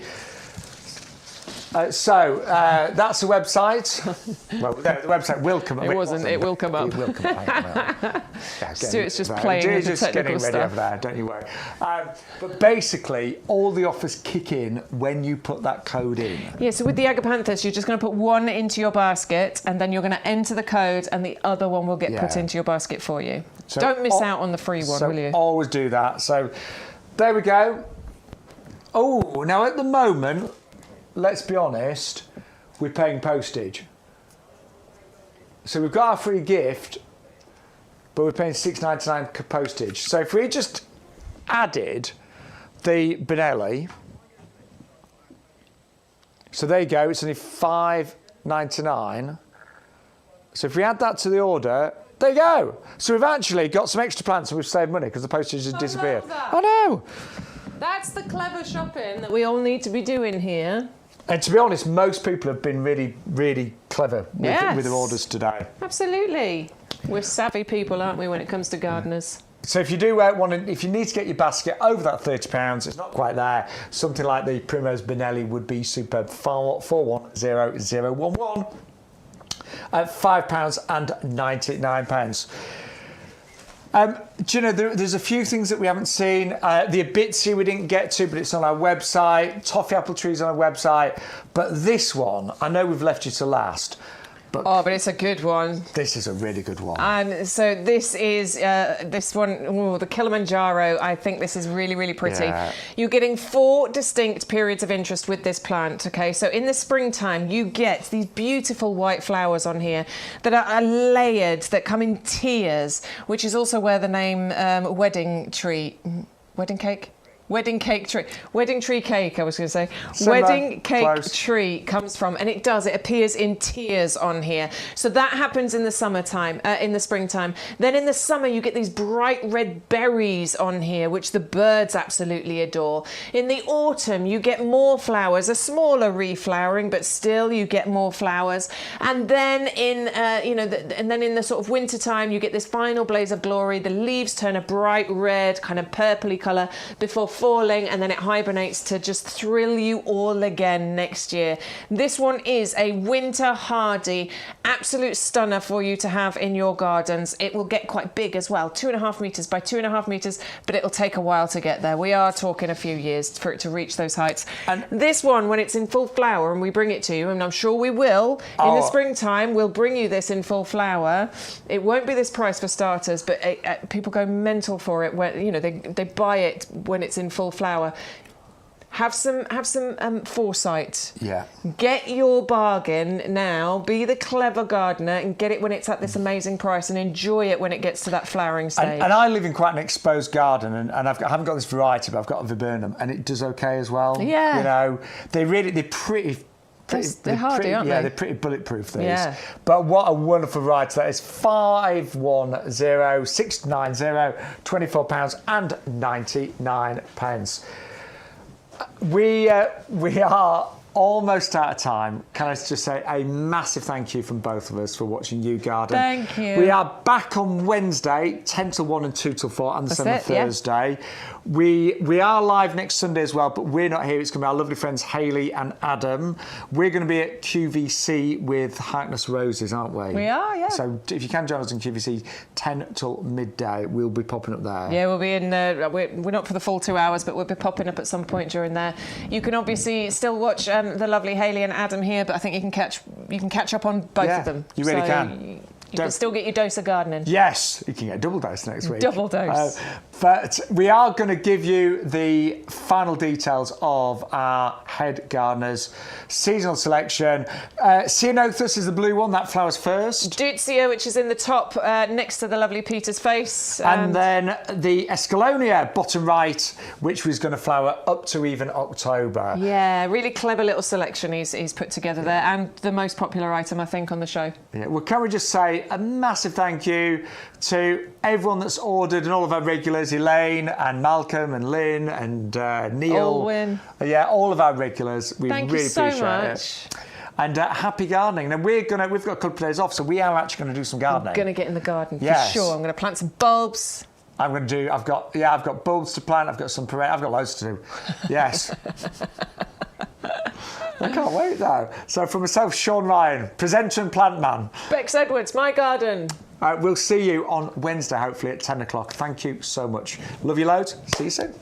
That's the website. Well, the website will come up. It will come up. It will come up. Stuart's just playing with the technical stuff. Getting ready over there, don't you worry. But basically, all the offers kick in when you put that code in. Yeah, so with the Agapanthus, you're just going to put one into your basket, and then you're going to enter the code, and the other one will get put into your basket for you. So don't miss out on the free one, will you? Always do that. So there we go. Oh, now at the moment, let's be honest, we're paying postage. So we've got our free gift, but we're paying $6.99 postage. So if we just added the Benelli, so there you go, it's only $5.99. So if we add that to the order, there you go. So we've actually got some extra plants and we've saved money because the postage has disappeared. I know. That's the clever shopping that we all need to be doing here. And to be honest, most people have been really, really clever with their orders today. Absolutely. We're savvy people, aren't we, when it comes to gardeners? So if you do if you need to get your basket over that £30, it's not quite there. Something like the Primrose Benelli would be superb. 410011 at £5.99. Do you know, there's a few things that we haven't seen. The Abitsi we didn't get to, but it's on our website. Toffee apple trees on our website. But this one, I know we've left you to last. but it's a good one. This is a really good one. And so this is this one, the Kilimanjaro. I think this is really, really pretty. Yeah. You're getting 4 distinct periods of interest with this plant. Okay, so in the springtime, you get these beautiful white flowers on here that are layered, that come in tiers, which is also where the name wedding tree cake, I was going to say. Wedding cake tree comes from, and it appears in tiers on here. So that happens in the summertime, in the springtime. Then in the summer, you get these bright red berries on here, which the birds absolutely adore. In the autumn, you get more flowers, a smaller reflowering, but still you get more flowers. And then in, and then in the sort of winter time, you get this final blaze of glory. The leaves turn a bright red, kind of purpley colour before falling, and then it hibernates to just thrill you all again next year. This one is a winter hardy, absolute stunner for you to have in your gardens. It will get quite big as well, 2.5 metres by 2.5 metres, but it'll take a while to get there. We are talking a few years for it to reach those heights. And this one, when it's in full flower and we bring it to you, and I'm sure we will, in the springtime, we'll bring you this in full flower. It won't be this price for starters, but people go mental for it when, they buy it when it's in full flower. Have some foresight. Yeah. Get your bargain now. Be the clever gardener and get it when it's at this amazing price, and enjoy it when it gets to that flowering stage. And I live in quite an exposed garden, and I haven't got this variety, but I've got a viburnum, and it does okay as well. Yeah. They're pretty. They're hardy, aren't they? Yeah, they're pretty bulletproof, these. Yeah. But what a wonderful variety that is. 510690, £24.99. We are almost out of time. Can I just say a massive thank you from both of us for watching YouGarden. Thank you. We are back on Wednesday, 10 till 1 and 2 till 4, and the same on Thursday. Yeah. We are live next Sunday as well, but we're not here. It's going to be our lovely friends Hayley and Adam. We're going to be at QVC with Hydrangea Roses, aren't we? We are, yeah. So if you can join us in QVC 10 till midday, we'll be popping up there. Yeah, we'll be in. We're not for the full 2 hours, but we'll be popping up at some point during there. You can obviously still watch the lovely Hayley and Adam here, but I think you can catch up on both of them. You really can. You can still get your dose of gardening. Yes, you can get a double dose next week. Double dose. But we are going to give you the final details of our head gardener's seasonal selection. Ceanothus is the blue one, that flowers first. Deutzia, which is in the top next to the lovely Peter's face. And then the Escallonia, bottom right, which was going to flower up to even October. Yeah, really clever little selection he's put together there, and the most popular item, I think, on the show. Yeah, well, can we just say a massive thank you to everyone that's ordered, and all of our regulars, Elaine and Malcolm and Lynn and Neil. Olwyn. Yeah, all of our regulars. We Thank really you so appreciate much. it. And happy gardening. Now we've got a couple of days off, so we are actually going to do some gardening. I'm going to get in the garden yes. for sure. I'm going to plant some bulbs. I've got bulbs to plant. I've got some perennials. I've got loads to do. Yes. I can't wait though. So for myself, Sean Ryan, presenter and plant man. Bex Edwards, my garden. We'll see you on Wednesday, hopefully at 10 o'clock. Thank you so much. Love you loads. See you soon.